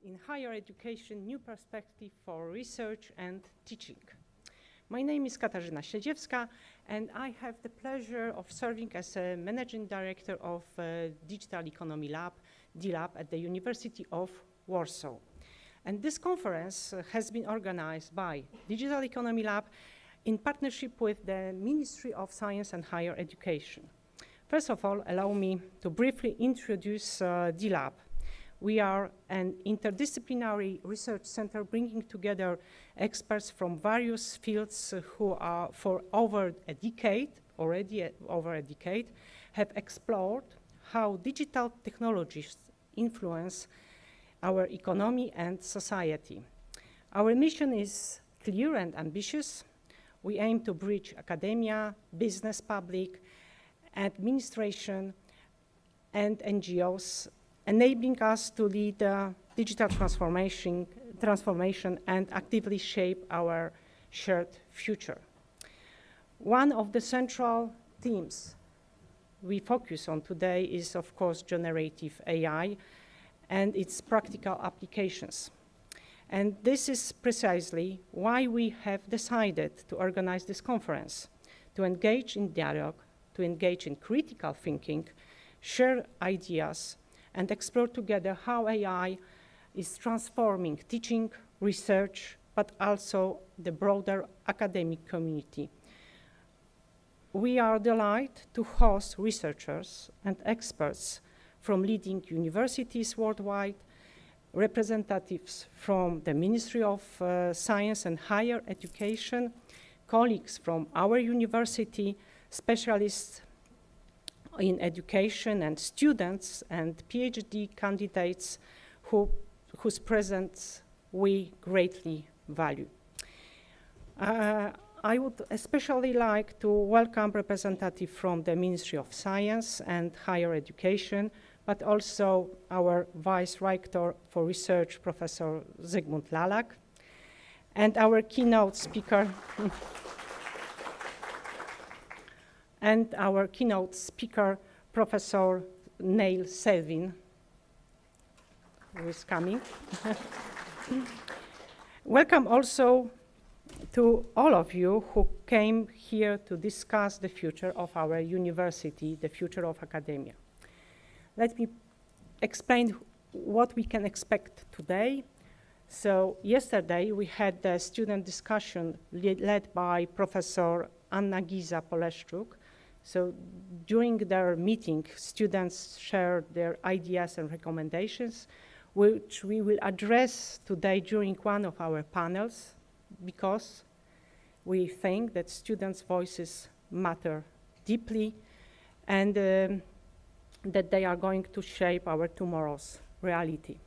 in higher education, new perspective for research and teaching. My name is Katarzyna Śledziewska, and I have the pleasure of serving as a Managing Director of Digital Economy Lab, D-Lab, at the University of Warsaw. And this conference has been organized by Digital Economy Lab in partnership with the Ministry of Science and Higher Education. First of all, allow me to briefly introduce D-Lab. We are an interdisciplinary research center bringing together experts from various fields who are for over a decade, have explored how digital technologies influence our economy and society. Our mission is clear and ambitious. We aim to bridge academia, business, public, administration, and NGOs, enabling us to lead digital transformation and actively shape our shared future. One of the central themes we focus on today is, of course, generative AI and its practical applications. And this is precisely why we have decided to organize this conference, to engage in dialogue, to engage in critical thinking, share ideas, and explore together how AI is transforming teaching, research, but also the broader academic community. We are delighted to host researchers and experts from leading universities worldwide, representatives from the Ministry of Science and Higher Education, colleagues from our university, specialists in education, and students and PhD candidates whose presence we greatly value. I would especially like to welcome representatives from the Ministry of Science and Higher Education, but also our Vice Rector for Research, Professor Zygmunt Lalak, and our keynote speaker, Professor Neil Selvin, who is coming. Welcome also to all of you who came here to discuss the future of our university, the future of academia. Let me explain what we can expect today. So yesterday we had the student discussion led by Professor Anna Giza-Poleszczuk. So during their meeting, students shared their ideas and recommendations, which we will address today during one of our panels, because we think that students' voices matter deeply and that they are going to shape our tomorrow's reality.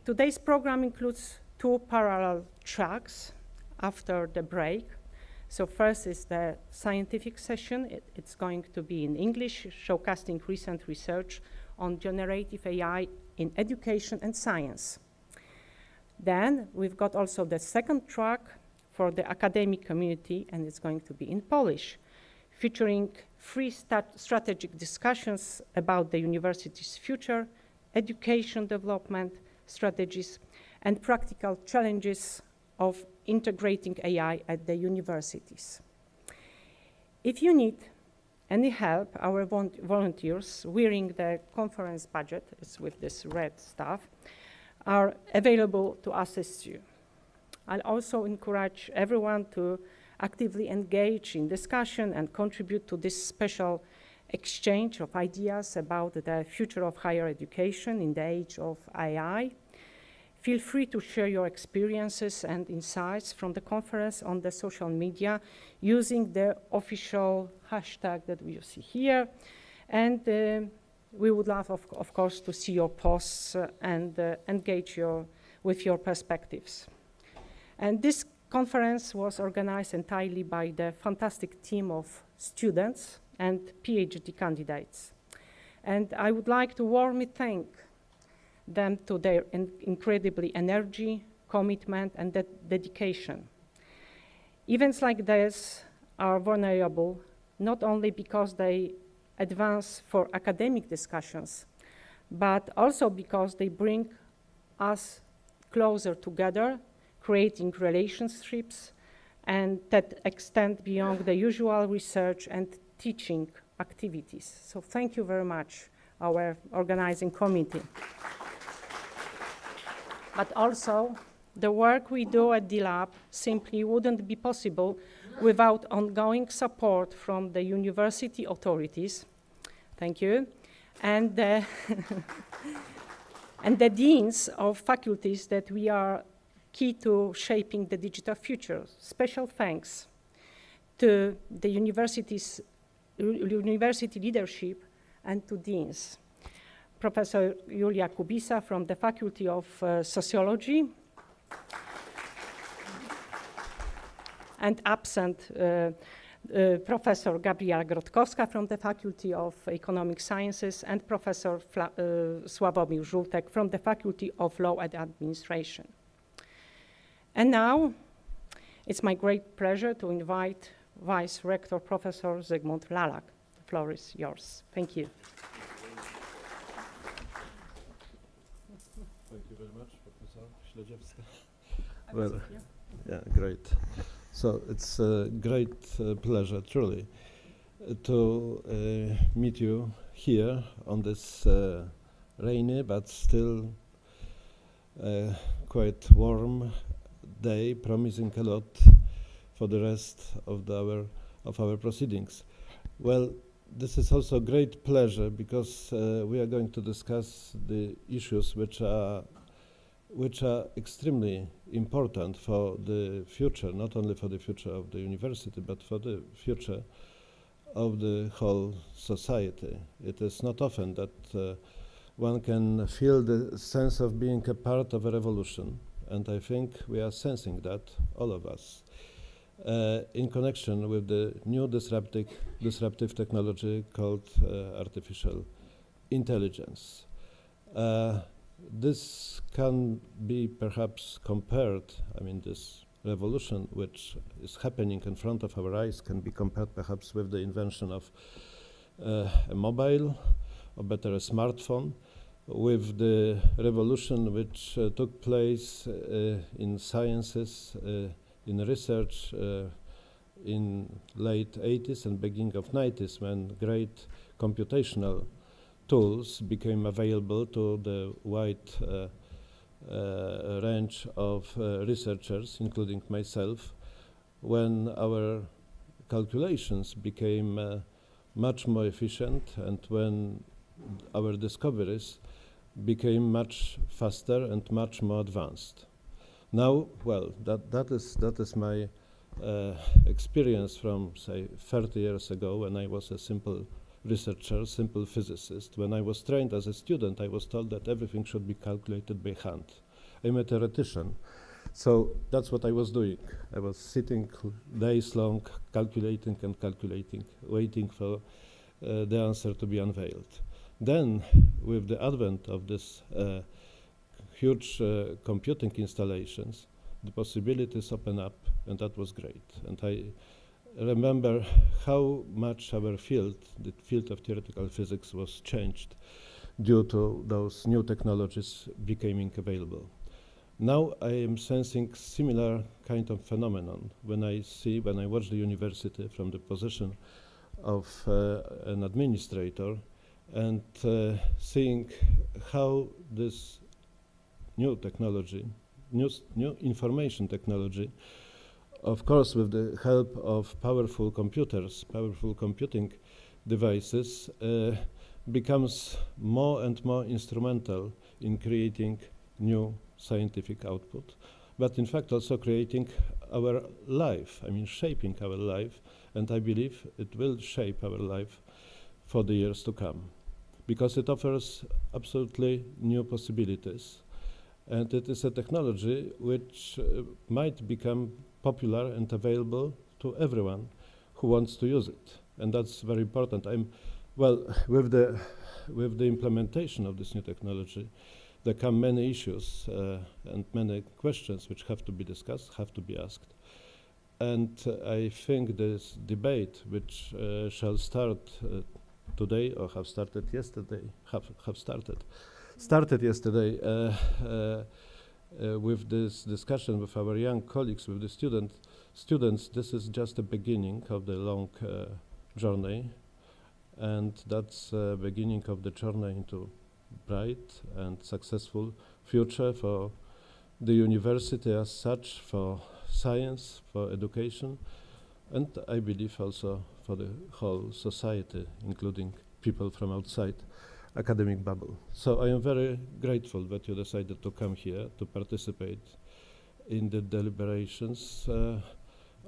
Today's program includes two parallel tracks after the break. So first is the scientific session. It's going to be in English, showcasing recent research on generative AI in education and science. Then we've got also the second track for the academic community, and it's going to be in Polish, featuring three strategic discussions about the university's future, education development strategies, and practical challenges of integrating AI at the universities. If you need any help, our volunteers wearing the conference badge, it's with this red stuff, are available to assist you. I'll also encourage everyone to actively engage in discussion and contribute to this special exchange of ideas about the future of higher education in the age of AI. Feel free to share your experiences and insights from the conference on the social media using the official hashtag that you see here. And we would love, of course, to see your posts and engage with your perspectives. And this conference was organized entirely by the fantastic team of students and PhD candidates. And I would like to warmly thank them to their incredibly energy, commitment, and dedication. Events like this are vulnerable not only because they advance for academic discussions, but also because they bring us closer together, creating relationships and that extend beyond the usual research and teaching activities. So thank you very much, our organizing committee. But also, the work we do at the lab simply wouldn't be possible without ongoing support from the university authorities. Thank you. And and the deans of faculties that we are key to shaping the digital future. Special thanks to the university leadership and to deans. Professor Julia Kubisa from the Faculty of Sociology, and absent Professor Gabriela Grotkowska from the Faculty of Economic Sciences, and Professor Sławomir Żółtek from the Faculty of Law and Administration. And now, it's my great pleasure to invite Vice Rector Professor Zygmunt Lalak. The floor is yours. Thank you. Thank you very much, Professor Śledziewska. Well, yeah, great. So it's a great pleasure, truly, to meet you here on this rainy but still quite warm day, promising a lot for the rest of our proceedings. Well, this is also a great pleasure because we are going to discuss the issues which are extremely important for the future, not only for the future of the university, but for the future of the whole society. It is not often that one can feel the sense of being a part of a revolution, and I think we are sensing that, all of us, in connection with the new disruptive technology called artificial intelligence. This can be perhaps compared, I mean, this revolution which is happening in front of our eyes can be compared perhaps with the invention of a mobile, or better a smartphone, with the revolution which took place in sciences, in research in late 80s and beginning of 90s, when great computational tools became available to the wide range of researchers, including myself, when our calculations became much more efficient and when our discoveries became much faster and much more advanced. Now, well, that is my experience from, say, 30 years ago, when I was a simple researcher, simple physicist. When I was trained as a student, I was told that everything should be calculated by hand. I'm a theoretician, so that's what I was doing. I was sitting days long, calculating and calculating, waiting for the answer to be unveiled. Then, with the advent of this huge computing installations, the possibilities open up, and that was great. And I remember how much our field, the field of theoretical physics, was changed due to those new technologies becoming available. Now I am sensing similar kind of phenomenon when I watch the university from the position of an administrator, and seeing how this new technology, new information technology, of course with the help of powerful computers, powerful computing devices, becomes more and more instrumental in creating new scientific output, but in fact also creating our life, I mean shaping our life, and I believe it will shape our life for the years to come, because it offers absolutely new possibilities, and it is a technology which might become popular and available to everyone who wants to use it, and that's very important. With the implementation of this new technology, there come many issues and many questions which have to be discussed, have to be asked. And I think this debate, which shall start today or have started yesterday, have started started yesterday with this discussion with our young colleagues, with the students. This is just the beginning of the long journey, and that's the beginning of the journey into bright and successful future for the university as such, for science, for education, and I believe also for the whole society, including people from outside academic bubble. So I am very grateful that you decided to come here to participate in the deliberations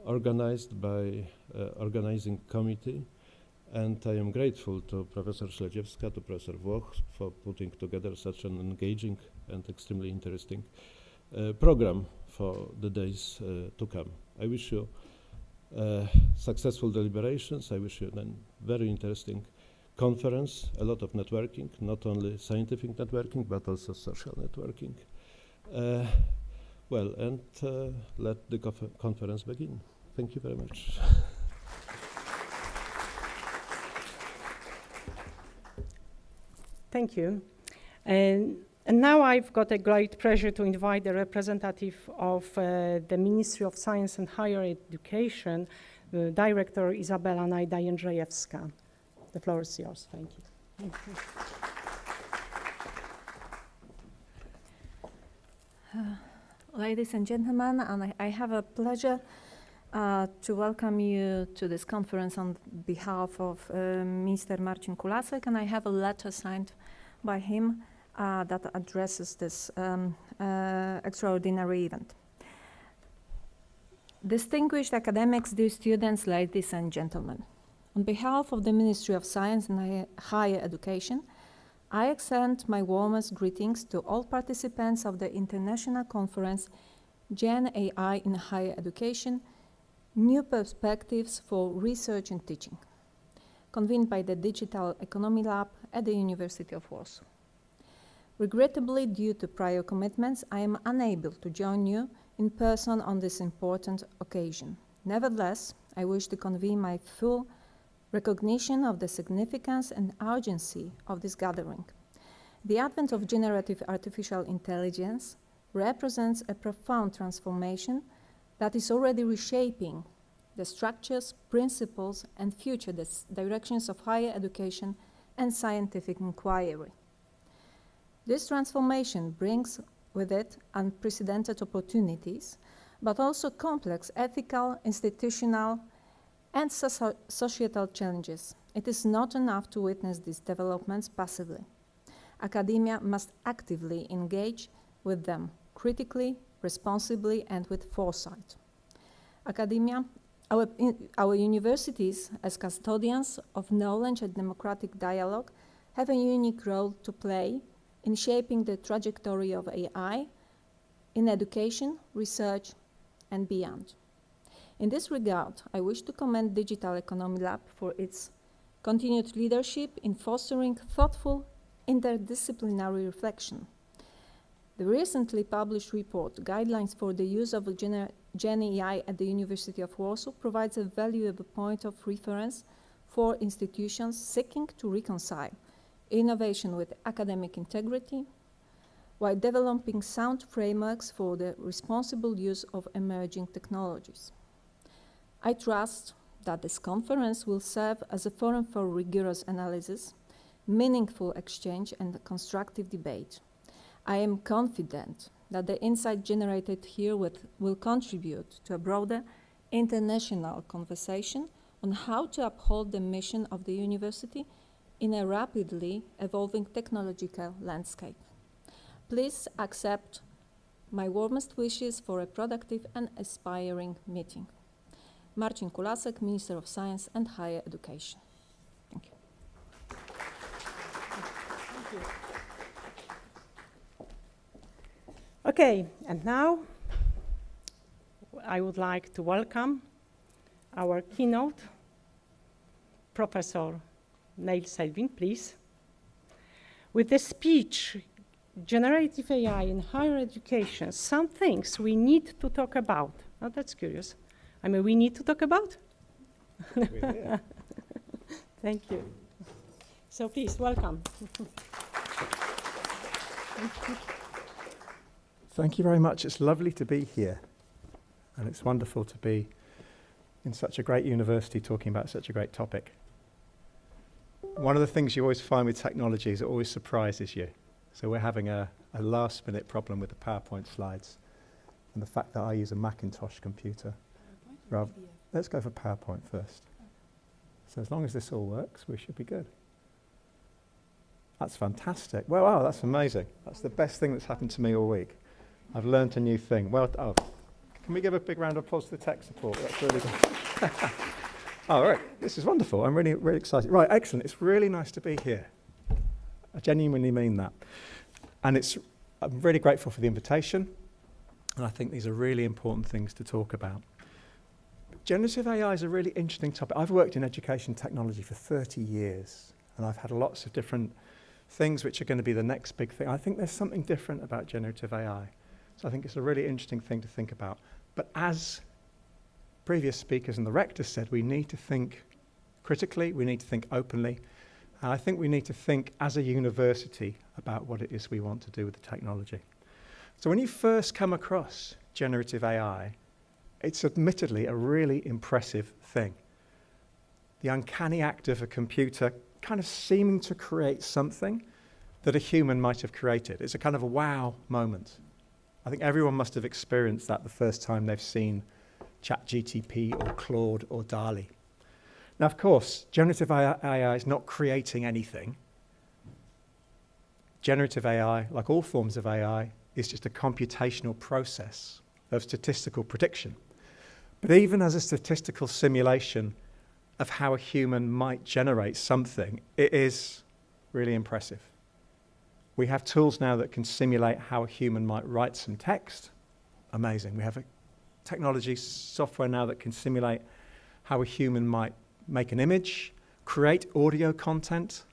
organized by organizing committee, and I am grateful to Professor Śledziewska, to Professor Włoch for putting together such an engaging and extremely interesting program for the days to come. I wish you successful deliberations. I wish you a very interesting conference, a lot of networking, not only scientific networking, but also social networking. Well, and let the conference begin. Thank you very much. Thank you. And now I've got a great pleasure to invite the representative of the Ministry of Science and Higher Education, Director Izabela Najda-Jędrzejewska. The floor is yours. Thank you. Thank you. Ladies and gentlemen, I have a pleasure to welcome you to this conference on behalf of Minister Marcin Kulasek, and I have a letter signed by him that addresses this extraordinary event. Distinguished academics, dear students, ladies and gentlemen, on behalf of the Ministry of Science and Higher Education, I extend my warmest greetings to all participants of the International Conference GenAI in Higher Education, New Perspectives for Research and Teaching, convened by the Digital Economy Lab at the University of Warsaw. Regrettably, due to prior commitments, I am unable to join you in person on this important occasion. Nevertheless, I wish to convey my full recognition of the significance and urgency of this gathering. The advent of generative artificial intelligence represents a profound transformation that is already reshaping the structures, principles, and future directions of higher education and scientific inquiry. This transformation brings with it unprecedented opportunities, but also complex ethical, institutional, and societal challenges. It is not enough to witness these developments passively. Academia must actively engage with them, critically, responsibly, and with foresight. Academia, our universities, as custodians of knowledge and democratic dialogue, have a unique role to play in shaping the trajectory of AI in education, research, and beyond. In this regard, I wish to commend Digital Economy Lab for its continued leadership in fostering thoughtful interdisciplinary reflection. The recently published report, Guidelines for the Use of GenAI at the University of Warsaw, provides a valuable point of reference for institutions seeking to reconcile innovation with academic integrity, while developing sound frameworks for the responsible use of emerging technologies. I trust that this conference will serve as a forum for rigorous analysis, meaningful exchange, and constructive debate. I am confident that the insight generated here will contribute to a broader international conversation on how to uphold the mission of the university in a rapidly evolving technological landscape. Please accept my warmest wishes for a productive and aspiring meeting. Marcin Kulasek, Minister of Science and Higher Education. Thank you. Thank you. Okay, and now I would like to welcome our keynote, Professor Neil Selvin, please. With the speech, Generative AI in Higher Education, some things we need to talk about. Oh, that's curious. I mean, we need to talk about? Thank you. So please, welcome. Thank you very much. It's lovely to be here. And it's wonderful to be in such a great university talking about such a great topic. One of the things you always find with technology is it always surprises you. So we're having a last-minute problem with the PowerPoint slides and the fact that I use a Macintosh computer. Let's go for PowerPoint first. So as long as this all works, we should be good. That's fantastic. Well, wow, that's amazing. That's the best thing that's happened to me all week. I've learned a new thing. Well, can we give a big round of applause to the tech support? That's really good. All right, this is wonderful. I'm really, really excited. Right, excellent. It's really nice to be here. I genuinely mean that. And I'm really grateful for the invitation. And I think these are really important things to talk about. Generative AI is a really interesting topic. I've worked in education technology for 30 years, and I've had lots of different things which are going to be the next big thing. I think there's something different about generative AI. So I think it's a really interesting thing to think about. But as previous speakers and the rector said, we need to think critically, we need to think openly, and I think we need to think as a university about what it is we want to do with the technology. So when you first come across generative AI, it's admittedly a really impressive thing. The uncanny act of a computer kind of seeming to create something that a human might have created. It's a kind of a wow moment. I think everyone must have experienced that the first time they've seen ChatGPT or Claude or DALL-E. Now, of course, generative AI is not creating anything. Generative AI, like all forms of AI, is just a computational process of statistical prediction. But even as a statistical simulation of how a human might generate something, it is really impressive. We have tools now that can simulate how a human might write some text. Amazing. We have a technology software now that can simulate how a human might make an image, create audio content,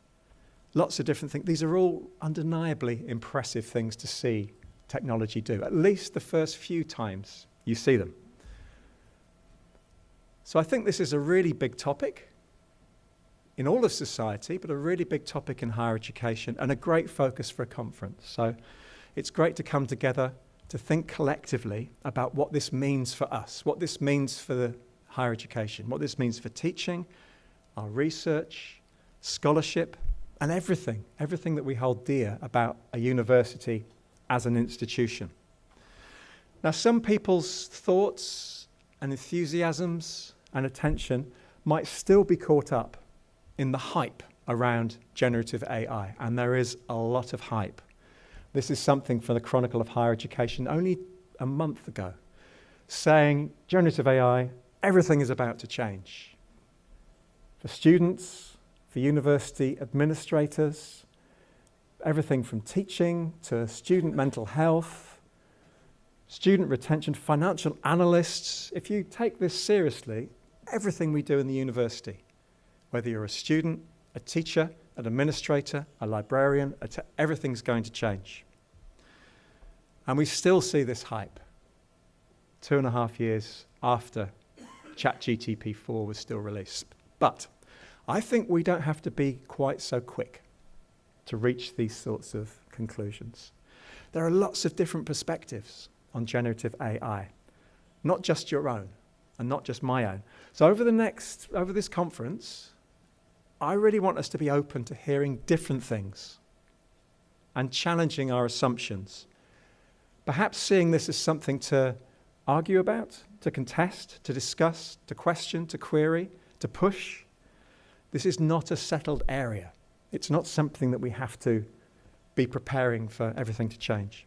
lots of different things. These are all undeniably impressive things to see technology do, at least the first few times you see them. So I think this is a really big topic in all of society, but a really big topic in higher education and a great focus for a conference. So it's great to come together to think collectively about what this means for us, what this means for the higher education, what this means for teaching, our research, scholarship, and everything that we hold dear about a university as an institution. Now, some people's thoughts and enthusiasms and attention might still be caught up in the hype around generative AI, and there is a lot of hype. This is something from the Chronicle of Higher Education only a month ago, saying generative AI, everything is about to change. For students, for university administrators, everything from teaching to student mental health, student retention, financial analysts. If you take this seriously, everything we do in the university, whether you're a student, a teacher, an administrator, a librarian, everything's going to change. And we still see this hype 2.5 years after ChatGPT 4 was still released. But I think we don't have to be quite so quick to reach these sorts of conclusions. There are lots of different perspectives on generative AI, not just your own and not just my own. So over this conference, I really want us to be open to hearing different things and challenging our assumptions. Perhaps seeing this as something to argue about, to contest, to discuss, to question, to query, to push. This is not a settled area. It's not something that we have to be preparing for everything to change.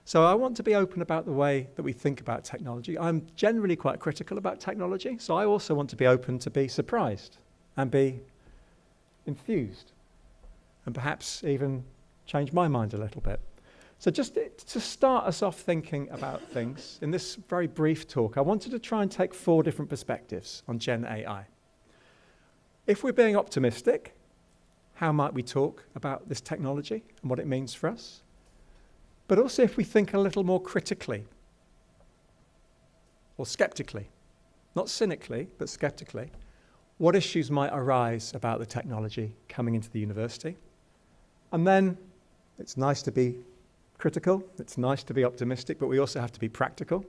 So I want to be open about the way that we think about technology. I'm generally quite critical about technology, so I also want to be open to be surprised and be enthused and perhaps even change my mind a little bit. So just to start us off thinking about things, in this very brief talk, I wanted to try and take 4 different perspectives on Gen AI. If we're being optimistic, how might we talk about this technology and what it means for us? But also if we think a little more critically or skeptically, not cynically, but skeptically, what issues might arise about the technology coming into the university? And then It's nice to be critical, it's nice to be optimistic, but we also have to be practical.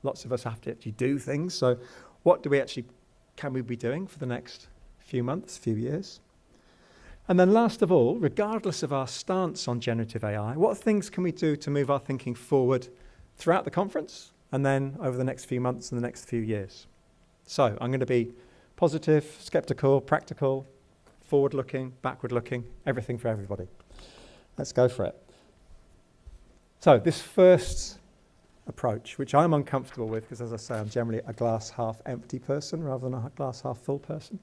Lots of us have to actually do things. So what can we be doing for the next few months, few years? And then last of all, regardless of our stance on generative AI, what things can we do to move our thinking forward throughout the conference and then over the next few months and the next few years? So I'm going to be positive, skeptical, practical, forward-looking, backward-looking, everything for everybody. Let's go for it. So this first approach, which I'm uncomfortable with, because as I say, I'm generally a glass half empty person rather than a glass half full person.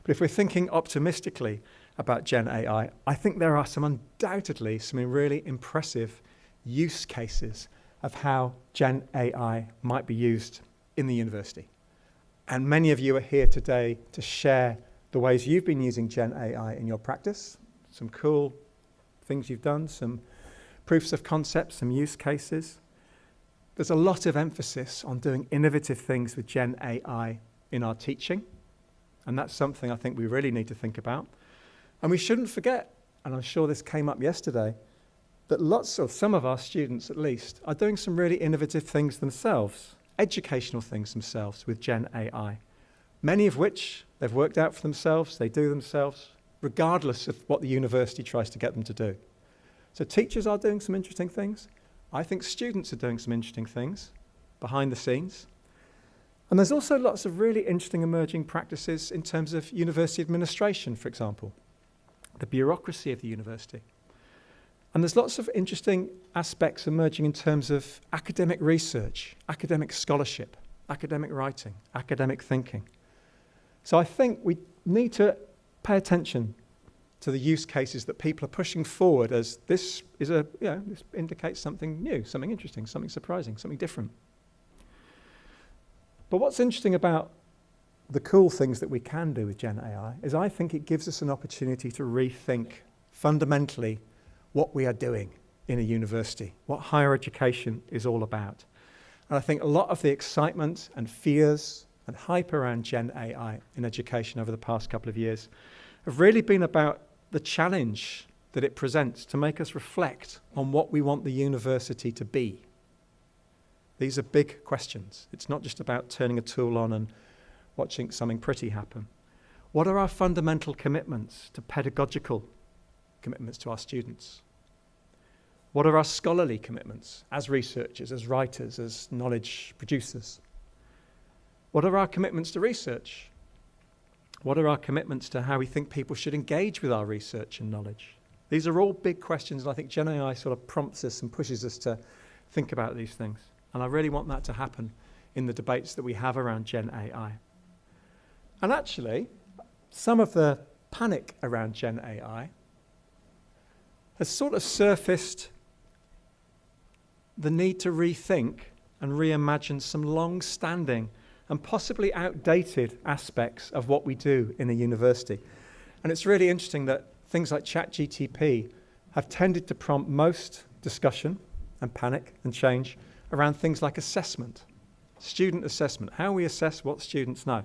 But if we're thinking optimistically about Gen AI, I think there are undoubtedly some really impressive use cases of how Gen AI might be used in the university. And many of you are here today to share the ways you've been using Gen AI in your practice, some cool things you've done, some proofs of concept, some use cases. There's a lot of emphasis on doing innovative things with Gen AI in our teaching, and that's something I think we really need to think about. And we shouldn't forget, and I'm sure this came up yesterday, that some of our students at least are doing some really innovative things themselves, educational things themselves with Gen AI, many of which they've worked out for themselves, they do themselves, regardless of what the university tries to get them to do. So teachers are doing some interesting things. I think students are doing some interesting things behind the scenes. And there's also lots of really interesting emerging practices in terms of university administration, for example, the bureaucracy of the university. And there's lots of interesting aspects emerging in terms of academic research, academic scholarship, academic writing, academic thinking. So I think we need to pay attention to the use cases that people are pushing forward as this indicates something new, something interesting, something surprising, something different. But what's interesting about the cool things that we can do with Gen AI is I think it gives us an opportunity to rethink fundamentally what we are doing in a university, what higher education is all about. And I think a lot of the excitement and fears and hype around Gen AI in education over the past couple of years have really been about the challenge that it presents to make us reflect on what we want the university to be. These are big questions. It's not just about turning a tool on and watching something pretty happen. What are our fundamental commitments to pedagogical commitments to our students? What are our scholarly commitments as researchers, as writers, as knowledge producers? What are our commitments to research? What are our commitments to how we think people should engage with our research and knowledge? These are all big questions, and I think Gen AI sort of prompts us and pushes us to think about these things. And I really want that to happen in the debates that we have around Gen AI. And actually, some of the panic around Gen AI has sort of surfaced the need to rethink and reimagine some long-standing and possibly outdated aspects of what we do in a university. And it's really interesting that things like ChatGPT have tended to prompt most discussion and panic and change around things like assessment, student assessment, how we assess what students know.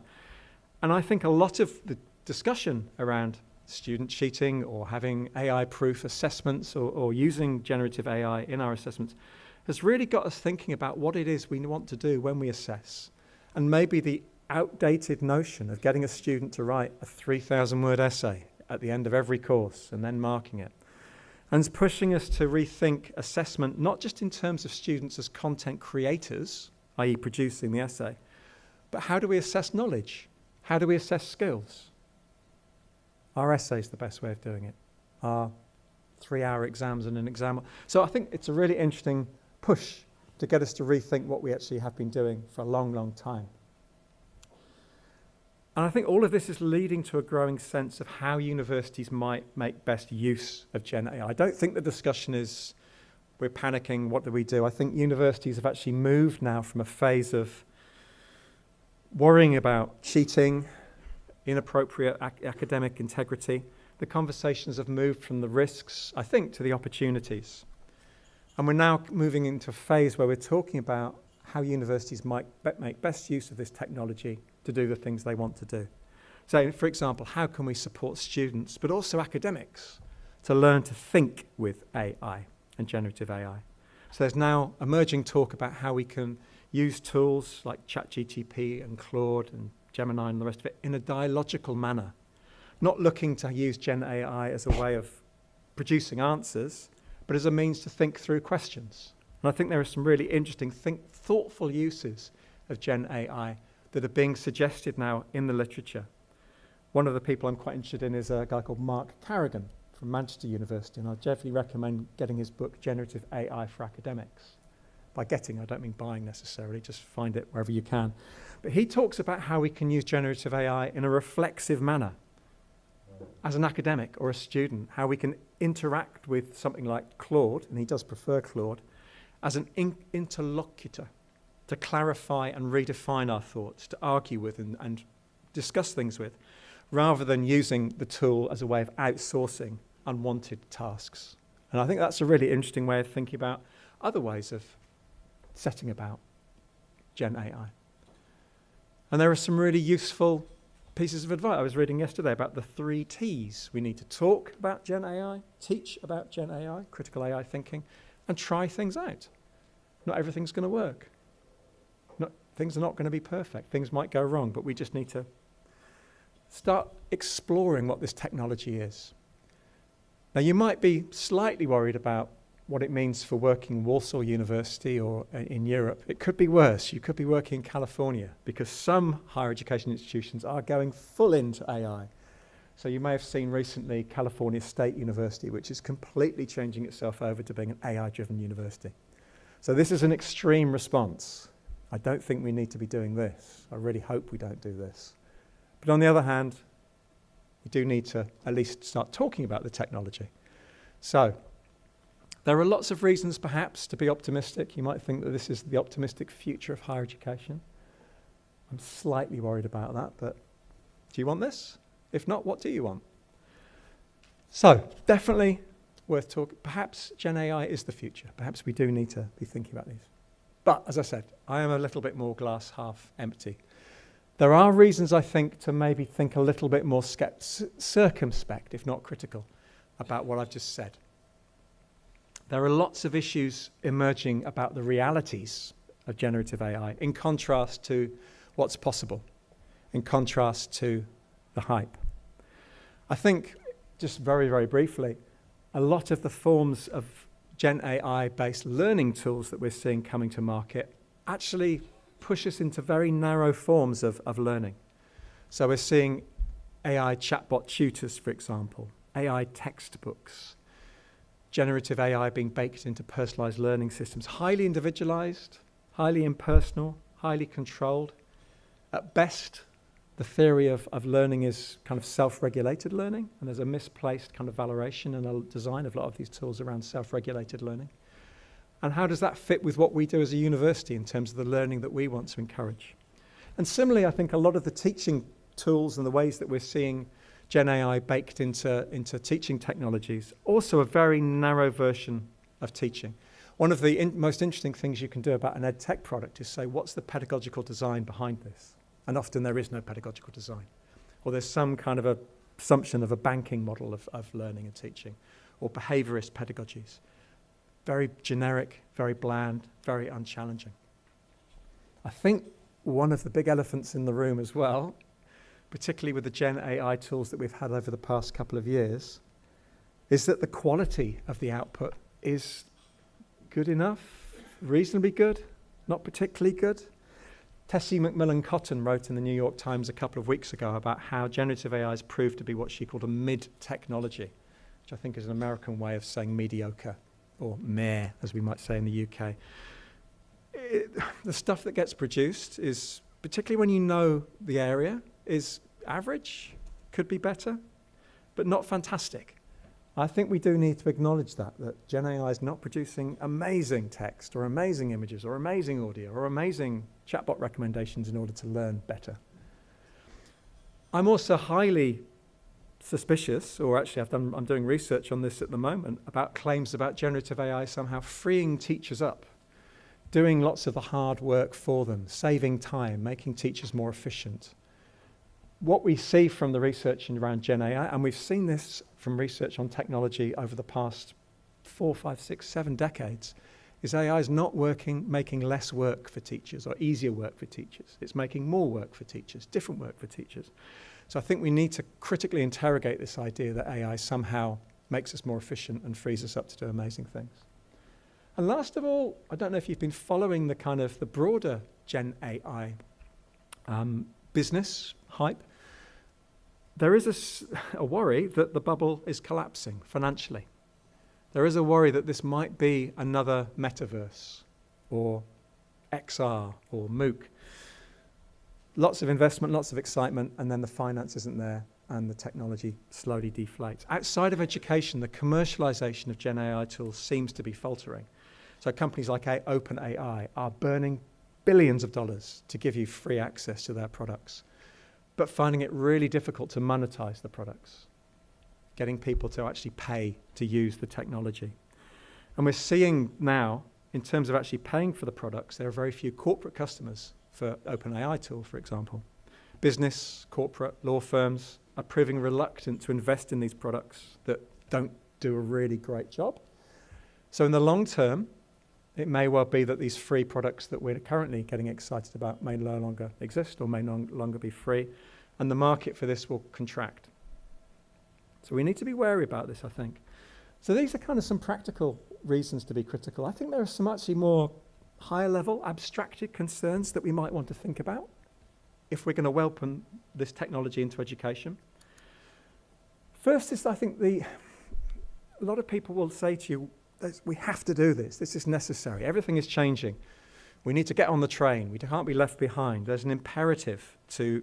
And I think a lot of the discussion around student cheating or having AI-proof assessments or using generative AI in our assessments has really got us thinking about what it is we want to do when we assess. And maybe the outdated notion of getting a student to write a 3,000-word essay at the end of every course and then marking it. And it's pushing us to rethink assessment, not just in terms of students as content creators, i.e. producing the essay, but how do we assess knowledge? How do we assess skills? Are essays the best way of doing it? Are 3-hour exams and an exam? So I think it's a really interesting push to get us to rethink what we actually have been doing for a long, long time. And I think all of this is leading to a growing sense of how universities might make best use of Gen AI. I don't think the discussion is we're panicking, what do we do? I think universities have actually moved now from a phase of worrying about cheating, inappropriate academic integrity. The conversations have moved from the risks, I think, to the opportunities. And we're now moving into a phase where we're talking about how universities might make best use of this technology to do the things they want to do. So, for example, how can we support students, but also academics, to learn to think with AI and generative AI. So there's now emerging talk about how we can use tools like ChatGPT and Claude and Gemini and the rest of it in a dialogical manner, not looking to use GenAI as a way of producing answers, but as a means to think through questions. And I think there are some really interesting, thoughtful uses of GenAI that are being suggested now in the literature. One of the people I'm quite interested in is a guy called Mark Carrigan from Manchester University, and I definitely recommend getting his book, Generative AI for Academics. By getting, I don't mean buying necessarily, just find it wherever you can. But he talks about how we can use generative AI in a reflexive manner as an academic or a student, how we can interact with something like Claude, and he does prefer Claude, as an interlocutor to clarify and redefine our thoughts, to argue with and discuss things with, rather than using the tool as a way of outsourcing unwanted tasks. And I think that's a really interesting way of thinking about other ways of setting about Gen AI. And there are some really useful pieces of advice I was reading yesterday about the 3 T's. We need to talk about Gen AI, teach about Gen AI, critical AI thinking, and try things out. Not everything's going to work. Things are not going to be perfect. Things might go wrong, but we just need to start exploring what this technology is. Now, you might be slightly worried about what it means for working in Warsaw University or in Europe. It could be worse. You could be working in California, because some higher education institutions are going full into AI. So you may have seen recently California State University, which is completely changing itself over to being an AI-driven university. So this is an extreme response. I don't think we need to be doing this. I really hope we don't do this. But on the other hand, we do need to at least start talking about the technology. So there are lots of reasons perhaps to be optimistic. You might think that this is the optimistic future of higher education. I'm slightly worried about that, but do you want this? If not, what do you want? So definitely worth talking. Perhaps Gen AI is the future. Perhaps we do need to be thinking about these. But as I said, I am a little bit more glass half empty. There are reasons, I think, to maybe think a little bit more circumspect, if not critical, about what I've just said. There are lots of issues emerging about the realities of generative AI in contrast to what's possible, in contrast to the hype. I think, just very, very briefly, a lot of the forms of Gen AI-based learning tools that we're seeing coming to market actually push us into very narrow forms of learning. So we're seeing AI chatbot tutors, for example, AI textbooks, generative AI being baked into personalized learning systems, highly individualized, highly impersonal, highly controlled. At best, the theory of learning is kind of self-regulated learning, and there's a misplaced kind of valorization and a design of a lot of these tools around self-regulated learning. And how does that fit with what we do as a university in terms of the learning that we want to encourage? And similarly, I think a lot of the teaching tools and the ways that we're seeing Gen AI baked into teaching technologies, also a very narrow version of teaching. One of the most interesting things you can do about an ed tech product is say, what's the pedagogical design behind this? And often there is no pedagogical design. Or there's some kind of assumption of a banking model of learning and teaching, or behaviorist pedagogies. Very generic, very bland, very unchallenging. I think one of the big elephants in the room as well, particularly with the Gen AI tools that we've had over the past couple of years, is that the quality of the output is good enough, reasonably good, not particularly good. Tessie McMillan-Cotton wrote in the New York Times a couple of weeks ago about how generative AI has proved to be what she called a mid-technology, which I think is an American way of saying mediocre, or meh, as we might say in the UK. The stuff that gets produced is, particularly when you know the area, is average, could be better, but not fantastic. I think we do need to acknowledge that Gen AI is not producing amazing text or amazing images or amazing audio or amazing chatbot recommendations in order to learn better. I'm also highly suspicious, or actually I'm doing research on this at the moment, about claims about generative AI somehow freeing teachers up, doing lots of the hard work for them, saving time, making teachers more efficient. what we see from the research around GenAI, and we've seen this from research on technology over the past 4, 5, 6, 7 decades, is AI is not making less work for teachers or easier work for teachers. It's making more work for teachers, different work for teachers. So I think we need to critically interrogate this idea that AI somehow makes us more efficient and frees us up to do amazing things. And last of all, I don't know if you've been following the kind of the broader GenAI business hype. There is a worry that the bubble is collapsing financially. There is a worry that this might be another metaverse or XR or MOOC. Lots of investment, lots of excitement, and then the finance isn't there and the technology slowly deflates. Outside of education, the commercialization of GenAI tools seems to be faltering. So companies like OpenAI are burning billions of dollars to give you free access to their products, but finding it really difficult to monetize the products, getting people to actually pay to use the technology. And we're seeing now, in terms of actually paying for the products, there are very few corporate customers for OpenAI tool, for example. Business, corporate, law firms are proving reluctant to invest in these products that don't do a really great job. So in the long term, it may well be that these free products that we're currently getting excited about may no longer exist or may no longer be free, and the market for this will contract. So we need to be wary about this, I think. So these are kind of some practical reasons to be critical. I think there are some actually more higher level, abstracted concerns that we might want to think about if we're going to welcome this technology into education. First is, I think, a lot of people will say to you, we have to do this. This is necessary. Everything is changing. We need to get on the train. We can't be left behind. There's an imperative to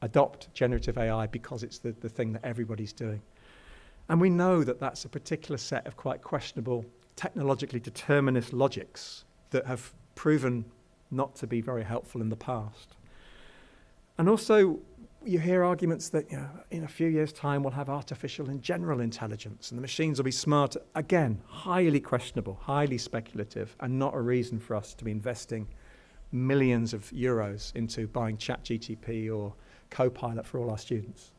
adopt generative AI because it's the thing that everybody's doing. And we know that that's a particular set of quite questionable, technologically determinist logics that have proven not to be very helpful in the past. And also, you hear arguments that, in a few years' time we'll have artificial and general intelligence and the machines will be smarter. Again, highly questionable, highly speculative, and not a reason for us to be investing millions of euros into buying ChatGPT or Copilot for all our students.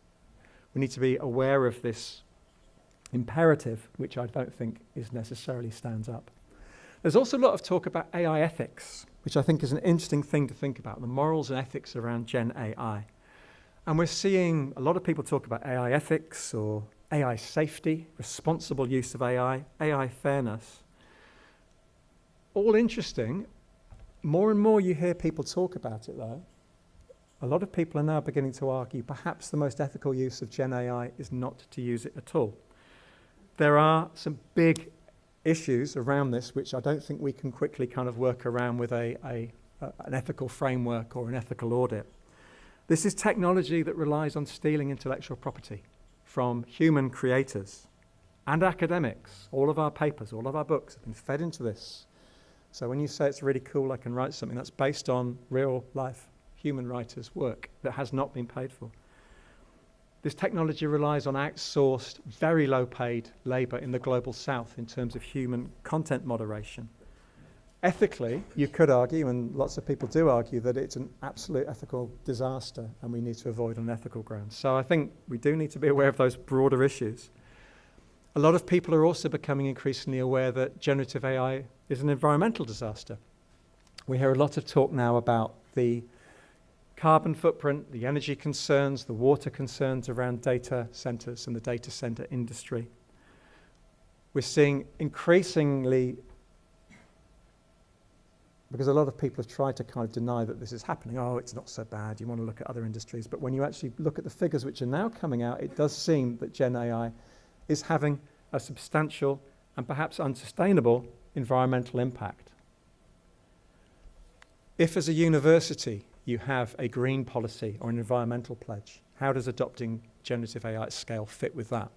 We need to be aware of this imperative, which I don't think is necessarily stands up. There's also a lot of talk about AI ethics, which I think is an interesting thing to think about, the morals and ethics around Gen AI. And we're seeing a lot of people talk about AI ethics or AI safety, responsible use of AI, AI fairness. All interesting. More and more you hear people talk about it, though. A lot of people are now beginning to argue perhaps the most ethical use of Gen AI is not to use it at all. There are some big issues around this which I don't think we can quickly kind of work around with an ethical framework or an ethical audit. This is technology that relies on stealing intellectual property from human creators and academics. All of our papers, all of our books have been fed into this. So when you say it's really cool, I can write something that's based on real life human writers' work that has not been paid for. This technology relies on outsourced, very low-paid labor in the global south in terms of human content moderation. Ethically, you could argue, and lots of people do argue, that it's an absolute ethical disaster and we need to avoid on ethical grounds. So I think we do need to be aware of those broader issues. A lot of people are also becoming increasingly aware that generative AI is an environmental disaster. We hear a lot of talk now about the carbon footprint, the energy concerns, the water concerns around data centers and the data center industry. We're seeing increasingly, because a lot of people have tried to kind of deny that this is happening. Oh, it's not so bad. You want to look at other industries. But when you actually look at the figures which are now coming out, it does seem that Gen AI is having a substantial and perhaps unsustainable environmental impact. If as a university you have a green policy or an environmental pledge, how does adopting generative AI at scale fit with that?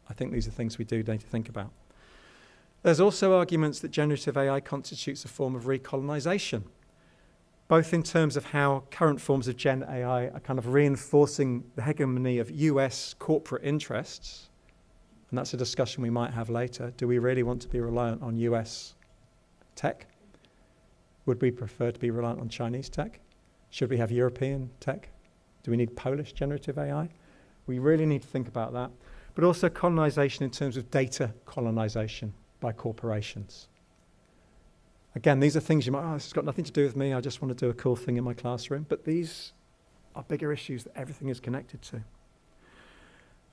I think these are things we do need to think about. There's also arguments that generative AI constitutes a form of recolonization, both in terms of how current forms of Gen AI are kind of reinforcing the hegemony of US corporate interests, and that's a discussion we might have later. Do we really want to be reliant on US tech? Would we prefer to be reliant on Chinese tech? Should we have European tech? Do we need Polish generative AI? We really need to think about that. But also colonization in terms of data colonization by corporations. Again, these are things you might, this has got nothing to do with me, I just want to do a cool thing in my classroom. But these are bigger issues that everything is connected to.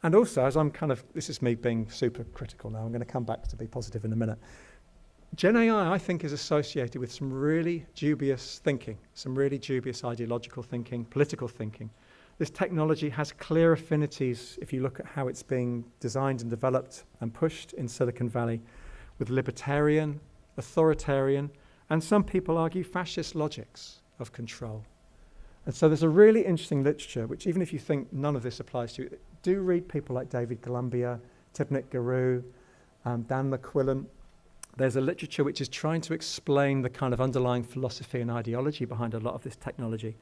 And also, as I'm this is me being super critical now, I'm going to come back to be positive in a minute. GenAI, I think, is associated with some really dubious thinking, some really dubious ideological thinking, political thinking. This technology has clear affinities, if you look at how it's being designed and developed and pushed in Silicon Valley, with libertarian, authoritarian, and some people argue fascist logics of control. And so there's a really interesting literature, which even if you think none of this applies to you, do read people like David Columbia, Tibnit Guru, Dan McQuillan. There's a literature which is trying to explain the kind of underlying philosophy and ideology behind a lot of this technology,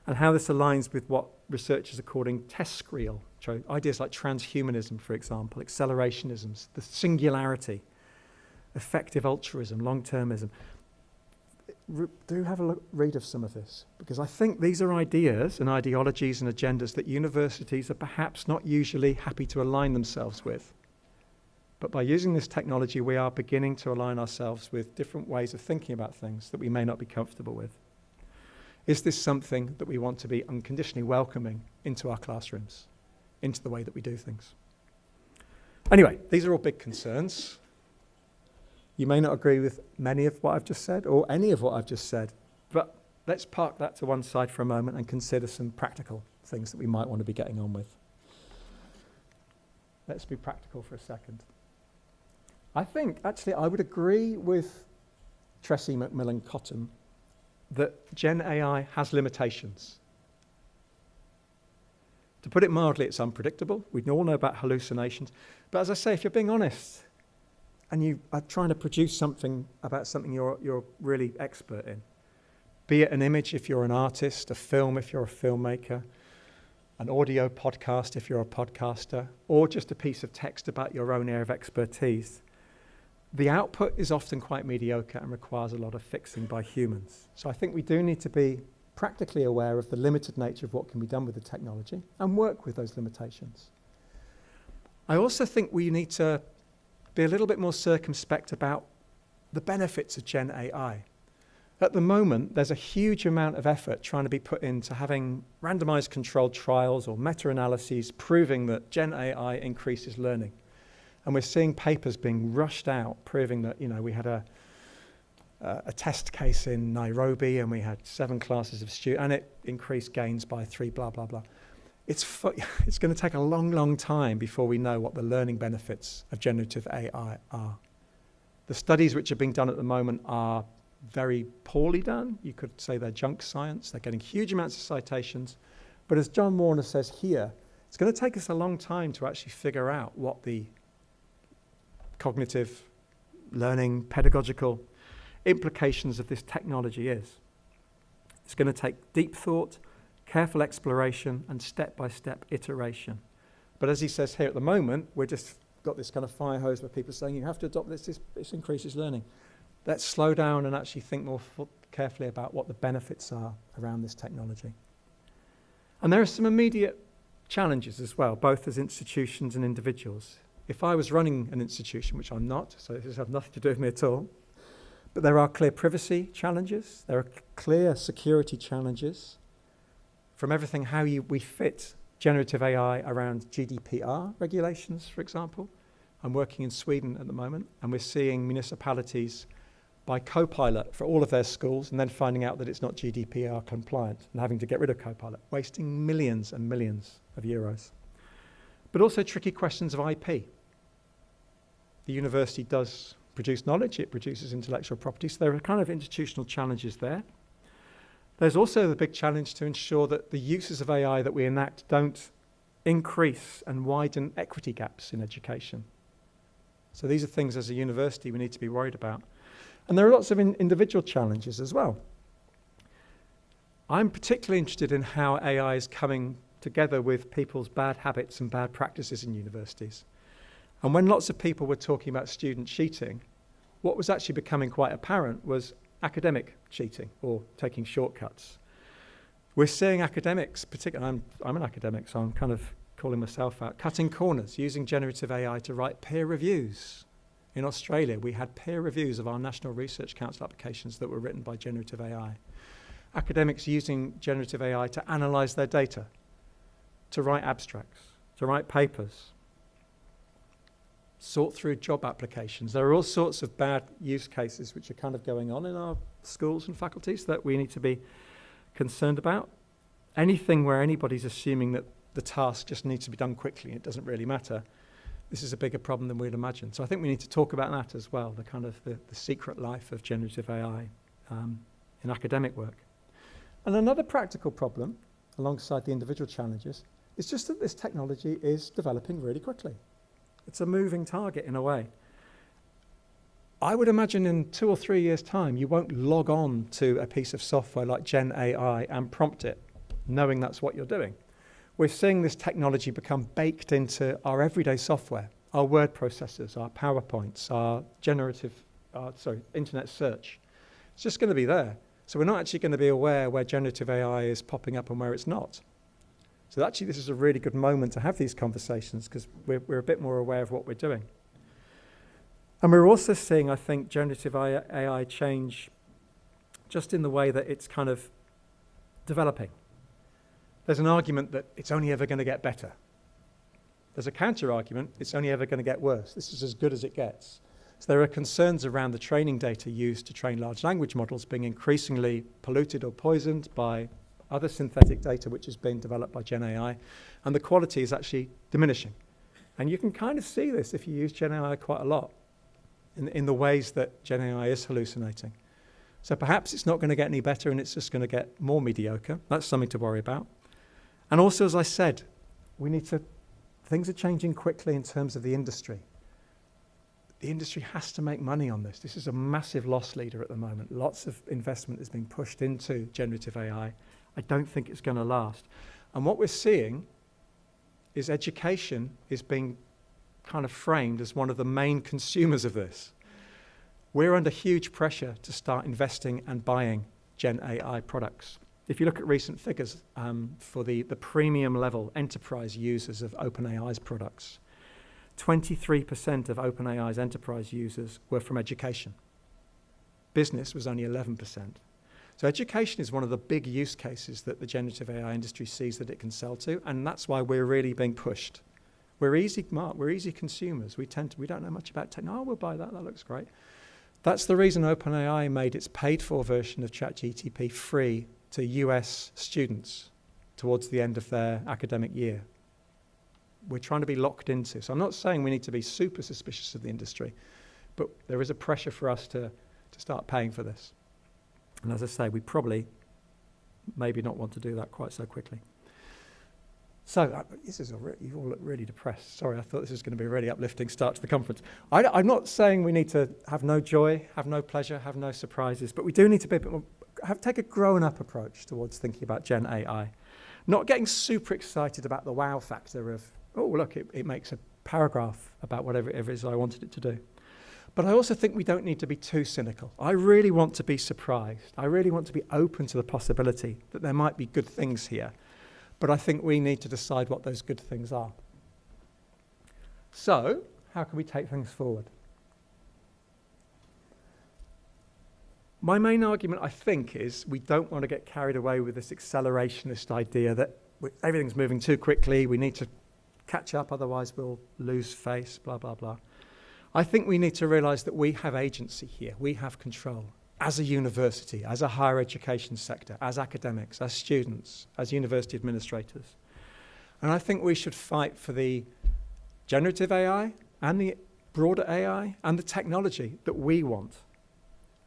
and how this aligns with what researchers are calling TESCREAL, ideas like transhumanism, for example, accelerationisms, the singularity, effective altruism, long-termism. Do have a read of some of this, because I think these are ideas and ideologies and agendas that universities are perhaps not usually happy to align themselves with. But by using this technology, we are beginning to align ourselves with different ways of thinking about things that we may not be comfortable with. Is this something that we want to be unconditionally welcoming into our classrooms, into the way that we do things? Anyway, these are all big concerns. You may not agree with many of what I've just said, or any of what I've just said, but let's park that to one side for a moment and consider some practical things that we might want to be getting on with. Let's be practical for a second. I think, actually, I would agree with Tressie McMillan-Cottom that GenAI has limitations. To put it mildly, it's unpredictable. We all know about hallucinations. But as I say, if you're being honest, and you are trying to produce something about something you're really expert in, be it an image if you're an artist, a film if you're a filmmaker, an audio podcast if you're a podcaster, or just a piece of text about your own area of expertise, the output is often quite mediocre and requires a lot of fixing by humans. So I think we do need to be practically aware of the limited nature of what can be done with the technology and work with those limitations. I also think we need to be a little bit more circumspect about the benefits of GenAI. At the moment, there's a huge amount of effort trying to be put into having randomized controlled trials or meta-analyses proving that GenAI increases learning. And we're seeing papers being rushed out proving that, we had a test case in Nairobi and we had 7 classes of students and it increased gains by 3, blah, blah, blah. It's going to take a long, long time before we know what the learning benefits of generative AI are. The studies which are being done at the moment are very poorly done. You could say they're junk science. They're getting huge amounts of citations. But as John Warner says here, it's going to take us a long time to actually figure out what the cognitive, learning, pedagogical implications of this technology is. It's going to take deep thought, careful exploration, and step-by-step iteration. But as he says here at the moment, we're just got this kind of fire hose where people are saying, you have to adopt this increases learning. Let's slow down and actually think more carefully about what the benefits are around this technology. And there are some immediate challenges as well, both as institutions and individuals. If I was running an institution, which I'm not, so this has nothing to do with me at all, but there are clear privacy challenges, there are clear security challenges, from everything how we fit generative AI around GDPR regulations, for example. I'm working in Sweden at the moment, and we're seeing municipalities buy Copilot for all of their schools and then finding out that it's not GDPR compliant and having to get rid of Copilot, wasting millions and millions of euros. But also tricky questions of IP. The university does produce knowledge, it produces intellectual property, so there are kind of institutional challenges there. There's also the big challenge to ensure that the uses of AI that we enact don't increase and widen equity gaps in education. So these are things as a university we need to be worried about. And there are lots of individual challenges as well. I'm particularly interested in how AI is coming together with people's bad habits and bad practices in universities. And when lots of people were talking about student cheating, what was actually becoming quite apparent was academic cheating or taking shortcuts. We're seeing academics, particularly, I'm an academic, so I'm kind of calling myself out, cutting corners, using generative AI to write peer reviews. In Australia, we had peer reviews of our National Research Council applications that were written by generative AI. Academics using generative AI to analyse their data, to write abstracts, to write papers, sort through job applications. There are all sorts of bad use cases which are kind of going on in our schools and faculties that we need to be concerned about. Anything where anybody's assuming that the task just needs to be done quickly, it doesn't really matter. This is a bigger problem than we'd imagine. So I think we need to talk about that as well, the kind of the secret life of generative AI in academic work. And another practical problem, alongside the individual challenges, is just that this technology is developing really quickly. It's a moving target in a way. I would imagine in 2 or 3 years' time, you won't log on to a piece of software like GenAI and prompt it, knowing that's what you're doing. We're seeing this technology become baked into our everyday software, our word processors, our PowerPoints, our internet search. It's just going to be there. So we're not actually going to be aware where generative AI is popping up and where it's not. So actually, this is a really good moment to have these conversations because we're a bit more aware of what we're doing. And we're also seeing, I think, generative AI change just in the way that it's kind of developing. There's an argument that it's only ever going to get better. There's a counter-argument, it's only ever going to get worse. This is as good as it gets. So there are concerns around the training data used to train large language models being increasingly polluted or poisoned by other synthetic data which is being developed by GenAI, and the quality is actually diminishing. And you can kind of see this if you use GenAI quite a lot in the ways that GenAI is hallucinating. So perhaps it's not going to get any better and it's just going to get more mediocre. That's something to worry about. And also, as I said, things are changing quickly in terms of the industry. The industry has to make money on this. This is a massive loss leader at the moment. Lots of investment is being pushed into generative AI. I don't think it's going to last. And what we're seeing is education is being kind of framed as one of the main consumers of this. We're under huge pressure to start investing and buying Gen AI products. If you look at recent figures for the premium level enterprise users of OpenAI's products, 23% of OpenAI's enterprise users were from education. Business was only 11%. So education is one of the big use cases that the generative AI industry sees that it can sell to, and that's why we're really being pushed. We're easy consumers. We don't know much about technology. Oh, we'll buy that, that looks great. That's the reason OpenAI made its paid-for version of ChatGPT free to US students towards the end of their academic year. We're trying to be locked into. So I'm not saying we need to be super suspicious of the industry, but there is a pressure for us to start paying for this. And as I say, we probably maybe not want to do that quite so quickly. So you all look really depressed. Sorry, I thought this was going to be a really uplifting start to the conference. I'm not saying we need to have no joy, have no pleasure, have no surprises, but we do need to be a bit more, take a grown-up approach towards thinking about Gen AI. Not getting super excited about the wow factor of, oh, look, it makes a paragraph about whatever it is I wanted it to do. But I also think we don't need to be too cynical. I really want to be surprised. I really want to be open to the possibility that there might be good things here. But I think we need to decide what those good things are. So, how can we take things forward? My main argument, I think, is we don't want to get carried away with this accelerationist idea that everything's moving too quickly, we need to catch up, otherwise we'll lose face, blah, blah, blah. I think we need to realize that we have agency here, we have control. As a university, as a higher education sector, as academics, as students, as university administrators. And I think we should fight for the generative AI and the broader AI and the technology that we want.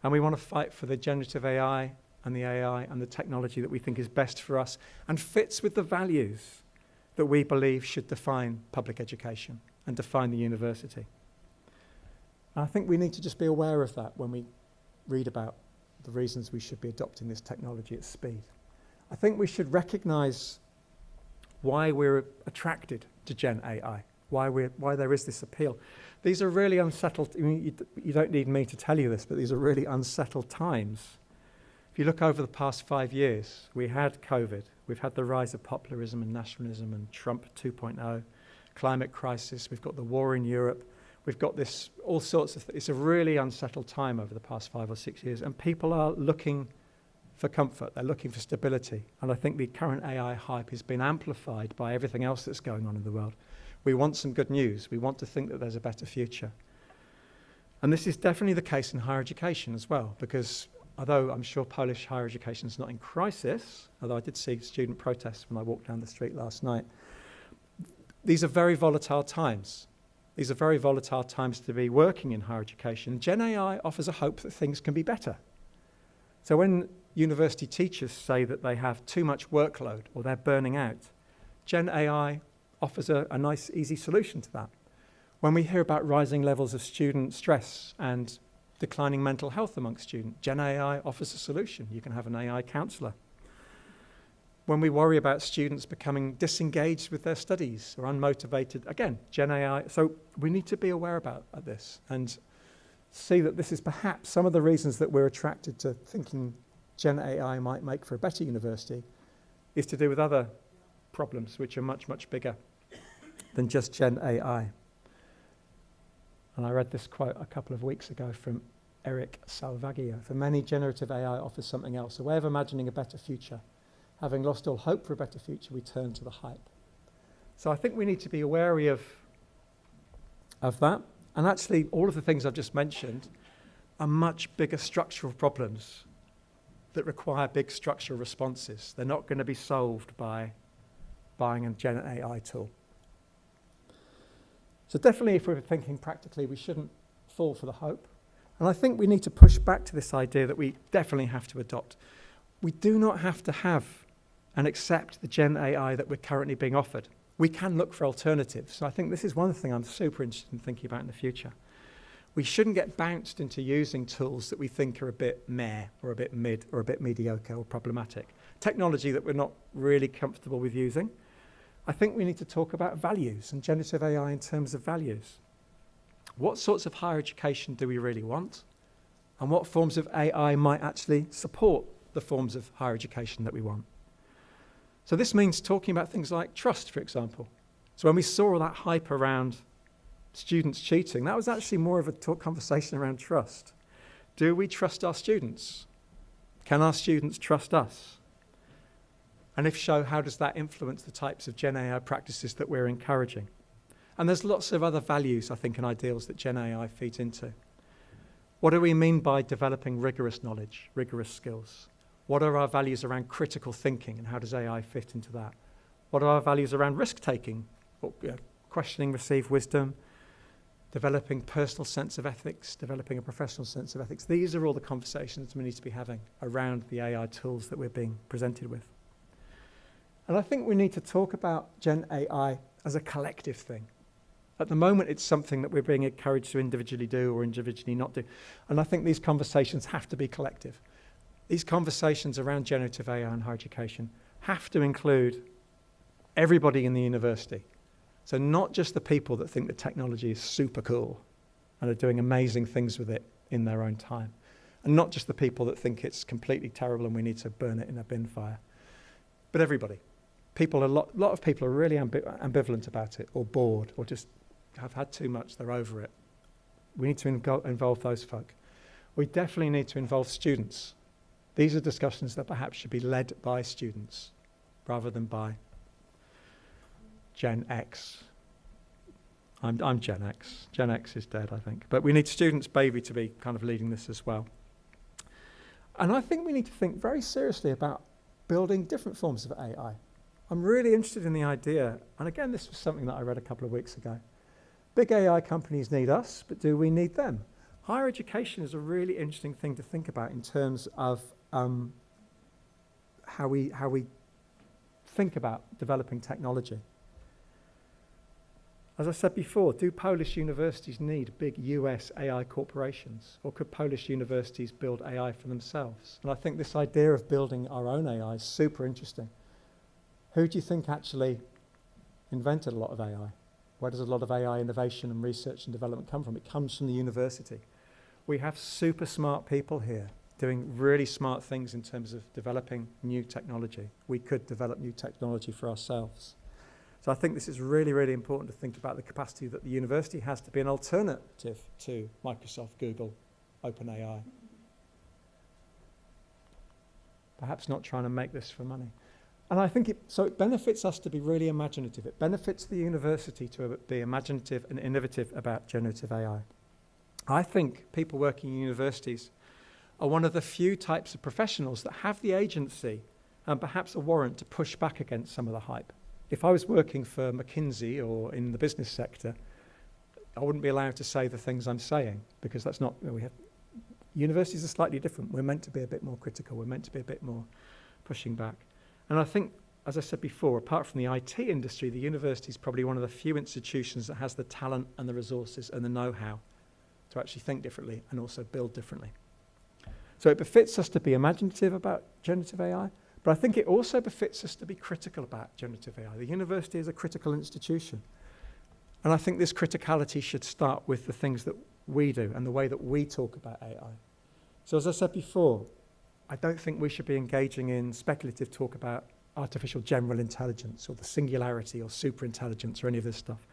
And we want to fight for the generative AI and the technology that we think is best for us and fits with the values that we believe should define public education and define the university. And I think we need to just be aware of that when we read about the reasons we should be adopting this technology at speed. I think we should recognize why we're attracted to Gen AI, why there is this appeal. These are really unsettled, you don't need me to tell you this, but these are really unsettled times. If If you look over the past 5 years, we had COVID, we've had the rise of popularism and nationalism and Trump 2.0, climate crisis, we've got the war in Europe, we've got this, all sorts of, it's a really unsettled time over the past 5 or 6 years, and people are looking for comfort, they're looking for stability. And I think the current AI hype has been amplified by everything else that's going on in the world. We want some good news. We want to think that there's a better future. And this is definitely the case in higher education as well, because although I'm sure Polish higher education is not in crisis, although I did see student protests when I walked down the street last night, these are very volatile times. These are very volatile times to be working in higher education. GenAI offers a hope that things can be better. So when university teachers say that they have too much workload or they're burning out, GenAI offers a nice, easy solution to that. When we hear about rising levels of student stress and declining mental health amongst students, GenAI offers a solution. You can have an AI counsellor. When we worry about students becoming disengaged with their studies or unmotivated, again, GenAI. So we need to be aware about this and see that this is perhaps some of the reasons that we're attracted to thinking GenAI might make for a better university is to do with other problems which are much, much bigger than just GenAI. And I read this quote a couple of weeks ago from Eric Salvaggio. For many, generative AI offers something else, a way of imagining a better future. Having lost all hope for a better future, we turn to the hype. So I think we need to be wary of that. And actually, all of the things I've just mentioned are much bigger structural problems that require big structural responses. They're not going to be solved by buying a GenAI tool. So definitely, if we're thinking practically, we shouldn't fall for the hope. And I think we need to push back to this idea that we definitely have to adopt. We do not have to have and accept the GenAI that we're currently being offered. We can look for alternatives. So I think this is one thing I'm super interested in thinking about in the future. We shouldn't get bounced into using tools that we think are a bit meh or a bit mid or a bit mediocre or problematic. Technology that we're not really comfortable with using. I think we need to talk about values and generative AI in terms of values. What sorts of higher education do we really want? And what forms of AI might actually support the forms of higher education that we want? So this means talking about things like trust, for example. So when we saw all that hype around students cheating, that was actually more of a conversation around trust. Do we trust our students? Can our students trust us? And if so, how does that influence the types of GenAI practices that we're encouraging? And there's lots of other values, I think, and ideals that GenAI feeds into. What do we mean by developing rigorous knowledge, rigorous skills? What are our values around critical thinking, and how does AI fit into that? What are our values around risk-taking, questioning received wisdom, developing personal sense of ethics, developing a professional sense of ethics? These are all the conversations we need to be having around the AI tools that we're being presented with. And I think we need to talk about GenAI as a collective thing. At the moment, it's something that we're being encouraged to individually do or individually not do. And I think these conversations have to be collective. These conversations around generative AI and higher education have to include everybody in the university. So not just the people that think the technology is super cool and are doing amazing things with it in their own time. And not just the people that think it's completely terrible and we need to burn it in a bin fire. But everybody. A lot of people are really ambivalent about it, or bored, or just have had too much, they're over it. We need to involve those folk. We definitely need to involve students. These are discussions that perhaps should be led by students rather than by Gen X. I'm Gen X. Gen X is dead, I think. But we need students, baby, to be kind of leading this as well. And I think we need to think very seriously about building different forms of AI. I'm really interested in the idea, and again, this was something that I read a couple of weeks ago. Big AI companies need us, but do we need them? Higher education is a really interesting thing to think about in terms of how we think about developing technology. As I said before, do Polish universities need big US AI corporations, or could Polish universities build AI for themselves? And I think this idea of building our own AI is super interesting. Who do you think actually invented a lot of AI? Where does a lot of AI innovation and research and development come from? It comes from the university. We have super smart people here doing really smart things in terms of developing new technology. We could develop new technology for ourselves. So I think this is really, really important to think about the capacity that the university has to be an alternative to Microsoft, Google, OpenAI. Perhaps not trying to make this for money. And I think it benefits us to be really imaginative. It benefits the university to be imaginative and innovative about generative AI. I think people working in universities are one of the few types of professionals that have the agency and perhaps a warrant to push back against some of the hype. If I was working for McKinsey or in the business sector, I wouldn't be allowed to say the things I'm saying, because that's not, universities are slightly different. We're meant to be a bit more critical. We're meant to be a bit more pushing back. And I think, as I said before, apart from the IT industry, the university is probably one of the few institutions that has the talent and the resources and the know-how to actually think differently and also build differently. So it befits us to be imaginative about generative AI, but I think it also befits us to be critical about generative AI. The university is a critical institution. And I think this criticality should start with the things that we do and the way that we talk about AI. So as I said before, I don't think we should be engaging in speculative talk about artificial general intelligence or the singularity or superintelligence or any of this stuff.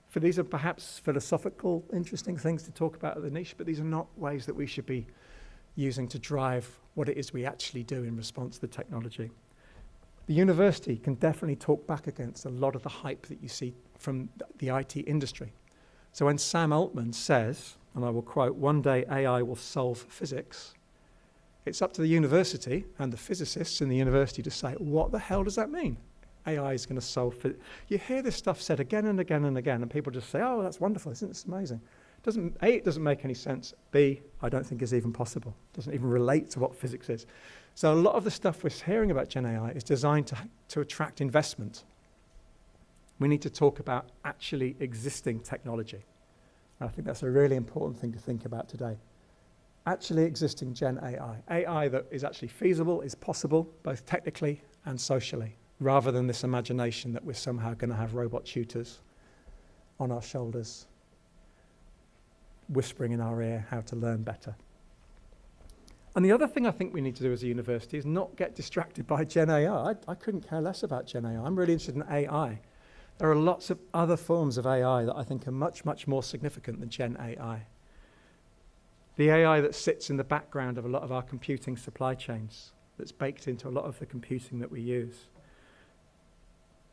For these are perhaps philosophical, interesting things to talk about at the niche, but these are not ways that we should be using to drive what it is we actually do in response to the technology. The university can definitely talk back against a lot of the hype that you see from the IT industry. So when Sam Altman says, and I will quote, "One day AI will solve physics," it's up to the university and the physicists in the university to say, what the hell does that mean? AI is going to solve physics. You hear this stuff said again and again and again, and people just say, oh, that's wonderful, isn't it amazing? It doesn't make any sense. B, I don't think is even possible. It doesn't even relate to what physics is. So a lot of the stuff we're hearing about Gen AI is designed to attract investment. We need to talk about actually existing technology. And I think that's a really important thing to think about today. Actually existing Gen AI. AI that is actually feasible, is possible, both technically and socially, rather than this imagination that we're somehow going to have robot tutors on our shoulders, whispering in our ear how to learn better. And the other thing I think we need to do as a university is not get distracted by Gen AI. I couldn't care less about Gen AI. I'm really interested in AI. There are lots of other forms of AI that I think are much, much more significant than Gen AI. The AI that sits in the background of a lot of our computing supply chains, that's baked into a lot of the computing that we use.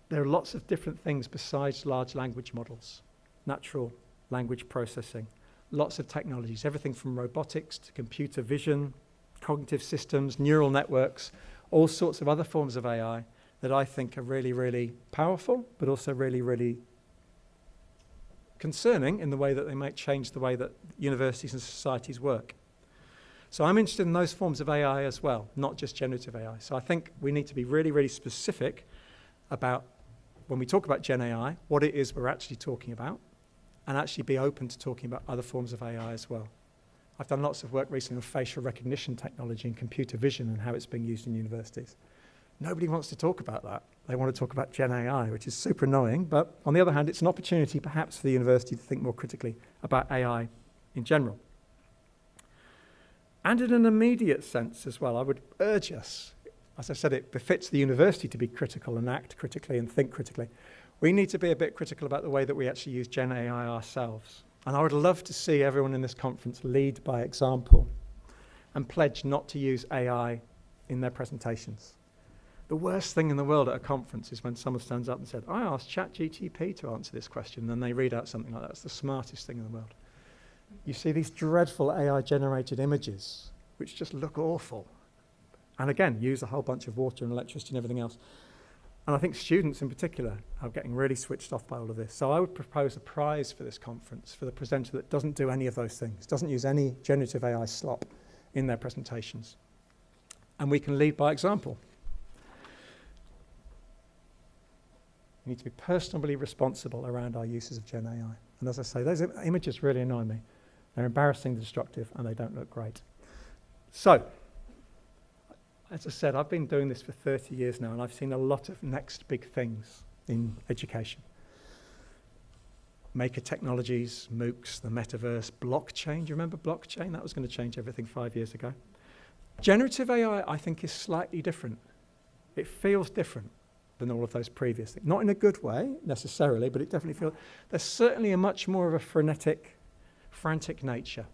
There are lots of different things besides large language models, natural language processing, lots of technologies, everything from robotics to computer vision, cognitive systems, neural networks, all sorts of other forms of AI that I think are really, really powerful, but also really, really concerning in the way that they might change the way that universities and societies work. So I'm interested in those forms of AI as well, not just generative AI. So I think we need to be really, really specific about, when we talk about Gen AI, what it is we're actually talking about, and actually be open to talking about other forms of AI as well. I've done lots of work recently on facial recognition technology and computer vision and how it's being used in universities. Nobody wants to talk about that. They want to talk about Gen AI, which is super annoying, but on the other hand, it's an opportunity perhaps for the university to think more critically about AI in general. And in an immediate sense as well, I would urge us, as I said, it befits the university to be critical and act critically and think critically. We need to be a bit critical about the way that we actually use Gen AI ourselves. And I would love to see everyone in this conference lead by example and pledge not to use AI in their presentations. The worst thing in the world at a conference is when someone stands up and said, I asked ChatGPT to answer this question, and then they read out something like that. That's the smartest thing in the world. You see these dreadful AI-generated images, which just look awful. And again, use a whole bunch of water and electricity and everything else. And I think students in particular are getting really switched off by all of this. So I would propose a prize for this conference for the presenter that doesn't do any of those things, doesn't use any generative AI slop in their presentations. And we can lead by example. We need to be personally responsible around our uses of Gen AI. And as I say, those images really annoy me. They're embarrassingly destructive and they don't look great. So, as I said, I've been doing this for 30 years now and I've seen a lot of next big things in education. Maker technologies, MOOCs, the metaverse, blockchain. Do you remember blockchain? That was going to change everything 5 years ago. Generative AI, I think, is slightly different. It feels different than all of those previous things. Not in a good way, necessarily, but it definitely feels... There's certainly a much more of a frantic nature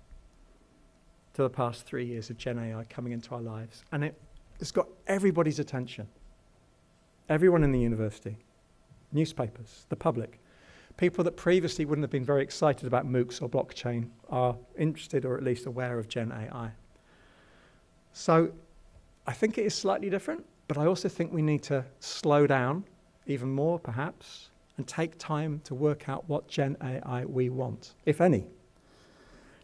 to the past 3 years of GenAI coming into our lives. And it's got everybody's attention. Everyone in the university, newspapers, the public. People that previously wouldn't have been very excited about MOOCs or blockchain are interested or at least aware of GenAI. So I think it is slightly different, but I also think we need to slow down even more, perhaps, and take time to work out what GenAI we want, if any.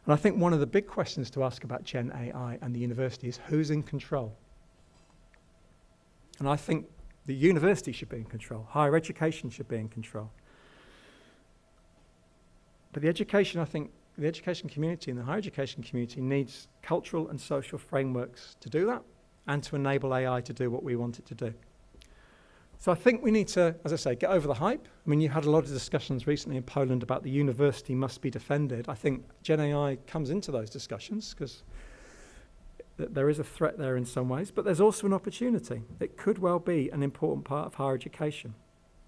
And I think one of the big questions to ask about GenAI and the university is who's in control? And I think the university should be in control. Higher education should be in control. But the education, I think, the education community and the higher education community needs cultural and social frameworks to do that and to enable AI to do what we want it to do. So I think we need to, as I say, get over the hype. I mean, you had a lot of discussions recently in Poland about the university must be defended. I think GenAI comes into those discussions because there is a threat there in some ways, but there's also an opportunity. It could well be an important part of higher education.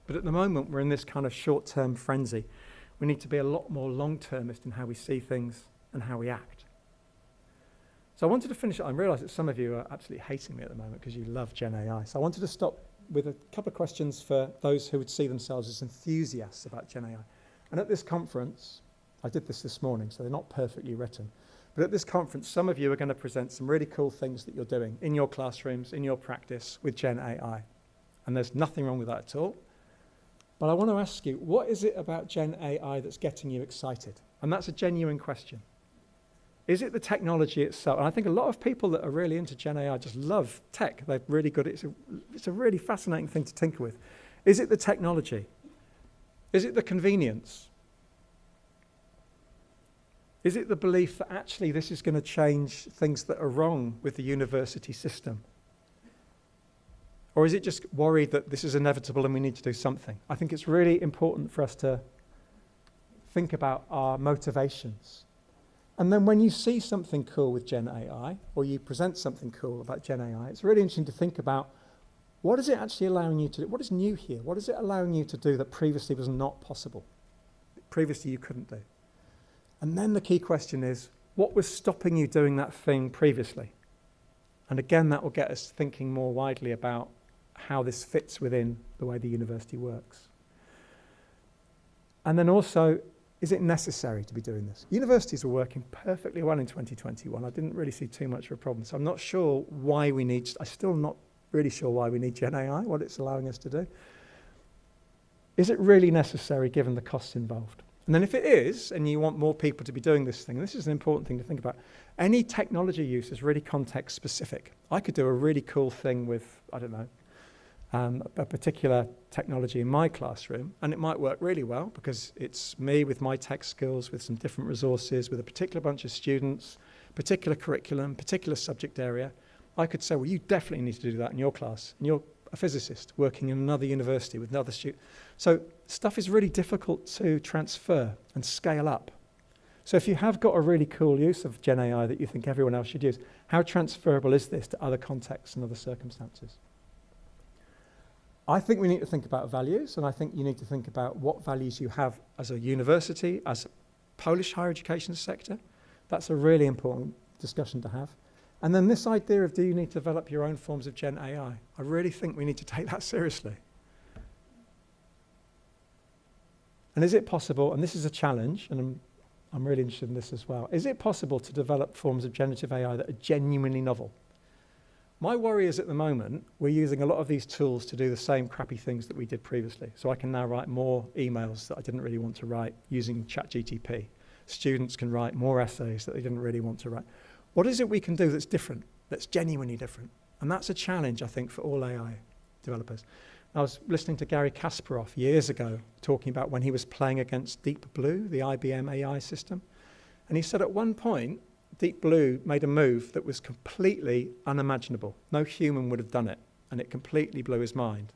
But at the moment, we're in this kind of short-term frenzy. We need to be a lot more long-termist in how we see things and how we act. So I wanted to finish. I realise that some of you are absolutely hating me at the moment because you love GenAI. So I wanted to stop with a couple of questions for those who would see themselves as enthusiasts about GenAI. And at this conference, I did this morning, so they're not perfectly written, but at this conference, some of you are going to present some really cool things that you're doing in your classrooms, in your practice with GenAI. And there's nothing wrong with that at all. But I want to ask you, what is it about GenAI that's getting you excited? And that's a genuine question. Is it the technology itself? And I think a lot of people that are really into GenAI just love tech. They're really good. It's a really fascinating thing to tinker with. Is it the technology? Is it the convenience? Is it the belief that actually this is going to change things that are wrong with the university system? Or is it just worried that this is inevitable and we need to do something? I think it's really important for us to think about our motivations. And then when you see something cool with GenAI, or you present something cool about GenAI, it's really interesting to think about what is it actually allowing you to do? What is new here? What is it allowing you to do that previously was not possible? Previously you couldn't do. And then the key question is, what was stopping you doing that thing previously? And again, that will get us thinking more widely about how this fits within the way the university works. And then also, is it necessary to be doing this? Universities were working perfectly well in 2021. I didn't really see too much of a problem. So I'm not sure why we need, I'm still not really sure why we need GenAI, what it's allowing us to do. Is it really necessary given the costs involved? And then if it is, and you want more people to be doing this thing, and this is an important thing to think about, any technology use is really context specific. I could do a really cool thing with, I don't know, a particular technology in my classroom, and it might work really well because it's me with my tech skills, with some different resources, with a particular bunch of students, particular curriculum, particular subject area. I could say, well, you definitely need to do that in your class, and you're a physicist working in another university with another student. So stuff is really difficult to transfer and scale up. So if you have got a really cool use of GenAI that you think everyone else should use, how transferable is this to other contexts and other circumstances? I think we need to think about values, and I think you need to think about what values you have as a university, as a Polish higher education sector. That's a really important discussion to have. And then this idea of, do you need to develop your own forms of GenAI? I really think we need to take that seriously. And is it possible, and this is a challenge, and I'm really interested in this as well, is it possible to develop forms of generative AI that are genuinely novel? My worry is at the moment, we're using a lot of these tools to do the same crappy things that we did previously. So I can now write more emails that I didn't really want to write using ChatGPT. Students can write more essays that they didn't really want to write. What is it we can do that's different, that's genuinely different? And that's a challenge, I think, for all AI developers. I was listening to Gary Kasparov years ago talking about when he was playing against Deep Blue, the IBM AI system. And he said at one point, Deep Blue made a move that was completely unimaginable. No human would have done it, and it completely blew his mind.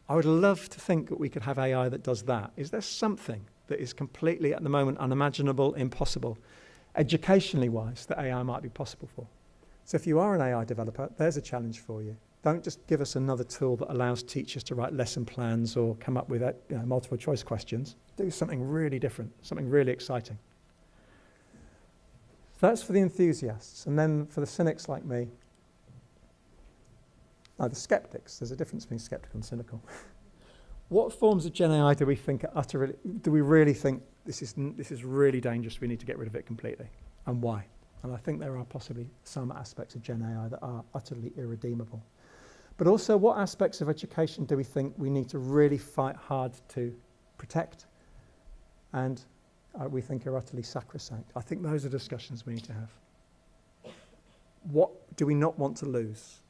I would love to think that we could have AI that does that. Is there something that is completely, at the moment, unimaginable, impossible, educationally wise, that AI might be possible for? So if you are an AI developer, there's a challenge for you. Don't just give us another tool that allows teachers to write lesson plans or come up with multiple choice questions. Do something really different, something really exciting. So that's for the enthusiasts. And then for the cynics like me, the skeptics, there's a difference between skeptical and cynical. What forms of GenAI do we think do we really think this is really dangerous, we need to get rid of it completely? And why? And I think there are possibly some aspects of GenAI that are utterly irredeemable. But also, what aspects of education do we think we need to really fight hard to protect and we think are utterly sacrosanct? I think those are discussions we need to have. What do we not want to lose?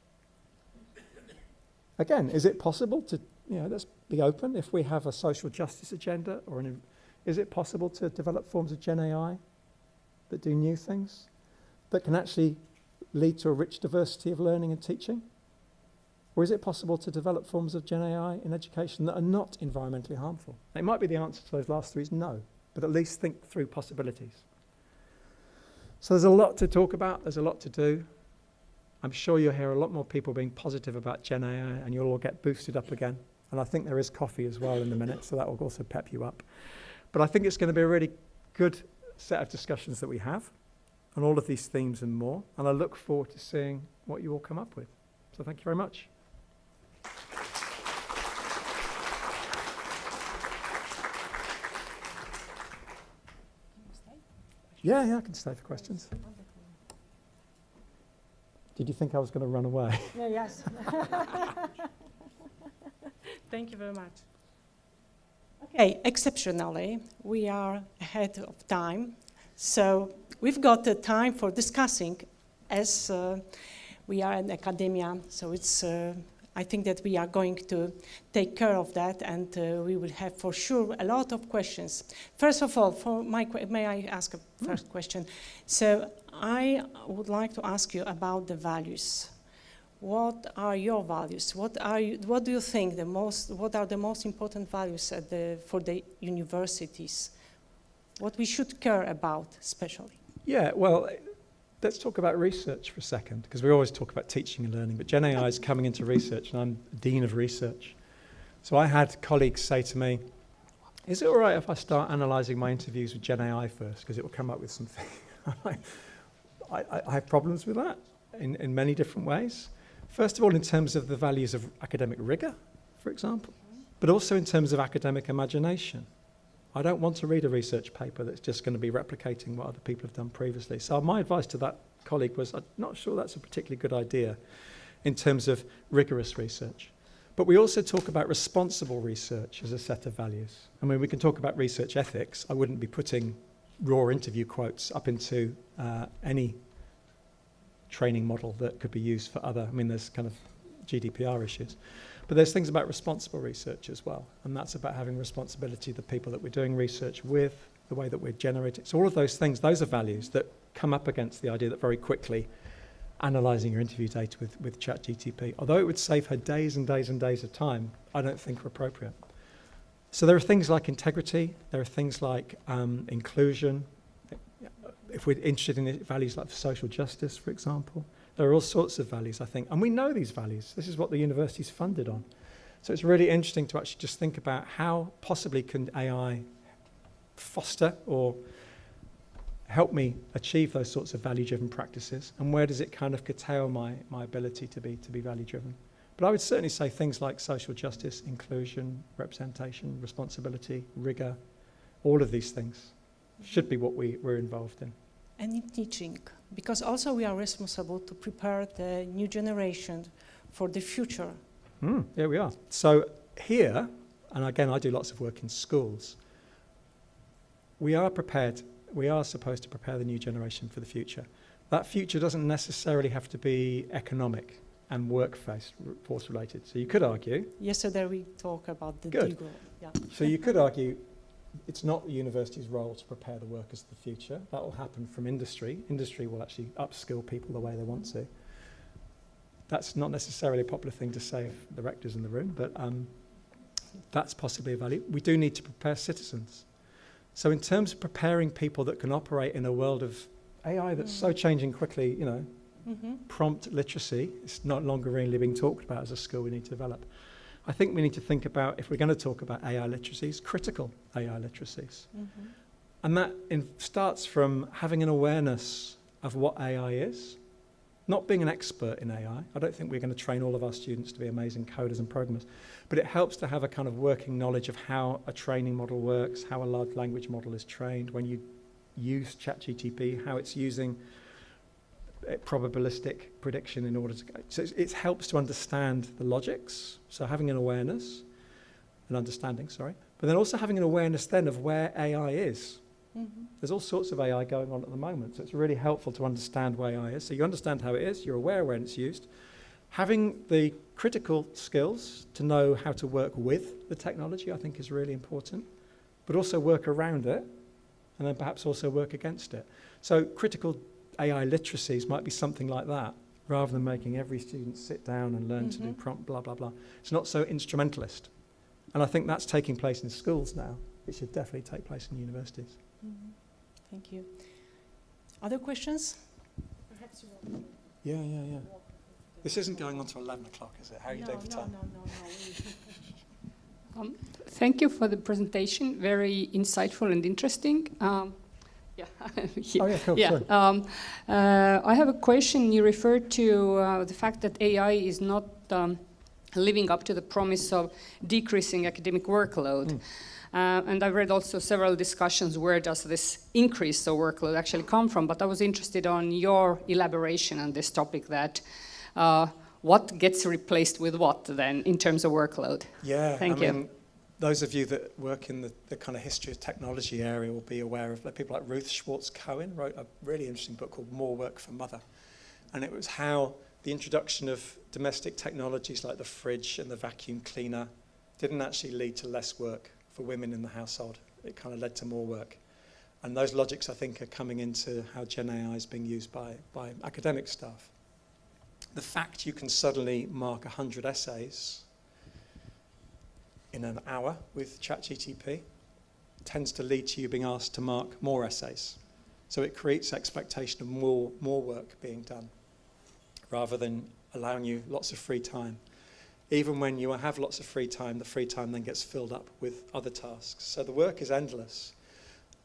Again, is it possible to, let's be open, if we have a social justice agenda, is it possible to develop forms of GenAI that do new things, that can actually lead to a rich diversity of learning and teaching? Or is it possible to develop forms of GenAI in education that are not environmentally harmful? It might be the answer to those last three is no, but at least think through possibilities. So there's a lot to talk about, there's a lot to do. I'm sure you'll hear a lot more people being positive about GenAI and you'll all get boosted up again. And I think there is coffee as well in a minute, so that will also pep you up. But I think it's going to be a really good set of discussions that we have on all of these themes and more. And I look forward to seeing what you all come up with. So thank you very much. Yeah, I can stay for questions. Did you think I was going to run away? Yeah, yes. Thank you very much. Okay, exceptionally, we are ahead of time. So we've got the time for discussing as we are in academia. So it's, I think that we are going to take care of that and we will have for sure a lot of questions. First of all, may I ask a first question? So I would like to ask you about the values. What are your values? What do you think what are the most important values for the universities? What we should care about especially? Yeah, well, let's talk about research for a second, because we always talk about teaching and learning, but GenAI is coming into research and I'm Dean of Research. So I had colleagues say to me, is it all right if I start analysing my interviews with GenAI first, because it will come up with something? I have problems with that in many different ways. First of all, in terms of the values of academic rigour, for example, but also in terms of academic imagination. I don't want to read a research paper that's just going to be replicating what other people have done previously. So my advice to that colleague was, I'm not sure that's a particularly good idea in terms of rigorous research. But we also talk about responsible research as a set of values. I mean, we can talk about research ethics. I wouldn't be putting raw interview quotes up into any training model that could be used for other, there's kind of GDPR issues. But there's things about responsible research as well, and that's about having responsibility of the people that we're doing research with, the way that we're generating. So all of those things, those are values that come up against the idea that very quickly analysing your interview data with ChatGPT, although it would save her days and days and days of time, I don't think are appropriate. So there are things like integrity, there are things like inclusion. If we're interested in values like social justice, for example, there are all sorts of values, I think. And we know these values. This is what the university's funded on. So it's really interesting to actually just think about how possibly can AI foster or help me achieve those sorts of value-driven practices, and where does it kind of curtail my ability to be value-driven. But I would certainly say things like social justice, inclusion, representation, responsibility, rigour, all of these things should be what we're involved in. And in teaching, because also we are responsible to prepare the new generation for the future. Yeah, we are. So here, and again, I do lots of work in schools, we are supposed to prepare the new generation for the future. That future doesn't necessarily have to be economic and workforce related. So you could argue... Yesterday we talked about the Good. degree. Yeah. So you could argue it's not the university's role to prepare the workers of the future. That will happen from industry. Industry will actually upskill people the way they want to. That's not necessarily a popular thing to say if the rector's in the room, but that's possibly a value. We do need to prepare citizens. So in terms of preparing people that can operate in a world of AI that's so changing quickly, prompt literacy is no longer really being talked about as a skill we need to develop. I think we need to think about, if we're going to talk about AI literacies, critical AI literacies. And that starts from having an awareness of what AI is, not being an expert in AI. I don't think we're going to train all of our students to be amazing coders and programmers, but it helps to have a kind of working knowledge of how a training model works, how a large language model is trained, when you use ChatGPT, how it's using probabilistic prediction in order to go. So it helps to understand the logics, so having an awareness, an understanding, sorry, but then also having an awareness then of where AI is. There's all sorts of AI going on at the moment, so it's really helpful to understand where AI is. So you understand how it is, you're aware when it's used. Having the critical skills to know how to work with the technology, I think, is really important, but also work around it, and then perhaps also work against it. So critical AI literacies might be something like that, rather than making every student sit down and learn to do prompt, blah, blah, blah. It's not so instrumentalist. And I think that's taking place in schools now. It should definitely take place in universities. Thank you. Other questions? Perhaps you want to... Yeah. This isn't going on to 11 o'clock, is it? How are you doing for time? No. Thank you for the presentation. Very insightful and interesting. Oh yeah, cool. Yeah. Sorry. I have a question. You referred to the fact that AI is not living up to the promise of decreasing academic workload. And I've read also several discussions, where does this increase of workload actually come from? But I was interested on your elaboration on this topic, that what gets replaced with what then in terms of workload? Yeah, Thank you. mean, those of you that work in the kind of history of technology area will be aware of people like Ruth Schwartz-Cohen wrote a really interesting book called More Work for Mother. And it was how the introduction of domestic technologies like the fridge and the vacuum cleaner didn't actually lead to less work for women in the household. It kind of led to more work. And those logics, I think, are coming into how GenAI is being used by academic staff. The fact you can suddenly mark 100 essays in an hour with ChatGPT tends to lead to you being asked to mark more essays. So it creates expectation of more work being done, rather than allowing you lots of free time. Even when you have lots of free time, the free time then gets filled up with other tasks. So the work is endless.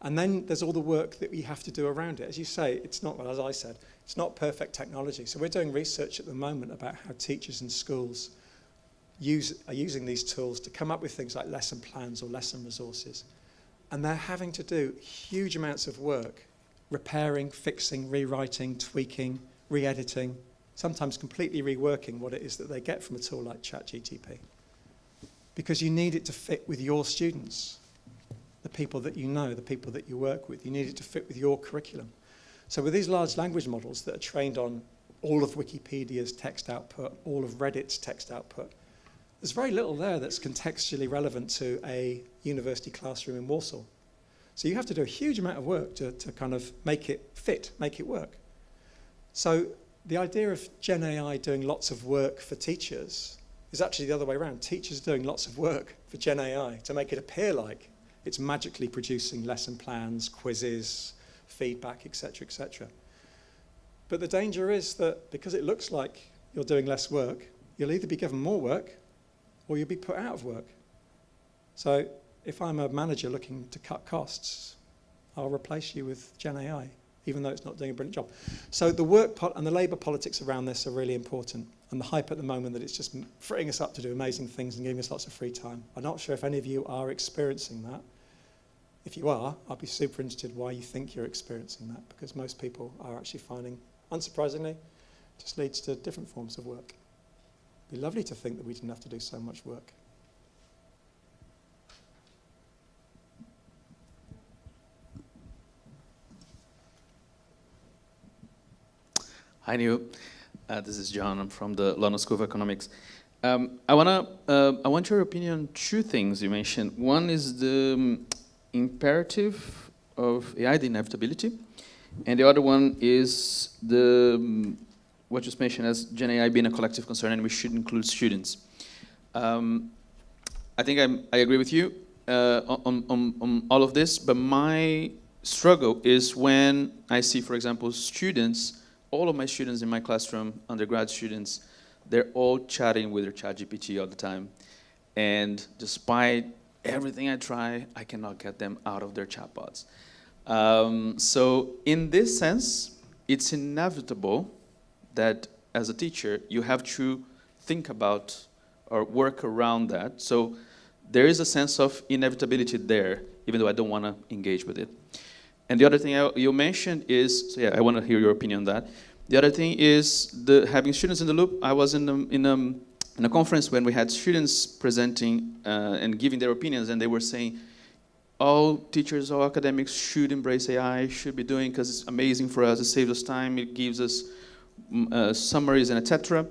And then there's all the work that we have to do around it. As you say, it's not, well, as I said, it's not perfect technology. So we're doing research at the moment about how teachers in schools are using these tools to come up with things like lesson plans or lesson resources. And they're having to do huge amounts of work, repairing, fixing, rewriting, tweaking, re-editing, sometimes completely reworking what it is that they get from a tool like ChatGPT. Because you need it to fit with your students, the people that you know, the people that you work with. You need it to fit with your curriculum. So with these large language models that are trained on all of Wikipedia's text output, all of Reddit's text output, there's very little there that's contextually relevant to a university classroom in Warsaw. So you have to do a huge amount of work to kind of make it fit, make it work. So the idea of GenAI doing lots of work for teachers is actually the other way around. Teachers are doing lots of work for GenAI to make it appear like it's magically producing lesson plans, quizzes, feedback, etc., etc. But the danger is that because it looks like you're doing less work, you'll either be given more work or you'll be put out of work. So if I'm a manager looking to cut costs, I'll replace you with GenAI, even though it's not doing a brilliant job. So the work and the labour politics around this are really important. And the hype at the moment that it's just freeing us up to do amazing things and giving us lots of free time. I'm not sure if any of you are experiencing that. If you are, I'd be super interested why you think you're experiencing that, because most people are actually finding, unsurprisingly, just leads to different forms of work. It'd be lovely to think that we didn't have to do so much work. Hi, Neil. This is John. I'm from the London School of Economics. I want your opinion on two things you mentioned. One is the imperative of AI, the inevitability, and the other one is what you mentioned as GenAI being a collective concern, and we should include students. I think I agree with you on all of this, but my struggle is when I see, for example, students all of my students in my classroom, undergrad students, they're all chatting with their ChatGPT all the time. And despite everything I try, I cannot get them out of their chatbots. So in this sense, it's inevitable that as a teacher, you have to think about or work around that. So there is a sense of inevitability there, even though I don't want to engage with it. And the other thing you mentioned is, so yeah, I want to hear your opinion on that. The other thing is having students in the loop. I was in a conference when we had students presenting and giving their opinions, and they were saying, all teachers, all academics should embrace AI, should be doing, because it's amazing for us, it saves us time, it gives us summaries and etc.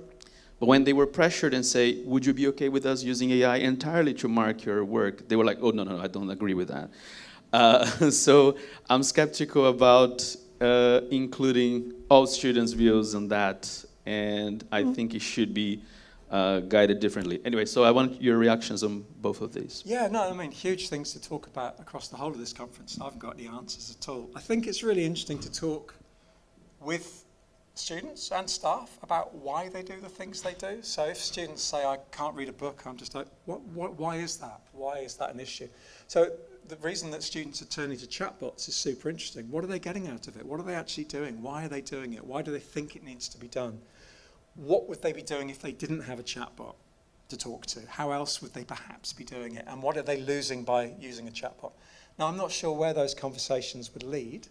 But when they were pressured and say, would you be okay with us using AI entirely to mark your work? They were like, oh, no, I don't agree with that. So I'm skeptical about including all students' views on that, and I think it should be guided differently. Anyway, so I want your reactions on both of these. Yeah, no, I mean, huge things to talk about across the whole of this conference. I haven't got any answers at all. I think it's really interesting to talk with students and staff about why they do the things they do. So if students say, I can't read a book, I'm just like, why is that? Why is that an issue? So the reason that students are turning to chatbots is super interesting. What are they getting out of it? What are they actually doing? Why are they doing it? Why do they think it needs to be done? What would they be doing if they didn't have a chatbot to talk to? How else would they perhaps be doing it? And what are they losing by using a chatbot? Now, I'm not sure where those conversations would lead.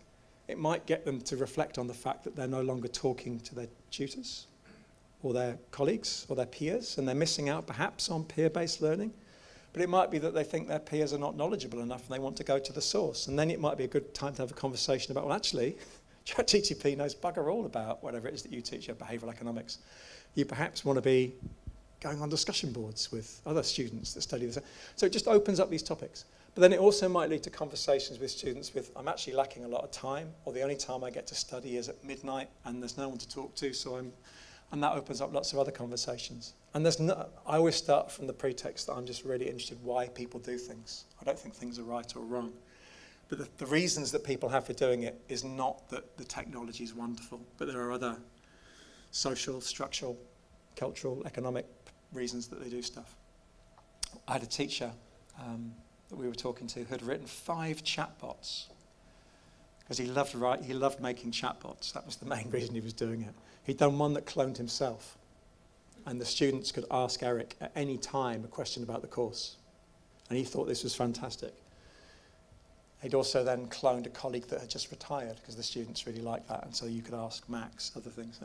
It might get them to reflect on the fact that they're no longer talking to their tutors or their colleagues or their peers, and they're missing out perhaps on peer-based learning. But it might be that they think their peers are not knowledgeable enough and they want to go to the source. And then it might be a good time to have a conversation about, well, actually, ChatGPT knows bugger all about whatever it is that you teach, your behavioural economics. You perhaps want to be going on discussion boards with other students that study this. So it just opens up these topics. But then it also might lead to conversations with students with, I'm actually lacking a lot of time, or the only time I get to study is at midnight and there's no one to talk to, and that opens up lots of other conversations. And I always start from the pretext that I'm just really interested why people do things. I don't think things are right or wrong. But the reasons that people have for doing it is not that the technology is wonderful, but there are other social, structural, cultural, economic reasons that they do stuff. I had a teacher that we were talking to who had written 5 chatbots because he loved making chatbots. That was the main reason he was doing it. He'd done one that cloned himself, and the students could ask Eric at any time a question about the course, and he thought this was fantastic. He'd also then cloned a colleague that had just retired because the students really liked that, and so you could ask Max other things.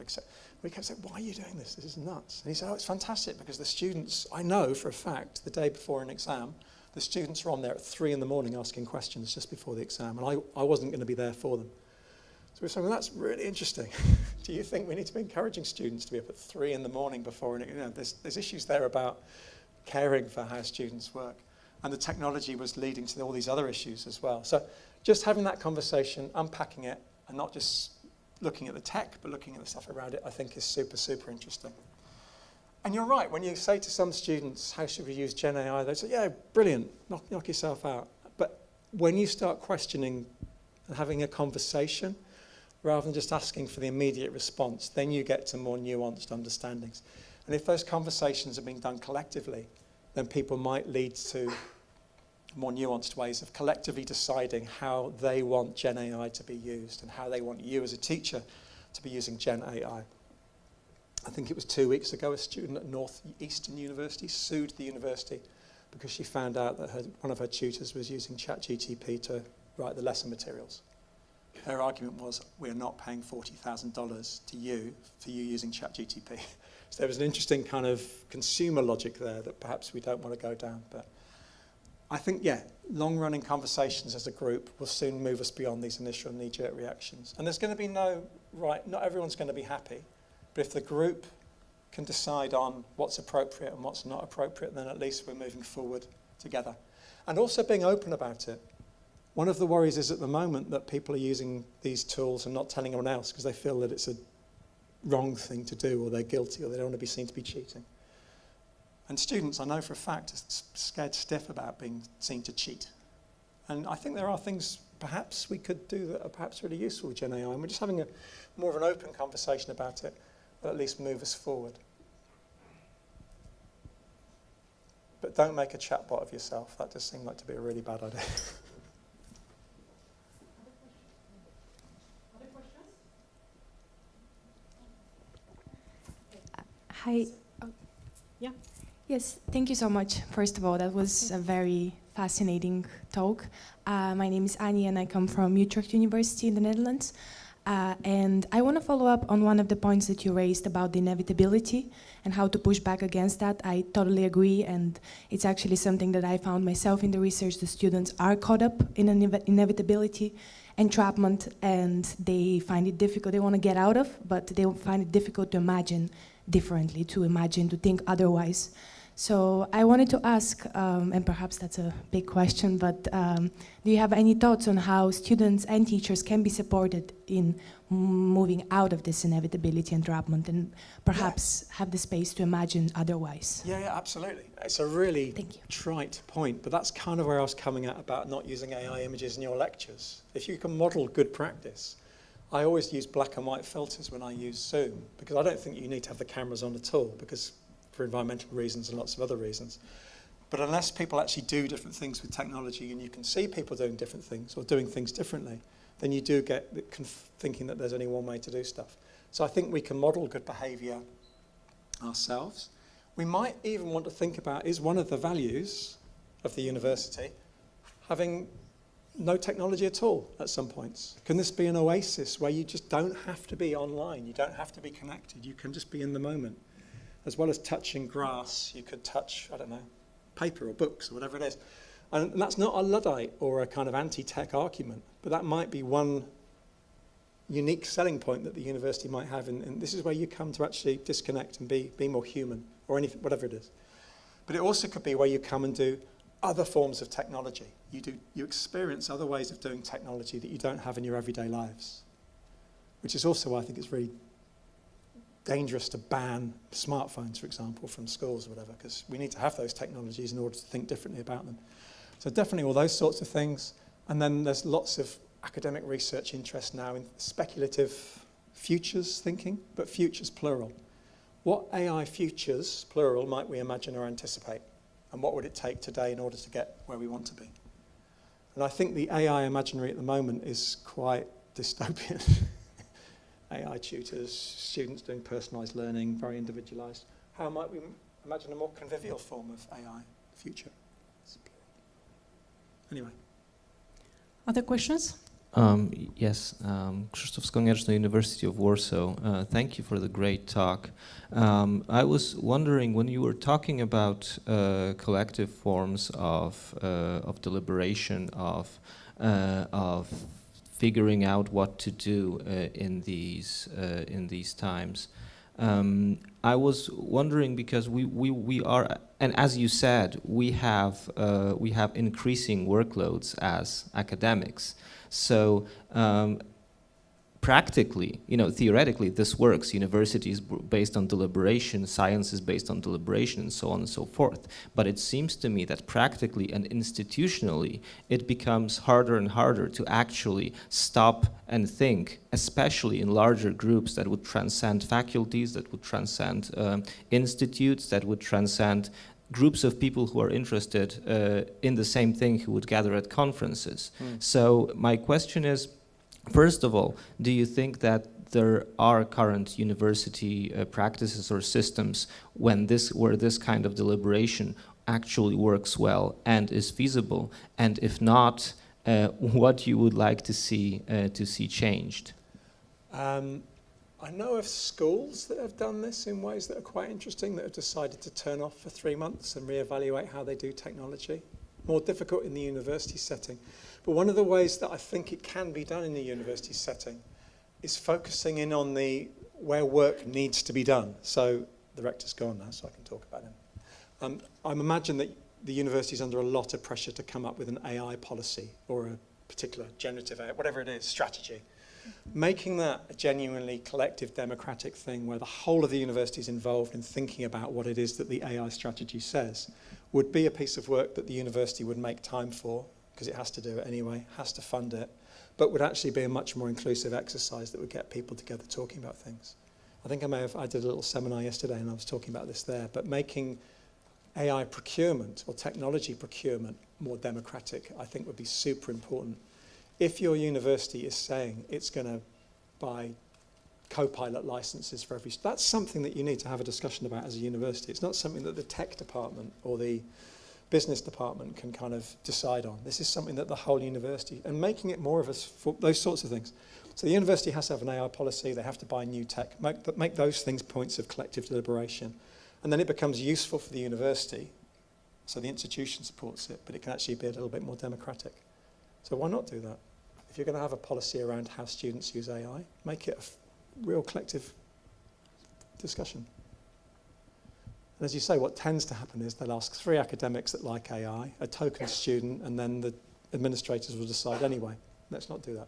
We kept saying, why are you doing this? This is nuts. And he said, oh, it's fantastic because the students, I know for a fact, the day before an exam, the students are on there at 3 in the morning asking questions just before the exam, and I wasn't going to be there for them. So we're saying, well, that's really interesting. Do you think we need to be encouraging students to be up at 3 in the morning before, there's issues there about caring for how students work. And the technology was leading to all these other issues as well. So just having that conversation, unpacking it, and not just looking at the tech, but looking at the stuff around it, I think is super, super interesting. And you're right, when you say to some students, how should we use GenAI, they say, yeah, brilliant, knock yourself out. But when you start questioning and having a conversation, rather than just asking for the immediate response, then you get to more nuanced understandings. And if those conversations are being done collectively, then people might lead to more nuanced ways of collectively deciding how they want GenAI to be used and how they want you as a teacher to be using GenAI. I think it was 2 weeks ago, a student at Northeastern University sued the university because she found out that one of her tutors was using ChatGPT to write the lesson materials. Her argument was, we're not paying $40,000 to you for you using ChatGPT. So there was an interesting kind of consumer logic there that perhaps we don't want to go down. But I think, yeah, long-running conversations as a group will soon move us beyond these initial knee-jerk reactions. And there's going to be not everyone's going to be happy. But if the group can decide on what's appropriate and what's not appropriate, then at least we're moving forward together. And also being open about it. One of the worries is at the moment that people are using these tools and not telling anyone else because they feel that it's a wrong thing to do, or they're guilty, or they don't want to be seen to be cheating. And students, I know for a fact, are scared stiff about being seen to cheat. And I think there are things perhaps we could do that are perhaps really useful with GenAI. And we're just having more of an open conversation about it that at least move us forward. But don't make a chatbot of yourself. That does seem like to be a really bad idea. Hi. Oh. Yeah. Yes, thank you so much. First of all, that was a very fascinating talk. My name is Annie and I come from Utrecht University in the Netherlands. And I want to follow up on one of the points that you raised about the inevitability and how to push back against that. I totally agree, and it's actually something that I found myself in the research. The students are caught up in an inevitability, entrapment, and they find it difficult. They want to get out of, but they find it difficult to imagine differently, to think otherwise. So I wanted to ask, and perhaps that's a big question, but do you have any thoughts on how students and teachers can be supported in moving out of this inevitability and entrapment and perhaps have the space to imagine otherwise? Yeah, absolutely. It's a really trite point, but that's kind of where I was coming at about not using AI images in your lectures. If you can model good practice, I always use black and white filters when I use Zoom, because I don't think you need to have the cameras on at all, because for environmental reasons and lots of other reasons. But unless people actually do different things with technology and you can see people doing different things or doing things differently, then you do get thinking that there's only one way to do stuff. So I think we can model good behaviour ourselves. We might even want to think about, is one of the values of the university having no technology at all at some points? Can this be an oasis where you just don't have to be online, you don't have to be connected, you can just be in the moment? As well as touching grass, you could touch, I don't know, paper or books or whatever it is. And that's not a Luddite or a kind of anti-tech argument, but that might be one unique selling point that the university might have, and this is where you come to actually disconnect and be more human, or anything, whatever it is. But it also could be where you come and do other forms of technology. You experience other ways of doing technology that you don't have in your everyday lives, which is also why I think it's really dangerous to ban smartphones, for example, from schools or whatever, because we need to have those technologies in order to think differently about them. So definitely all those sorts of things. And then there's lots of academic research interest now in speculative futures thinking, but futures plural. What AI futures, plural, might we imagine or anticipate? And what would it take today in order to get where we want to be? And I think the AI imaginary at the moment is quite dystopian. AI tutors, students doing personalised learning, very individualised. How might we imagine a more convivial form of AI future? Anyway. Other questions? Yes, Krzysztof Skonieczny, University of Warsaw. Thank you for the great talk. I was wondering, when you were talking about collective forms of deliberation, of figuring out what to do in these times. I was wondering, because we are, and as you said, we have increasing workloads as academics. So practically, theoretically, this works. University is based on deliberation, science is based on deliberation, and so on and so forth. But it seems to me that practically and institutionally, it becomes harder and harder to actually stop and think, especially in larger groups that would transcend faculties, that would transcend institutes, that would transcend groups of people who are interested in the same thing, who would gather at conferences. So my question is, first of all, do you think that there are current university practices or systems where this kind of deliberation actually works well and is feasible? And if not, what you would like to see changed? I know of schools that have done this in ways that are quite interesting, that have decided to turn off for 3 months and reevaluate how they do technology. More difficult in the university setting. But one of the ways that I think it can be done in the university setting is focusing in on where work needs to be done. So the rector's gone now, so I can talk about him. I imagine that the university is under a lot of pressure to come up with an AI policy or a particular generative AI, whatever it is, strategy. Making that a genuinely collective democratic thing where the whole of the university is involved in thinking about what it is that the AI strategy says would be a piece of work that the university would make time for because it has to do it anyway, has to fund it, but would actually be a much more inclusive exercise that would get people together talking about things. I think I did a little seminar yesterday and I was talking about this there, but making AI procurement or technology procurement more democratic, I think would be super important. If your university is saying it's going to buy Copilot licenses for every, that's something that you need to have a discussion about as a university. It's not something that the tech department or the business department can kind of decide on. This is something that the whole university, and making it more of those sorts of things. So the university has to have an AI policy, they have to buy new tech, make those things points of collective deliberation. And then it becomes useful for the university, so the institution supports it, but it can actually be a little bit more democratic. So why not do that? If you're going to have a policy around how students use AI, make it a real collective discussion. And as you say, what tends to happen is they'll ask 3 academics that like AI, a token student, and then the administrators will decide anyway. Let's not do that.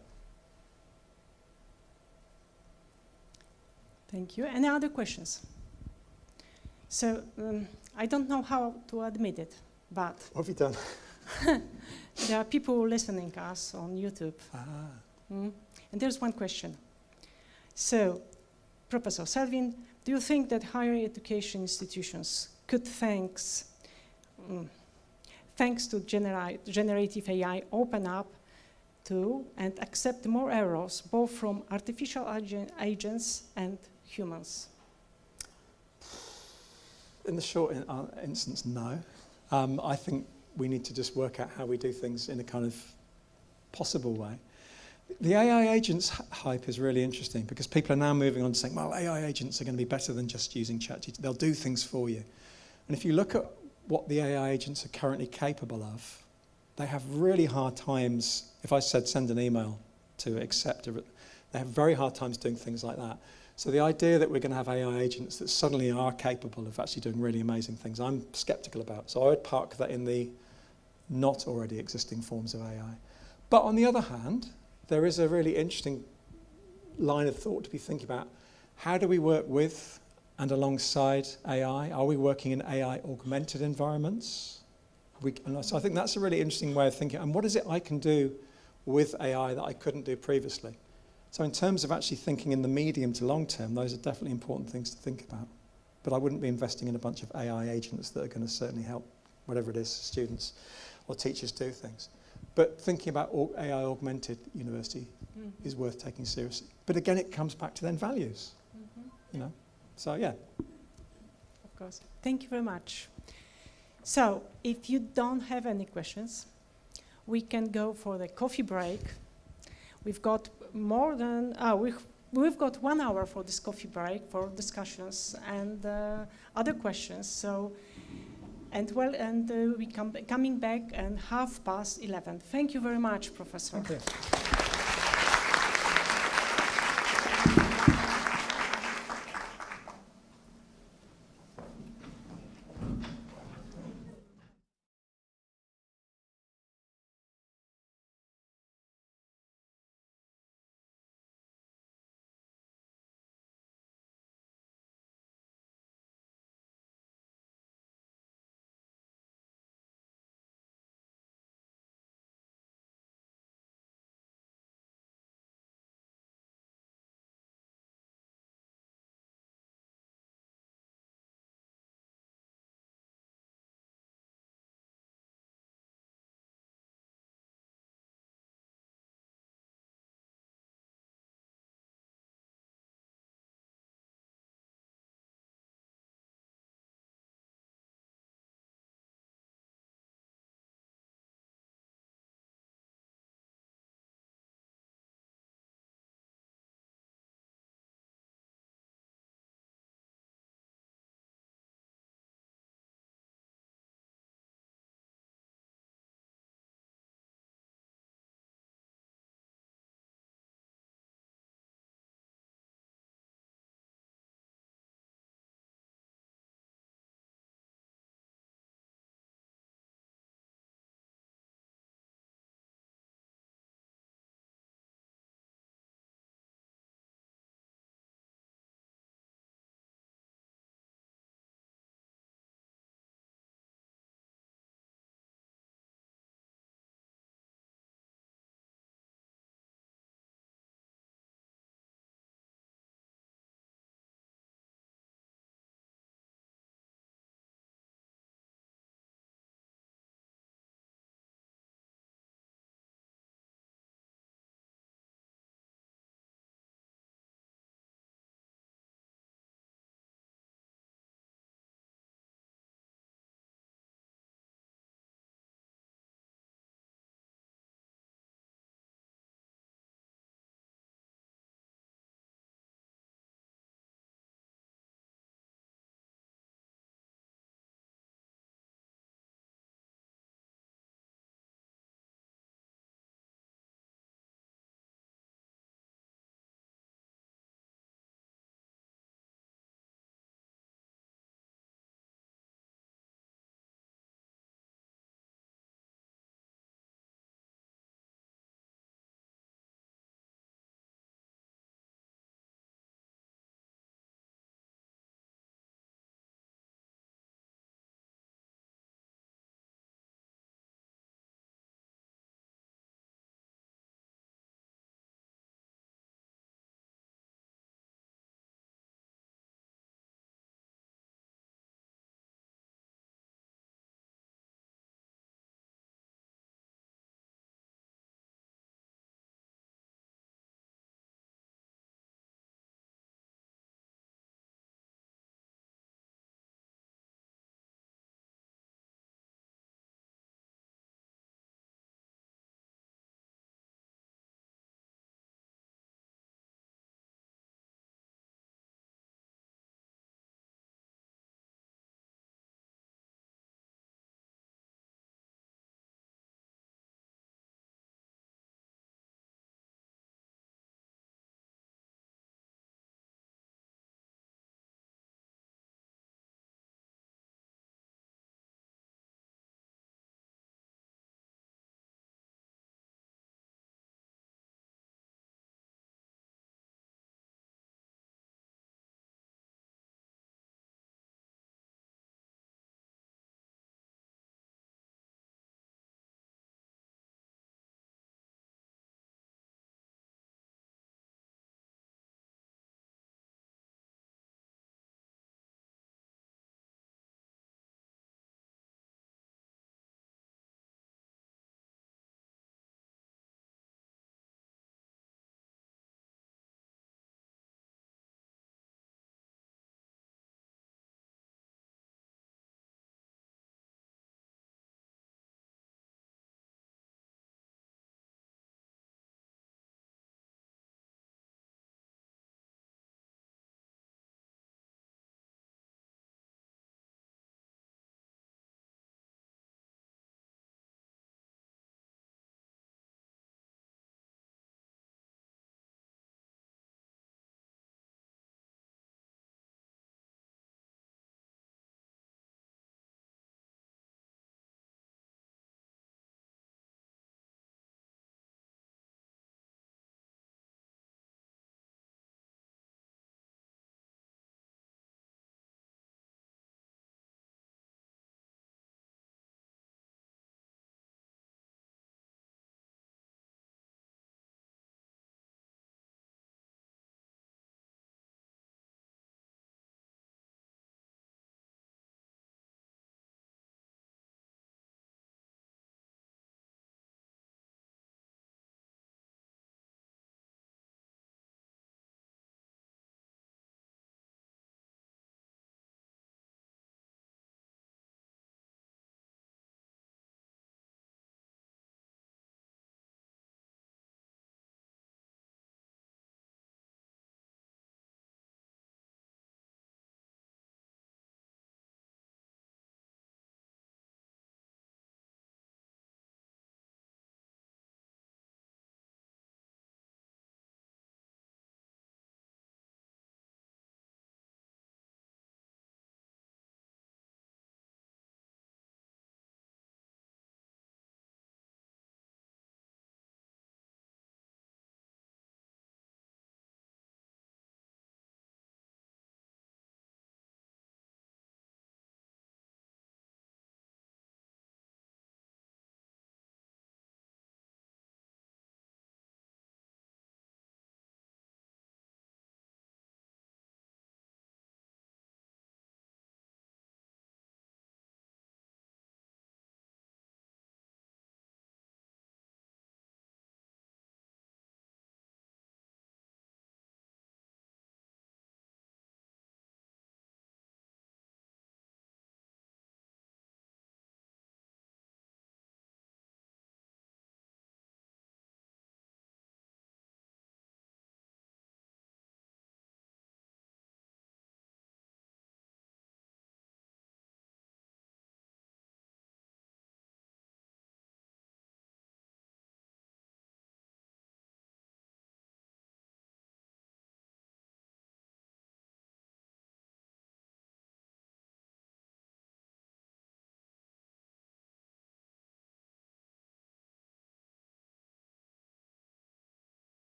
Thank you. Any other questions? So, I don't know how to admit it, but... What have you done? There are people listening to us on YouTube. And there's one question. So, Professor Selvin, do you think that higher education institutions could, thanks to generative AI, open up to and accept more errors, both from artificial agents and humans? In the short instance, no. I think we need to just work out how we do things in a kind of possible way. The AI agents hype is really interesting because people are now moving on to saying, well, AI agents are going to be better than just using ChatGPT. They'll do things for you. And if you look at what the AI agents are currently capable of, they have really hard times. If I said send an email to accept, they have very hard times doing things like that. So the idea that we're going to have AI agents that suddenly are capable of actually doing really amazing things, I'm skeptical about. So I would park that in the not already existing forms of AI. But on the other hand, there is a really interesting line of thought to be thinking about. How do we work with and alongside AI? Are we working in AI augmented environments? So I think that's a really interesting way of thinking. And what is it I can do with AI that I couldn't do previously? So in terms of actually thinking in the medium to long term, those are definitely important things to think about. But I wouldn't be investing in a bunch of AI agents that are going to certainly help, whatever it is, students or teachers do things. But thinking about AI augmented university is worth taking seriously. But again, it comes back to then values, you know. So yeah. Of course. Thank you very much. So if you don't have any questions, we can go for the coffee break. We've got more than, we've got 1 hour for this coffee break for discussions and other questions. So, we coming back at 11:30. Thank you very much, Professor. Thank you.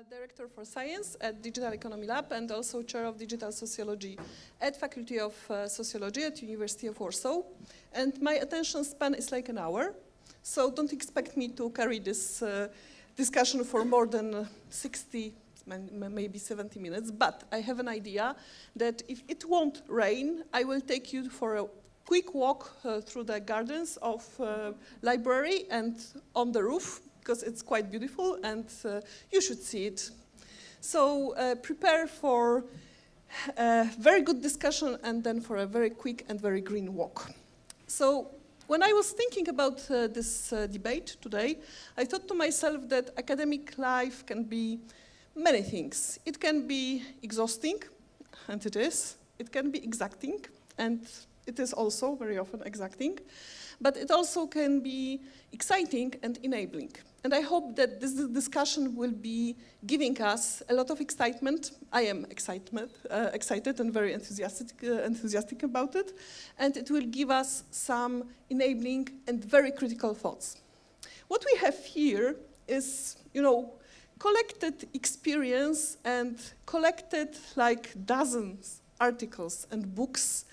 Director for Science at Digital Economy Lab and also Chair of Digital Sociology at Faculty of Sociology at University of Warsaw. And my attention span is like an hour, so don't expect me to carry this discussion for more than 60, maybe 70 minutes, but I have an idea that if it won't rain, I will take you for a quick walk through the gardens of library and on the roof, because it's quite beautiful and you should see it. So prepare for a very good discussion and then for a very quick and very green walk. So when I was thinking about this debate today, I thought to myself that academic life can be many things. It can be exhausting, and it is. It can be exacting, and it is also very often exacting. But it also can be exciting and enabling. And I hope that this discussion will be giving us a lot of excitement. I am excited and very enthusiastic about it. And it will give us some enabling and very critical thoughts. What we have here is, collected experience and collected like dozens articles and books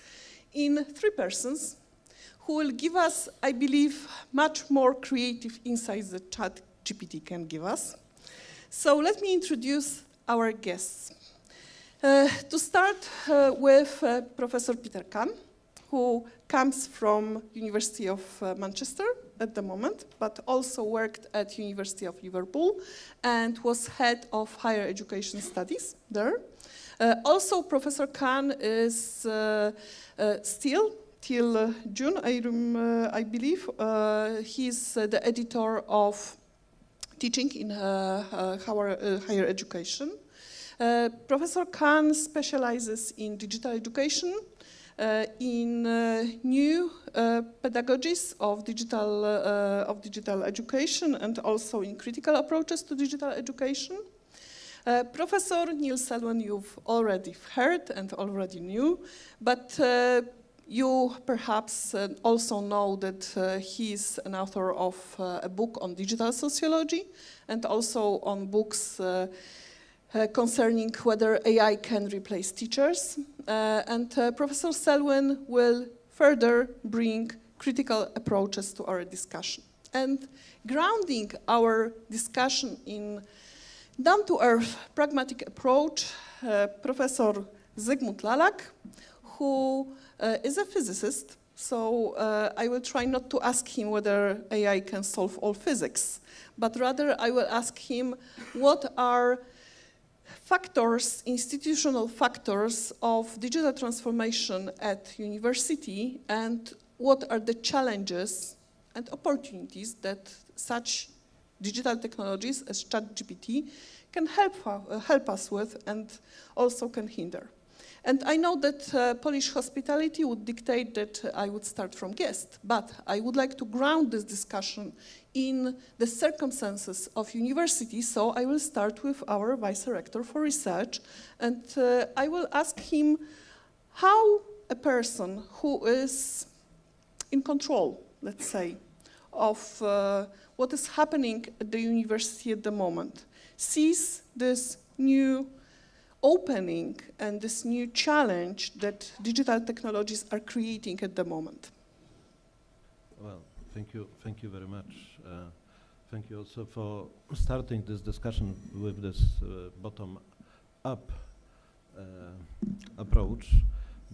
in 3 persons, who will give us, I believe, much more creative insights that ChatGPT can give us. So let me introduce our guests. To start with Professor Peter Kahn, who comes from University of Manchester at the moment, but also worked at University of Liverpool and was head of higher education studies there. Also, Professor Kahn is still, till June, I believe, he's the editor of teaching in higher education. Professor Kahn specializes in digital education, in new pedagogies of digital education, and also in critical approaches to digital education. Professor Neil Selwyn, you've already heard and already knew, but you perhaps also know that he's an author of a book on digital sociology and also on books concerning whether AI can replace teachers. And Professor Selwyn will further bring critical approaches to our discussion. And grounding our discussion in down-to-earth pragmatic approach, Professor Zygmunt Lalak, who is a physicist, so I will try not to ask him whether AI can solve all physics, but rather I will ask him what are factors, institutional factors of digital transformation at university, and what are the challenges and opportunities that such digital technologies as ChatGPT can help us with and also can hinder. And I know that Polish hospitality would dictate that I would start from guest, but I would like to ground this discussion in the circumstances of university, so I will start with our Vice Rector for Research, and I will ask him how a person who is in control, let's say, of what is happening at the university at the moment sees this new opening and this new challenge that digital technologies are creating at the moment. Well, thank you very much. Thank you also for starting this discussion with this bottom-up approach,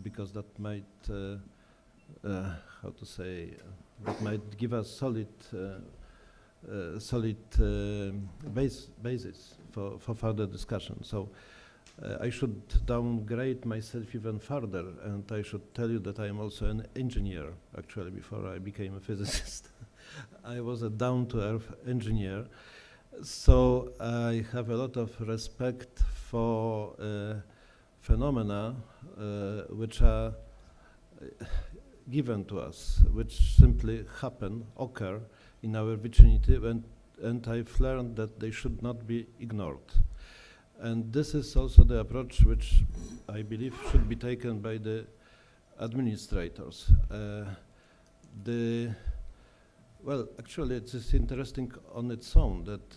because that might, that might give us solid basis for further discussion. So I should downgrade myself even further, and I should tell you that I am also an engineer, actually, before I became a physicist. I was a down-to-earth engineer, so I have a lot of respect for phenomena which are given to us, which simply occur in our vicinity, and I've learned that they should not be ignored. And this is also the approach which I believe should be taken by the administrators. The Well, actually, it is interesting on its own that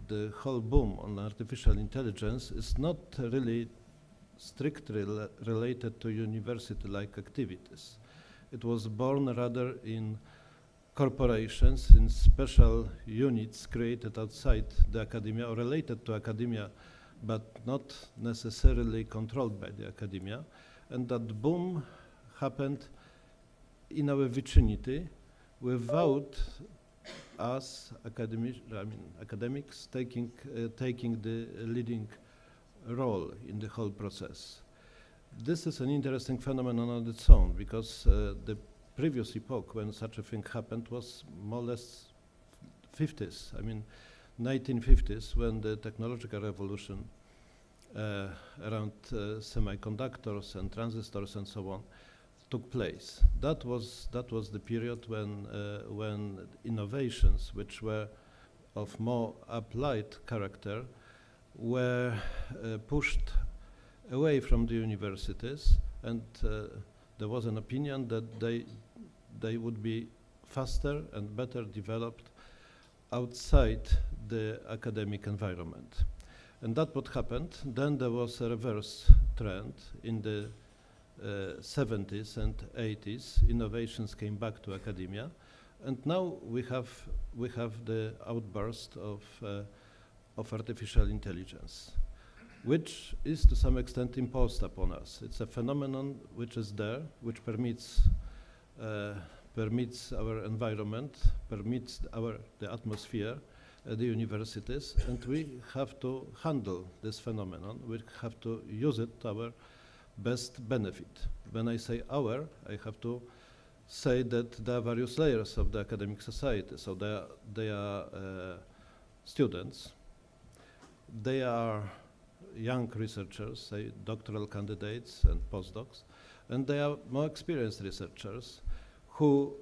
the whole boom on artificial intelligence is not really strictly related to university-like activities. It was born rather in corporations, in special units created outside the academia or related to academia, but not necessarily controlled by the academia. And that boom happened in our vicinity without us academics taking the leading role in the whole process. This is an interesting phenomenon on its own, because the previous epoch when such a thing happened was more or less 50s. I mean, 1950s, when the technological revolution around semiconductors and transistors and so on took place. That was the period when innovations, which were of more applied character, were pushed away from the universities, and there was an opinion that they would be faster and better developed outside the academic environment. And that's what happened. Then there was a reverse trend in the 70s and 80s. Innovations came back to academia, and now we have the outburst of artificial intelligence, which is to some extent imposed upon us. It's a phenomenon which is there, which permits our environment, permits the atmosphere at the universities, and we have to handle this phenomenon. We have to use it to our best benefit. When I say our, I have to say that there are various layers of the academic society. So they are students, they are young researchers, say doctoral candidates and postdocs, and they are more experienced researchers who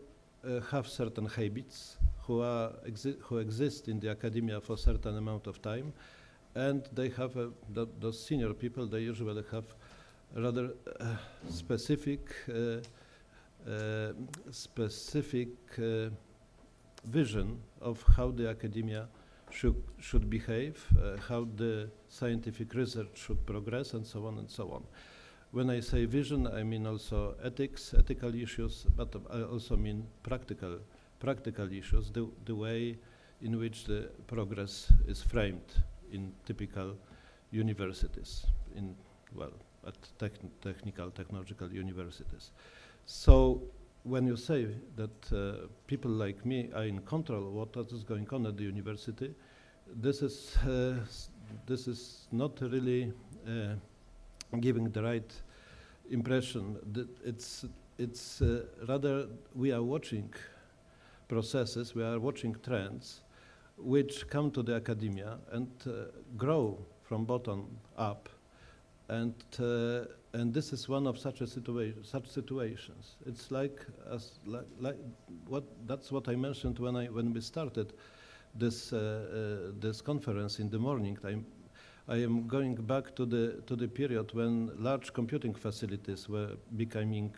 have certain habits, who exist in the academia for a certain amount of time, and they have those senior people. They usually have rather specific vision of how the academia should behave, how the scientific research should progress, and so on and so on. When I say vision, I mean also ethical issues, but I also mean practical issues, the way in which the progress is framed in typical universities, at technological universities. So when you say that people like me are in control of what is going on at the university, this is not really giving the right impression. It's rather we are watching processes, we are watching trends which come to the academia and grow from bottom up. And this is one of such situations. It's that's what I mentioned when we started this conference in the morning time. I am going back to the period when large computing facilities were becoming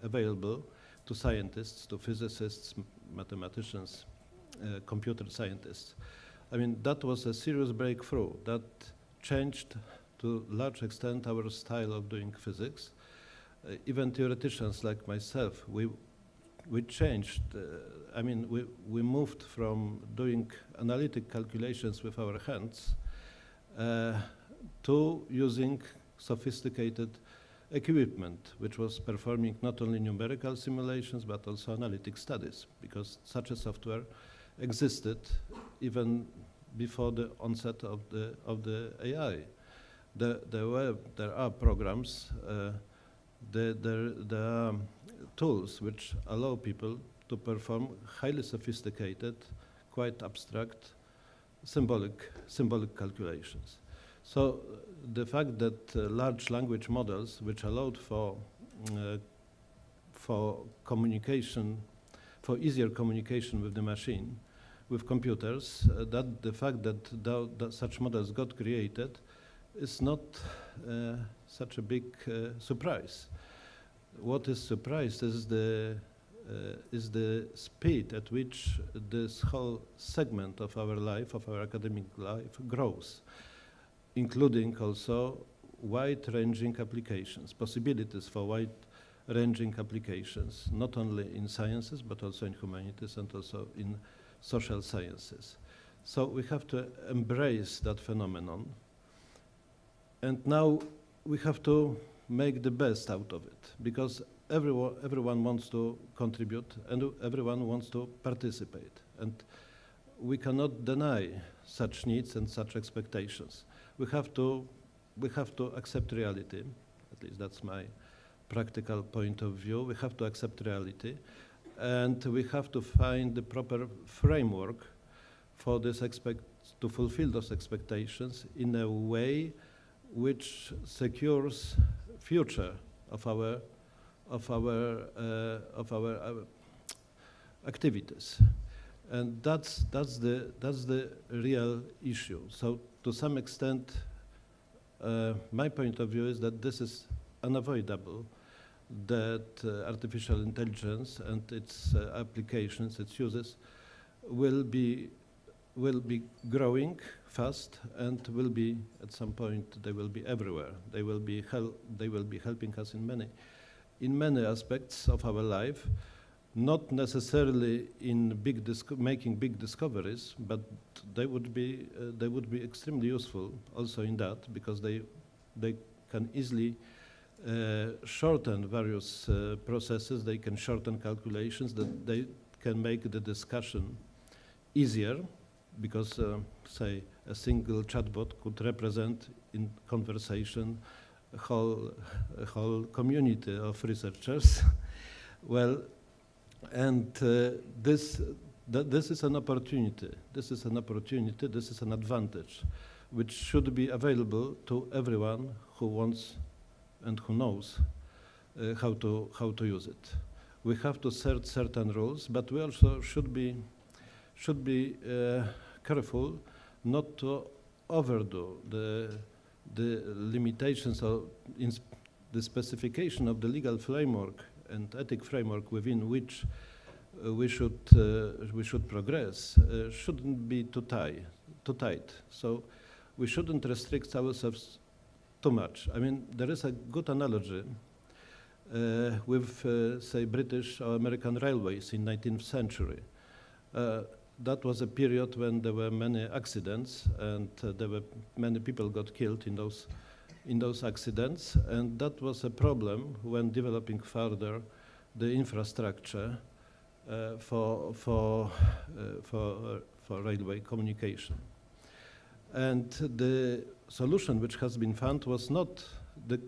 available to scientists, to physicists, mathematicians, computer scientists. I mean, that was a serious breakthrough that changed to a large extent our style of doing physics. Even theoreticians like myself, we changed. We moved from doing analytic calculations with our hands to using sophisticated equipment, which was performing not only numerical simulations but also analytic studies, because such a software existed even before the onset of the AI. There are programs, there are tools which allow people to perform highly sophisticated, quite abstract, symbolic calculations. So the fact that large language models, which allowed for communication, for easier communication with the machine, with computers, that the fact that such models got created is not such a big surprise. What is surprise is the is the speed at which this whole segment of our life, of our academic life, grows, including also wide-ranging applications, possibilities for wide-ranging applications, not only in sciences, but also in humanities and also in social sciences. So we have to embrace that phenomenon. And now we have to make the best out of it, because everyone wants to contribute and everyone wants to participate. And we cannot deny such needs and such expectations. We have to accept reality. At least that's my practical point of view. We have to accept reality, and we have to find the proper framework for this to fulfill those expectations in a way which secures future of our activities. And that's the real issue. So to some extent, my point of view is that this is unavoidable, that artificial intelligence and its applications, its uses, will be growing fast, and will be at some point, they will be everywhere. They will be helping us in many aspects of our life, not necessarily in making big discoveries, but they would be extremely useful also in that, because they can easily shorten various processes. They can shorten calculations. That they can make the discussion easier, because say a single chatbot could represent in conversation a whole community of researchers. Well, and this is an opportunity. This is an opportunity. This is an advantage, which should be available to everyone who wants and who knows how to use it. We have to set certain rules, but we also should be careful not to overdo the limitations of the specification of the legal framework and ethic framework within which we should progress. Shouldn't be too tight. So we shouldn't restrict ourselves too much. I mean, there is a good analogy with, say, British or American railways in 19th century. That was a period when there were many accidents, and many people got killed in those accidents, and that was a problem when developing further the infrastructure for railway communication. And the solution which has been found was not the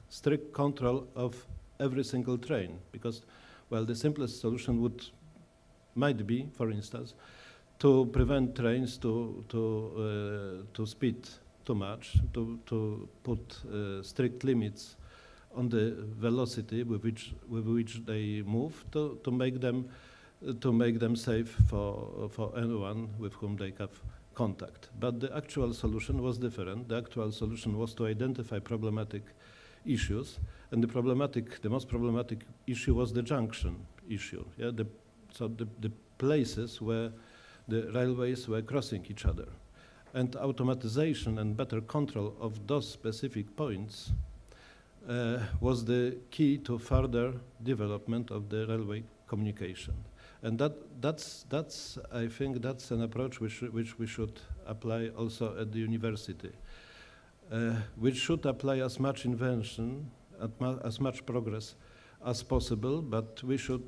strict control of every single train, because, well, the simplest solution might be, for instance, to prevent trains to speed too much, to put strict limits on the velocity with which they move, to make them safe for anyone with whom they have contact. But the actual solution was different. The actual solution was to identify problematic issues, and the most problematic issue was the junction issue. Yeah, the places where the railways were crossing each other. And automatization and better control of those specific points was the key to further development of the railway communication. And that's I think that's an approach which we should apply also at the university. We should apply as much invention, as much progress as possible, but we should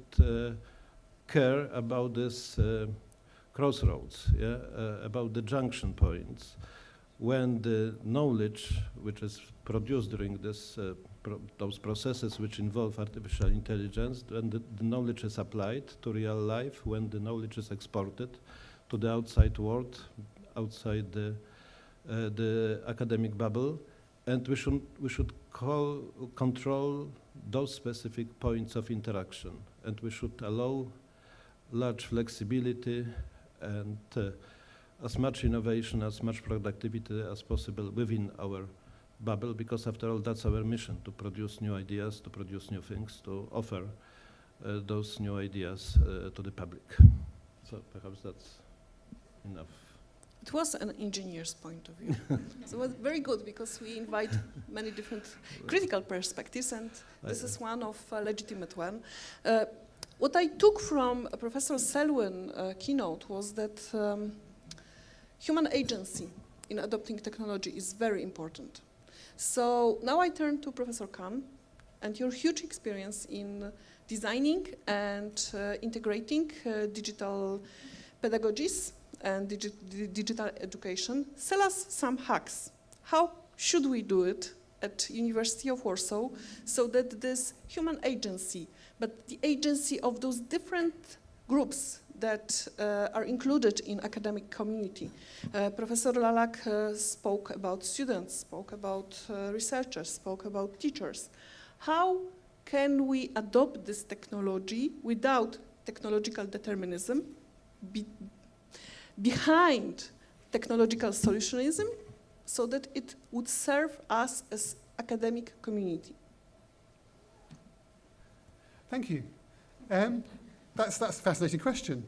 care about this crossroads, about the junction points, when the knowledge which is produced during those processes which involve artificial intelligence, when the knowledge is applied to real life, when the knowledge is exported to the outside world, outside the academic bubble, and we should control those specific points of interaction, and we should allow large flexibility and as much innovation, as much productivity as possible within our bubble, because after all, that's our mission, to produce new ideas, to produce new things, to offer those new ideas to the public. So perhaps that's enough. It was an engineer's point of view. So it was very good because we invite many different critical perspectives, and this is one of a legitimate one. What I took from Professor Selwyn's keynote was that human agency in adopting technology is very important. So now I turn to Professor Khan and your huge experience in designing and integrating digital pedagogies and digital education. Sell us some hacks. How should we do it at University of Warsaw so that this human agency, but the agency of those different groups that are included in academic community. Professor Lalak spoke about students, spoke about researchers, spoke about teachers. How can we adopt this technology without technological determinism, behind technological solutionism, so that it would serve us as academic community? Thank you. That's a fascinating question.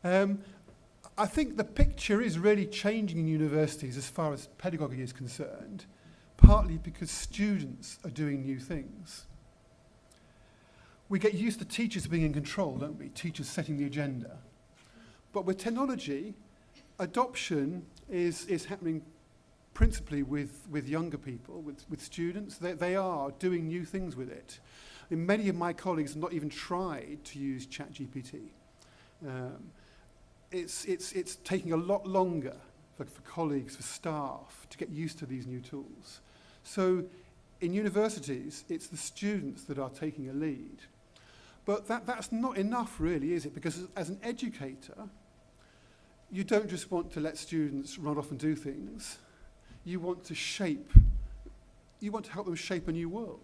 I think the picture is really changing in universities as far as pedagogy is concerned, partly because students are doing new things. We get used to teachers being in control, don't we? Teachers setting the agenda. But with technology, adoption is happening principally with younger people, with students. They are doing new things with it. And many of my colleagues have not even tried to use ChatGPT. It's taking a lot longer for colleagues, for staff, to get used to these new tools. So in universities, it's the students that are taking a lead. But that's not enough, really, is it? Because as an educator, you don't just want to let students run off and do things. You want to help them shape a new world.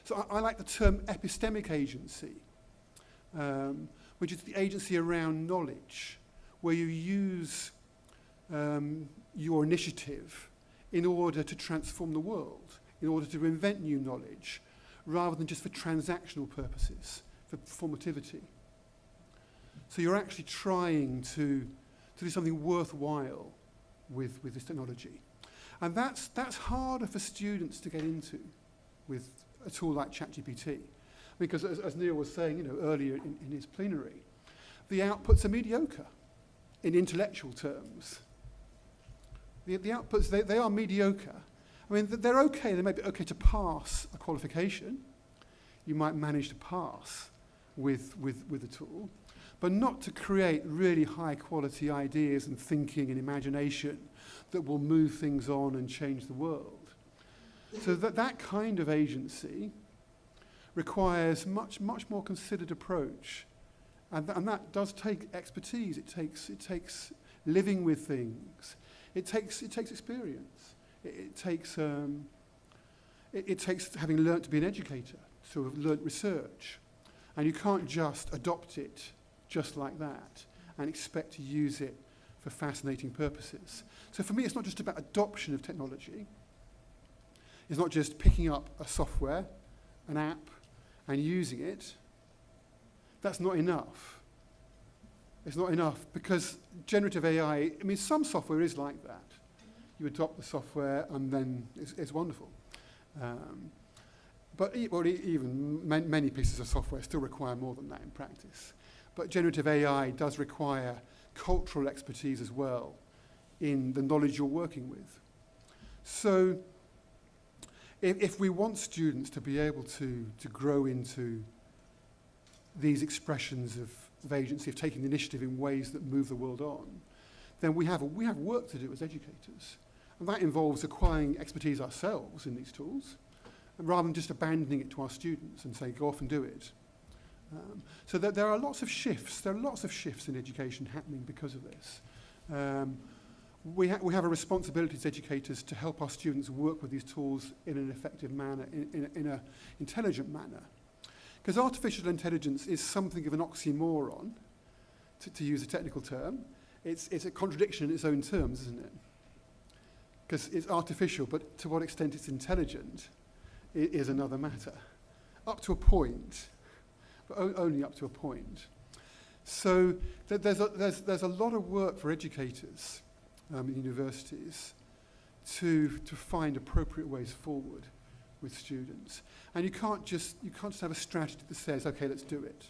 So I like the term epistemic agency, which is the agency around knowledge, where you use your initiative in order to transform the world, in order to invent new knowledge, rather than just for transactional purposes, for performativity. So you're actually trying to do something worthwhile with this technology. And that's harder for students to get into with a tool like ChatGPT. Because as Neil was saying, earlier in his plenary, the outputs are mediocre in intellectual terms. The outputs, they are mediocre. I mean, they're okay. They may be okay to pass a qualification. You might manage to pass with the tool, but not to create really high quality ideas and thinking and imagination that will move things on and change the world. So that kind of agency requires much more considered approach, and that does take expertise. It takes living with things. It takes experience. It takes having learnt to be an educator, to have learnt research, and you can't just adopt it just like that and expect to use it for fascinating purposes. So for me, it's not just about adoption of technology. It's not just picking up a software, an app, and using it. That's not enough. It's not enough because generative AI, I mean, some software is like that. You adopt the software and then it's wonderful. But even many pieces of software still require more than that in practice. But generative AI does require cultural expertise as well in the knowledge you're working with. So if we want students to be able to grow into these expressions of agency, of taking the initiative in ways that move the world on, then we have work to do as educators. And that involves acquiring expertise ourselves in these tools, rather than just abandoning it to our students and say, go off and do it. So there are lots of shifts. There are lots of shifts in education happening because of this. We have a responsibility as educators to help our students work with these tools in an effective manner, in an intelligent manner. Because artificial intelligence is something of an oxymoron, to use a technical term. It's a contradiction in its own terms, isn't it? Because it's artificial, but to what extent it's intelligent is another matter. Up to a point, but only up to a point. So there's a lot of work for educators in universities to find appropriate ways forward with students. And you can't just have a strategy that says, okay, let's do it.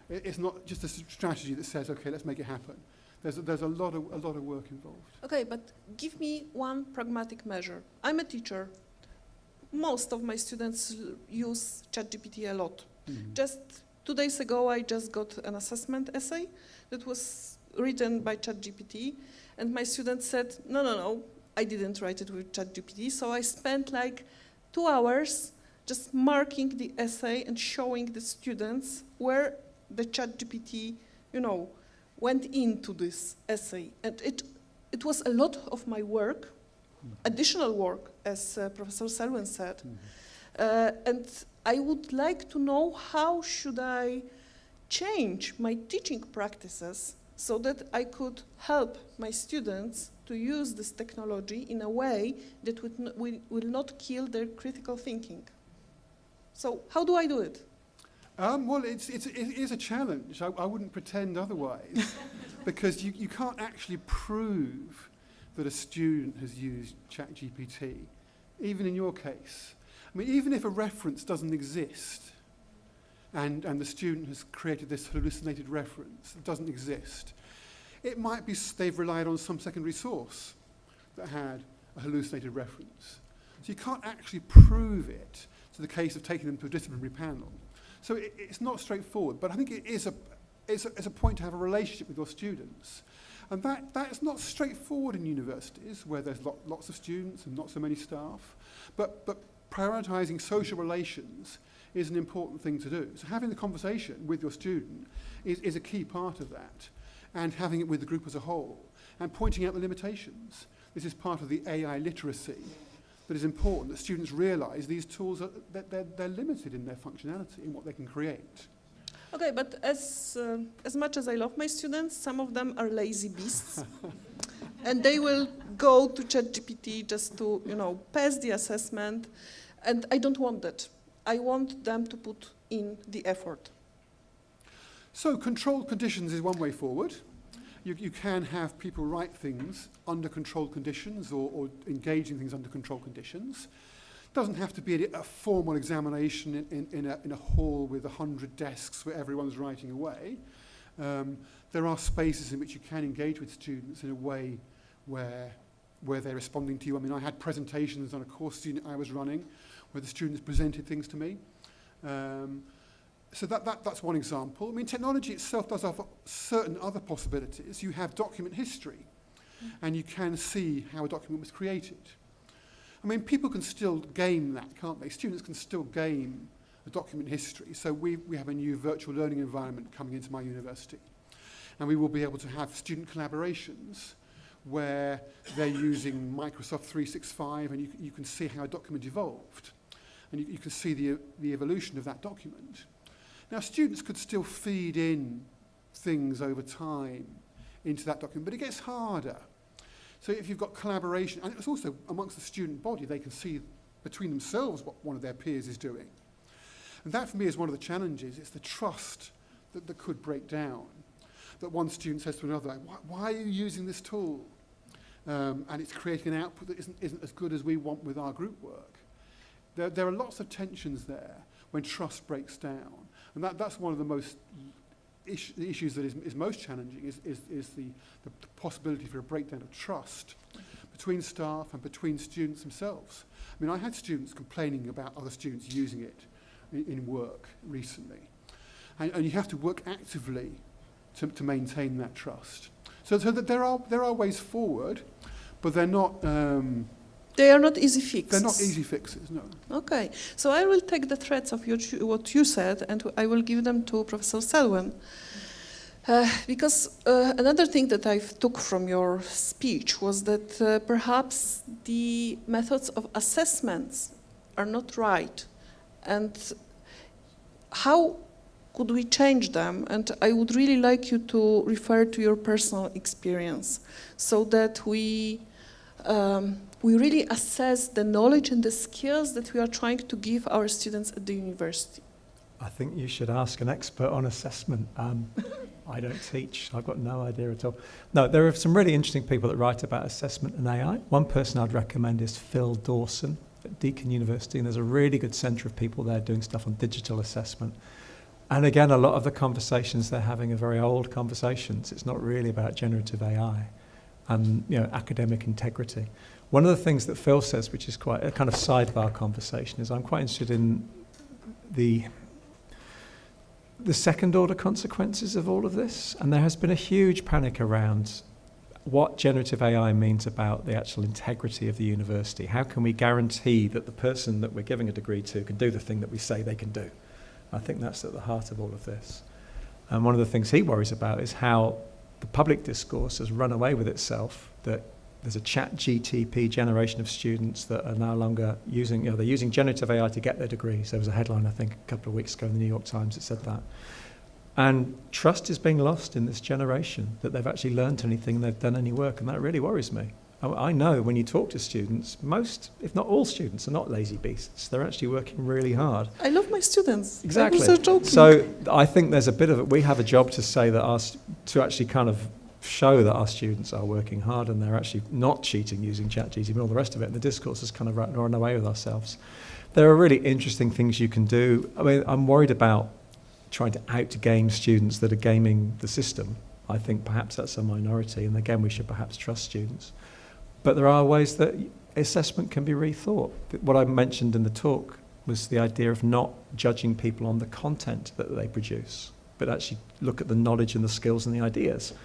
It's not just a strategy that says, okay, let's make it happen. There's a lot of work involved. Okay, but give me one pragmatic measure. I'm a teacher. Most of my students use ChatGPT a lot. Mm-hmm. Just 2 days ago, I just got an assessment essay that was written by ChatGPT, and my student said, no, I didn't write it with ChatGPT, so I spent like 2 hours just marking the essay and showing the students where the ChatGPT, went into this essay. And it was a lot of my work, additional work, as Professor Selwyn said. And I would like to know how should I change my teaching practices so that I could help my students to use this technology in a way that will not kill their critical thinking. So how do I do it? Well, it is a challenge. I wouldn't pretend otherwise, because you can't actually prove that a student has used ChatGPT, even in your case. I mean, even if a reference doesn't exist, and the student has created this hallucinated reference that doesn't exist, it might be they've relied on some secondary source that had a hallucinated reference. So you can't actually prove it to the case of taking them to a disciplinary panel. So it's not straightforward, but I think it is a point to have a relationship with your students. And that is not straightforward in universities, where there's lots of students and not so many staff. But prioritizing social relations is an important thing to do. So having the conversation with your student is a key part of that, and having it with the group as a whole, and pointing out the limitations. This is part of the AI literacy that is important, that students realize these tools, they're limited in their functionality, in what they can create. Okay, but as much as I love my students, some of them are lazy beasts. And they will go to ChatGPT just to, pass the assessment. And I don't want that. I want them to put in the effort. So controlled conditions is one way forward. You can have people write things under controlled conditions, or engage in things under controlled conditions. It doesn't have to be a formal examination in a hall with 100 desks where everyone's writing away. There are spaces in which you can engage with students in a way where they're responding to you. I mean, I had presentations on a course student I was running where the students presented things to me. So that's one example. I mean, technology itself does offer certain other possibilities. You have document history, and you can see how a document was created. I mean, people can still game that, can't they? Students can still game a document history. So we have a new virtual learning environment coming into my university, and we will be able to have student collaborations where they're using Microsoft 365, and you can see how a document evolved, and you can see the evolution of that document. Now, students could still feed in things over time into that document, but it gets harder. So if you've got collaboration, and it's also amongst the student body, they can see between themselves what one of their peers is doing. And that, for me, is one of the challenges. It's the trust that could break down, that one student says to another, why are you using this tool? And it's creating an output that isn't as good as we want with our group work. There are lots of tensions there when trust breaks down. And that's one of the most issues that is most challenging, is the possibility for a breakdown of trust between staff and between students themselves. I mean, I had students complaining about other students using it in work recently. And you have to work actively to maintain that trust. So that there are ways forward, but they're not... They are not easy fixes. They're not easy fixes, no. Okay, so I will take the threads of what you said, and I will give them to Professor Selwyn. Because another thing that I took from your speech was that perhaps the methods of assessments are not right. And how could we change them? And I would really like you to refer to your personal experience so that we really assess the knowledge and the skills that we are trying to give our students at the university. I think you should ask an expert on assessment. I don't teach. I've got no idea at all. No, there are some really interesting people that write about assessment and AI. One person I'd recommend is Phil Dawson at Deakin University, and there's a really good centre of people there doing stuff on digital assessment. And again, a lot of the conversations they're having are very old conversations. It's not really about generative AI and academic integrity. One of the things that Phil says, which is quite a kind of sidebar conversation, is I'm quite interested in the second order consequences of all of this. And there has been a huge panic around what generative AI means about the actual integrity of the university. How can we guarantee that the person that we're giving a degree to can do the thing that we say they can do? I think that's at the heart of all of this. And one of the things he worries about is how the public discourse has run away with itself, that there's a ChatGTP generation of students that are no longer using, they're using generative AI to get their degrees. There was a headline, I think, a couple of weeks ago in the New York Times that said that. And trust is being lost in this generation, that they've actually learned anything, they've done any work, and that really worries me. I know when you talk to students, most, if not all students, are not lazy beasts. They're actually working really hard. I love my students. Exactly. I was joking. So I think there's a bit of we have a job to say that to actually kind of show that our students are working hard and they're actually not cheating using ChatGPT and all the rest of it. And the discourse has kind of run away with ourselves. There are really interesting things you can do. I mean, I'm worried about trying to out-game students that are gaming the system. I think perhaps that's a minority, and again, we should perhaps trust students. But there are ways that assessment can be rethought. What I mentioned in the talk was the idea of not judging people on the content that they produce, but actually look at the knowledge and the skills and the ideas.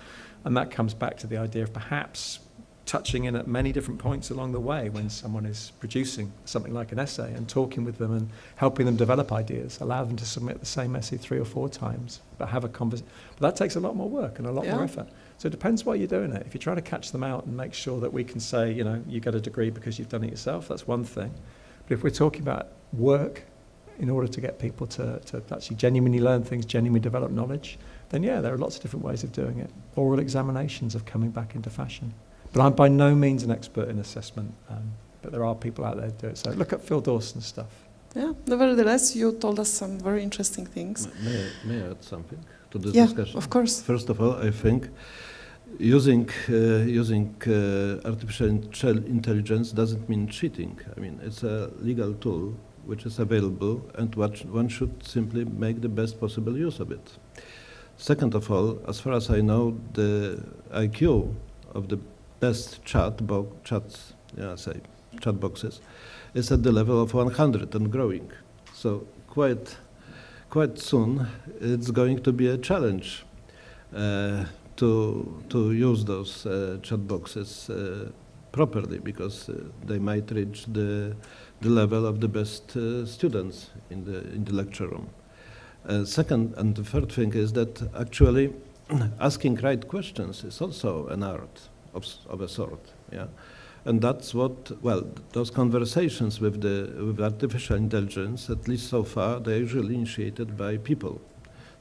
And that comes back to the idea of perhaps touching in at many different points along the way when someone is producing something like an essay and talking with them and helping them develop ideas, allow them to submit the same essay 3 or 4 times, but have a conversation. But that takes a lot more work and a lot more effort. So it depends why you're doing it. If you're trying to catch them out and make sure that we can say, you get a degree because you've done it yourself, that's one thing. But if we're talking about work in order to get people to actually genuinely learn things, genuinely develop knowledge, then there are lots of different ways of doing it. Oral examinations are coming back into fashion. But I'm by no means an expert in assessment, but there are people out there who do it. So look at Phil Dawson's stuff. Yeah, nevertheless, you told us some very interesting things. May I add something to this discussion? Yeah, of course. First of all, I think using artificial intelligence doesn't mean cheating. I mean, it's a legal tool which is available, and one should simply make the best possible use of it. Second of all, as far as I know, the IQ of the best chat boxes is at the level of 100 and growing. So quite soon it's going to be a challenge to use those chat boxes properly, because they might reach the level of the best students in the lecture room. Second and the third thing is that actually asking right questions is also an art of a sort, and that's those conversations with artificial intelligence, at least so far, they're usually initiated by people.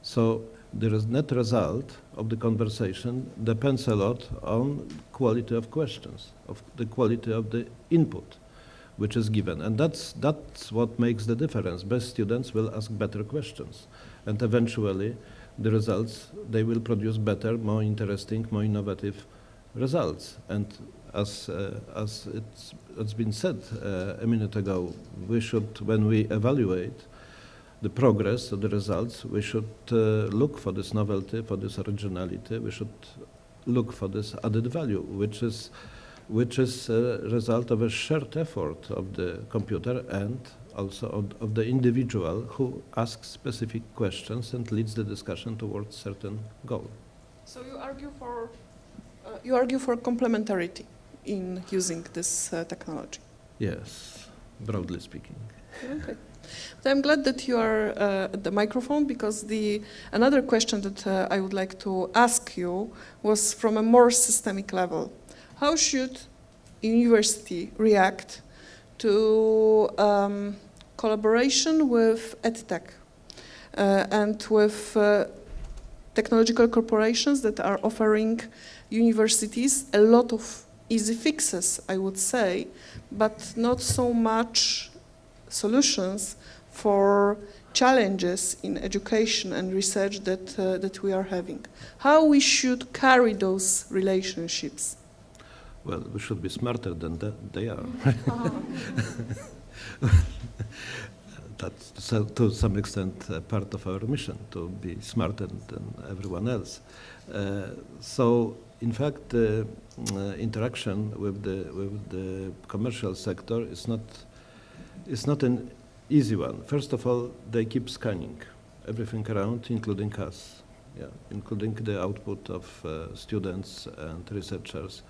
So the net result of the conversation depends a lot on quality of questions, of the quality of the input which is given, and that's what makes the difference. Best students will ask better questions, and eventually the results, they will produce better, more interesting, more innovative results. And as it's been said a minute ago, we should, when we evaluate the progress of the results, we should look for this novelty, for this originality. We should look for this added value, which is a result of a shared effort of the computer and also of the individual who asks specific questions and leads the discussion towards certain goal. So you argue for complementarity in using this technology? Yes, broadly speaking. Okay. But I'm glad that you are at the microphone, because another question that I would like to ask you was from a more systemic level. How should a university react to collaboration with EdTech and with technological corporations that are offering universities a lot of easy fixes, I would say, but not so much solutions for challenges in education and research that we are having. How we should carry those relationships? Well, we should be smarter than they are. That's to some extent part of our mission, to be smarter than everyone else. So, in fact, interaction with the commercial sector is not an easy one. First of all, they keep scanning everything around, including us, including the output of students and researchers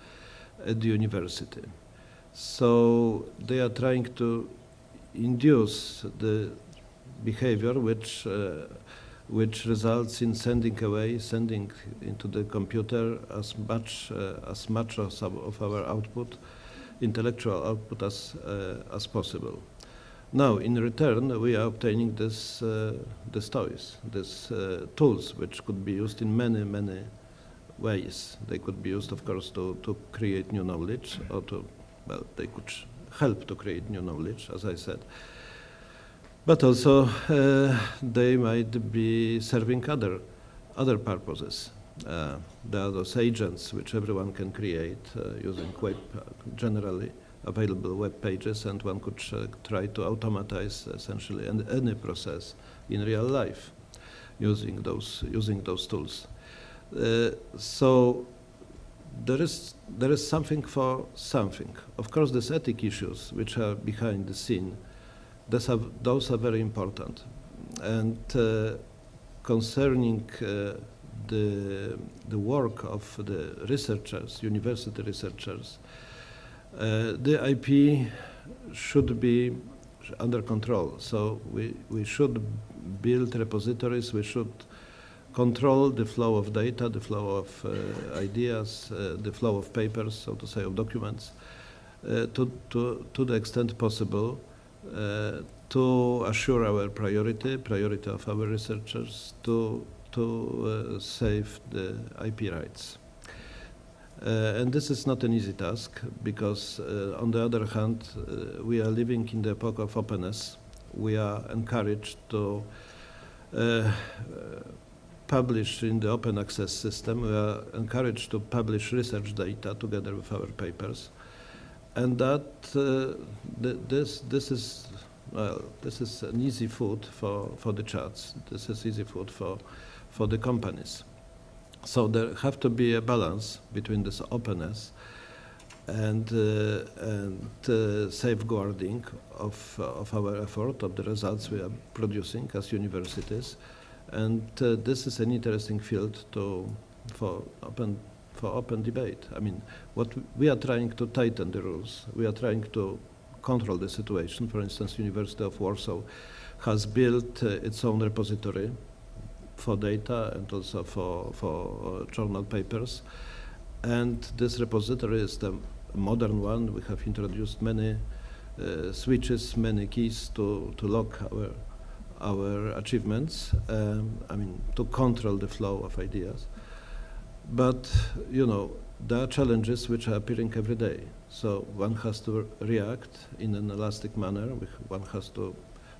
at the university. So they are trying to induce the behavior which results in sending into the computer as much of our output, intellectual output as possible. Now, in return, we are obtaining these toys, these tools, which could be used in many ways. They could be used, of course, to create new knowledge, or they could help to create new knowledge, as I said. But also, they might be serving other purposes. There are those agents which everyone can create using generally available web pages, and one could try to automatize essentially any process in real life using those tools. So there is something for something. Of course, these ethic issues which are behind the scene, those are very important. And concerning the work of the researchers, university researchers, the IP should be under control. So we should build repositories, we should control the flow of data, the flow of ideas, the flow of papers, so to say, of documents, to the extent possible, to assure our priority of our researchers to save the IP rights. And this is not an easy task, because on the other hand, we are living in the epoch of openness. We are encouraged to publish in the open access system. We are encouraged to publish research data together with our papers, and that this is an easy food for the charts. This is easy food for the companies. So there have to be a balance between this openness and safeguarding of our effort, of the results we are producing as universities. And this is an interesting field for open debate. I mean, what we are trying to tighten the rules. We are trying to control the situation. For instance, University of Warsaw has built its own repository for data and also for journal papers. And this repository is the modern one. We have introduced many switches, many keys to lock our achievements, to control the flow of ideas. But, there are challenges which are appearing every day. So one has to react in an elastic manner. One has to,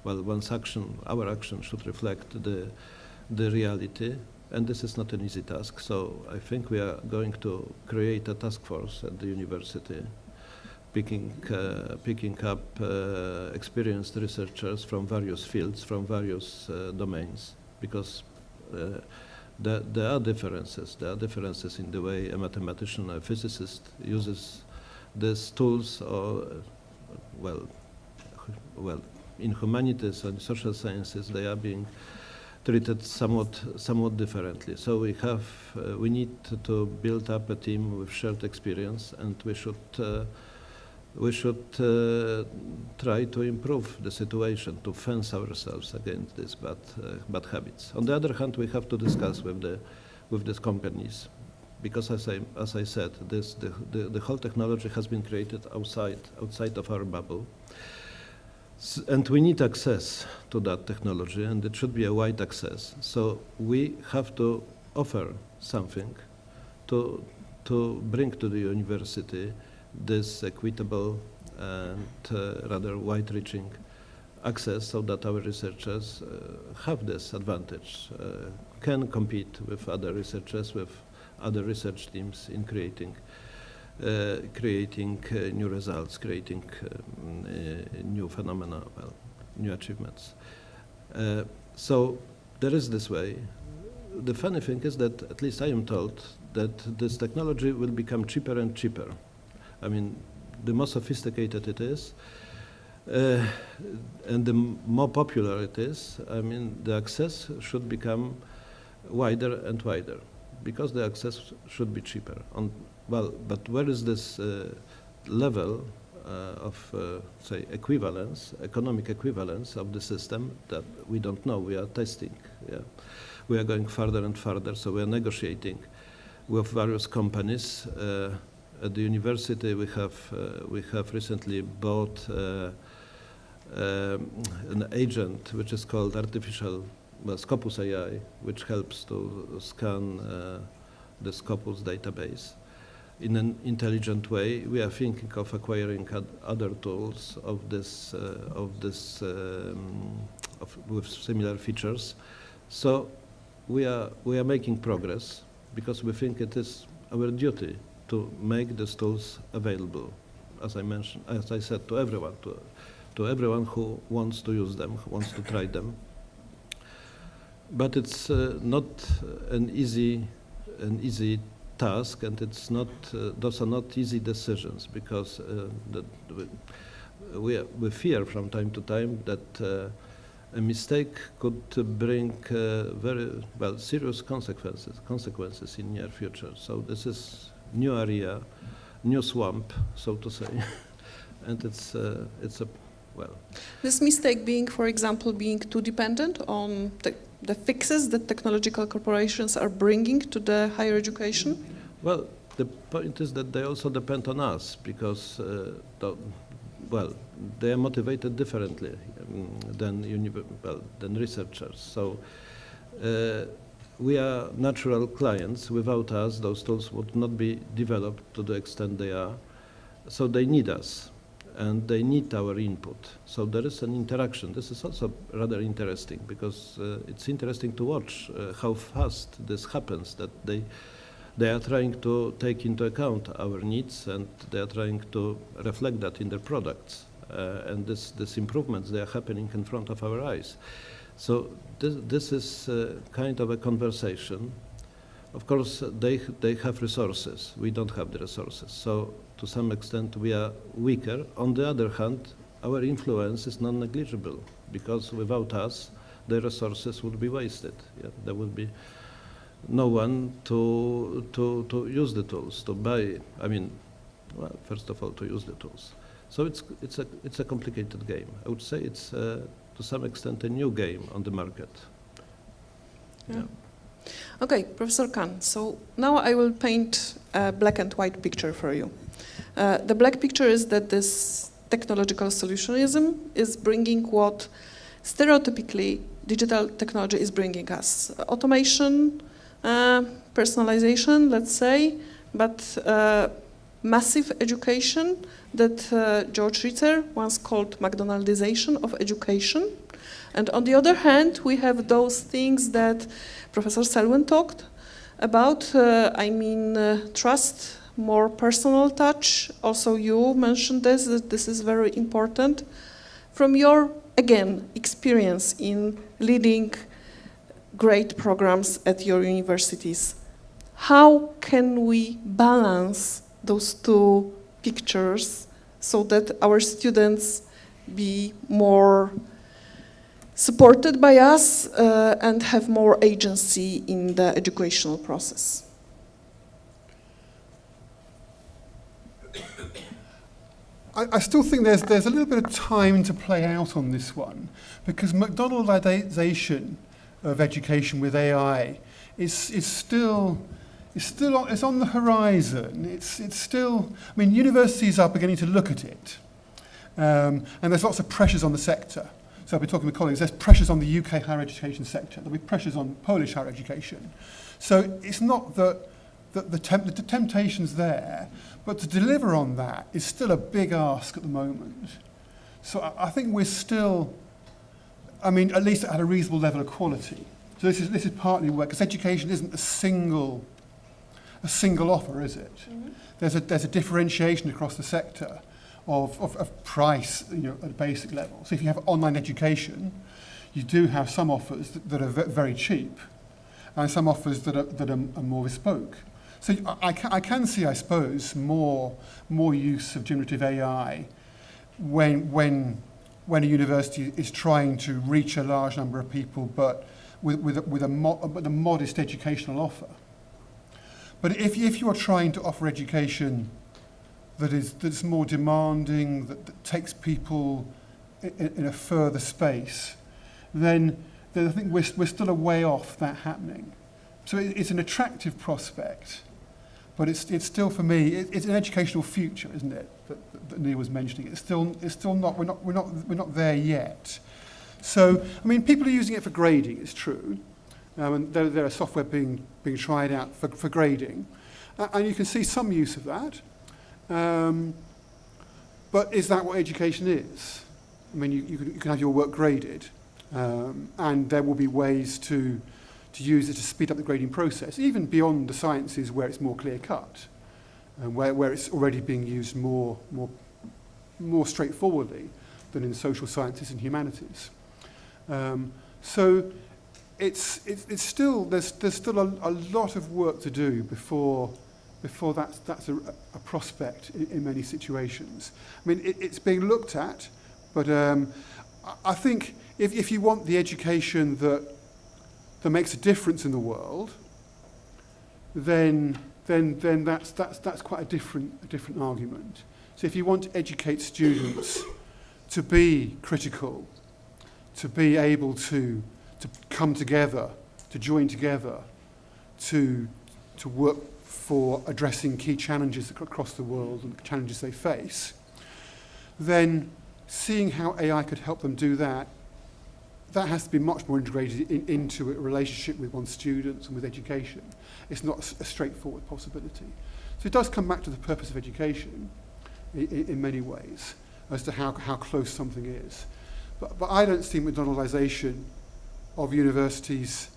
our action should reflect the reality, and this is not an easy task. So I think we are going to create a task force at the university, picking up experienced researchers from various fields, from various domains, because there are differences. There are differences in the way a mathematician or a physicist uses these tools, or in humanities and social sciences, they are being treated somewhat differently. So we need to build up a team with shared experience, and we should try to improve the situation, to fence ourselves against these bad habits. On the other hand, we have to discuss with these companies, because as I said, the whole technology has been created outside of our bubble. And we need access to that technology, and it should be a wide access. So we have to offer something to bring to the university this equitable and rather wide-reaching access so that our researchers have this advantage, can compete with other researchers, with other research teams in creating new results, creating new phenomena, well, new achievements. So there is this way. The funny thing is that, at least I am told, that this technology will become cheaper and cheaper. I mean, the more sophisticated it is, and the more popular it is, I mean, the access should become wider and wider, because the access should be cheaper. Well, but where is this level of, say, equivalence, economic equivalence of the system, that we don't know? We are testing. Yeah. We are going further and further, so we are negotiating with various companies. At the university, we have recently bought an agent which is called Scopus AI, which helps to scan the Scopus database in an intelligent way. We are thinking of acquiring other tools with similar features. So we are making progress, because we think it is our duty to make these tools available, as I mentioned, as I said, to everyone, to everyone who wants to use them, who wants to try them. But it's not an easy task, and it's not; those are not easy decisions, because we fear from time to time that a mistake could bring very serious consequences in near future. So this is new area, new swamp, so to say, and it's a This mistake being, for example, being too dependent on the fixes that technological corporations are bringing to the higher education? Well, the point is that they also depend on us, because they are motivated differently than researchers. So we are natural clients. Without us, those tools would not be developed to the extent they are. So they need us, and they need our input. So there is an interaction. This is also rather interesting, because it's interesting to watch how fast this happens, that they are trying to take into account our needs, and they are trying to reflect that in their products. And these improvements, they are happening in front of our eyes. So this is kind of a conversation. Of course, they have resources. We don't have the resources. So to some extent, we are weaker. On the other hand, our influence is non-negligible, because without us, the resources would be wasted. Yeah? There would be no one to use the tools, to buy. I mean, well, first of all, to use the tools. So it's a complicated game. I would say it's to some extent a new game on the market. Yeah. Okay, Professor Khan. So now I will paint a black and white picture for you. The black picture is that this technological solutionism is bringing what stereotypically digital technology is bringing us: automation, personalization, let's say, but massive education that George Ritter once called McDonaldization of education. And on the other hand, we have those things that Professor Selwyn talked about. Trust, more personal touch. Also, you mentioned this, that this is very important. From your, again, experience in leading great programs at your universities, how can we balance those two pictures so that our students be more supported by us and have more agency in the educational process? I still think there's a little bit of time to play out on this one, because McDonaldization of education with AI is still on the horizon. It's still, I mean, universities are beginning to look at it, and there's lots of pressures on the sector. So I've been talking with colleagues, there's pressures on the UK higher education sector, there'll be pressures on Polish higher education. So it's not that the temptation's there, but to deliver on that is still a big ask at the moment. So I think we're still I mean, at least at a reasonable level of quality. So this is partly work, because education isn't a single offer, is it? Mm-hmm. There's a differentiation across the sector of price, at a basic level. So if you have online education, you do have some offers that are very cheap, and some offers that are more bespoke. So I can see, I suppose, more use of generative AI when a university is trying to reach a large number of people, but with a modest educational offer. But if you are trying to offer education that's more demanding, that takes people in a further space, then I think we're still a way off that happening. So it's an attractive prospect, but it's still, for me, it's an educational future, isn't it? That Neil was mentioning. It's still not. We're not there yet. So I mean, people are using it for grading. It's true, and there are software being tried out for grading, and you can see some use of that. But is that what education is? I mean, you can have your work graded, and there will be ways to use it to speed up the grading process, even beyond the sciences where it's more clear-cut, and where it's already being used more straightforwardly than in social sciences and humanities. So it's still there's still a lot of work to do before that's a prospect in many situations. I mean, it's being looked at, but I think if you want the education that makes a difference in the world, then that's quite a different argument. So if you want to educate students to be critical, to be able to come together, to join together, to work for addressing key challenges across the world and the challenges they face, then seeing how AI could help them do that has to be much more integrated into a relationship with one's students and with education. It's not a straightforward possibility. So it does come back to the purpose of education in many ways as to how close something is. But I don't see McDonaldization of universities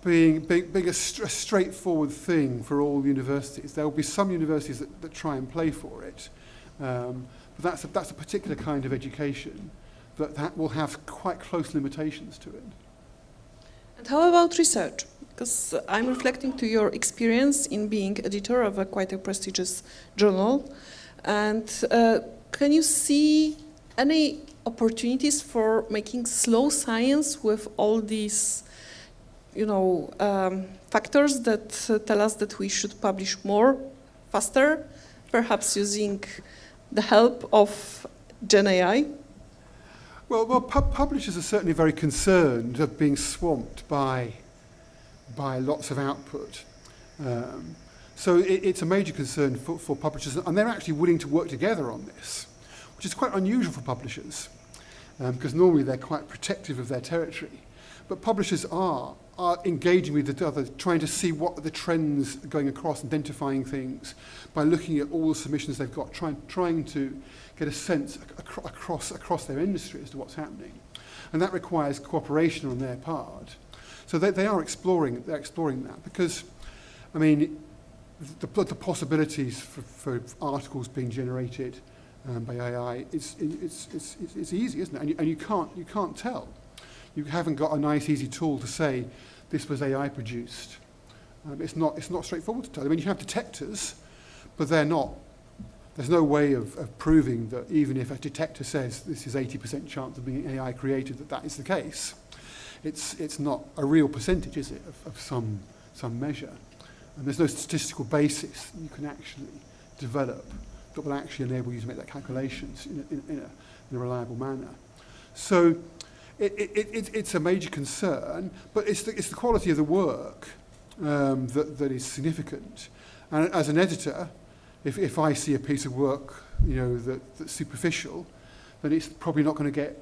being a straightforward thing for all universities. There will be some universities that try and play for it, but that's a particular kind of education that will have quite close limitations to it. And how about research? Because I'm reflecting to your experience in being editor of quite a prestigious journal, and can you see any opportunities for making slow science with all these factors that tell us that we should publish more, faster, perhaps using the help of GenAI? Well, publishers are certainly very concerned of being swamped by lots of output. So it's a major concern for publishers, and they're actually willing to work together on this, which is quite unusual for publishers, because normally they're quite protective of their territory. But publishers are engaging with the others, trying to see what are the trends going across, identifying things by looking at all the submissions they've got, trying to get a sense across their industry as to what's happening. And that requires cooperation on their part. So they are exploring that, because, I mean, the possibilities for articles being generated by AI, it's easy, isn't it? And you can't tell. You haven't got a nice, easy tool to say this was AI produced. It's not straightforward to tell. I mean, you have detectors, but they're not. There's no way of proving that even if a detector says this is 80% chance of being AI created, that is the case. It's not a real percentage, is it, of some measure. And there's no statistical basis you can actually develop that will actually enable you to make that calculations in a reliable manner. So it's a major concern, but it's the quality of the work that is significant. And as an editor, if I see a piece of work, that's superficial, then it's probably not going to get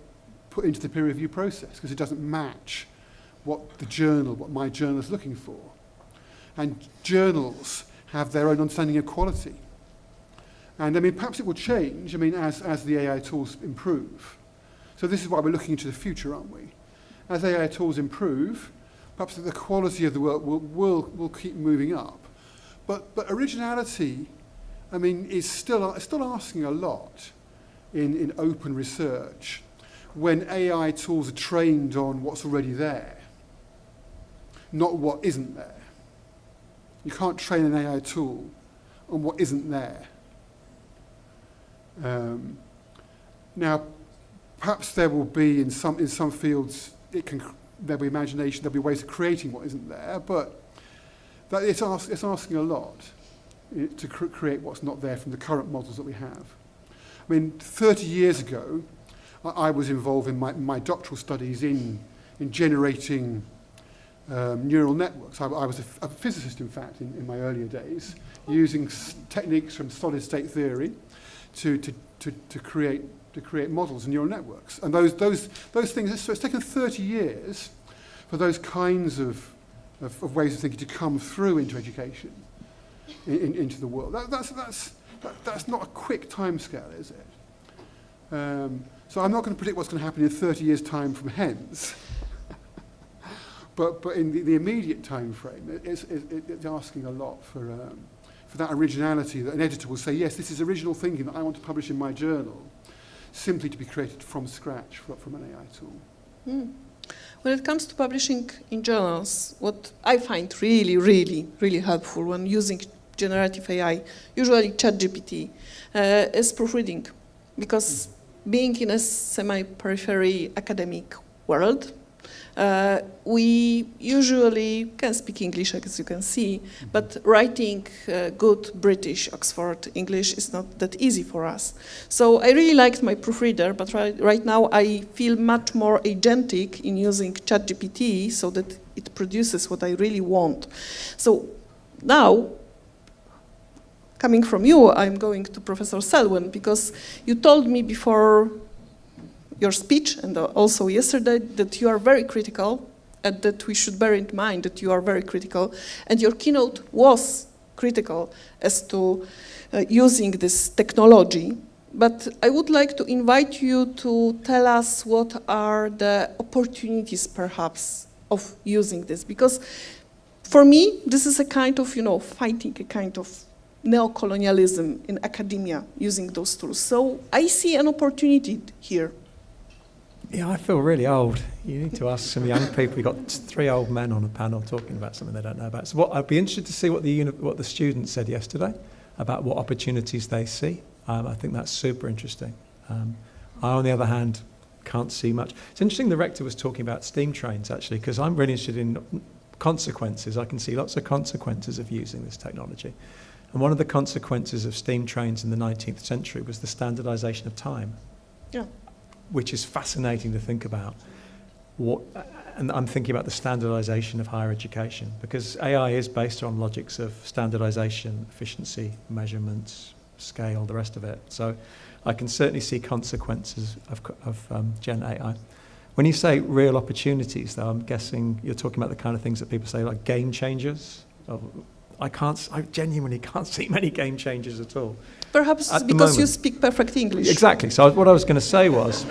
put into the peer review process because it doesn't match what my journal is looking for. And journals have their own understanding of quality. And I mean, perhaps it will change, as the AI tools improve. So this is why we're looking into the future, aren't we? As AI tools improve, perhaps the quality of the work will keep moving up. But originality, I mean, is still asking a lot in open research when AI tools are trained on what's already there, not what isn't there. You can't train an AI tool on what isn't there. Now, perhaps there will be in some fields there'll be imagination, there'll be ways of creating what isn't there, but it's asking a lot to create what's not there from the current models that we have. I mean, 30 years ago, I was involved in my doctoral studies in generating neural networks. I was a physicist, in fact, in my earlier days, using techniques from solid state theory to create models and neural networks. And those things, so it's taken 30 years for those kinds of ways of thinking to come through into education, into the world. That's not a quick timescale, is it? So I'm not going to predict what's going to happen in 30 years' time from hence. But in the immediate time frame, it's asking a lot for that originality that an editor will say, yes, this is original thinking that I want to publish in my journal, simply to be created from scratch from an AI tool. Mm. When it comes to publishing in journals, what I find really, really, really helpful when using generative AI, usually ChatGPT, is proofreading. Because being in a semi-periphery academic world, we usually can speak English, as you can see, but writing good British Oxford English is not that easy for us. So I really liked my proofreader, but right now I feel much more agentic in using ChatGPT so that it produces what I really want. So now, coming from you, I'm going to Professor Selwyn, because you told me before your speech and also yesterday that you are very critical and that we should bear in mind that you are very critical, and your keynote was critical as to using this technology. But I would like to invite you to tell us what are the opportunities perhaps of using this, because for me this is a kind of, fighting a kind of neocolonialism in academia using those tools. So I see an opportunity here. Yeah, I feel really old. You need to ask some young people. We've got 3 old men on a panel talking about something they don't know about. So I'd be interested to see what the students said yesterday about what opportunities they see. I think that's super interesting. I, on the other hand, can't see much. It's interesting the rector was talking about steam trains, actually, because I'm really interested in consequences. I can see lots of consequences of using this technology. And one of the consequences of steam trains in the 19th century was the standardization of time. Yeah. Which is fascinating to think about. And I'm thinking about the standardization of higher education, because AI is based on logics of standardization, efficiency, measurements, scale, the rest of it. So I can certainly see consequences of Gen AI. When you say real opportunities, though, I'm guessing you're talking about the kind of things that people say, like game changers. I genuinely can't see many game changers at all. Perhaps because you speak perfect English. Exactly. So what I was going to say was,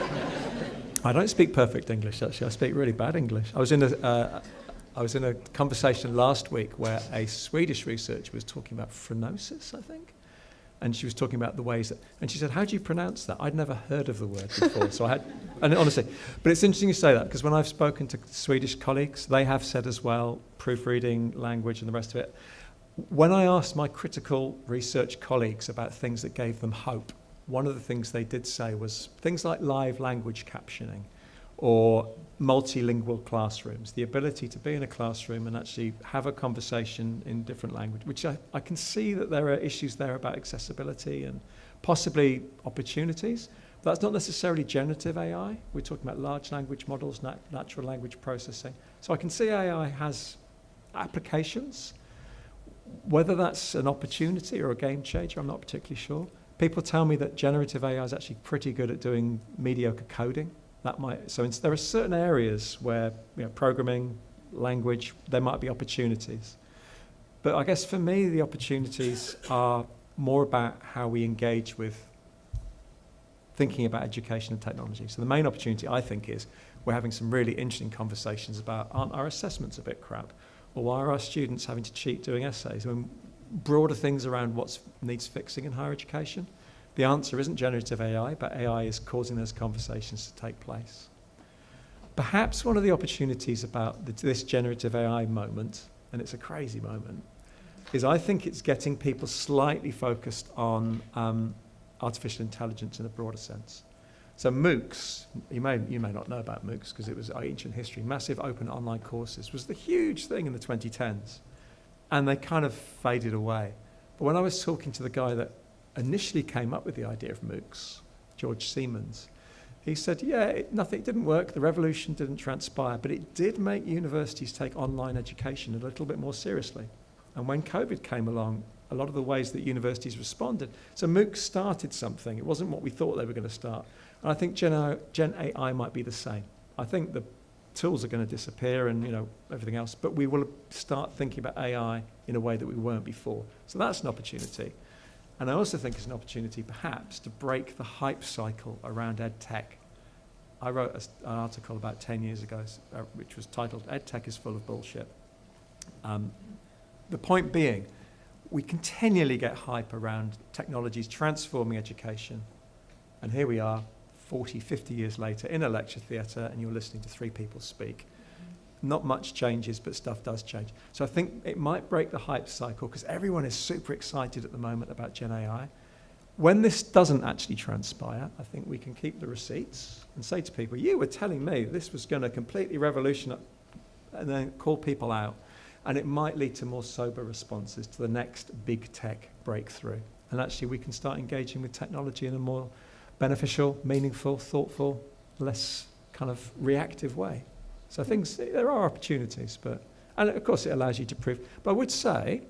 I don't speak perfect English, actually. I speak really bad English. I was in a conversation last week where a Swedish researcher was talking about phronosis, I think. And she was talking about the ways that, and she said, how do you pronounce that? I'd never heard of the word before. So and honestly, but it's interesting you say that, because when I've spoken to Swedish colleagues, they have said as well, proofreading, language, and the rest of it. When I asked my critical research colleagues about things that gave them hope, one of the things they did say was things like live language captioning or multilingual classrooms, the ability to be in a classroom and actually have a conversation in different language, which I can see that there are issues there about accessibility and possibly opportunities. But that's not necessarily generative AI. We're talking about large language models, natural language processing. So I can see AI has applications. Whether that's an opportunity or a game changer, I'm not particularly sure. People tell me that generative AI is actually pretty good at doing mediocre coding. There are certain areas where programming, language, there might be opportunities. But I guess for me, the opportunities are more about how we engage with thinking about education and technology. So the main opportunity, I think, is we're having some really interesting conversations about, aren't our assessments a bit crap? Or why are our students having to cheat doing essays? I mean, broader things around what needs fixing in higher education. The answer isn't generative AI, but AI is causing those conversations to take place. Perhaps one of the opportunities about this generative AI moment, and it's a crazy moment, is I think it's getting people slightly focused on artificial intelligence in a broader sense. So MOOCs, you may not know about MOOCs because it was ancient history, massive open online courses was the huge thing in the 2010s. And they kind of faded away. But when I was talking to the guy that initially came up with the idea of MOOCs, George Siemens, he said, yeah, it didn't work, the revolution didn't transpire, but it did make universities take online education a little bit more seriously. And when COVID came along, a lot of the ways that universities responded, so MOOCs started something. It wasn't what we thought they were going to start. And I think Gen AI might be the same. I think the tools are going to disappear and everything else, but we will start thinking about AI in a way that we weren't before. So that's an opportunity. And I also think it's an opportunity perhaps to break the hype cycle around EdTech. I wrote an article about 10 years ago which was titled EdTech is full of bullshit. The point being, we continually get hype around technologies transforming education. And here we are, 40, 50 years later, in a lecture theatre, and you're listening to 3 people speak. Not much changes, but stuff does change. So I think it might break the hype cycle, because everyone is super excited at the moment about Gen AI. When this doesn't actually transpire, I think we can keep the receipts and say to people, you were telling me this was going to completely revolutionize, and then call people out. And it might lead to more sober responses to the next big tech breakthrough. And actually we can start engaging with technology in a more beneficial, meaningful, thoughtful, less kind of reactive way. So there are opportunities, and of course it allows you to prove. But I would say,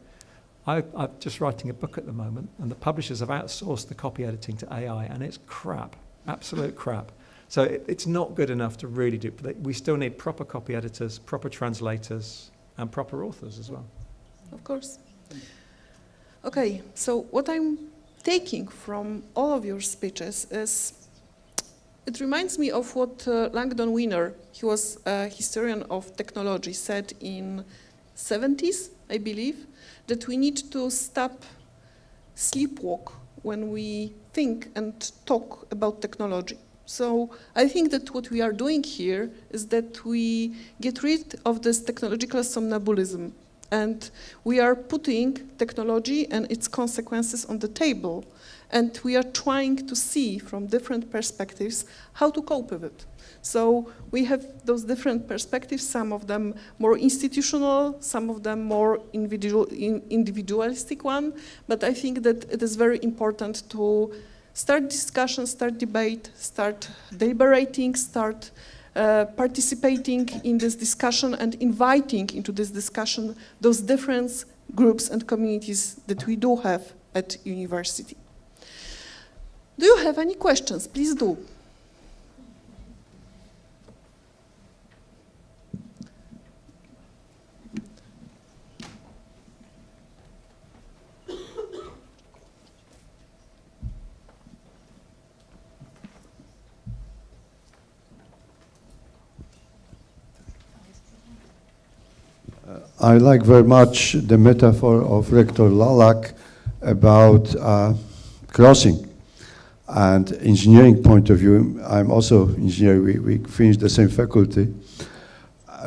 I'm just writing a book at the moment, and the publishers have outsourced the copy editing to AI, and it's crap, absolute crap. So it's not good enough to really do, but we still need proper copy editors, proper translators, and proper authors as well. Of course. Okay, so what I'm taking from all of your speeches is, it reminds me of what Langdon Winner, he was a historian of technology, said in 70s, I believe, that we need to stop sleepwalk when we think and talk about technology. So I think that what we are doing here is that we get rid of this technological somnambulism, and we are putting technology and its consequences on the table, and we are trying to see from different perspectives how to cope with it. So we have those different perspectives, some of them more institutional, some of them more individualistic one, but I think that it is very important to start discussion, start debate, start deliberating, start participating in this discussion and inviting into this discussion those different groups and communities that we do have at university. Do you have any questions? Please do. I like very much the metaphor of Rector Lalak about crossing. And engineering point of view, I'm also engineer, we finished the same faculty.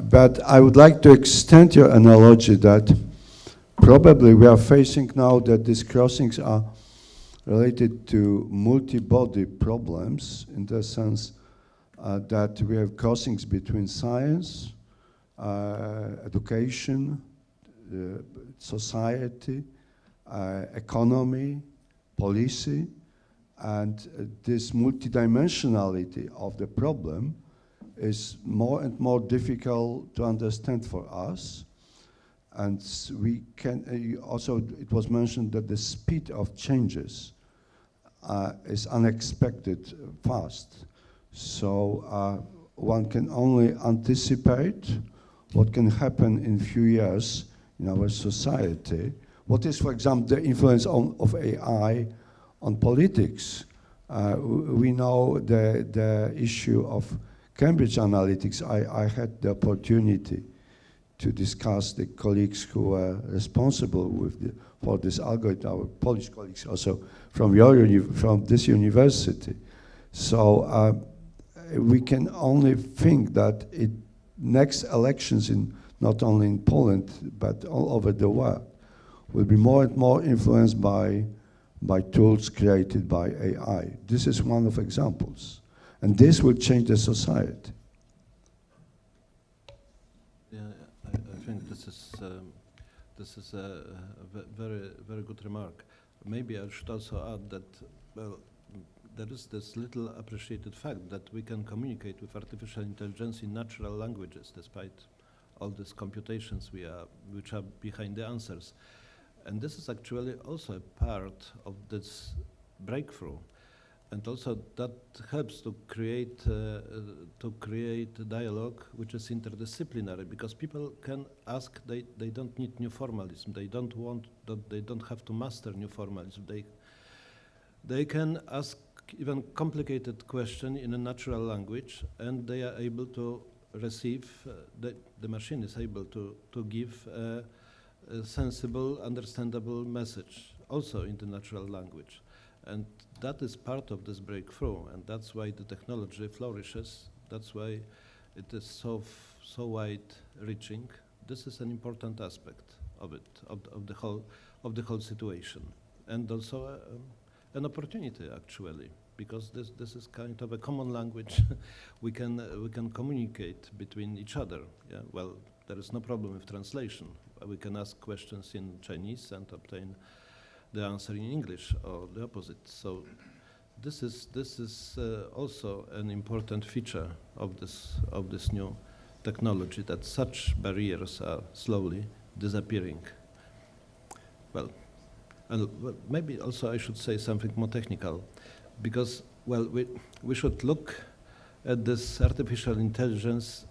But I would like to extend your analogy that probably we are facing now that these crossings are related to multi-body problems in the sense that we have crossings between science, education, society, economy, policy, and this multidimensionality of the problem is more and more difficult to understand for us. And we can also, it was mentioned that the speed of changes is unexpected fast. So one can only anticipate what can happen in a few years in our society. What is, for example, the influence of AI on politics? We know the issue of Cambridge Analytics. I had the opportunity to discuss the colleagues who are responsible for this algorithm, our Polish colleagues also from this university. So we can only think that next elections not only in Poland but all over the world will be more and more influenced by tools created by AI. This is one of examples, and this will change the society. I think this is a very good remark. Maybe I should also add that, well, there is this little appreciated fact that we can communicate with artificial intelligence in natural languages, despite all these computations which are behind the answers. And this is actually also a part of this breakthrough. And also that helps to create a dialogue which is interdisciplinary, because people can ask, they don't need new formalism, they don't have to master new formalism. They can ask even complicated question in a natural language, and they are able to receive, the machine is able to give a sensible, understandable message, also in the natural language. And that is part of this breakthrough, and that's why the technology flourishes. That's why it is so wide-reaching. This is an important aspect of it, of the whole situation, and also an opportunity actually, because this is kind of a common language. we can communicate between each other. Yeah, well, there is no problem with translation. We can ask questions in Chinese and obtain the answer in English, or the opposite. So this is also an important feature of this new technology, that such barriers are slowly disappearing. Well, and maybe also I should say something more technical, because, well, we should look at this artificial intelligence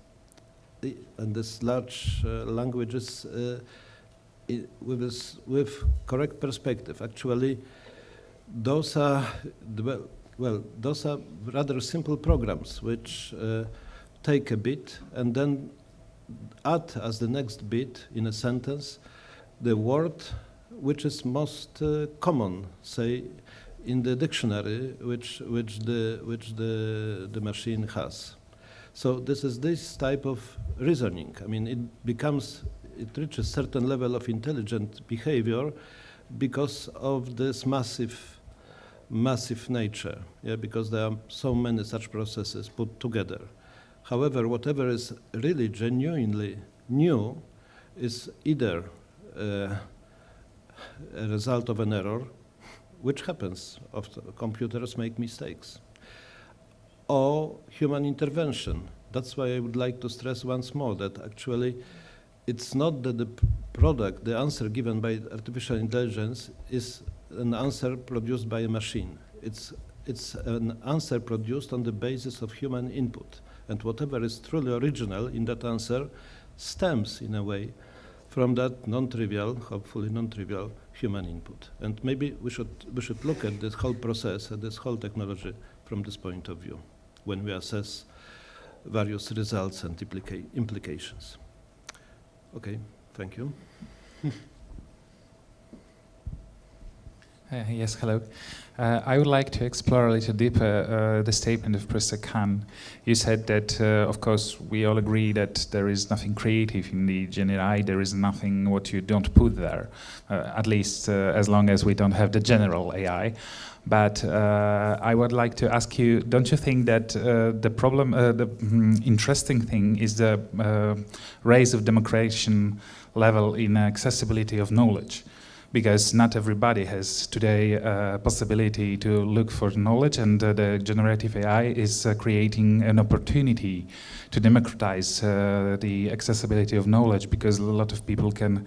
and this large languages with correct perspective. Actually, those are those are rather simple programs which take a bit and then add as the next bit in a sentence the word which is most common, say, in the dictionary which the machine has. So this is this type of reasoning. I mean, it reaches certain level of intelligent behavior because of this massive nature, yeah, because there are so many such processes put together. However, whatever is really genuinely new is either a result of an error, which happens. Often computers make mistakes, or human intervention. That's why I would like to stress once more that actually it's not that the answer given by artificial intelligence is an answer produced by a machine. It's an answer produced on the basis of human input. And whatever is truly original in that answer stems, in a way, from that non-trivial, hopefully non-trivial, human input. And maybe we should look at this whole process, at this whole technology from this point of view, when we assess various results and implications. Okay, thank you. Yes, hello. I would like to explore a little deeper the statement of Professor Khan. You said that, of course, we all agree that there is nothing creative in the GenAI. There is nothing what you don't put there, at least as long as we don't have the general AI. But I would like to ask you, don't you think that the problem, the interesting thing is the raise of democratization level in accessibility of knowledge? Because not everybody has today a possibility to look for knowledge, and the generative AI is creating an opportunity to democratize the accessibility of knowledge, because a lot of people can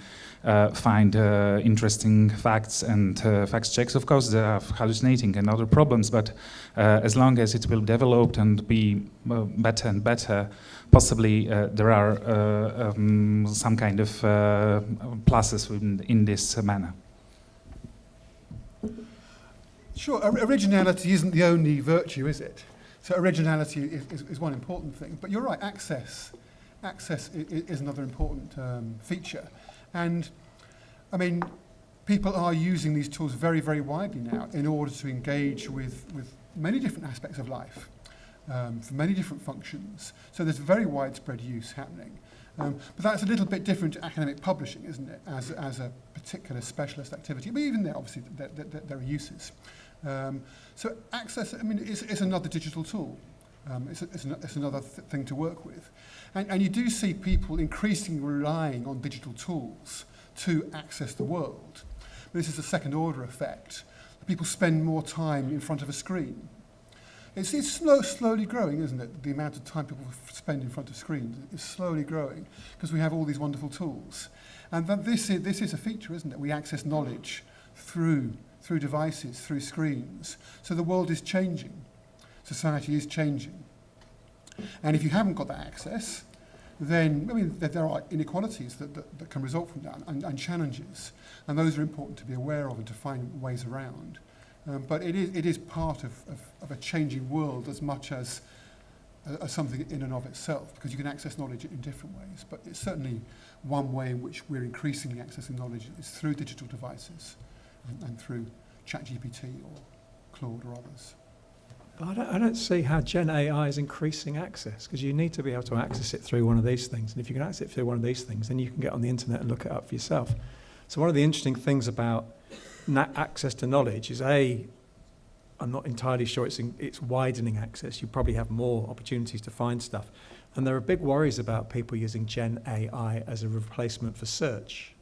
find interesting facts and fact checks. Of course, there are hallucinating and other problems, but as long as it will develop and be better and better, possibly there are some kind of pluses in this manner. Sure, originality isn't the only virtue, is it? So originality is one important thing, but you're right, access is another important feature. And I mean, people are using these tools very, very widely now in order to engage with many different aspects of life, for many different functions. So there's very widespread use happening. But that's a little bit different to academic publishing, isn't it, as a particular specialist activity. But even there, obviously, there are uses. So access, I mean, it's another digital tool. It's another thing to work with. And you do see people increasingly relying on digital tools to access the world. This is a second order effect. People spend more time in front of a screen. It's slowly growing, isn't it? The amount of time people spend in front of screens is slowly growing because we have all these wonderful tools. And this is a feature, isn't it? We access knowledge through devices, through screens. So the world is changing. Society is changing. And if you haven't got that access, then, I mean, there are inequalities that can result from that and challenges. And those are important to be aware of and to find ways around. But it is part of a changing world as much as something in and of itself, because you can access knowledge in different ways. But it's certainly one way in which we're increasingly accessing knowledge is through digital devices and through ChatGPT or Claude or others. But I don't see how GenAI is increasing access, because you need to be able to access it through one of these things. And if you can access it through one of these things, then you can get on the internet and look it up for yourself. So one of the interesting things about access to knowledge is, I'm not entirely sure it's widening access. You probably have more opportunities to find stuff. And there are big worries about people using GenAI as a replacement for search,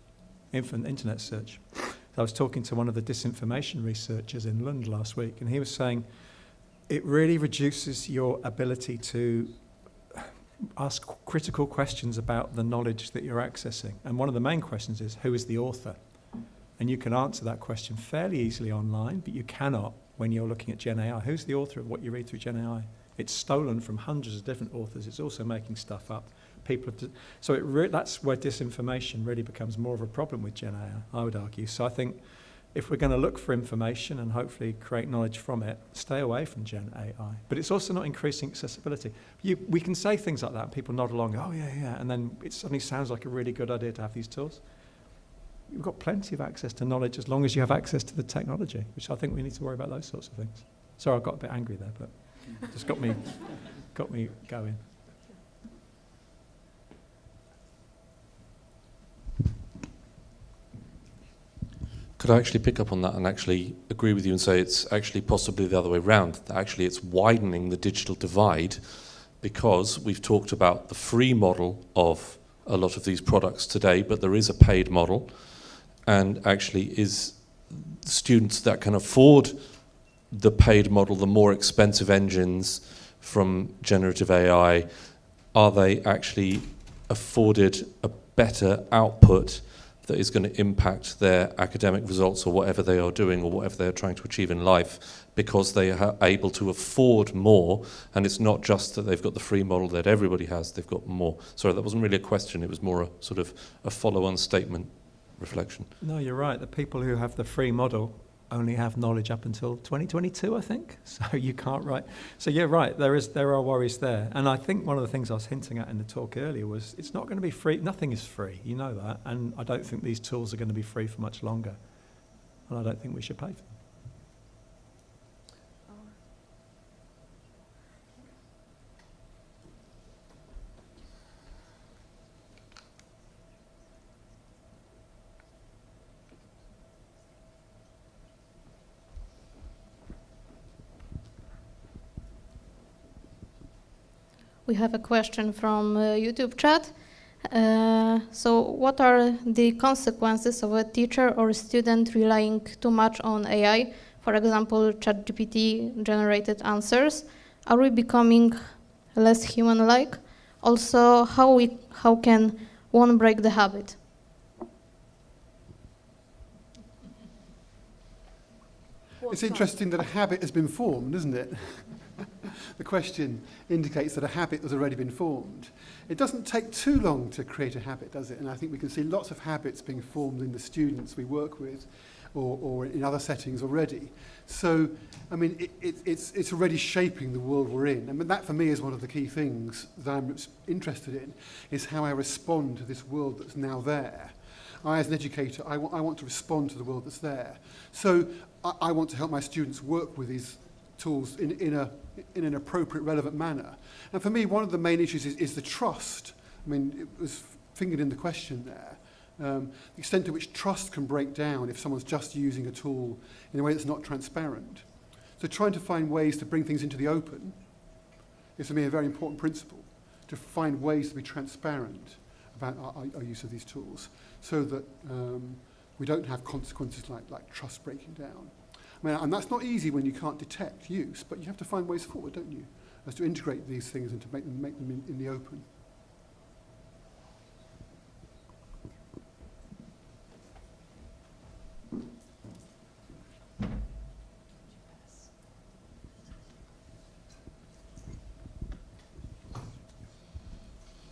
internet search. So I was talking to one of the disinformation researchers in Lund last week, and he was saying it really reduces your ability to ask critical questions about the knowledge that you're accessing. And one of the main questions is, who is the author? And you can answer that question fairly easily online, but you cannot when you're looking at GenAI. Who's the author of what you read through GenAI? It's stolen from hundreds of different authors. It's also making stuff up. So that's where disinformation really becomes more of a problem with GenAI, I would argue. So I think if we're going to look for information and hopefully create knowledge from it, stay away from GenAI. But it's also not increasing accessibility. We can say things like that and people nod along, oh yeah, and then it suddenly sounds like a really good idea to have these tools. You've got plenty of access to knowledge as long as you have access to the technology, which I think we need to worry about those sorts of things. Sorry, I got a bit angry there, but it just got me going. Could I actually pick up on that and actually agree with you and say it's actually possibly the other way around, that actually it's widening the digital divide, because we've talked about the free model of a lot of these products today, but there is a paid model. And actually is students that can afford the paid model, the more expensive engines from generative AI, are they actually afforded a better output that is going to impact their academic results or whatever they are doing or whatever they are trying to achieve in life, because they are able to afford more? And it's not just that they've got the free model that everybody has, they've got more. Sorry, that wasn't really a question, it was more a sort of a follow-on statement. Reflection. No, you're right. The people who have the free model only have knowledge up until 2022, I think. So you can't write. So you're right. There are worries there. And I think one of the things I was hinting at in the talk earlier was it's not going to be free. Nothing is free. You know that. And I don't think these tools are going to be free for much longer. And I don't think we should pay for them. We have a question from YouTube chat. So what are the consequences of a teacher or a student relying too much on AI? For example, ChatGPT generated answers. Are we becoming less human-like? Also, how can one break the habit? It's interesting that a habit has been formed, isn't it? The question indicates that a habit has already been formed. It doesn't take too long to create a habit, does it? And I think we can see lots of habits being formed in the students we work with or in other settings already. So, I mean, it's already shaping the world we're in. I mean, that for me is one of the key things that I'm interested in, is how I respond to this world that's now there. I, as an educator, I want to respond to the world that's there. So I want to help my students work with these tools in an appropriate, relevant manner. And for me, one of the main issues is the trust. I mean, it was fingered in the question there. The extent to which trust can break down if someone's just using a tool in a way that's not transparent. So trying to find ways to bring things into the open is, for me, a very important principle, to find ways to be transparent about our use of these tools so that we don't have consequences like trust breaking down. I mean, and that's not easy when you can't detect use, but you have to find ways forward, don't you, as to integrate these things and to make them in the open.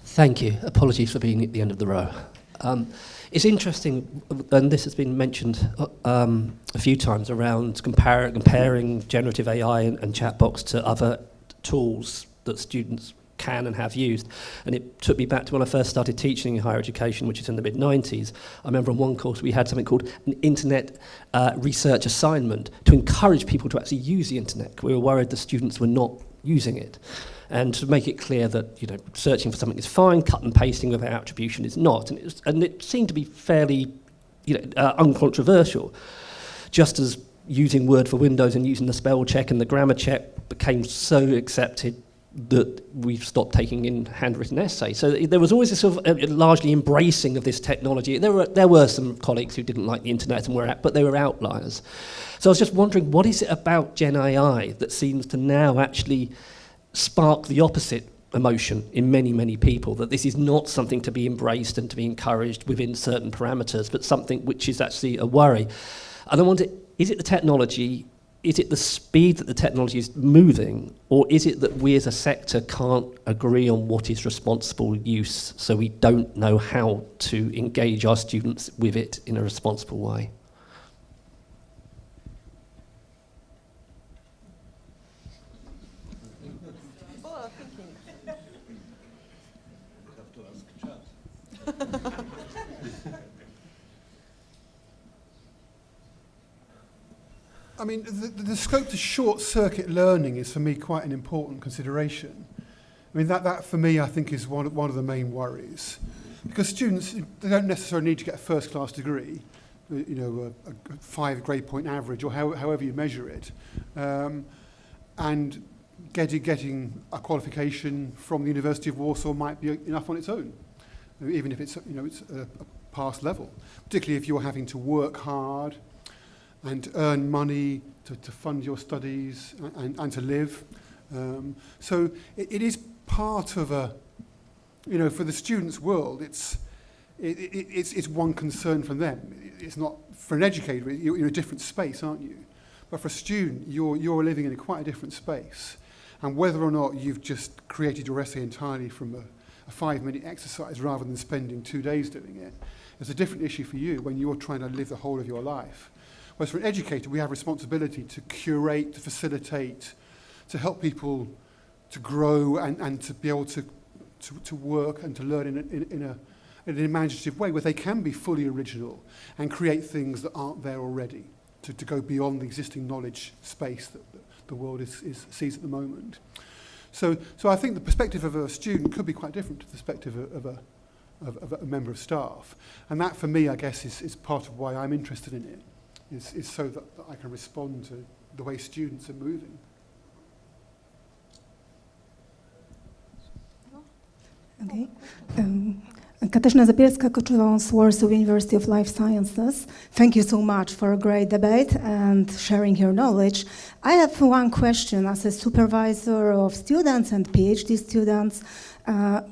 Thank you. Apologies for being at the end of the row. It's interesting, and this has been mentioned a few times, around comparing generative AI and chatbots to other tools that students can and have used. And it took me back to when I first started teaching in higher education, which is in the mid-90s. I remember on one course we had something called an internet research assignment to encourage people to actually use the internet. We were worried the students were not using it. And to make it clear that, you know, searching for something is fine, cut and pasting without attribution is not. And it seemed to be fairly, uncontroversial. Just as using Word for Windows and using the spell check and the grammar check became so accepted that we've stopped taking in handwritten essays. So there was always a sort of largely embracing of this technology. There were some colleagues who didn't like the internet but they were outliers. So I was just wondering, what is it about GenAI that seems to now actually spark the opposite emotion in many, many people, that this is not something to be embraced and to be encouraged within certain parameters, but something which is actually a worry? And I wonder, is it the technology, is it the speed that the technology is moving, or is it that we as a sector can't agree on what is responsible use, so we don't know how to engage our students with it in a responsible way? I mean, the scope to short-circuit learning is, for me, quite an important consideration. I mean, that for me, I think, is one of the main worries. Because students, they don't necessarily need to get a first-class degree, you know, a 5 grade point average, or however you measure it. And getting a qualification from the University of Warsaw might be enough on its own, even if it's, you know, it's a pass level, particularly if you're having to work hard and earn money to fund your studies and to live. So it is part of a, you know, for the students' world, it's one concern for them. It's not for an educator, you're in a different space, aren't you? But for a student, you're living in quite a different space. And whether or not you've just created your essay entirely from a 5-minute exercise rather than spending 2 days doing it, is a different issue for you when you're trying to live the whole of your life. Whereas for an educator, we have responsibility to curate, to facilitate, to help people to grow and to be able to work and to learn in an imaginative way where they can be fully original and create things that aren't there already, to go beyond the existing knowledge space that the world sees at the moment. So I think the perspective of a student could be quite different to the perspective of a member of staff. And that, for me, I guess, is part of why I'm interested in it. Is so that I can respond to the way students are moving. Okay. Katarzyna Zabielska, co-chair Warsaw University of Life Sciences. Thank you so much for a great debate and sharing your knowledge. I have one question. As a supervisor of students and PhD students,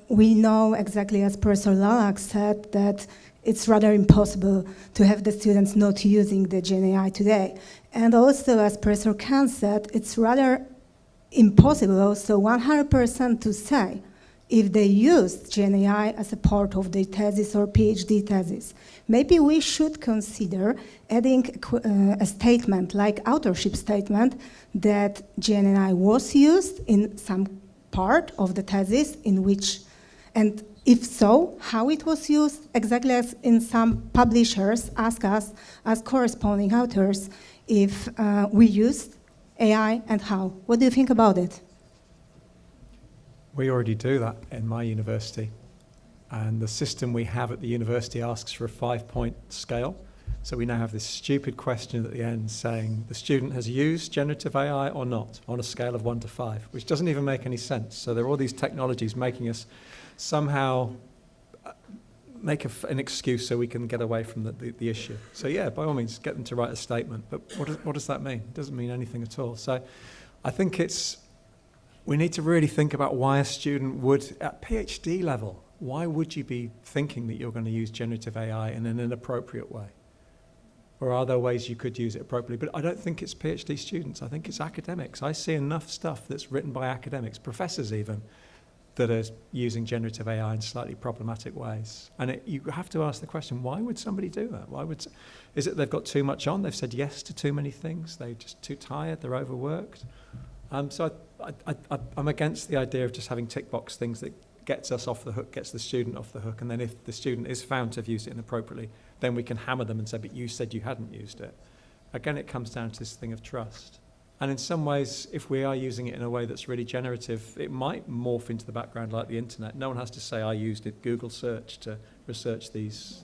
we know exactly, as Professor Lalak said, that it's rather impossible to have the students not using the GenAI today. And also, as Professor Khan said, it's rather impossible also 100% to say if they used GenAI as a part of their thesis or PhD thesis. Maybe we should consider adding a statement, like authorship statement, that GenAI was used in some part of the thesis in which, and if so, how it was used, exactly as in some publishers ask us as corresponding authors if we used AI and how. What do you think about it? We already do that in my university. And the system we have at the university asks for a 5-point scale. So we now have this stupid question at the end saying the student has used generative AI or not on a scale of 1 to 5, which doesn't even make any sense. So there are all these technologies making us somehow make an excuse so we can get away from the issue. So yeah, by all means, get them to write a statement. But what does that mean? It doesn't mean anything at all. So I think we need to really think about why a student would, at PhD level, why would you be thinking that you're going to use generative AI in an inappropriate way? Or are there ways you could use it appropriately? But I don't think it's PhD students. I think it's academics. I see enough stuff that's written by academics, professors even, that are using generative AI in slightly problematic ways. And you have to ask the question, why would somebody do that? Is it they've got too much on? They've said yes to too many things? They're just too tired? They're overworked? So I'm against the idea of just having tick box things that gets us off the hook, gets the student off the hook, and then if the student is found to have used it inappropriately, then we can hammer them and say, but you said you hadn't used it. Again, it comes down to this thing of trust. And in some ways, if we are using it in a way that's really generative, it might morph into the background like the internet. No one has to say, I used it, Google search to research these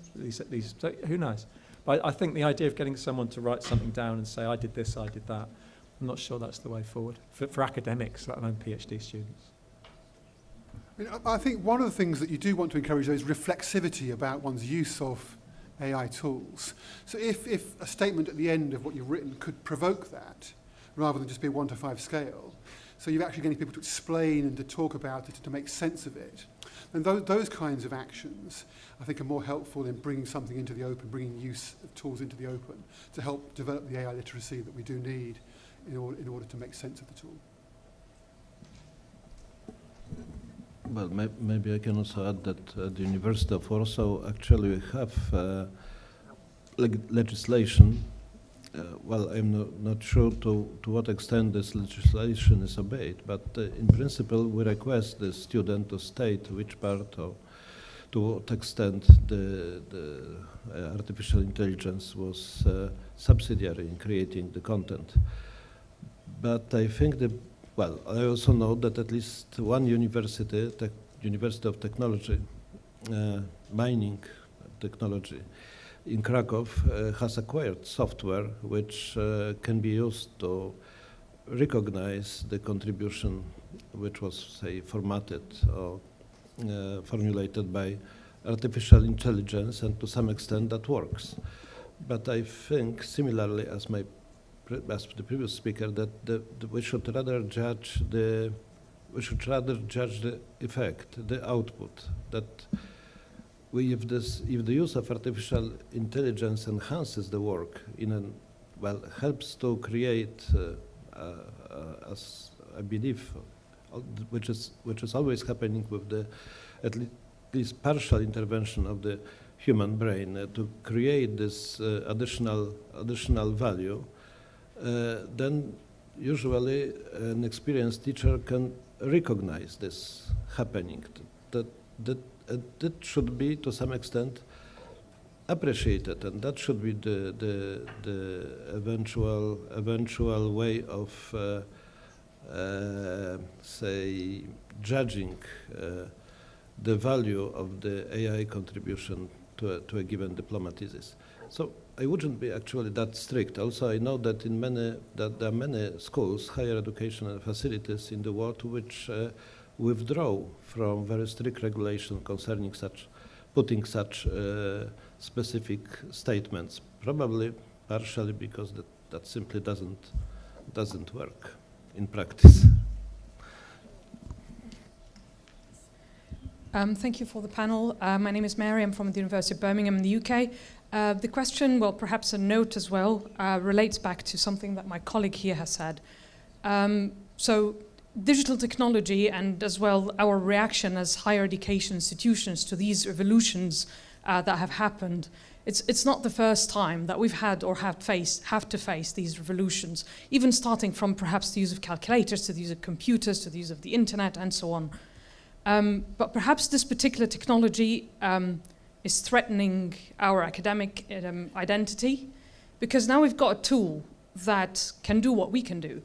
so who knows? But I think the idea of getting someone to write something down and say, I did this, I did that, I'm not sure that's the way forward for academics, let alone PhD students. I think one of the things that you do want to encourage is reflexivity about one's use of AI tools. So if a statement at the end of what you've written could provoke that, rather than just be a 1 to 5 scale, so you're actually getting people to explain and to talk about it and to make sense of it, then those kinds of actions, I think, are more helpful in bringing something into the open, bringing use of tools into the open, to help develop the AI literacy that we do need in order to make sense of the tool. Well, maybe I can also add that at the University of Warsaw, actually, we have legislation. Well, I'm not sure to what extent this legislation is obeyed, but in principle, we request the student to state which part or to what extent the artificial intelligence was subsidiary in creating the content. But I think well, I also know that at least one university, University of Technology, mining technology, in Krakow has acquired software which can be used to recognize the contribution which was, say, formatted or formulated by artificial intelligence, and to some extent that works. But I think, similarly as the previous speaker, that we should rather judge the effect, the output. That if the use of artificial intelligence enhances the work helps to create, as I believe, which is always happening with the at least partial intervention of the human brain, to create this additional value. Then usually an experienced teacher can recognize this happening. That should be to some extent appreciated, and that should be the eventual way of say judging the value of the AI contribution to a given diploma thesis. So I wouldn't be actually that strict. Also, I know that there are many schools, higher educational facilities in the world which withdraw from very strict regulation concerning putting such specific statements. Probably partially because that simply doesn't work in practice. Thank you for the panel. My name is Mary. I'm from the University of Birmingham in the UK. The question, well, perhaps a note as well, relates back to something that my colleague here has said. So digital technology and as well our reaction as higher education institutions to these revolutions that have happened. It's not the first time that we've had or have to face these revolutions, even starting from perhaps the use of calculators, to the use of computers, to the use of the internet, and so on. But perhaps this particular technology is threatening our academic identity, because now we've got a tool that can do what we can do.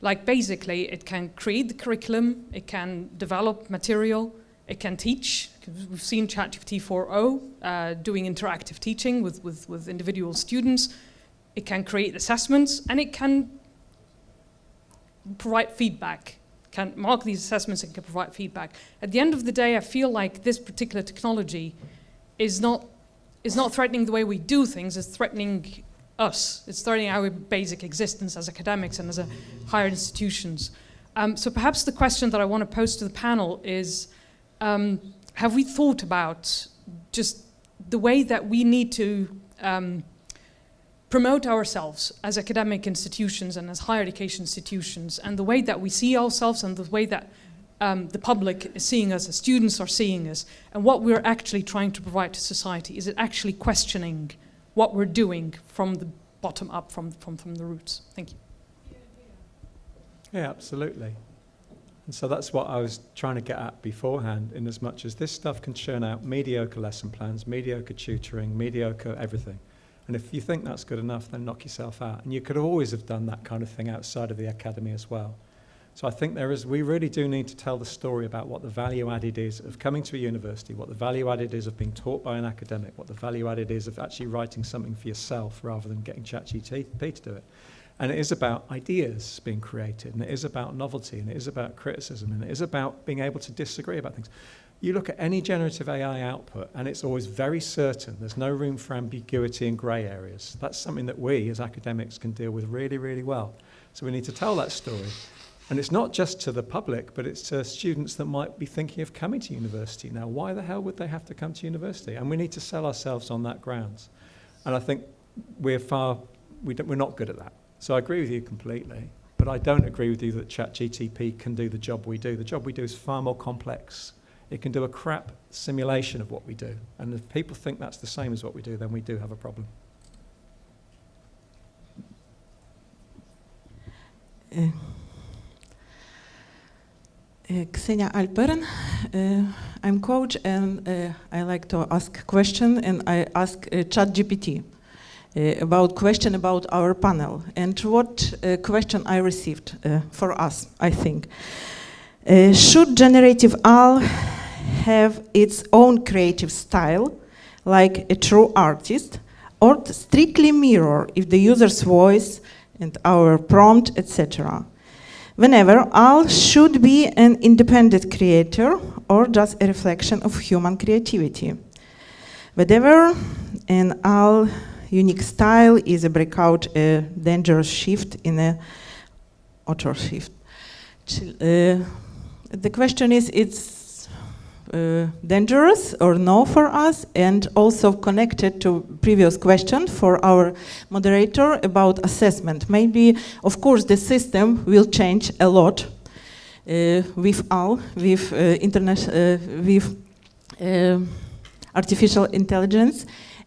Like basically, it can create the curriculum, it can develop material, it can teach. We've seen ChatGPT 4.0 doing interactive teaching with individual students. It can create assessments, and it can provide feedback, can mark these assessments and can provide feedback. At the end of the day, I feel like this particular technology is not threatening the way we do things, it's threatening us. It's threatening our basic existence as academics and as higher institutions. So perhaps the question that I want to pose to the panel is, have we thought about just the way that we need to promote ourselves as academic institutions and as higher education institutions, and the way that we see ourselves and the way that the public is seeing us, as students are seeing us, and what we're actually trying to provide to society? Is it actually questioning what we're doing from the bottom up, from the roots? Thank you. Yeah, absolutely. And so that's what I was trying to get at beforehand, in as much as this stuff can churn out mediocre lesson plans, mediocre tutoring, mediocre everything. And if you think that's good enough, then knock yourself out. And you could always have done that kind of thing outside of the academy as well. So I think we really do need to tell the story about what the value added is of coming to a university, what the value added is of being taught by an academic, what the value added is of actually writing something for yourself rather than getting ChatGPT to do it. And it is about ideas being created, and it is about novelty, and it is about criticism, and it is about being able to disagree about things. You look at any generative AI output, and it's always very certain. There's no room for ambiguity and grey areas. That's something that we, as academics, can deal with really, really well. So we need to tell that story. And it's not just to the public, but it's to students that might be thinking of coming to university now. Why the hell would they have to come to university? And we need to sell ourselves on that grounds. And I think we're not good at that. So I agree with you completely, but I don't agree with you that ChatGPT can do the job we do. The job we do is far more complex. It can do a crap simulation of what we do. And if people think that's the same as what we do, then we do have a problem. Ksenia Alpern. I'm coach, and I like to ask question, and I ask ChatGPT question about our panel, and what question I received for us, I think. Should generative AI have its own creative style, like a true artist, or strictly mirror if the user's voice and our prompt, etc.? Whenever AI should be an independent creator or just a reflection of human creativity. Whatever an AI unique style is a breakout, a dangerous shift in a author shift. The question is, it's dangerous or no for us, and also connected to previous question for our moderator about assessment. Maybe, of course, the system will change a lot with AI, with artificial intelligence.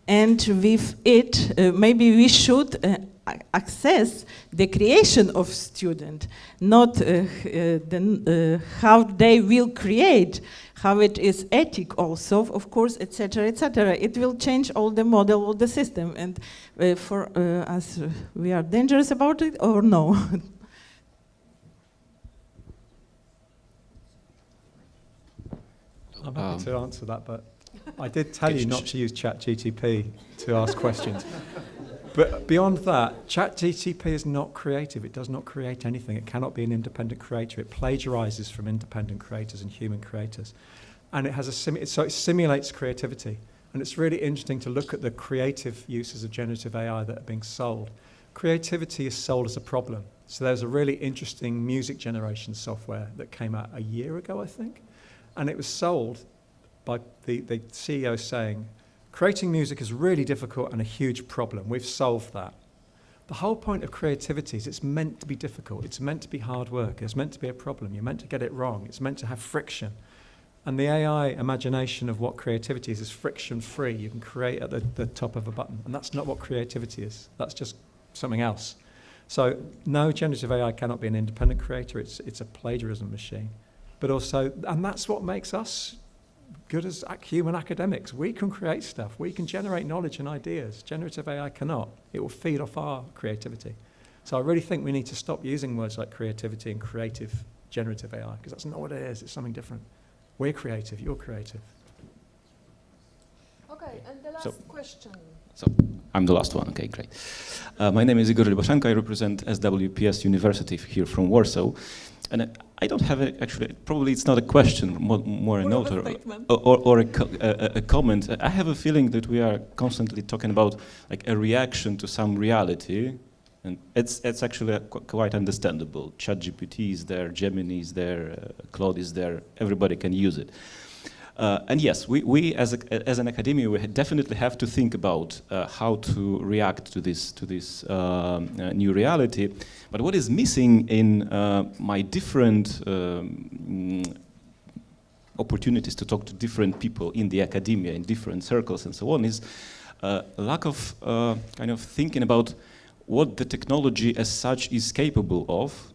And with it, maybe we should access the creation of student, not how they will create, how it is ethic also, of course, etc., etc. It will change all the model of the system. And for us, we are dangerous about it or no? I'm happy to answer that, but I did tell you not to use ChatGPT to ask questions. But beyond that, ChatGPT is not creative. It does not create anything. It cannot be an independent creator. It plagiarizes from independent creators and human creators. And it has so it simulates creativity. And it's really interesting to look at the creative uses of generative AI that are being sold. Creativity is sold as a problem. So there's a really interesting music generation software that came out a year ago, I think. And it was sold by the CEO saying, creating music is really difficult and a huge problem. We've solved that. The whole point of creativity is it's meant to be difficult. It's meant to be hard work. It's meant to be a problem. You're meant to get it wrong. It's meant to have friction. And the AI imagination of what creativity is friction-free. You can create at the top of a button. And that's not what creativity is. That's just something else. So no, generative AI cannot be an independent creator. It's a plagiarism machine. But also, and that's what makes us good as human academics. We can create stuff. We can generate knowledge and ideas. Generative AI cannot. It will feed off our creativity. So I really think we need to stop using words like creativity and creative generative AI, because that's not what it is. It's something different. We're creative. You're creative. Okay, and the last question. So I'm the last one. Okay, great. My name is Igor Ryboshenko. I represent SWPS University here from Warsaw. And I don't have actually, probably it's not a question, more a note or a comment. I have a feeling that we are constantly talking about like a reaction to some reality. And it's actually quite understandable. ChatGPT is there, Gemini is there, Claude is there, everybody can use it. And yes, we as an academia, we definitely have to think about how to react to this new reality. But what is missing in my different opportunities to talk to different people in the academia, in different circles and so on, is a lack of kind of thinking about what the technology as such is capable of,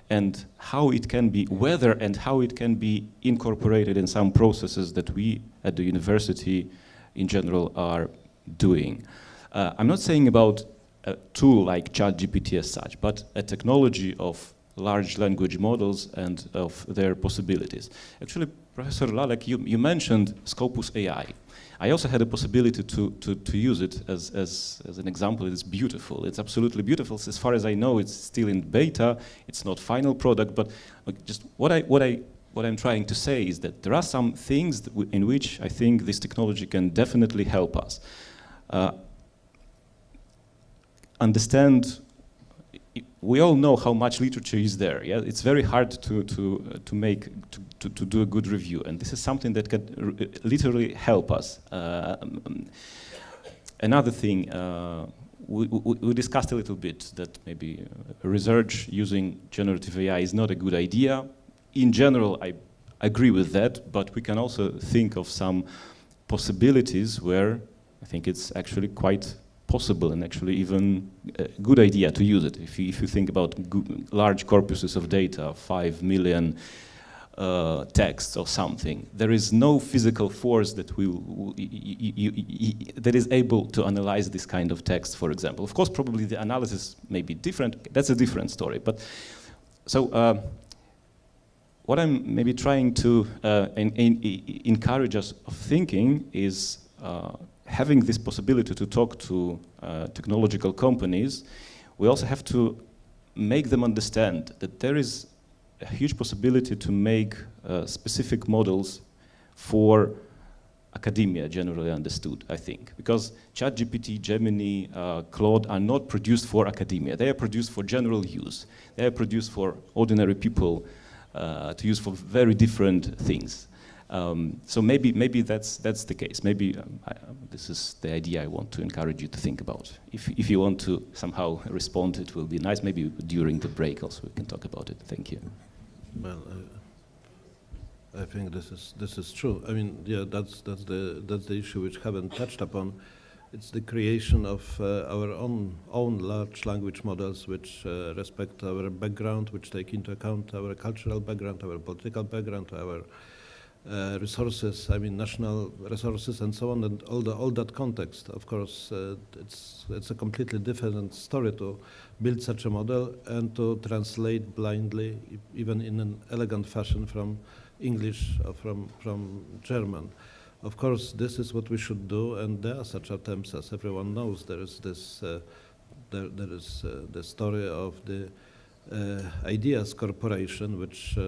and how it can be, whether and how it can be incorporated in some processes that we at the university in general are doing. I'm not saying about a tool like ChatGPT as such, but a technology of large language models and of their possibilities. Actually, Professor Lalek, you mentioned Scopus AI. I also had a possibility to use it as an example. It's beautiful. It's absolutely beautiful. As far as I know, it's still in beta. It's not final product, but just what I'm trying to say is that there are some things in which I think this technology can definitely help us understand. We all know how much literature is there. Yeah, it's very hard to do a good review, and this is something that can literally help us. Another thing we discussed a little bit that maybe research using generative AI is not a good idea. In general, I agree with that, but we can also think of some possibilities where I think it's actually quite possible and actually even a good idea to use it. If you think about large corpuses of data, 5 million texts or something, there is no physical force that that is able to analyze this kind of text, for example. Of course, probably the analysis may be different. That's a different story. But so what I'm maybe trying to encourage us of thinking is having this possibility to talk to technological companies. We also have to make them understand that there is a huge possibility to make specific models for academia, generally understood, I think. Because ChatGPT, Gemini, Claude are not produced for academia. They are produced for general use. They are produced for ordinary people to use for very different things. So maybe that's the case. Maybe this is the idea I want to encourage you to think about. If you want to somehow respond, it will be nice. Maybe during the break also we can talk about it. Thank you. Well, I think this is true. I mean, yeah, that's the issue which haven't touched upon. It's the creation of our own large language models which respect our background, which take into account our cultural background, our political background, our resources, I mean national resources and so on, and all that context. Of course, it's a completely different story to build such a model and to translate blindly, even in an elegant fashion, from English or from German. Of course, this is what we should do, and there are such attempts, as everyone knows. There is this, there is the story of the Ideas Corporation, which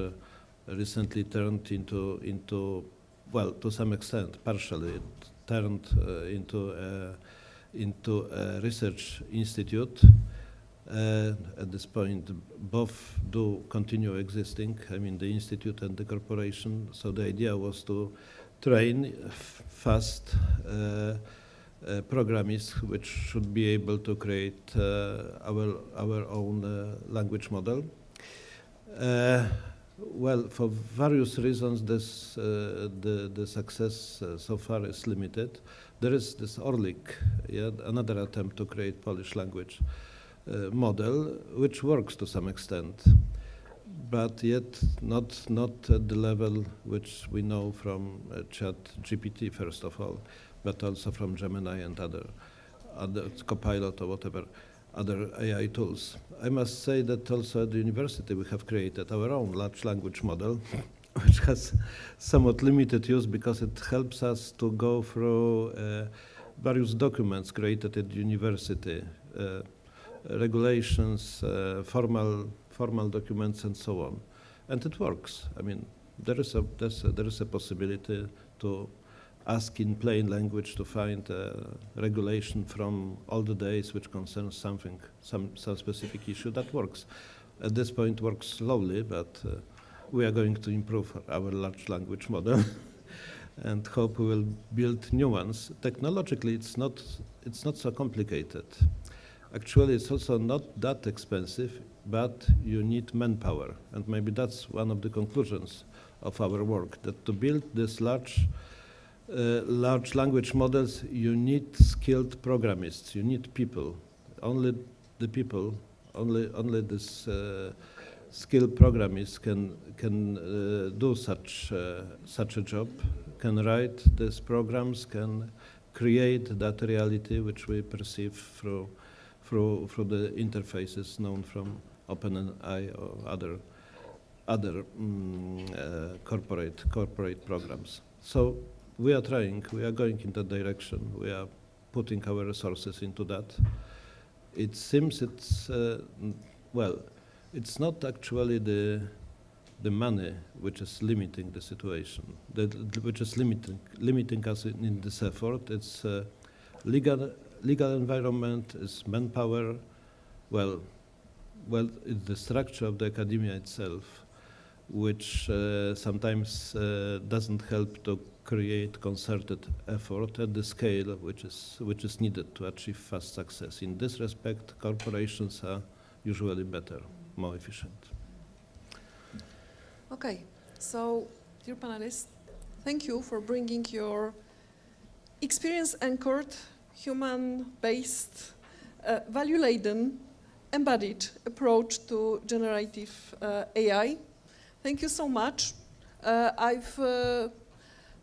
recently turned into, well, to some extent, partially, it turned into a research institute. At this point, both do continue existing, I mean, the institute and the corporation. So the idea was to train fast programmers which should be able to create our own language model. Well, for various reasons, the success so far is limited. There is this Orlik, another attempt to create Polish language model, which works to some extent, but yet not at the level which we know from ChatGPT, first of all, but also from Gemini and other Copilot or whatever other AI tools. I must say that also at the university we have created our own large language model, which has somewhat limited use because it helps us to go through various documents created at the university, regulations, formal documents, and so on, and it works. I mean, there is a possibility to ask in plain language to find a regulation from all the days which concerns some specific issue. That works. At this point, works slowly, but we are going to improve our large language model and hope we will build new ones. Technologically, it's not so complicated. Actually, it's also not that expensive, but you need manpower, and maybe that's one of the conclusions of our work, that to build this large language models, you need skilled programists, you need people. Only the people, only this skilled programists can do such a job, can write these programs, can create that reality which we perceive through the interfaces known from OpenAI or other corporate programs. So we are trying, we are going in that direction. We are putting our resources into that. It seems it's, well, it's not actually the money which is limiting the situation, which is limiting us in this effort. It's legal environment, it's manpower, well, it's the structure of the academia itself, which sometimes doesn't help to create concerted effort at the scale which is needed to achieve fast success. In this respect, corporations are usually better, more efficient. Okay, so dear panelists, thank you for bringing your experience-anchored, human-based, value-laden, embodied approach to generative AI. Thank you so much. I've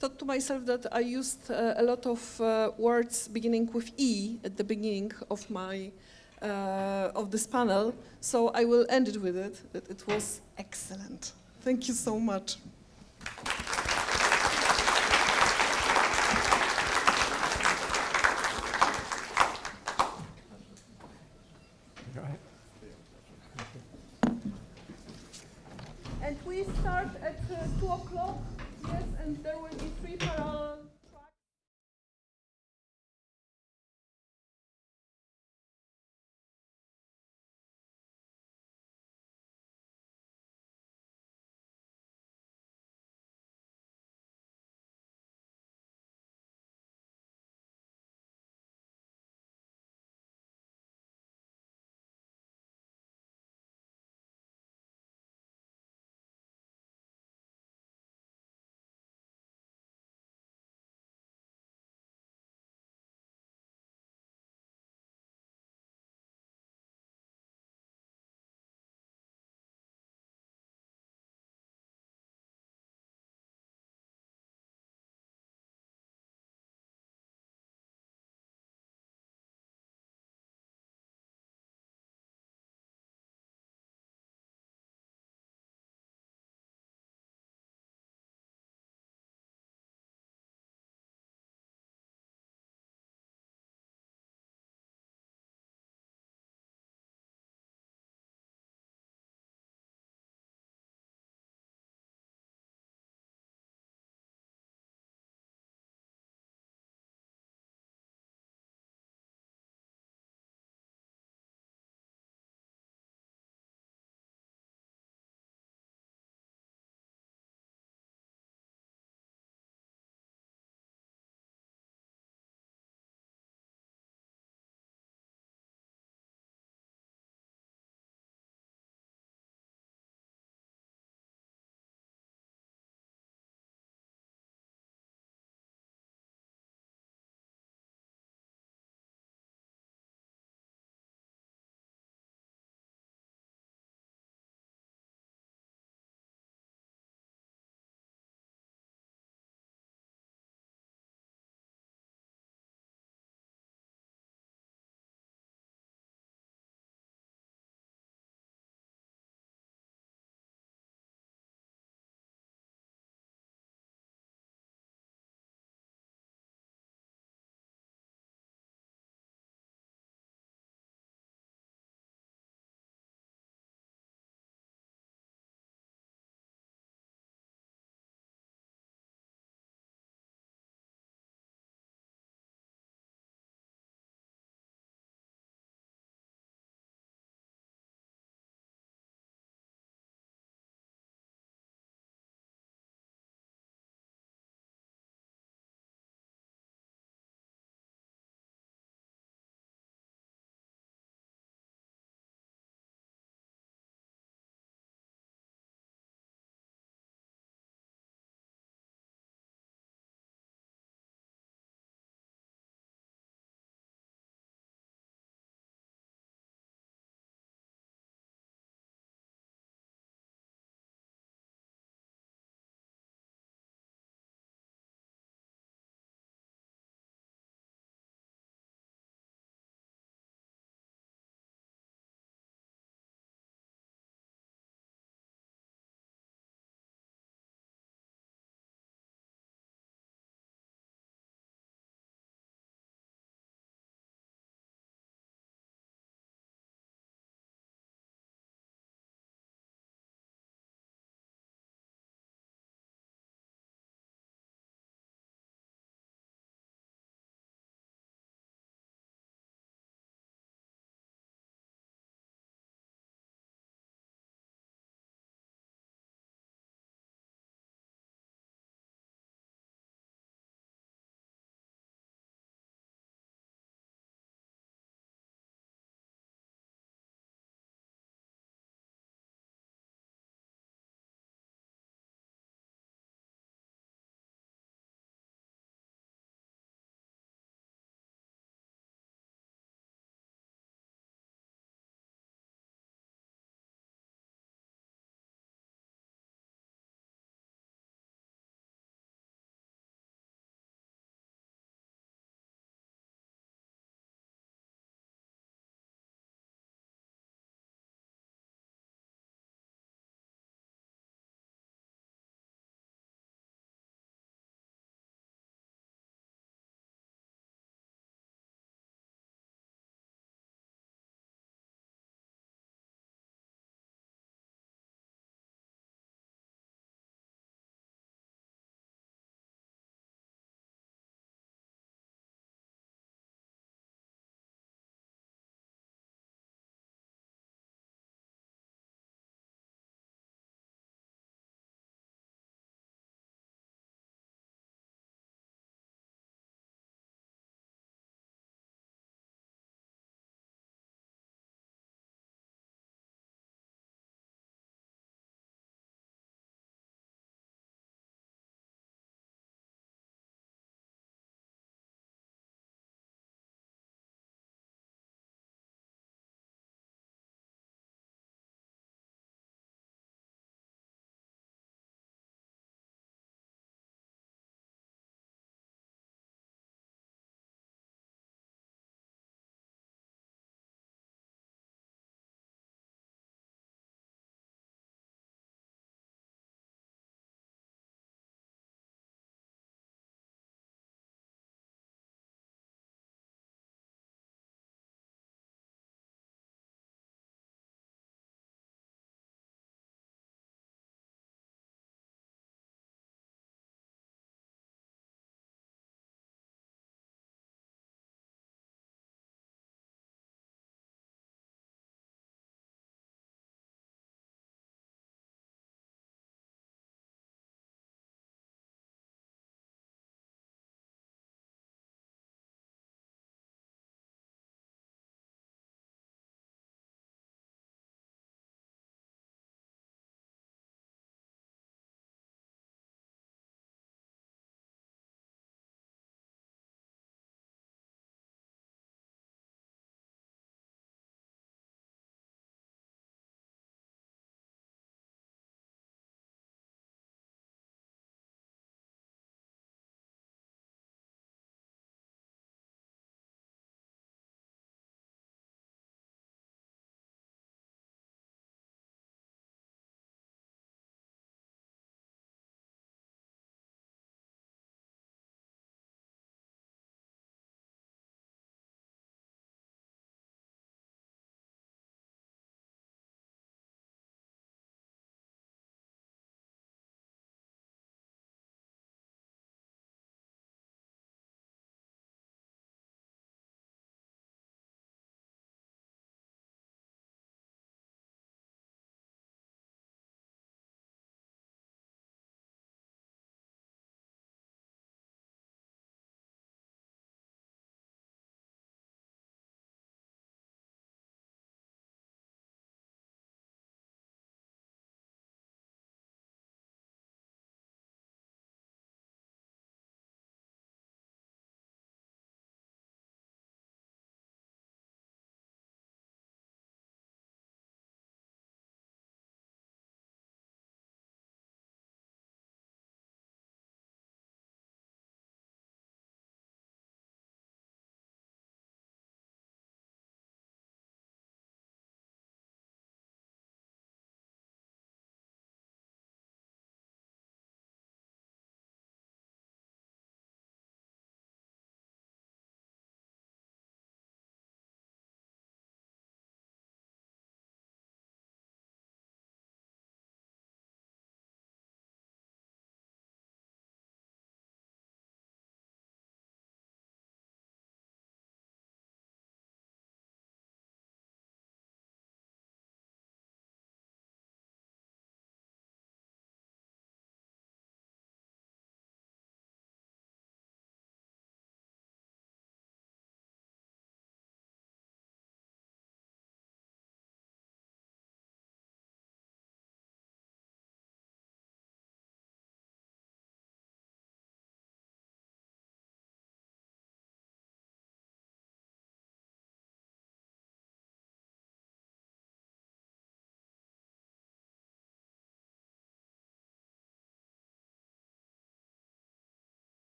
thought to myself that I used a lot of words beginning with E at the beginning of my of this panel, so I will end it with it. That it was excellent. Thank you so much. And we start at 2 o'clock, yes, and there will be 3 parallel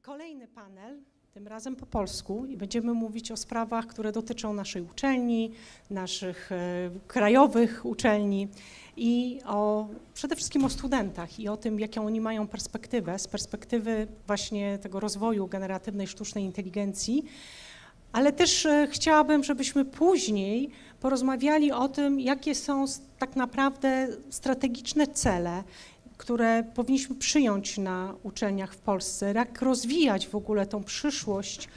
Kolejny panel, tym razem po polsku, i będziemy mówić o sprawach, które dotyczą naszej uczelni, naszych krajowych uczelni i przede wszystkim o studentach i o tym, jaką oni mają perspektywę, z perspektywy właśnie tego rozwoju generatywnej sztucznej inteligencji, ale też chciałabym, żebyśmy później porozmawiali o tym, jakie są tak naprawdę strategiczne cele, które powinniśmy przyjąć na uczelniach w Polsce, jak rozwijać w ogóle tą przyszłość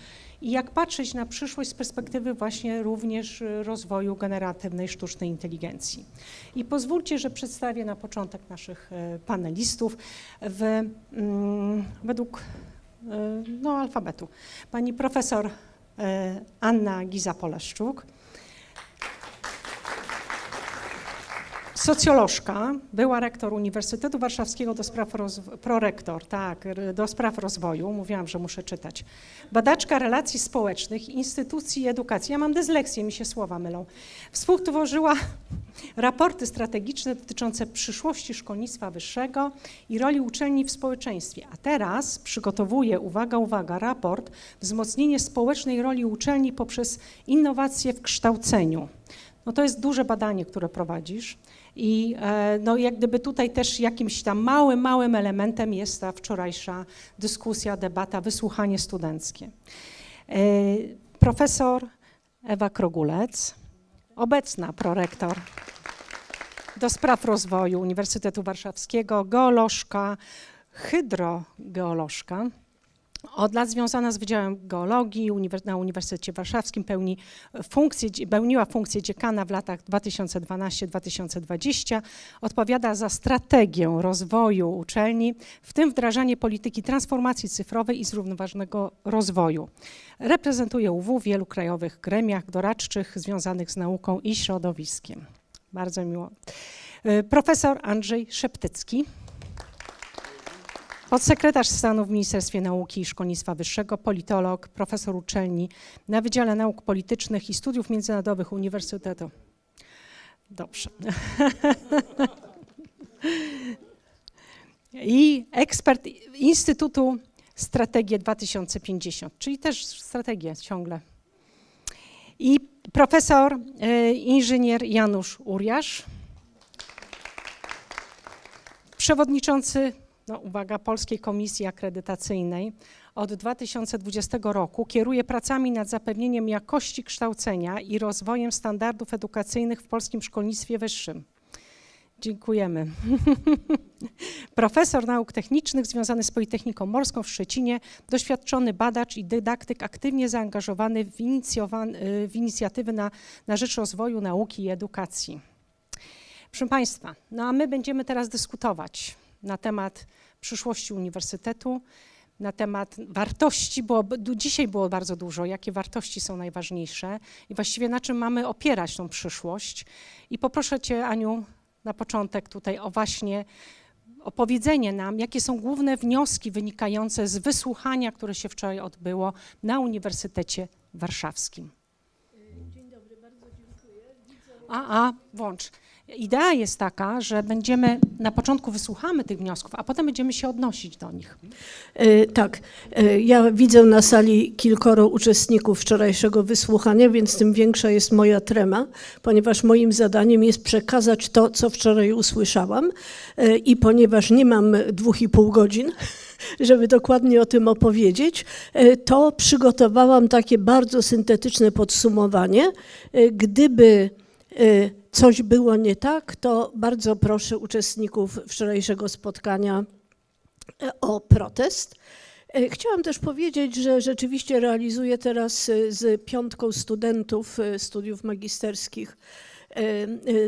i jak patrzeć na przyszłość z perspektywy właśnie również rozwoju generatywnej sztucznej inteligencji. I pozwólcie, że przedstawię na początek naszych panelistów według alfabetu. Pani profesor Anna Giza-Poleszczuk, socjolożka, była rektor Uniwersytetu Warszawskiego prorektor, tak, do spraw rozwoju, mówiłam, że muszę czytać. Badaczka relacji społecznych, instytucji i edukacji. Ja mam dysleksję, mi się słowa mylą. Współtworzyła raporty strategiczne dotyczące przyszłości szkolnictwa wyższego i roli uczelni w społeczeństwie. A teraz przygotowuje, uwaga, raport Wzmocnienie społecznej roli uczelni poprzez innowacje w kształceniu. No to jest duże badanie, które prowadzisz i jak gdyby tutaj też jakimś tam małym elementem jest ta wczorajsza dyskusja, debata, wysłuchanie studenckie. Profesor Ewa Krogulec, obecna prorektor do spraw rozwoju Uniwersytetu Warszawskiego, geolożka, hydrogeolożka, od lat związana z Wydziałem Geologii na Uniwersytecie Warszawskim, pełniła funkcję dziekana w latach 2012-2020, odpowiada za strategię rozwoju uczelni, w tym wdrażanie polityki transformacji cyfrowej i zrównoważonego rozwoju. Reprezentuje UW w wielu krajowych gremiach doradczych związanych z nauką i środowiskiem. Bardzo miło. Profesor Andrzej Szeptycki, podsekretarz stanu w Ministerstwie Nauki i Szkolnictwa Wyższego, politolog, profesor uczelni na Wydziale Nauk Politycznych i Studiów Międzynarodowych Uniwersytetu. Dobrze. I ekspert Instytutu Strategię 2050, czyli też strategię ciągle. I profesor inżynier Janusz Uriasz, przewodniczący uwaga, Polskiej Komisji Akredytacyjnej od 2020 roku kieruje pracami nad zapewnieniem jakości kształcenia i rozwojem standardów edukacyjnych w polskim szkolnictwie wyższym. Dziękujemy. Profesor nauk technicznych związany z Politechniką Morską w Szczecinie, doświadczony badacz i dydaktyk, aktywnie zaangażowany w inicjatywy na rzecz rozwoju nauki i edukacji. Proszę Państwa, a my będziemy teraz dyskutować na temat przyszłości uniwersytetu, na temat wartości, bo dzisiaj było bardzo dużo, jakie wartości są najważniejsze i właściwie na czym mamy opierać tą przyszłość. I poproszę Cię, Aniu, na początek tutaj o właśnie opowiedzenie nam, jakie są główne wnioski wynikające z wysłuchania, które się wczoraj odbyło na Uniwersytecie Warszawskim. Dzień dobry, bardzo dziękuję. Włącz. Idea jest taka, że na początku wysłuchamy tych wniosków, a potem będziemy się odnosić do nich. Tak, ja widzę na sali kilkoro uczestników wczorajszego wysłuchania, więc tym większa jest moja trema, ponieważ moim zadaniem jest przekazać to, co wczoraj usłyszałam i ponieważ nie mam 2,5 godzin, żeby dokładnie o tym opowiedzieć, to przygotowałam takie bardzo syntetyczne podsumowanie. Gdyby coś było nie tak, to bardzo proszę uczestników wczorajszego spotkania o protest. Chciałam też powiedzieć, że rzeczywiście realizuję teraz z 5 studentów studiów magisterskich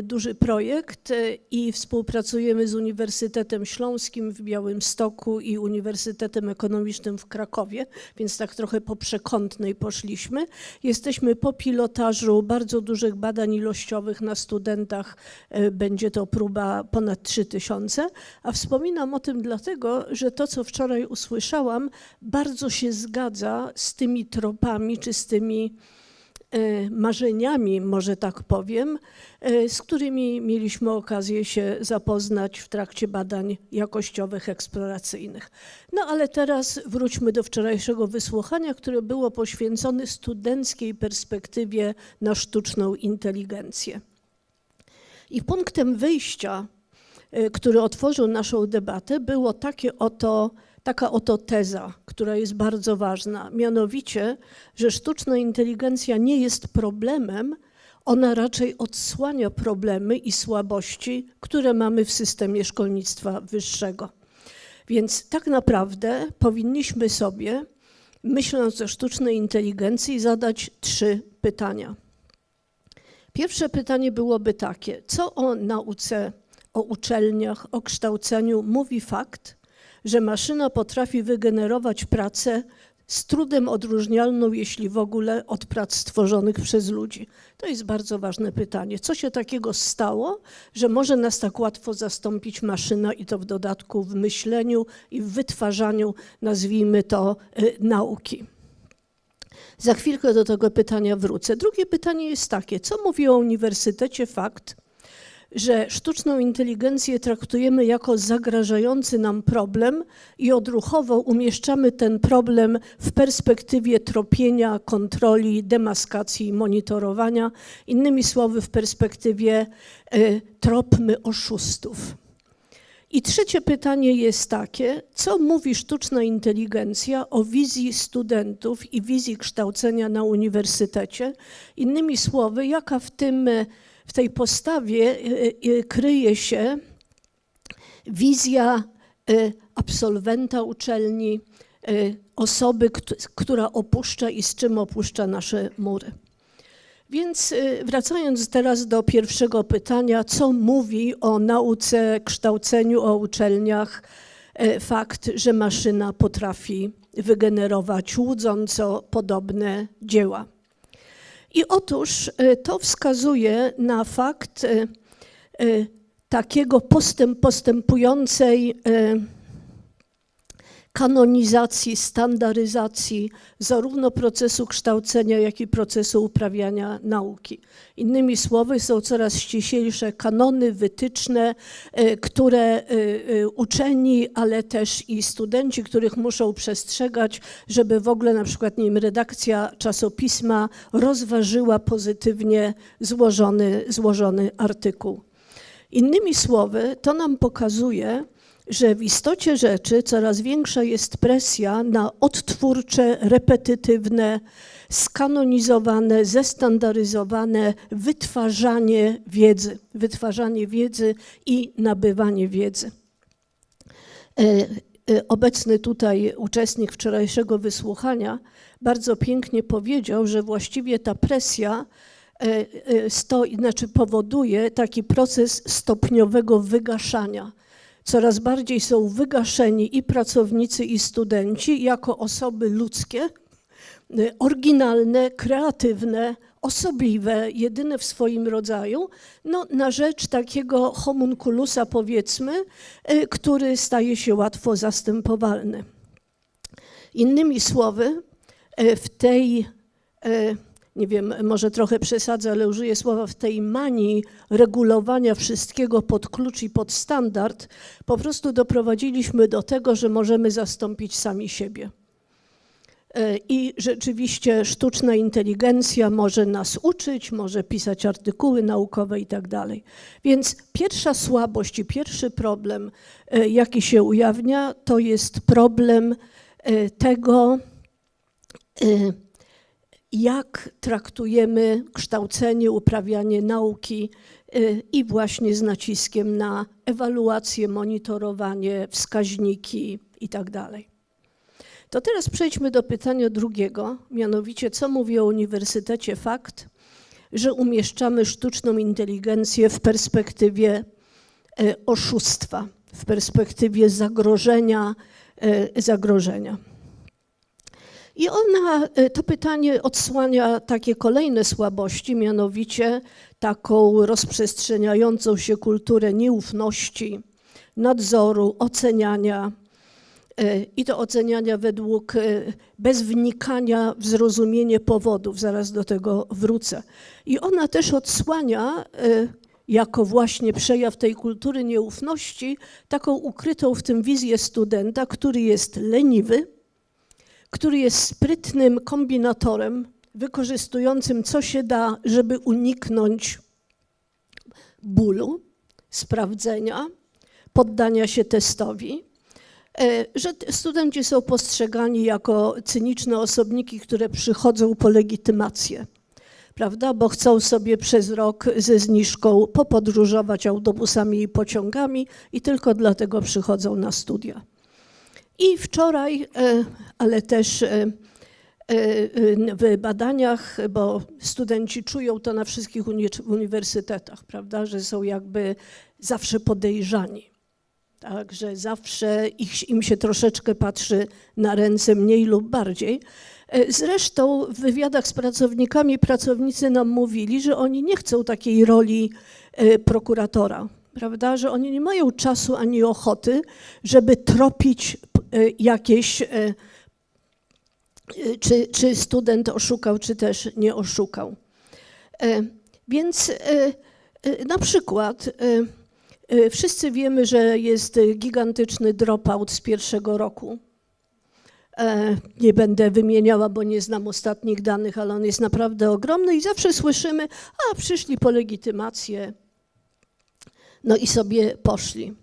duży projekt i współpracujemy z Uniwersytetem Śląskim w Białymstoku i Uniwersytetem Ekonomicznym w Krakowie, więc tak trochę po przekątnej poszliśmy. Jesteśmy po pilotażu bardzo dużych badań ilościowych na studentach, będzie to próba ponad 3000, a wspominam o tym dlatego, że to, co wczoraj usłyszałam, bardzo się zgadza z tymi tropami czy z tymi marzeniami, może tak powiem, z którymi mieliśmy okazję się zapoznać w trakcie badań jakościowych, eksploracyjnych. No ale teraz wróćmy do wczorajszego wysłuchania, które było poświęcone studenckiej perspektywie na sztuczną inteligencję. I punktem wyjścia, który otworzył naszą debatę, było taka oto teza, która jest bardzo ważna, mianowicie, że sztuczna inteligencja nie jest problemem, ona raczej odsłania problemy i słabości, które mamy w systemie szkolnictwa wyższego. Więc tak naprawdę powinniśmy sobie, myśląc o sztucznej inteligencji, zadać 3 pytania. Pierwsze pytanie byłoby takie: co o nauce, o uczelniach, o kształceniu mówi fakt, że maszyna potrafi wygenerować pracę z trudem odróżnialną, jeśli w ogóle, od prac stworzonych przez ludzi? To jest bardzo ważne pytanie. Co się takiego stało, że może nas tak łatwo zastąpić maszyna i to w dodatku w myśleniu i w wytwarzaniu, nazwijmy to, nauki? Za chwilkę do tego pytania wrócę. Drugie pytanie jest takie: co mówi o uniwersytecie fakt, że sztuczną inteligencję traktujemy jako zagrażający nam problem i odruchowo umieszczamy ten problem w perspektywie tropienia, kontroli, demaskacji, monitorowania. Innymi słowy, w perspektywie tropmy oszustów. I trzecie pytanie jest takie: co mówi sztuczna inteligencja o wizji studentów i wizji kształcenia na uniwersytecie? Innymi słowy, jaka w tej postawie kryje się wizja absolwenta uczelni, osoby, która opuszcza i z czym opuszcza nasze mury. Więc wracając teraz do pierwszego pytania, co mówi o nauce, kształceniu, o uczelniach fakt, że maszyna potrafi wygenerować łudząco podobne dzieła? I otóż to wskazuje na fakt takiego postępującej kanonizacji, standaryzacji zarówno procesu kształcenia, jak i procesu uprawiania nauki. Innymi słowy, są coraz ściślejsze kanony, wytyczne, które uczeni, ale też i studenci, których muszą przestrzegać, żeby w ogóle na przykład, nie wiem, redakcja czasopisma rozważyła pozytywnie złożony artykuł. Innymi słowy, to nam pokazuje, że w istocie rzeczy coraz większa jest presja na odtwórcze, repetytywne, skanonizowane, zestandaryzowane wytwarzanie wiedzy i nabywanie wiedzy. Obecny tutaj uczestnik wczorajszego wysłuchania bardzo pięknie powiedział, że właściwie ta presja powoduje taki proces stopniowego wygaszania. Coraz bardziej są wygaszeni i pracownicy, i studenci jako osoby ludzkie, oryginalne, kreatywne, osobliwe, jedyne w swoim rodzaju, no, na rzecz takiego homunculusa, powiedzmy, który staje się łatwo zastępowalny. Innymi słowy, w tej, nie wiem, może trochę przesadzę, ale użyję słowa, w tej manii regulowania wszystkiego pod klucz i pod standard, po prostu doprowadziliśmy do tego, że możemy zastąpić sami siebie. I rzeczywiście sztuczna inteligencja może nas uczyć, może pisać artykuły naukowe i tak dalej. Więc pierwsza słabość i pierwszy problem, jaki się ujawnia, to jest problem tego, jak traktujemy kształcenie, uprawianie nauki i właśnie z naciskiem na ewaluację, monitorowanie, wskaźniki i tak dalej. To teraz przejdźmy do pytania drugiego, mianowicie co mówi o uniwersytecie fakt, że umieszczamy sztuczną inteligencję w perspektywie oszustwa, w perspektywie zagrożenia. I to pytanie odsłania takie kolejne słabości, mianowicie taką rozprzestrzeniającą się kulturę nieufności, nadzoru, oceniania, i do oceniania bez wnikania w zrozumienie powodów, zaraz do tego wrócę. I ona też odsłania jako właśnie przejaw tej kultury nieufności taką ukrytą w tym wizję studenta, który jest leniwy, który jest sprytnym kombinatorem, wykorzystującym co się da, żeby uniknąć bólu, sprawdzenia, poddania się testowi, że studenci są postrzegani jako cyniczne osobniki, które przychodzą po legitymację, prawda, bo chcą sobie przez rok ze zniżką popodróżować autobusami i pociągami i tylko dlatego przychodzą na studia. I wczoraj, ale też w badaniach, bo studenci czują to na wszystkich uniwersytetach, prawda, że są jakby zawsze podejrzani, tak, że zawsze im się troszeczkę patrzy na ręce mniej lub bardziej. Zresztą w wywiadach z pracownikami pracownicy nam mówili, że oni nie chcą takiej roli prokuratora, prawda, że oni nie mają czasu ani ochoty, żeby tropić jakieś, czy student oszukał, czy też nie oszukał. Więc na przykład wszyscy wiemy, że jest gigantyczny dropout z pierwszego roku. Nie będę wymieniała, bo nie znam ostatnich danych, ale on jest naprawdę ogromny i zawsze słyszymy, a przyszli po legitymację, no i sobie poszli.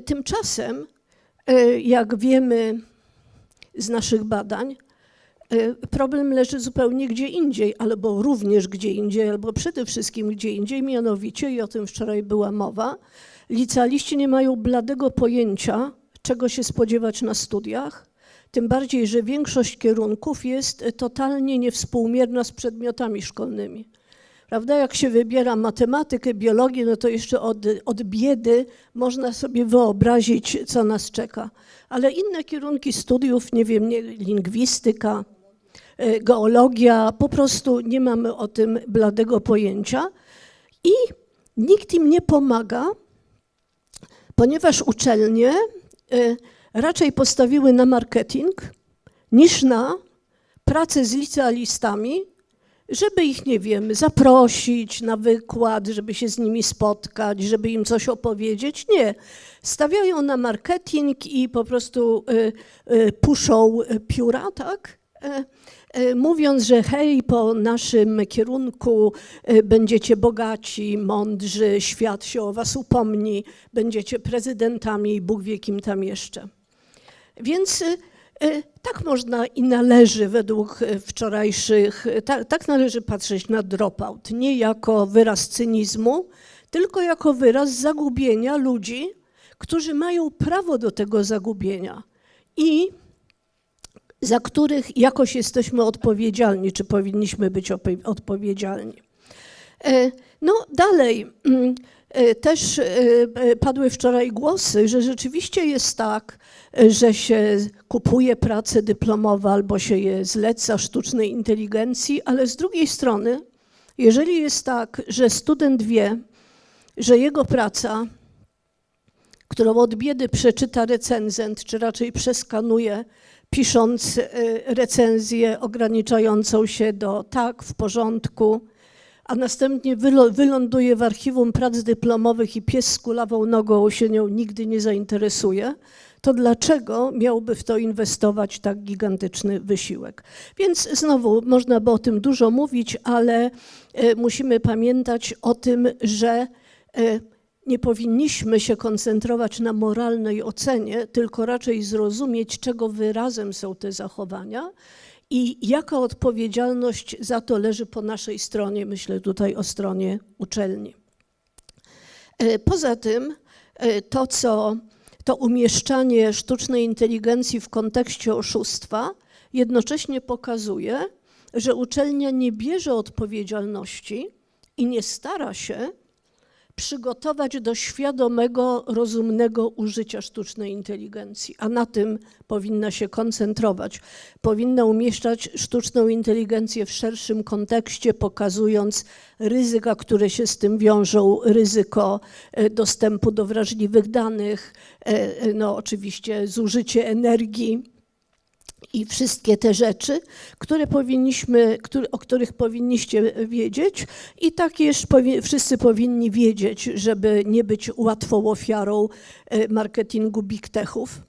Tymczasem, jak wiemy z naszych badań, problem leży zupełnie gdzie indziej, albo również gdzie indziej, albo przede wszystkim gdzie indziej, mianowicie, i o tym wczoraj była mowa, licealiści nie mają bladego pojęcia, czego się spodziewać na studiach, tym bardziej, że większość kierunków jest totalnie niewspółmierna z przedmiotami szkolnymi. Prawda, jak się wybiera matematykę, biologię, no to jeszcze od biedy można sobie wyobrazić, co nas czeka. Ale inne kierunki studiów, nie wiem, lingwistyka, geologia, po prostu nie mamy o tym bladego pojęcia i nikt im nie pomaga, ponieważ uczelnie raczej postawiły na marketing niż na pracę z licealistami, żeby ich, nie wiem, zaprosić na wykład, żeby się z nimi spotkać, żeby im coś opowiedzieć. Nie. Stawiają na marketing i po prostu puszą pióra, tak? Mówiąc, że hej, po naszym kierunku będziecie bogaci, mądrzy, świat się o was upomni, będziecie prezydentami i Bóg wie kim tam jeszcze. Więc tak można i należy według wczorajszych, tak należy patrzeć na dropout, nie jako wyraz cynizmu, tylko jako wyraz zagubienia ludzi, którzy mają prawo do tego zagubienia i za których jakoś jesteśmy odpowiedzialni, czy powinniśmy być odpowiedzialni. No dalej, też padły wczoraj głosy, że rzeczywiście jest tak, że się kupuje pracę dyplomową albo się je zleca sztucznej inteligencji, ale z drugiej strony, jeżeli jest tak, że student wie, że jego praca, którą od biedy przeczyta recenzent, czy raczej przeskanuje, pisząc recenzję ograniczającą się do tak, w porządku, a następnie wyląduje w archiwum prac dyplomowych i pies z kulawą nogą się nią nigdy nie zainteresuje, to dlaczego miałby w to inwestować tak gigantyczny wysiłek? Więc znowu można by o tym dużo mówić, ale musimy pamiętać o tym, że nie powinniśmy się koncentrować na moralnej ocenie, tylko raczej zrozumieć, czego wyrazem są te zachowania i jaka odpowiedzialność za to leży po naszej stronie, myślę tutaj o stronie uczelni. Poza tym to umieszczanie sztucznej inteligencji w kontekście oszustwa jednocześnie pokazuje, że uczelnia nie bierze odpowiedzialności i nie stara się przygotować do świadomego, rozumnego użycia sztucznej inteligencji, a na tym powinna się koncentrować. Powinna umieszczać sztuczną inteligencję w szerszym kontekście, pokazując ryzyka, które się z tym wiążą, ryzyko dostępu do wrażliwych danych, no oczywiście zużycie energii i wszystkie te rzeczy, o których powinniście wiedzieć i takież wszyscy powinni wiedzieć, żeby nie być łatwą ofiarą marketingu big techów,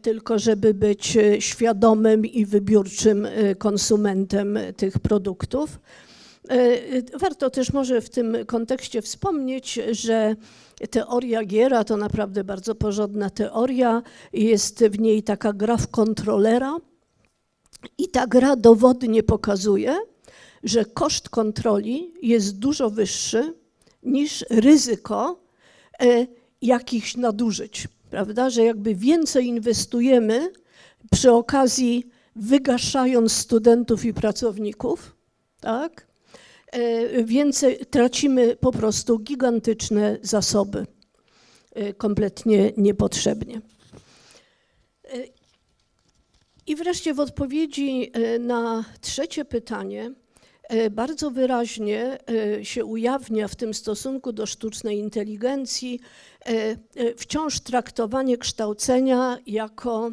tylko żeby być świadomym i wybiórczym konsumentem tych produktów. Warto też może w tym kontekście wspomnieć, że teoria giera to naprawdę bardzo porządna teoria. Jest w niej taka gra w kontrolera i ta gra dowodnie pokazuje, że koszt kontroli jest dużo wyższy niż ryzyko jakichś nadużyć, prawda? Że jakby więcej inwestujemy przy okazji wygaszając studentów i pracowników, tak? Więcej tracimy po prostu gigantyczne zasoby, kompletnie niepotrzebnie. I wreszcie w odpowiedzi na trzecie pytanie bardzo wyraźnie się ujawnia w tym stosunku do sztucznej inteligencji wciąż traktowanie kształcenia jako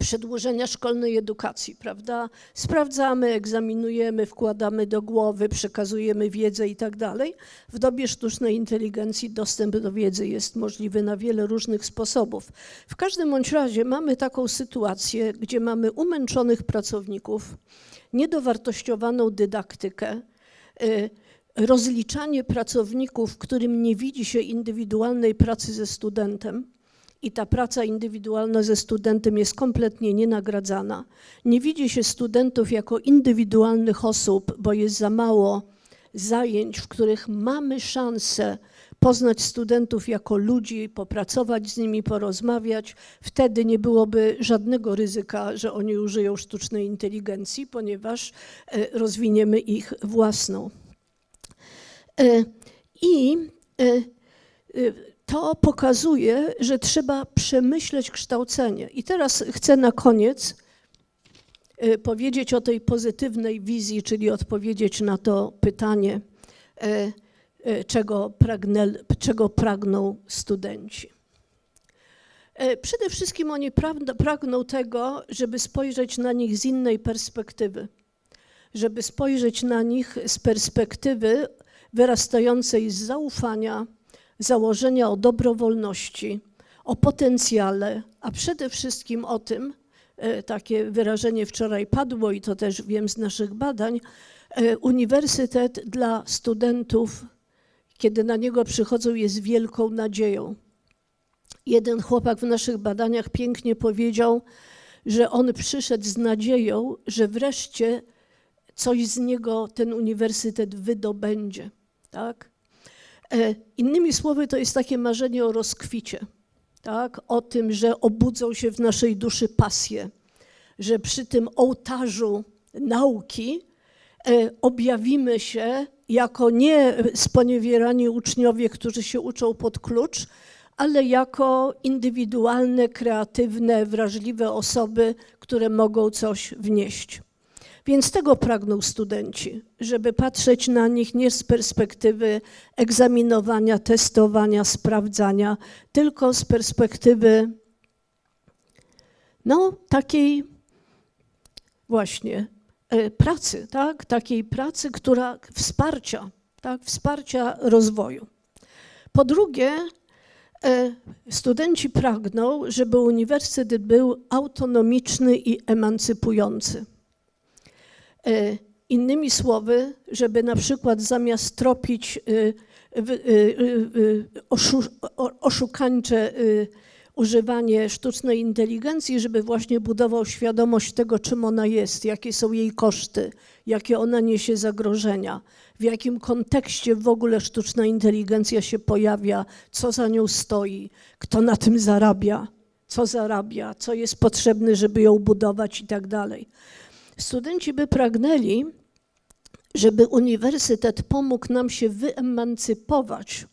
przedłużenia szkolnej edukacji, prawda? Sprawdzamy, egzaminujemy, wkładamy do głowy, przekazujemy wiedzę i tak dalej. W dobie sztucznej inteligencji dostęp do wiedzy jest możliwy na wiele różnych sposobów. W każdym bądź razie mamy taką sytuację, gdzie mamy umęczonych pracowników, niedowartościowaną dydaktykę, rozliczanie pracowników, którym nie widzi się indywidualnej pracy ze studentem, i ta praca indywidualna ze studentem jest kompletnie nienagradzana. Nie widzi się studentów jako indywidualnych osób, bo jest za mało zajęć, w których mamy szansę poznać studentów jako ludzi, popracować z nimi, porozmawiać. Wtedy nie byłoby żadnego ryzyka, że oni użyją sztucznej inteligencji, ponieważ rozwiniemy ich własną. To pokazuje, że trzeba przemyśleć kształcenie. I teraz chcę na koniec powiedzieć o tej pozytywnej wizji, czyli odpowiedzieć na to pytanie, czego pragną studenci. Przede wszystkim oni pragną tego, żeby spojrzeć na nich z innej perspektywy, żeby spojrzeć na nich z perspektywy wyrastającej z zaufania, założenia o dobrowolności, o potencjale, a przede wszystkim o tym, takie wyrażenie wczoraj padło i to też wiem z naszych badań, uniwersytet dla studentów, kiedy na niego przychodzą, jest wielką nadzieją. Jeden chłopak w naszych badaniach pięknie powiedział, że on przyszedł z nadzieją, że wreszcie coś z niego ten uniwersytet wydobędzie, tak? Innymi słowy, to jest takie marzenie o rozkwicie, tak? O tym, że obudzą się w naszej duszy pasje, że przy tym ołtarzu nauki objawimy się jako nie sponiewierani uczniowie, którzy się uczą pod klucz, ale jako indywidualne, kreatywne, wrażliwe osoby, które mogą coś wnieść. Więc tego pragną studenci, żeby patrzeć na nich nie z perspektywy egzaminowania, testowania, sprawdzania, tylko z perspektywy takiej właśnie pracy, tak? Takiej pracy, wsparcia rozwoju. Po drugie, studenci pragną, żeby uniwersytet był autonomiczny i emancypujący. Innymi słowy, żeby na przykład zamiast tropić oszukańcze używanie sztucznej inteligencji, żeby właśnie budował świadomość tego, czym ona jest, jakie są jej koszty, jakie ona niesie zagrożenia, w jakim kontekście w ogóle sztuczna inteligencja się pojawia, co za nią stoi, kto na tym zarabia, co jest potrzebne, żeby ją budować i tak dalej. Studenci by pragnęli, żeby uniwersytet pomógł nam się wyemancypować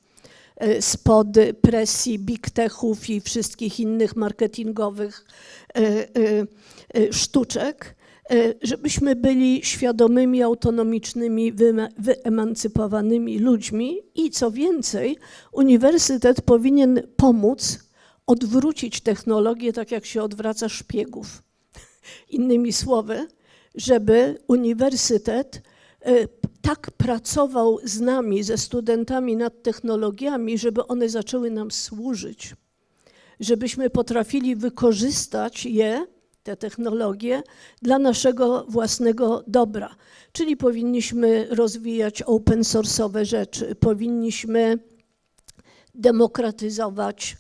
spod presji big techów i wszystkich innych marketingowych sztuczek, żebyśmy byli świadomymi, autonomicznymi, wyemancypowanymi ludźmi i co więcej, uniwersytet powinien pomóc odwrócić technologię tak, jak się odwraca szpiegów. Innymi słowy, żeby uniwersytet tak pracował z nami, ze studentami nad technologiami, żeby one zaczęły nam służyć, żebyśmy potrafili wykorzystać je, te technologie, dla naszego własnego dobra. Czyli powinniśmy rozwijać open source'owe rzeczy, powinniśmy demokratyzować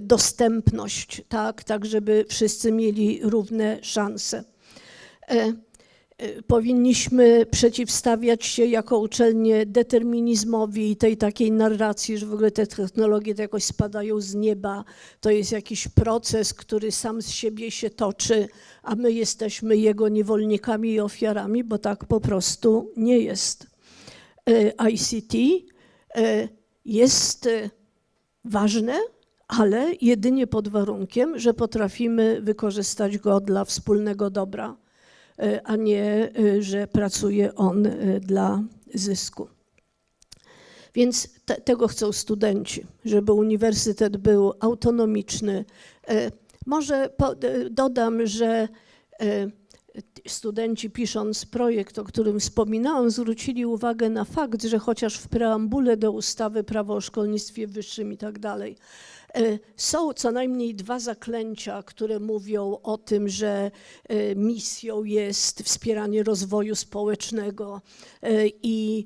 dostępność, tak żeby wszyscy mieli równe szanse. Powinniśmy przeciwstawiać się jako uczelnie determinizmowi i tej takiej narracji, że w ogóle te technologie to jakoś spadają z nieba, to jest jakiś proces, który sam z siebie się toczy, a my jesteśmy jego niewolnikami i ofiarami, bo tak po prostu nie jest. ICT jest ważne, ale jedynie pod warunkiem, że potrafimy wykorzystać go dla wspólnego dobra, a nie, że pracuje on dla zysku. Więc tego chcą studenci, żeby uniwersytet był autonomiczny. Może dodam, że studenci, pisząc projekt, o którym wspominałam, zwrócili uwagę na fakt, że chociaż w preambule do ustawy Prawo o szkolnictwie wyższym i tak dalej, są co najmniej 2 zaklęcia, które mówią o tym, że misją jest wspieranie rozwoju społecznego i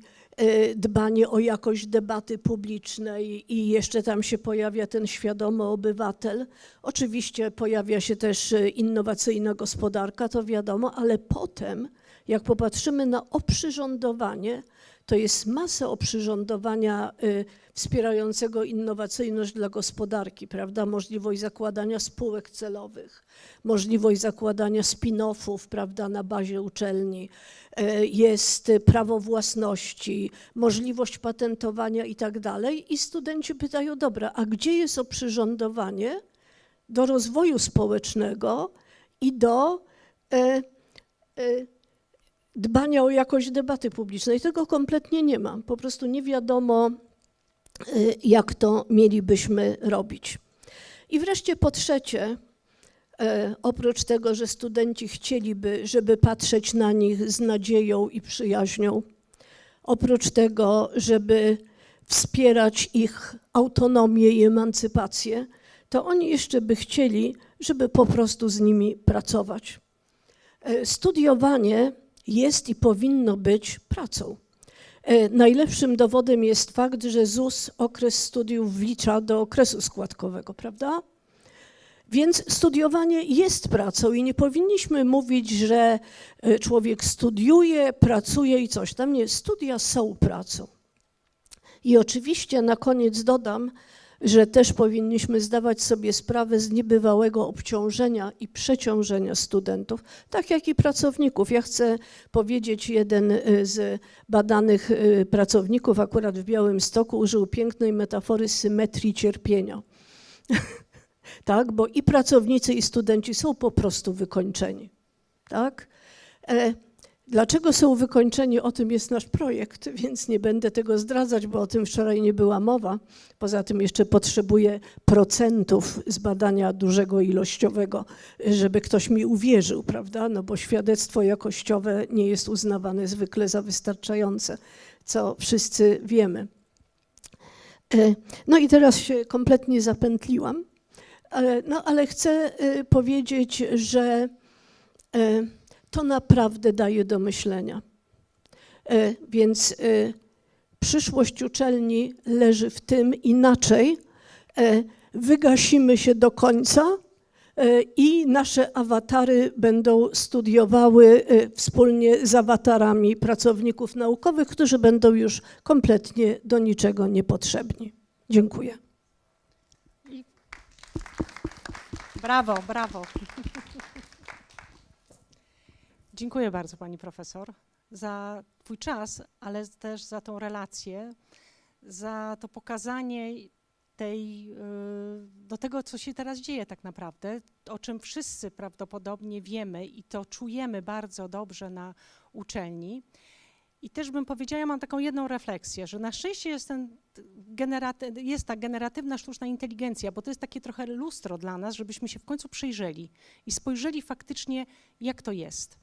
dbanie o jakość debaty publicznej i jeszcze tam się pojawia ten świadomy obywatel. Oczywiście pojawia się też innowacyjna gospodarka, to wiadomo, ale potem, jak popatrzymy na oprzyrządowanie, to jest masa oprzyrządowania wspierającego innowacyjność dla gospodarki, prawda? Możliwość zakładania spółek celowych, możliwość zakładania spin-offów, prawda, na bazie uczelni, jest prawo własności, możliwość patentowania i tak dalej. I studenci pytają, dobra, a gdzie jest oprzyrządowanie do rozwoju społecznego i do dbania o jakość debaty publicznej? Tego kompletnie nie ma. Po prostu nie wiadomo, jak to mielibyśmy robić. I wreszcie po trzecie, oprócz tego, że studenci chcieliby, żeby patrzeć na nich z nadzieją i przyjaźnią, oprócz tego, żeby wspierać ich autonomię i emancypację, to oni jeszcze by chcieli, żeby po prostu z nimi pracować. Studiowanie jest i powinno być pracą. Najlepszym dowodem jest fakt, że ZUS okres studiów wlicza do okresu składkowego, prawda? Więc studiowanie jest pracą i nie powinniśmy mówić, że człowiek studiuje, pracuje i coś tam. Nie, studia są pracą. I oczywiście na koniec dodam, że też powinniśmy zdawać sobie sprawę z niebywałego obciążenia i przeciążenia studentów, tak jak i pracowników. Ja chcę powiedzieć, jeden z badanych pracowników akurat w Białymstoku użył pięknej metafory symetrii cierpienia. Tak, bo i pracownicy, i studenci są po prostu wykończeni. Tak? Dlaczego są wykończeni? O tym jest nasz projekt, więc nie będę tego zdradzać, bo o tym wczoraj nie była mowa. Poza tym jeszcze potrzebuję procentów z badania dużego ilościowego, żeby ktoś mi uwierzył, prawda? No bo świadectwo jakościowe nie jest uznawane zwykle za wystarczające, co wszyscy wiemy. No i teraz się kompletnie zapętliłam, no ale chcę powiedzieć, że to naprawdę daje do myślenia. Więc przyszłość uczelni leży w tym, inaczej wygasimy się do końca i nasze awatary będą studiowały wspólnie z awatarami pracowników naukowych, którzy będą już kompletnie do niczego niepotrzebni. Dziękuję. Brawo, brawo. Dziękuję bardzo, pani profesor. za Twój czas, ale też za tą relację, za to pokazanie do tego, co się teraz dzieje tak naprawdę, o czym wszyscy prawdopodobnie wiemy i to czujemy bardzo dobrze na uczelni. I też bym powiedziała, ja mam taką jedną refleksję, że na szczęście jest ta generatywna sztuczna inteligencja, bo to jest takie trochę lustro dla nas, żebyśmy się w końcu przyjrzeli i spojrzeli faktycznie, jak to jest.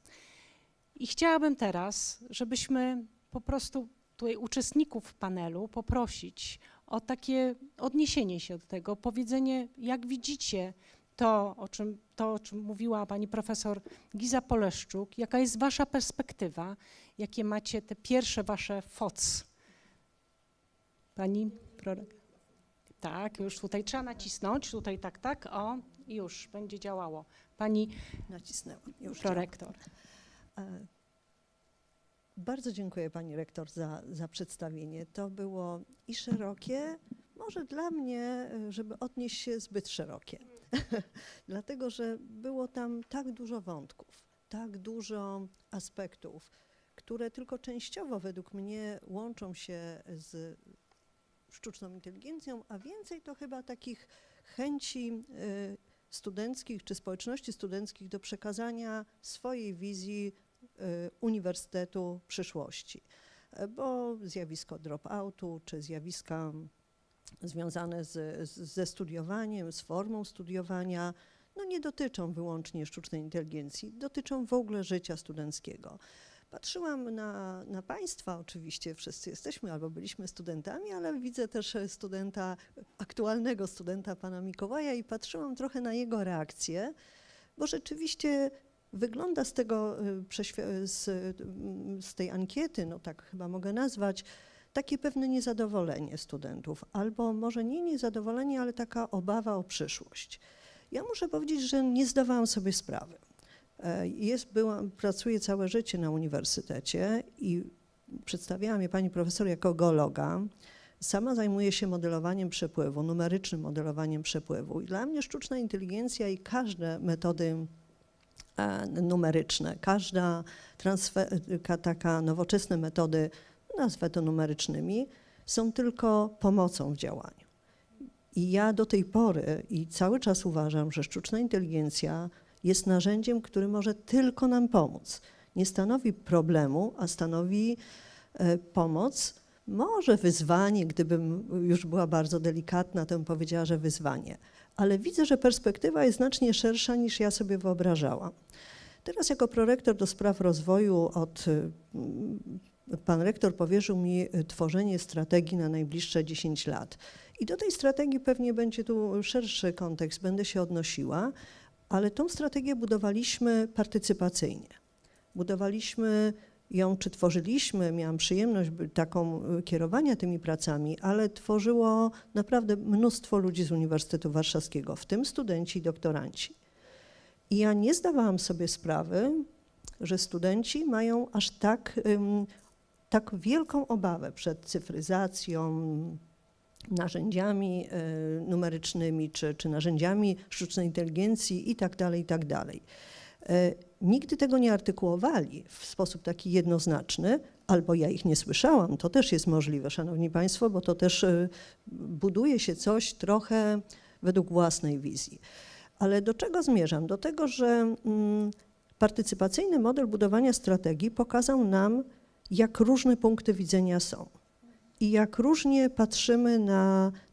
I chciałabym teraz, żebyśmy po prostu tutaj uczestników panelu poprosić o takie odniesienie się do tego, powiedzenie, jak widzicie to, o czym mówiła pani profesor Giza Poleszczuk, jaka jest wasza perspektywa, jakie macie te pierwsze wasze thoughts. Pani prorektor. Tak, już tutaj trzeba nacisnąć, tutaj tak, o, i już będzie działało. Pani nacisnęłam, już prorektor. Bardzo dziękuję pani rektor za przedstawienie. To było i szerokie, może dla mnie, żeby odnieść się, zbyt szerokie. Dlatego, że było tam tak dużo wątków, tak dużo aspektów, które tylko częściowo według mnie łączą się z sztuczną inteligencją, a więcej to chyba takich chęci studenckich czy społeczności studenckich do przekazania swojej wizji uniwersytetu przyszłości. Bo zjawisko drop-outu czy zjawiska związane ze studiowaniem, z formą studiowania, no nie dotyczą wyłącznie sztucznej inteligencji, dotyczą w ogóle życia studenckiego. Patrzyłam na Państwa, oczywiście wszyscy jesteśmy albo byliśmy studentami, ale widzę też aktualnego studenta pana Mikołaja i patrzyłam trochę na jego reakcję, bo rzeczywiście wygląda z tej ankiety, no tak chyba mogę nazwać, takie pewne niezadowolenie studentów, albo może nie niezadowolenie, ale taka obawa o przyszłość. Ja muszę powiedzieć, że nie zdawałam sobie sprawy. Pracuję całe życie na uniwersytecie i przedstawiała mnie pani profesor jako geologa. Sama zajmuję się modelowaniem przepływu, numerycznym modelowaniem przepływu. I dla mnie sztuczna inteligencja i każde metody numeryczne, każda taka nowoczesne metody, nazwę to numerycznymi, są tylko pomocą w działaniu. I ja do tej pory i cały czas uważam, że sztuczna inteligencja jest narzędziem, który może tylko nam pomóc. Nie stanowi problemu, a stanowi pomoc. Może wyzwanie, gdybym już była bardzo delikatna, to bym powiedziała, że wyzwanie. Ale widzę, że perspektywa jest znacznie szersza niż ja sobie wyobrażałam. Teraz jako prorektor do spraw rozwoju pan rektor powierzył mi tworzenie strategii na najbliższe 10 lat. I do tej strategii pewnie będzie tu szerszy kontekst, będę się odnosiła, ale tą strategię budowaliśmy partycypacyjnie. Budowaliśmy ją, czy tworzyliśmy, miałam przyjemność taką kierowania tymi pracami, ale tworzyło naprawdę mnóstwo ludzi z Uniwersytetu Warszawskiego, w tym studenci i doktoranci. I ja nie zdawałam sobie sprawy, że studenci mają aż tak wielką obawę przed cyfryzacją, narzędziami numerycznymi, czy narzędziami sztucznej inteligencji i tak dalej. Nigdy tego nie artykułowali w sposób taki jednoznaczny, albo ja ich nie słyszałam, to też jest możliwe, szanowni państwo, bo to też buduje się coś trochę według własnej wizji. Ale do czego zmierzam? Do tego, że partycypacyjny model budowania strategii pokazał nam, jak różne punkty widzenia są i jak różnie patrzymy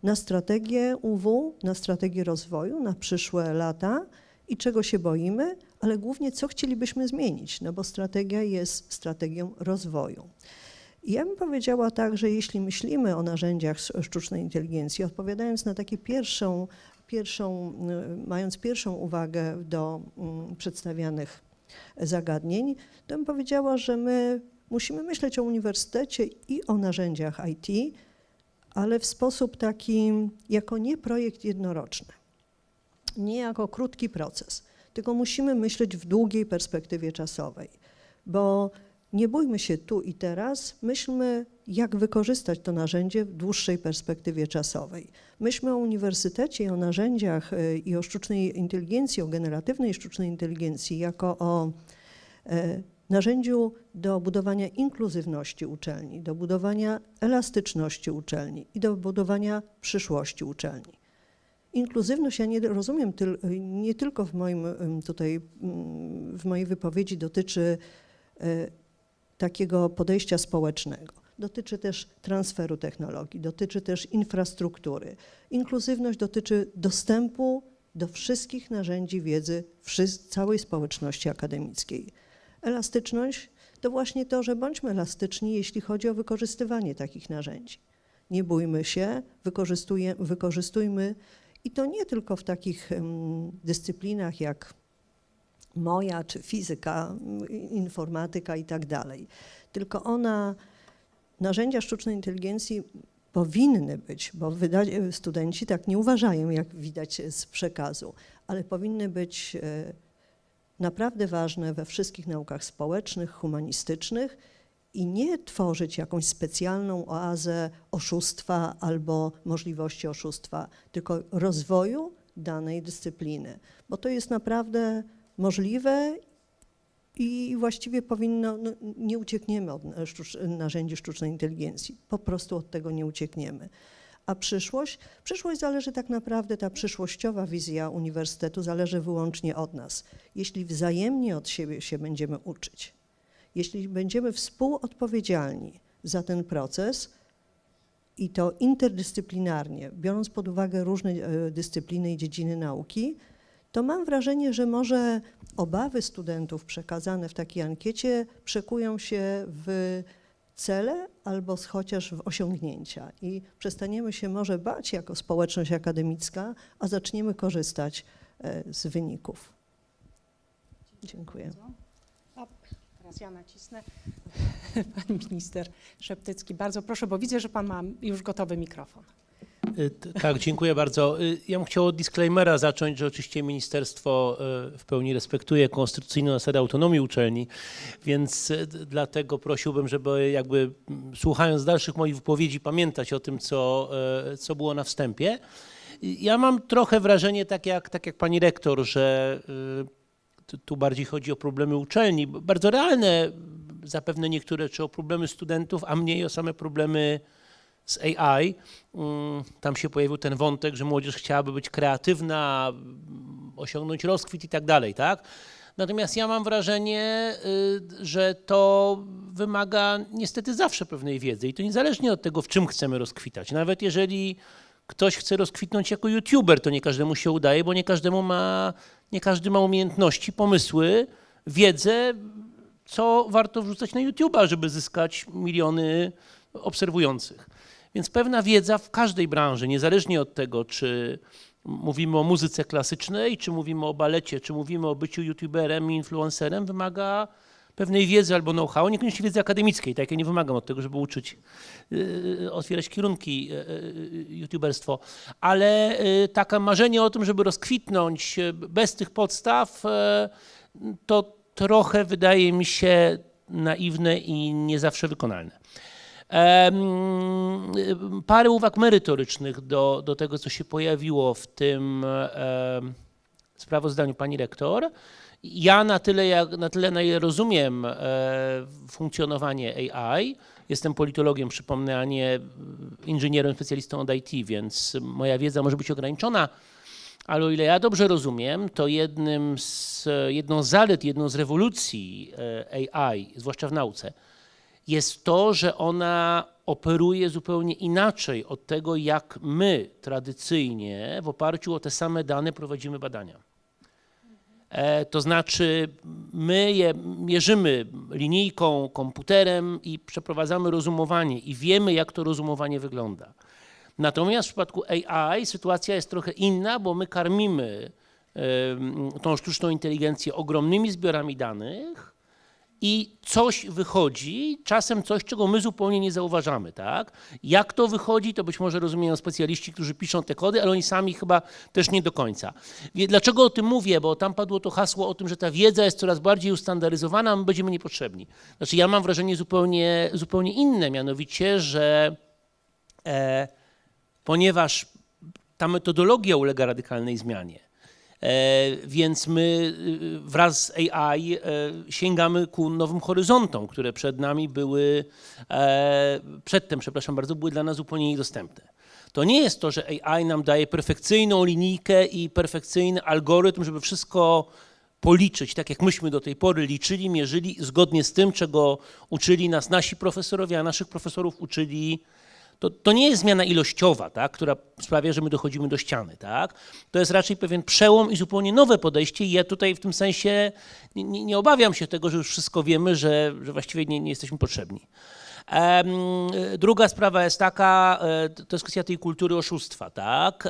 na strategię UW, na strategię rozwoju, na przyszłe lata i czego się boimy, ale głównie co chcielibyśmy zmienić, no bo strategia jest strategią rozwoju. I ja bym powiedziała tak, że jeśli myślimy o narzędziach sztucznej inteligencji, odpowiadając na takie mając pierwszą uwagę do przedstawianych zagadnień, to bym powiedziała, że my musimy myśleć o uniwersytecie i o narzędziach IT, ale w sposób taki, jako nie projekt jednoroczny, nie jako krótki proces, tylko musimy myśleć w długiej perspektywie czasowej, bo nie bójmy się tu i teraz, myślmy, jak wykorzystać to narzędzie w dłuższej perspektywie czasowej. Myślmy o uniwersytecie i o narzędziach i o sztucznej inteligencji, o generatywnej sztucznej inteligencji jako o narzędziu do budowania inkluzywności uczelni, do budowania elastyczności uczelni i do budowania przyszłości uczelni. Inkluzywność, ja nie rozumiem, nie tylko w moim tutaj, w mojej wypowiedzi dotyczy takiego podejścia społecznego. Dotyczy też transferu technologii, dotyczy też infrastruktury. Inkluzywność dotyczy dostępu do wszystkich narzędzi wiedzy całej społeczności akademickiej. Elastyczność to właśnie to, że bądźmy elastyczni, jeśli chodzi o wykorzystywanie takich narzędzi. Nie bójmy się, wykorzystujmy i to nie tylko w takich dyscyplinach jak moja, czy fizyka, informatyka i tak dalej, tylko narzędzia sztucznej inteligencji powinny być, bo studenci tak nie uważają, jak widać z przekazu, ale powinny być naprawdę ważne we wszystkich naukach społecznych, humanistycznych i nie tworzyć jakąś specjalną oazę oszustwa albo możliwości oszustwa, tylko rozwoju danej dyscypliny, bo to jest naprawdę możliwe i właściwie powinno, nie uciekniemy od narzędzi sztucznej inteligencji, po prostu od tego nie uciekniemy. A przyszłość? Przyszłość zależy tak naprawdę, ta przyszłościowa wizja uniwersytetu zależy wyłącznie od nas. Jeśli wzajemnie od siebie się będziemy uczyć, jeśli będziemy współodpowiedzialni za ten proces i to interdyscyplinarnie, biorąc pod uwagę różne dyscypliny i dziedziny nauki, to mam wrażenie, że może obawy studentów przekazane w takiej ankiecie przekują się w cele albo chociaż w osiągnięcia i przestaniemy się może bać jako społeczność akademicka, a zaczniemy korzystać z wyników. Dziękuję. Teraz ja nacisnę. Pan minister Szeptycki, bardzo proszę, bo widzę, że pan ma już gotowy mikrofon. Tak, dziękuję bardzo. Ja bym chciał od disclaimera zacząć, że oczywiście ministerstwo w pełni respektuje konstytucyjne zasady autonomii uczelni, więc dlatego prosiłbym, żeby jakby słuchając dalszych moich wypowiedzi pamiętać o tym, co było na wstępie. Ja mam trochę wrażenie, tak jak pani rektor, że tu bardziej chodzi o problemy uczelni, bardzo realne zapewne niektóre, czy o problemy studentów, a mniej o same problemy z AI. Tam się pojawił ten wątek, że młodzież chciałaby być kreatywna, osiągnąć rozkwit i tak dalej, tak? Natomiast ja mam wrażenie, że to wymaga niestety zawsze pewnej wiedzy i to niezależnie od tego, w czym chcemy rozkwitać. Nawet jeżeli ktoś chce rozkwitnąć jako youtuber, to nie każdemu się udaje, bo nie każdy ma umiejętności, pomysły, wiedzę, co warto wrzucać na YouTube'a, żeby zyskać miliony obserwujących. Więc pewna wiedza w każdej branży, niezależnie od tego, czy mówimy o muzyce klasycznej, czy mówimy o balecie, czy mówimy o byciu youtuberem i influencerem, wymaga pewnej wiedzy albo know-how, niekoniecznie wiedzy akademickiej, tak ja nie wymagam od tego, żeby uczyć, otwierać kierunki youtuberstwo, ale takie marzenie o tym, żeby rozkwitnąć bez tych podstaw, to trochę wydaje mi się naiwne i nie zawsze wykonalne. Parę uwag merytorycznych do tego, co się pojawiło w tym sprawozdaniu pani rektor. Ja na tyle na ile rozumiem funkcjonowanie AI, jestem politologiem, przypomnę, a nie inżynierem, specjalistą od IT, więc moja wiedza może być ograniczona, ale o ile ja dobrze rozumiem, to jedną z zalet, jedną z rewolucji AI, zwłaszcza w nauce, jest to, że ona operuje zupełnie inaczej od tego, jak my tradycyjnie w oparciu o te same dane prowadzimy badania. To znaczy my je mierzymy linijką, komputerem i przeprowadzamy rozumowanie i wiemy, jak to rozumowanie wygląda. Natomiast w przypadku AI sytuacja jest trochę inna, bo my karmimy tą sztuczną inteligencję ogromnymi zbiorami danych, i coś wychodzi, czasem coś, czego my zupełnie nie zauważamy, tak? Jak to wychodzi, to być może rozumieją specjaliści, którzy piszą te kody, ale oni sami chyba też nie do końca. Dlaczego o tym mówię? Bo tam padło to hasło o tym, że ta wiedza jest coraz bardziej ustandaryzowana, a my będziemy niepotrzebni. Znaczy ja mam wrażenie zupełnie inne, mianowicie, że ponieważ ta metodologia ulega radykalnej zmianie, Więc my wraz z AI sięgamy ku nowym horyzontom, które przed nami były, przedtem, przepraszam bardzo, były dla nas zupełnie niedostępne. To nie jest to, że AI nam daje perfekcyjną linijkę i perfekcyjny algorytm, żeby wszystko policzyć, tak jak myśmy do tej pory liczyli, mierzyli zgodnie z tym, czego uczyli nas nasi profesorowie, a naszych profesorów uczyli. To nie jest zmiana ilościowa, tak, która sprawia, że my dochodzimy do ściany. Tak? To jest raczej pewien przełom i zupełnie nowe podejście i ja tutaj w tym sensie nie obawiam się tego, że już wszystko wiemy, że właściwie nie jesteśmy potrzebni. Druga sprawa jest taka, to jest kwestia tej kultury oszustwa, tak?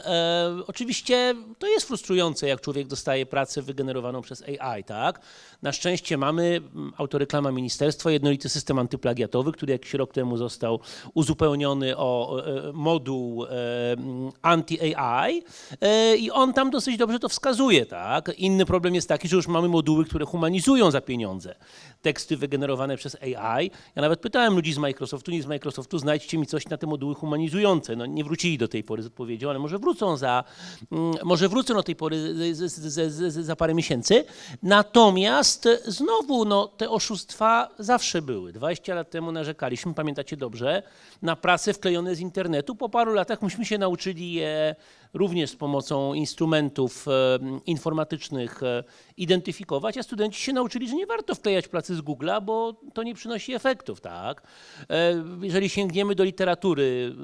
Oczywiście to jest frustrujące, jak człowiek dostaje pracę wygenerowaną przez AI, tak? Na szczęście mamy autoreklama ministerstwa, jednolity system antyplagiatowy, który jakiś rok temu został uzupełniony o moduł anti-AI i on tam dosyć dobrze to wskazuje, tak? Inny problem jest taki, że już mamy moduły, które humanizują za pieniądze teksty wygenerowane przez AI. Ja nawet pytałem ludzi z Microsoftu, nie z Microsoftu, znajdźcie mi coś na te moduły humanizujące. No, nie wrócili do tej pory z odpowiedzią, ale może wrócą do tej pory za parę miesięcy. Natomiast znowu no, te oszustwa zawsze były. 20 lat temu narzekaliśmy, pamiętacie dobrze, na prasy wklejone z internetu. Po paru latach myśmy się nauczyli je również z pomocą instrumentów informatycznych identyfikować, a studenci się nauczyli, że nie warto wklejać pracy z Google'a, bo to nie przynosi efektów, tak? Jeżeli sięgniemy do literatury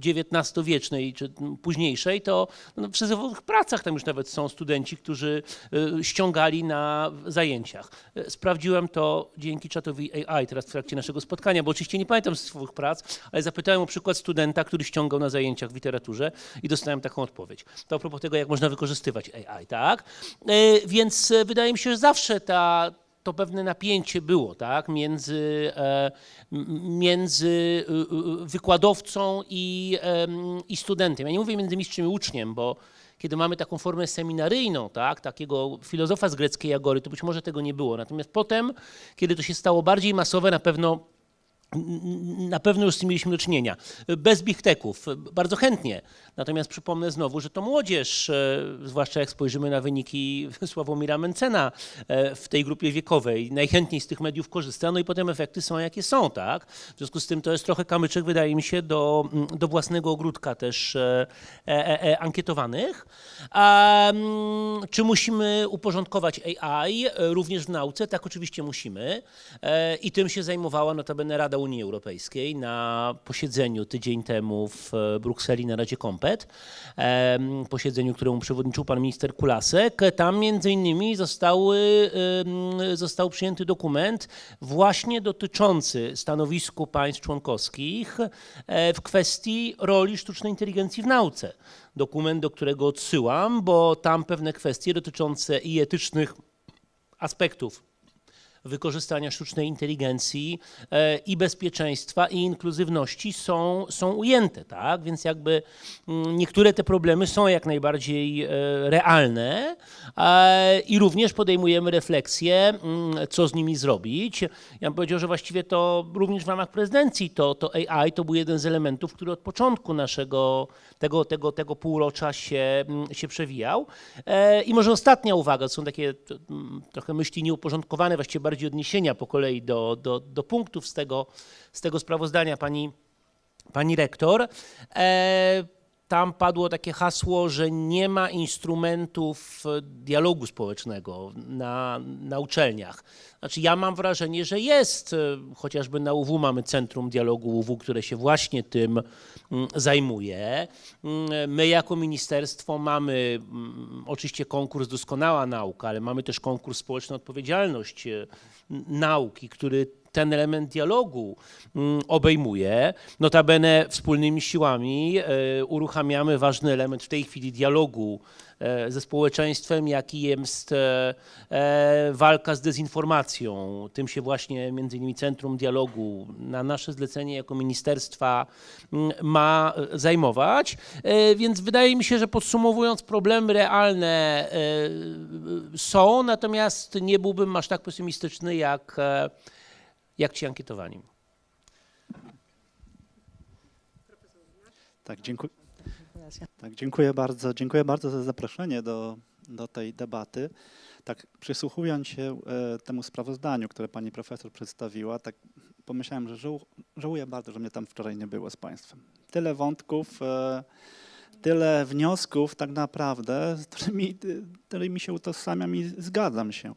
XIX-wiecznej czy późniejszej, to w przyzowowych pracach tam już nawet są studenci, którzy ściągali na zajęciach. Sprawdziłem to dzięki czatowi AI teraz w trakcie naszego spotkania, bo oczywiście nie pamiętam swoich prac, ale zapytałem o przykład studenta, który ściągał na zajęciach w literaturze i dostałem taką odpowiedź. To a propos tego, jak można wykorzystywać AI, tak? Więc wydaje mi się, że zawsze to pewne napięcie było, tak? Między wykładowcą i studentem. Ja nie mówię między mistrzem i uczniem, bo kiedy mamy taką formę seminaryjną, tak, takiego filozofa z greckiej agory, to być może tego nie było. Natomiast potem, kiedy to się stało bardziej masowe, na pewno już z tym mieliśmy do czynienia. Bez big techów, bardzo chętnie. Natomiast przypomnę znowu, że to młodzież, zwłaszcza jak spojrzymy na wyniki Sławomira Mencena w tej grupie wiekowej, najchętniej z tych mediów korzysta, no i potem efekty są jakie są, tak? W związku z tym to jest trochę kamyczek, wydaje mi się, do własnego ogródka też ankietowanych. Czy musimy uporządkować AI również w nauce? Tak, oczywiście musimy. I tym się zajmowała notabene Rada Unii Europejskiej na posiedzeniu tydzień temu w Brukseli na Radzie Kompet, posiedzeniu, któremu przewodniczył pan minister Kulasek. Tam między innymi został przyjęty dokument właśnie dotyczący stanowisku państw członkowskich w kwestii roli sztucznej inteligencji w nauce. Dokument, do którego odsyłam, bo tam pewne kwestie dotyczące i etycznych aspektów wykorzystania sztucznej inteligencji i bezpieczeństwa i inkluzywności są ujęte, tak? Więc jakby niektóre te problemy są jak najbardziej realne i również podejmujemy refleksję, co z nimi zrobić. Ja bym powiedział, że właściwie to również w ramach prezydencji to AI to był jeden z elementów, który od początku naszego tego półrocza się przewijał. I może ostatnia uwaga, to są takie trochę myśli nieuporządkowane, właściwie bardziej odniesienia po kolei do punktów z tego sprawozdania pani rektor. Tam padło takie hasło, że nie ma instrumentów dialogu społecznego na uczelniach. Znaczy ja mam wrażenie, że jest, chociażby na UW mamy Centrum Dialogu UW, które się właśnie tym zajmuje. My jako ministerstwo mamy oczywiście konkurs Doskonała Nauka, ale mamy też konkurs Społeczna Odpowiedzialność Nauki, który ten element dialogu obejmuje. Notabene wspólnymi siłami uruchamiamy ważny element w tej chwili dialogu ze społeczeństwem, jaki jest walka z dezinformacją. Tym się właśnie między innymi Centrum Dialogu na nasze zlecenie jako ministerstwa ma zajmować. Więc wydaje mi się, że podsumowując, problemy realne są, natomiast nie byłbym aż tak pesymistyczny jak ci ankietowani. Tak, dziękuję. Tak, dziękuję bardzo za zaproszenie do tej debaty. Tak przysłuchując się temu sprawozdaniu, które pani profesor przedstawiła, tak pomyślałem, że żałuję bardzo, że mnie tam wczoraj nie było z państwem. Tyle wątków, tyle wniosków tak naprawdę, z którymi się utożsamiam i zgadzam się.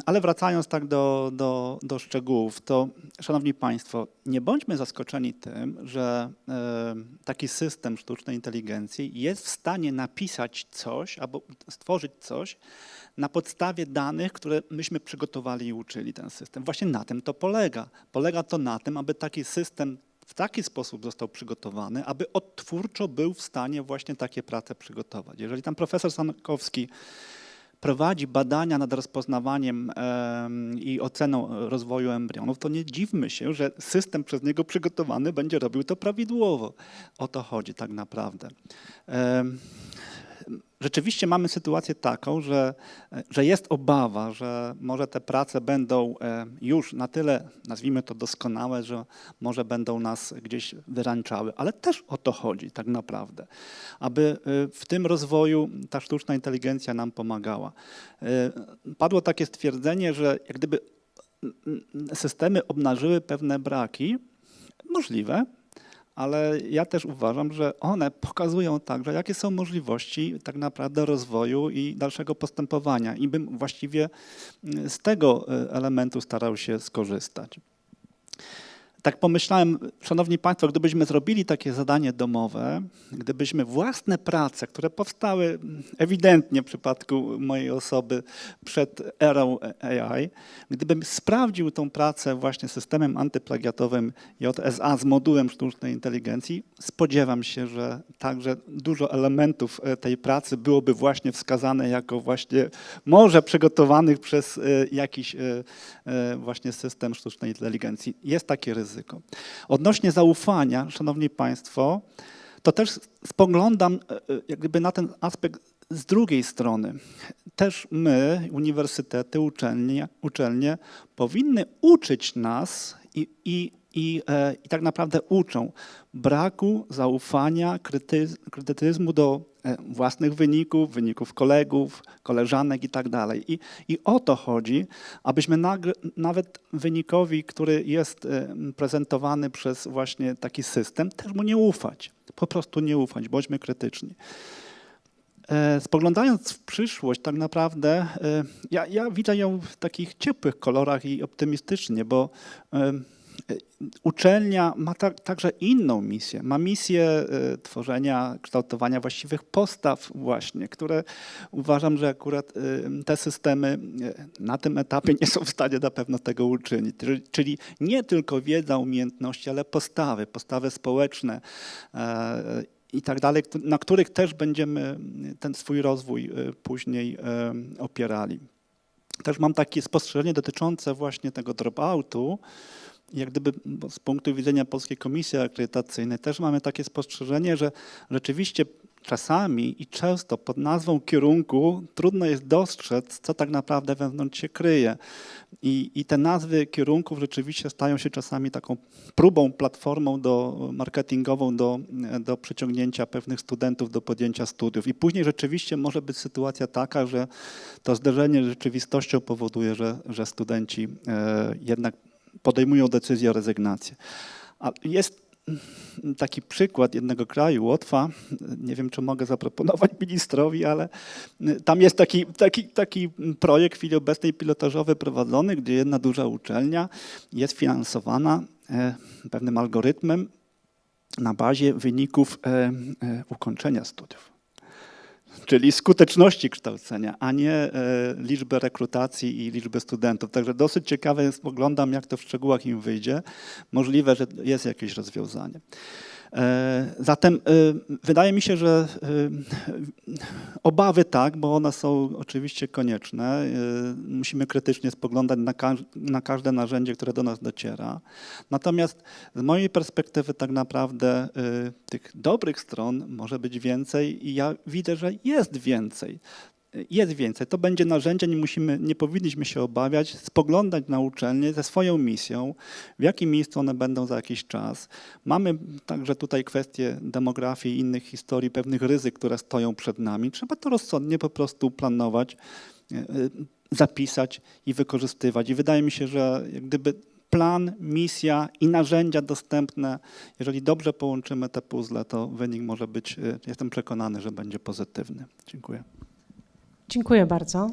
Ale wracając tak do szczegółów, to szanowni państwo, nie bądźmy zaskoczeni tym, że taki system sztucznej inteligencji jest w stanie napisać coś albo stworzyć coś na podstawie danych, które myśmy przygotowali i uczyli ten system. Właśnie na tym to polega. Polega to na tym, aby taki system w taki sposób został przygotowany, aby odtwórczo był w stanie właśnie takie prace przygotować. Jeżeli tam profesor Sankowski prowadzi badania nad rozpoznawaniem i oceną rozwoju embrionów, to nie dziwmy się, że system przez niego przygotowany będzie robił to prawidłowo. O to chodzi tak naprawdę. Rzeczywiście mamy sytuację taką, że jest obawa, że może te prace będą już na tyle, nazwijmy to doskonałe, że może będą nas gdzieś wyręczały, ale też o to chodzi tak naprawdę, aby w tym rozwoju ta sztuczna inteligencja nam pomagała. Padło takie stwierdzenie, że jak gdyby systemy obnażyły pewne braki, możliwe, ale ja też uważam, że one pokazują także, jakie są możliwości tak naprawdę rozwoju i dalszego postępowania i bym właściwie z tego elementu starał się skorzystać. Tak pomyślałem, szanowni państwo, gdybyśmy zrobili takie zadanie domowe, gdybyśmy własne prace, które powstały ewidentnie w przypadku mojej osoby przed erą AI, gdybym sprawdził tą pracę właśnie systemem antyplagiatowym JSA z modułem sztucznej inteligencji, spodziewam się, że także dużo elementów tej pracy byłoby właśnie wskazane jako właśnie może przygotowanych przez jakiś właśnie system sztucznej inteligencji. Jest takie ryzyko. Odnośnie zaufania, szanowni państwo, to też spoglądam jak gdyby na ten aspekt z drugiej strony. Też my, uniwersytety, uczelnie powinny uczyć nas i tak naprawdę uczą braku zaufania, krytycyzmu do własnych wyników kolegów, koleżanek i tak dalej. I o to chodzi, abyśmy nawet wynikowi, który jest prezentowany przez właśnie taki system, też mu nie ufać. Po prostu nie ufać, bądźmy krytyczni. Spoglądając w przyszłość, tak naprawdę ja widzę ją w takich ciepłych kolorach i optymistycznie, bo uczelnia ma także inną misję. Ma misję tworzenia, kształtowania właściwych postaw właśnie, które uważam, że akurat te systemy na tym etapie nie są w stanie na pewno tego uczynić. Czyli nie tylko wiedza, umiejętności, ale postawy społeczne i tak dalej, na których też będziemy ten swój rozwój później opierali. Też mam takie spostrzeżenie dotyczące właśnie tego dropoutu. Jak gdyby z punktu widzenia Polskiej Komisji Akredytacyjnej też mamy takie spostrzeżenie, że rzeczywiście czasami i często pod nazwą kierunku trudno jest dostrzec, co tak naprawdę wewnątrz się kryje. I te nazwy kierunków rzeczywiście stają się czasami taką próbą, platformą marketingową do przyciągnięcia pewnych studentów do podjęcia studiów. I później rzeczywiście może być sytuacja taka, że to zderzenie z rzeczywistością powoduje, że studenci jednak podejmują decyzję o rezygnacji. A jest taki przykład jednego kraju, Łotwa, nie wiem, czy mogę zaproponować ministrowi, ale tam jest taki projekt w chwili obecnej pilotażowy prowadzony, gdzie jedna duża uczelnia jest finansowana pewnym algorytmem na bazie wyników ukończenia studiów. Czyli skuteczności kształcenia, a nie liczby rekrutacji i liczby studentów. Także dosyć ciekawe jest, oglądam, jak to w szczegółach im wyjdzie. Możliwe, że jest jakieś rozwiązanie. Zatem wydaje mi się, że obawy tak, bo one są oczywiście konieczne. Musimy krytycznie spoglądać na każde narzędzie, które do nas dociera. Natomiast z mojej perspektywy tak naprawdę tych dobrych stron może być więcej i ja widzę, że jest więcej. jest więcej. To będzie narzędzie, nie powinniśmy się obawiać, spoglądać na uczelnie ze swoją misją, w jakim miejscu one będą za jakiś czas. Mamy także tutaj kwestie demografii i innych historii, pewnych ryzyk, które stoją przed nami. Trzeba to rozsądnie po prostu planować, zapisać i wykorzystywać. I wydaje mi się, że jak gdyby plan, misja i narzędzia dostępne, jeżeli dobrze połączymy te puzzle, to wynik może być, jestem przekonany, że będzie pozytywny. Dziękuję. Dziękuję bardzo.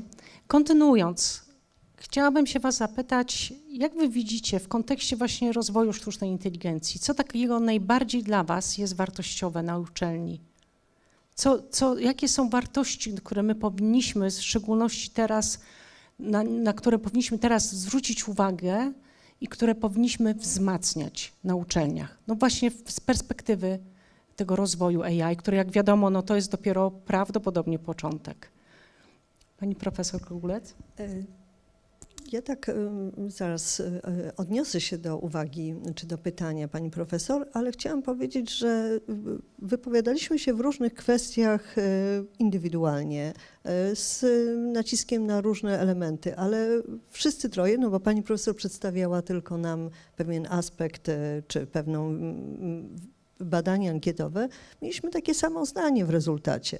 Kontynuując, chciałabym się Was zapytać, jak Wy widzicie w kontekście właśnie rozwoju sztucznej inteligencji, co takiego najbardziej dla Was jest wartościowe na uczelni? Jakie są wartości, które my powinniśmy, w szczególności teraz, na które powinniśmy teraz zwrócić uwagę i które powinniśmy wzmacniać na uczelniach? No właśnie z perspektywy tego rozwoju AI, który jak wiadomo, no to jest dopiero prawdopodobnie początek. Pani profesor Krugulec? Ja tak zaraz odniosę się do uwagi czy do pytania pani profesor, ale chciałam powiedzieć, że wypowiadaliśmy się w różnych kwestiach indywidualnie, z naciskiem na różne elementy, ale wszyscy troje, no bo pani profesor przedstawiała tylko nam pewien aspekt czy pewną badania ankietowe, mieliśmy takie samo zdanie w rezultacie.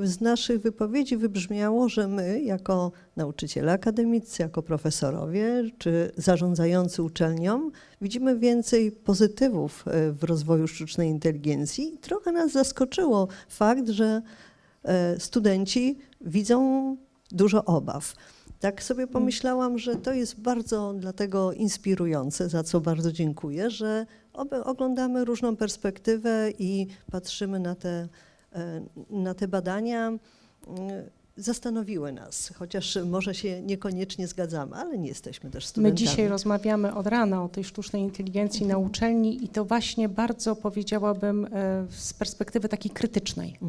Z naszych wypowiedzi wybrzmiało, że my jako nauczyciele akademicy, jako profesorowie czy zarządzający uczelnią widzimy więcej pozytywów w rozwoju sztucznej inteligencji. Trochę nas zaskoczyło fakt, że studenci widzą dużo obaw. Tak sobie pomyślałam, że to jest bardzo dlatego inspirujące, za co bardzo dziękuję, że oglądamy różną perspektywę i patrzymy na te badania. Zastanowiły nas, chociaż może się niekoniecznie zgadzamy, ale nie jesteśmy też studentami. My dzisiaj rozmawiamy od rana o tej sztucznej inteligencji na uczelni i to właśnie bardzo powiedziałabym z perspektywy takiej krytycznej.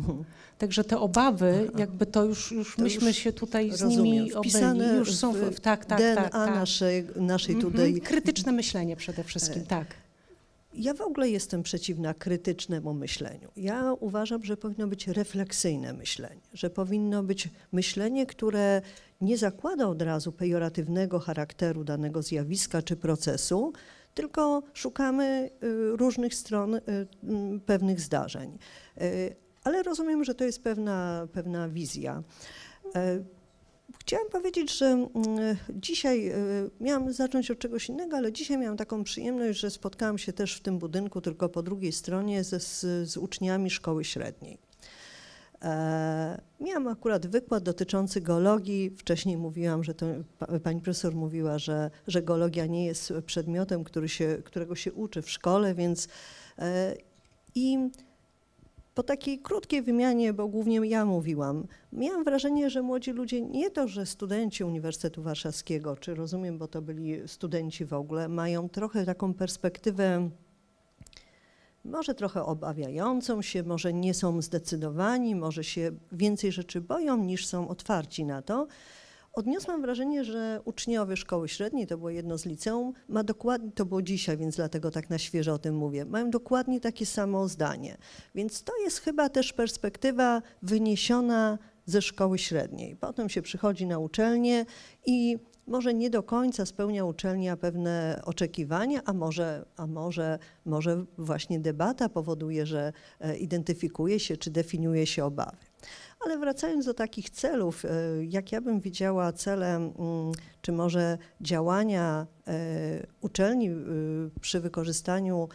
Także te obawy, jakby to już myśmy się tutaj z nimi obyli, już są w DNA naszej tutaj. Krytyczne myślenie przede wszystkim, tak. Ja w ogóle jestem przeciwna krytycznemu myśleniu. Ja uważam, że powinno być refleksyjne myślenie, że powinno być myślenie, które nie zakłada od razu pejoratywnego charakteru danego zjawiska czy procesu, tylko szukamy różnych stron pewnych zdarzeń. Ale rozumiem, że to jest pewna wizja. Chciałam powiedzieć, że dzisiaj miałam zacząć od czegoś innego, ale dzisiaj miałam taką przyjemność, że spotkałam się też w tym budynku, tylko po drugiej stronie z uczniami szkoły średniej. Miałam akurat wykład dotyczący geologii. Wcześniej mówiłam, że to pani profesor mówiła, że geologia nie jest przedmiotem, którego się uczy w szkole, więc i po takiej krótkiej wymianie, bo głównie ja mówiłam, miałam wrażenie, że młodzi ludzie, nie to, że studenci Uniwersytetu Warszawskiego, czy rozumiem, bo to byli studenci w ogóle, mają trochę taką perspektywę, może trochę obawiającą się, może nie są zdecydowani, może się więcej rzeczy boją niż są otwarci na to. Odniosłam wrażenie, że uczniowie szkoły średniej, to było jedno z liceum, ma dokładnie, to było dzisiaj, więc dlatego tak na świeżo o tym mówię, mają dokładnie takie samo zdanie. Więc to jest chyba też perspektywa wyniesiona ze szkoły średniej. Potem się przychodzi na uczelnię i może nie do końca spełnia uczelnia pewne oczekiwania, a może właśnie debata powoduje, że identyfikuje się czy definiuje się obawy. Ale wracając do takich celów, jak ja bym widziała cele, czy może działania uczelni przy wykorzystaniu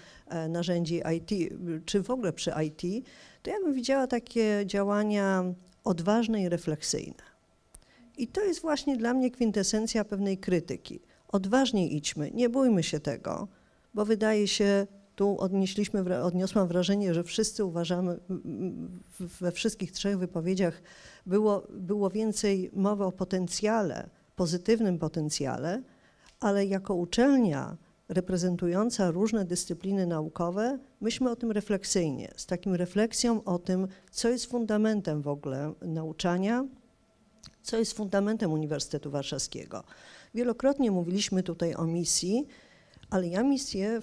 narzędzi IT, czy w ogóle przy IT, to ja bym widziała takie działania odważne i refleksyjne. I to jest właśnie dla mnie kwintesencja pewnej krytyki. Odważnie idźmy, nie bójmy się tego, bo wydaje się, tu odniosłam wrażenie, że wszyscy uważamy, we wszystkich trzech wypowiedziach było więcej mowy o potencjale, pozytywnym potencjale, ale jako uczelnia reprezentująca różne dyscypliny naukowe, myślmy o tym refleksyjnie, z takim refleksją o tym, co jest fundamentem w ogóle nauczania, co jest fundamentem Uniwersytetu Warszawskiego. Wielokrotnie mówiliśmy tutaj o misji, Ale ja misję,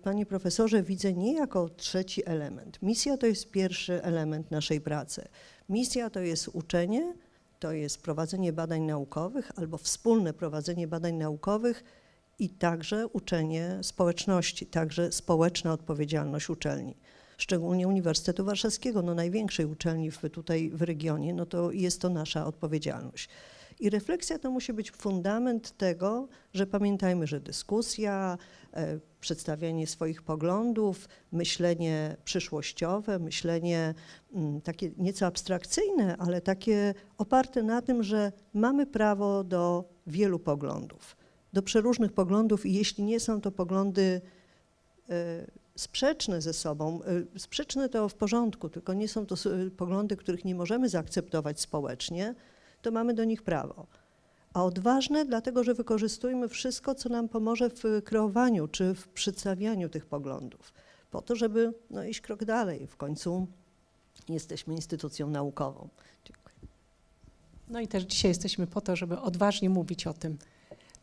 panie profesorze, widzę nie jako trzeci element. Misja to jest pierwszy element naszej pracy. Misja to jest uczenie, to jest prowadzenie badań naukowych albo wspólne prowadzenie badań naukowych i także uczenie społeczności, także społeczna odpowiedzialność uczelni. Szczególnie Uniwersytetu Warszawskiego, no największej uczelni tutaj w regionie, no to jest to nasza odpowiedzialność. I refleksja to musi być fundament tego, że pamiętajmy, że dyskusja, przedstawianie swoich poglądów, myślenie przyszłościowe, myślenie takie nieco abstrakcyjne, ale takie oparte na tym, że mamy prawo do wielu poglądów, do przeróżnych poglądów i jeśli nie są to poglądy sprzeczne ze sobą, sprzeczne to w porządku, tylko nie są to poglądy, których nie możemy zaakceptować społecznie, to mamy do nich prawo. A odważne, dlatego że wykorzystujmy wszystko, co nam pomoże w kreowaniu czy w przedstawianiu tych poglądów, po to, żeby iść krok dalej. W końcu jesteśmy instytucją naukową. Dziękuję. No i też dzisiaj jesteśmy po to, żeby odważnie mówić o tym.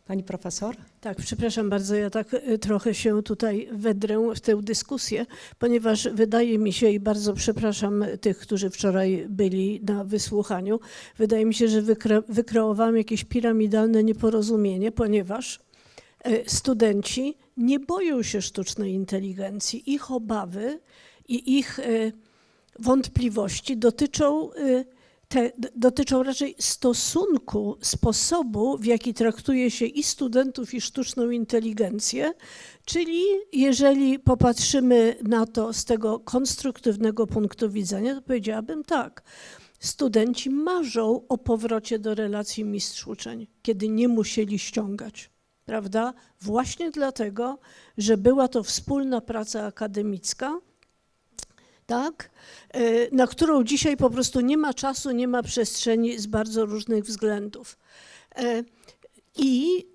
Pani profesor? Tak, przepraszam bardzo, ja tak trochę się tutaj wedrę w tę dyskusję, ponieważ wydaje mi się, i bardzo przepraszam tych, którzy wczoraj byli na wysłuchaniu, wydaje mi się, że wykreowałam jakieś piramidalne nieporozumienie, ponieważ studenci nie boją się sztucznej inteligencji. Ich obawy i ich wątpliwości dotyczą raczej stosunku, sposobu, w jaki traktuje się i studentów, i sztuczną inteligencję, czyli jeżeli popatrzymy na to z tego konstruktywnego punktu widzenia, to powiedziałabym tak, studenci marzą o powrocie do relacji mistrz-uczeń, kiedy nie musieli ściągać, prawda? Właśnie dlatego, że była to wspólna praca akademicka, tak, na którą dzisiaj po prostu nie ma czasu, nie ma przestrzeni z bardzo różnych względów. I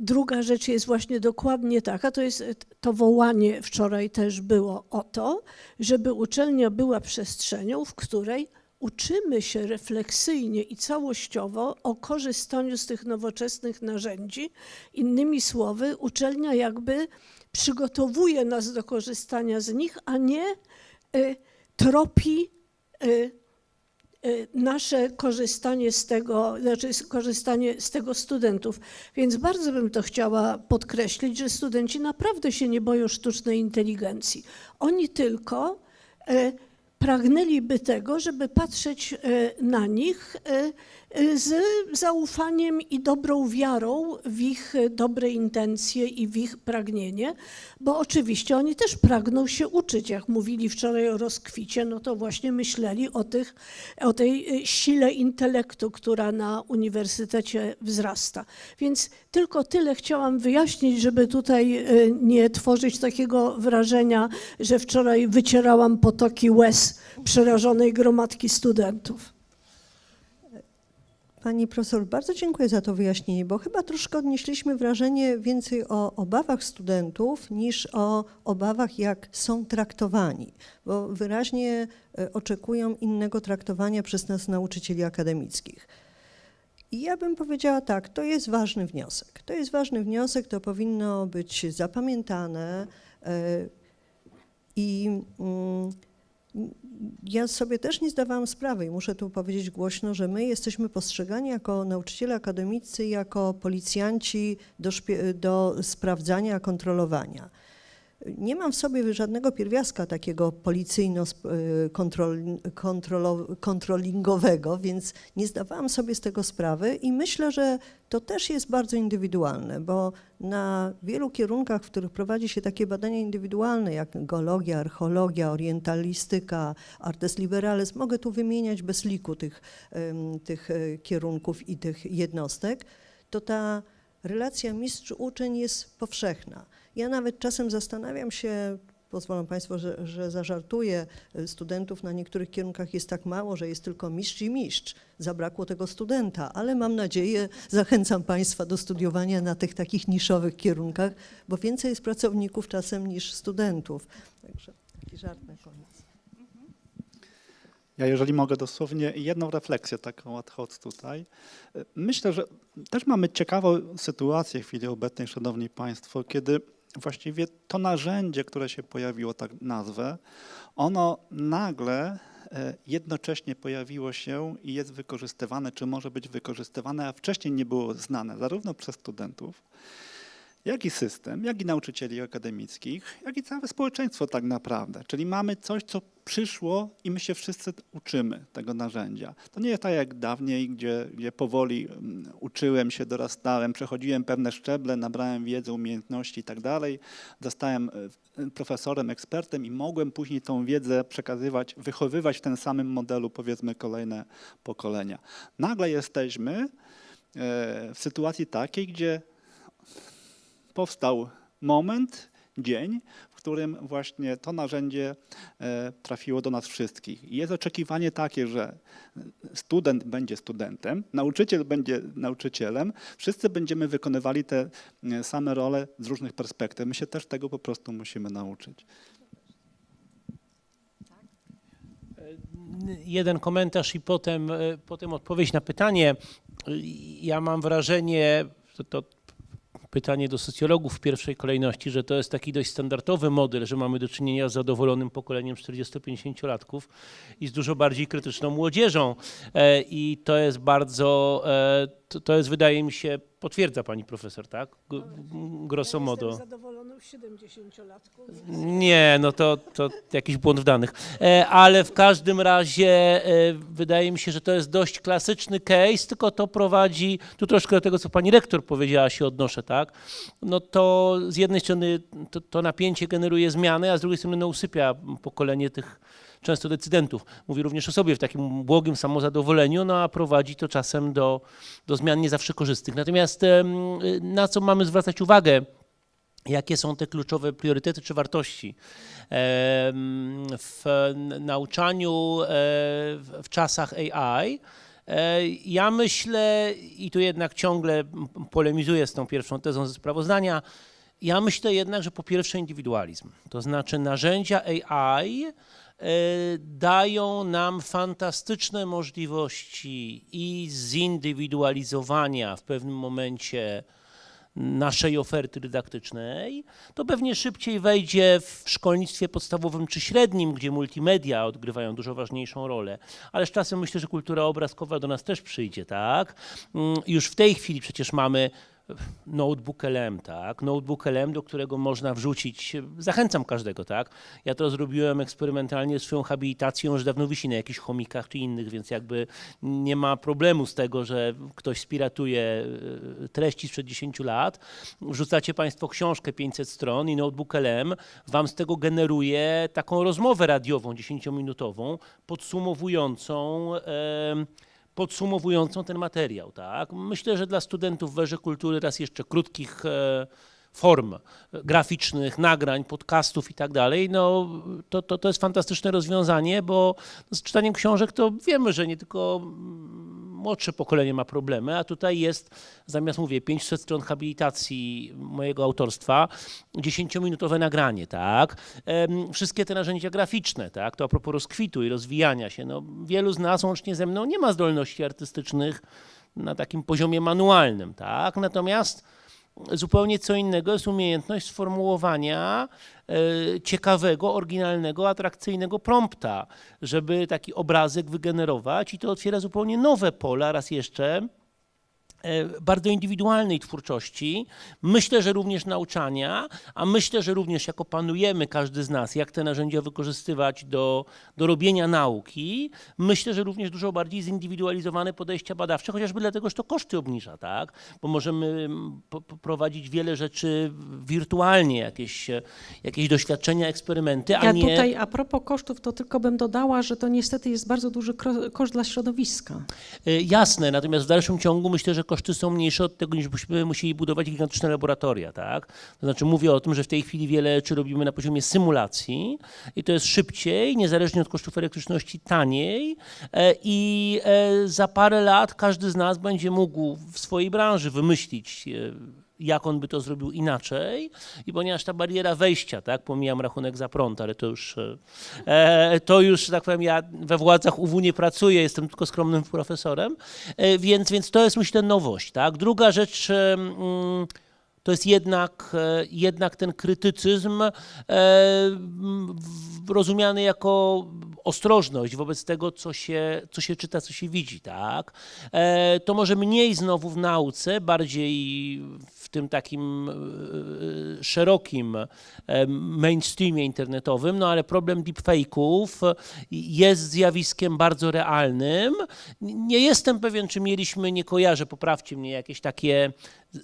druga rzecz jest właśnie dokładnie taka, to jest to wołanie wczoraj też było o to, żeby uczelnia była przestrzenią, w której uczymy się refleksyjnie i całościowo o korzystaniu z tych nowoczesnych narzędzi. Innymi słowy, uczelnia jakby przygotowuje nas do korzystania z nich, a nie tropi nasze korzystanie z tego, znaczy korzystanie z tego studentów. Więc bardzo bym to chciała podkreślić, że studenci naprawdę się nie boją sztucznej inteligencji. Oni tylko pragnęliby tego, żeby patrzeć na nich z zaufaniem i dobrą wiarą w ich dobre intencje i w ich pragnienie, bo oczywiście oni też pragną się uczyć. Jak mówili wczoraj o rozkwicie, no to właśnie myśleli o tej sile intelektu, która na uniwersytecie wzrasta. Więc tylko tyle chciałam wyjaśnić, żeby tutaj nie tworzyć takiego wrażenia, że wczoraj wycierałam potoki łez przerażonej gromadki studentów. Pani profesor, bardzo dziękuję za to wyjaśnienie, bo chyba troszkę odnieśliśmy wrażenie więcej o obawach studentów niż o obawach, jak są traktowani, bo wyraźnie oczekują innego traktowania przez nas nauczycieli akademickich. I ja bym powiedziała tak, to jest ważny wniosek. To jest ważny wniosek, to powinno być zapamiętane i ja sobie też nie zdawałam sprawy i muszę tu powiedzieć głośno, że my jesteśmy postrzegani jako nauczyciele akademicy, jako policjanci do sprawdzania, kontrolowania. Nie mam w sobie żadnego pierwiastka takiego policyjno-kontrolingowego, więc nie zdawałam sobie z tego sprawy i myślę, że to też jest bardzo indywidualne, bo na wielu kierunkach, w których prowadzi się takie badania indywidualne, jak geologia, archeologia, orientalistyka, artes liberales, mogę tu wymieniać bez liku tych kierunków i tych jednostek, to ta relacja mistrz-uczeń jest powszechna. Ja nawet czasem zastanawiam się, pozwolą Państwo, że zażartuję, studentów na niektórych kierunkach jest tak mało, że jest tylko mistrz i mistrz. Zabrakło tego studenta, ale mam nadzieję, zachęcam Państwa do studiowania na tych takich niszowych kierunkach, bo więcej jest pracowników czasem niż studentów. Także taki żart na koniec. Ja jeżeli mogę dosłownie jedną refleksję taką ad hoc tutaj. Myślę, że też mamy ciekawą sytuację w chwili obecnej, szanowni państwo, kiedy właściwie to narzędzie, które się pojawiło, tak nazwę, ono nagle jednocześnie pojawiło się i jest wykorzystywane, czy może być wykorzystywane, a wcześniej nie było znane zarówno przez studentów, jak i system, jak i nauczycieli akademickich, jak i całe społeczeństwo tak naprawdę. Czyli mamy coś, co przyszło i my się wszyscy uczymy tego narzędzia. To nie jest tak jak dawniej, gdzie powoli uczyłem się, dorastałem, przechodziłem pewne szczeble, nabrałem wiedzy, umiejętności i tak dalej, zostałem profesorem, ekspertem i mogłem później tą wiedzę przekazywać, wychowywać w tym samym modelu, powiedzmy, kolejne pokolenia. Nagle jesteśmy w sytuacji takiej, gdzie powstał moment, dzień, w którym właśnie to narzędzie trafiło do nas wszystkich. I jest oczekiwanie takie, że student będzie studentem, nauczyciel będzie nauczycielem, wszyscy będziemy wykonywali te same role z różnych perspektyw. My się też tego po prostu musimy nauczyć. Jeden komentarz i potem odpowiedź na pytanie. Ja mam wrażenie, to pytanie do socjologów w pierwszej kolejności, że to jest taki dość standardowy model, że mamy do czynienia z zadowolonym pokoleniem 40-50-latków i z dużo bardziej krytyczną młodzieżą. I to jest bardzo, to jest, wydaje mi się, potwierdza pani profesor, tak? Grosso modo. Jestem zadowolony z 70-latków. Nie, no to jakiś błąd w danych. Ale w każdym razie wydaje mi się, że to jest dość klasyczny case, tylko to prowadzi, tu troszkę do tego, co pani rektor powiedziała, się odnoszę, tak? No to z jednej strony to napięcie generuje zmiany, a z drugiej strony no, usypia pokolenie tych często decydentów. Mówię również o sobie w takim błogim samozadowoleniu, no a prowadzi to czasem do zmian nie zawsze korzystnych. Natomiast na co mamy zwracać uwagę, jakie są te kluczowe priorytety czy wartości w nauczaniu w czasach AI? Ja myślę, i tu jednak ciągle polemizuję z tą pierwszą tezą ze sprawozdania, ja myślę jednak, że po pierwsze indywidualizm, to znaczy narzędzia AI dają nam fantastyczne możliwości i zindywidualizowania w pewnym momencie naszej oferty dydaktycznej, to pewnie szybciej wejdzie w szkolnictwie podstawowym czy średnim, gdzie multimedia odgrywają dużo ważniejszą rolę. Ale z czasem myślę, że kultura obrazkowa do nas też przyjdzie, tak? Już w tej chwili przecież mamy notebook LM, tak? Notebook LM, do którego można wrzucić, zachęcam każdego, tak? Ja to zrobiłem eksperymentalnie swoją habilitacją, że dawno wisi na jakichś chomikach czy innych, więc jakby nie ma problemu z tego, że ktoś spiratuje treści sprzed 10 lat. Wrzucacie państwo książkę 500 stron i notebook LM wam z tego generuje taką rozmowę radiową 10-minutową, podsumowującą ten materiał. Tak? Myślę, że dla studentów w erze kultury raz jeszcze krótkich form graficznych, nagrań, podcastów i tak dalej, no to jest fantastyczne rozwiązanie, bo z czytaniem książek to wiemy, że nie tylko młodsze pokolenie ma problemy, a tutaj jest, zamiast, mówię, 500 stron habilitacji mojego autorstwa, 10-minutowe nagranie, tak? Wszystkie te narzędzia graficzne, tak? To a propos rozkwitu i rozwijania się, no wielu z nas, łącznie ze mną, nie ma zdolności artystycznych na takim poziomie manualnym, tak? Natomiast zupełnie co innego jest umiejętność sformułowania ciekawego, oryginalnego, atrakcyjnego prompta, żeby taki obrazek wygenerować i to otwiera zupełnie nowe pola, raz jeszcze, bardzo indywidualnej twórczości, myślę, że również nauczania, a myślę, że również jak opanujemy każdy z nas, jak te narzędzia wykorzystywać do robienia nauki, myślę, że również dużo bardziej zindywidualizowane podejścia badawcze, chociażby dlatego, że to koszty obniża, tak? Bo możemy prowadzić wiele rzeczy wirtualnie, jakieś doświadczenia, eksperymenty, a nie... Ja tutaj a propos kosztów, to tylko bym dodała, że to niestety jest bardzo duży koszt dla środowiska. Jasne, natomiast w dalszym ciągu myślę, że koszty są mniejsze od tego, niż byśmy musieli budować gigantyczne laboratoria, tak? To znaczy mówię o tym, że w tej chwili wiele rzeczy robimy na poziomie symulacji i to jest szybciej, niezależnie od kosztów elektryczności taniej i za parę lat każdy z nas będzie mógł w swojej branży wymyślić jak on by to zrobił inaczej i ponieważ ta bariera wejścia, tak, pomijam rachunek za prąd, ale to już, że tak powiem, ja we władzach UW nie pracuję, jestem tylko skromnym profesorem, więc to jest, myślę, nowość, tak. Druga rzecz, to jest jednak ten krytycyzm rozumiany jako ostrożność wobec tego, co się czyta, co się widzi, tak? To może mniej znowu w nauce, bardziej w tym takim szerokim mainstreamie internetowym, no ale problem deepfake'ów jest zjawiskiem bardzo realnym. Nie jestem pewien, czy mieliśmy, nie kojarzę, poprawcie mnie, jakieś takie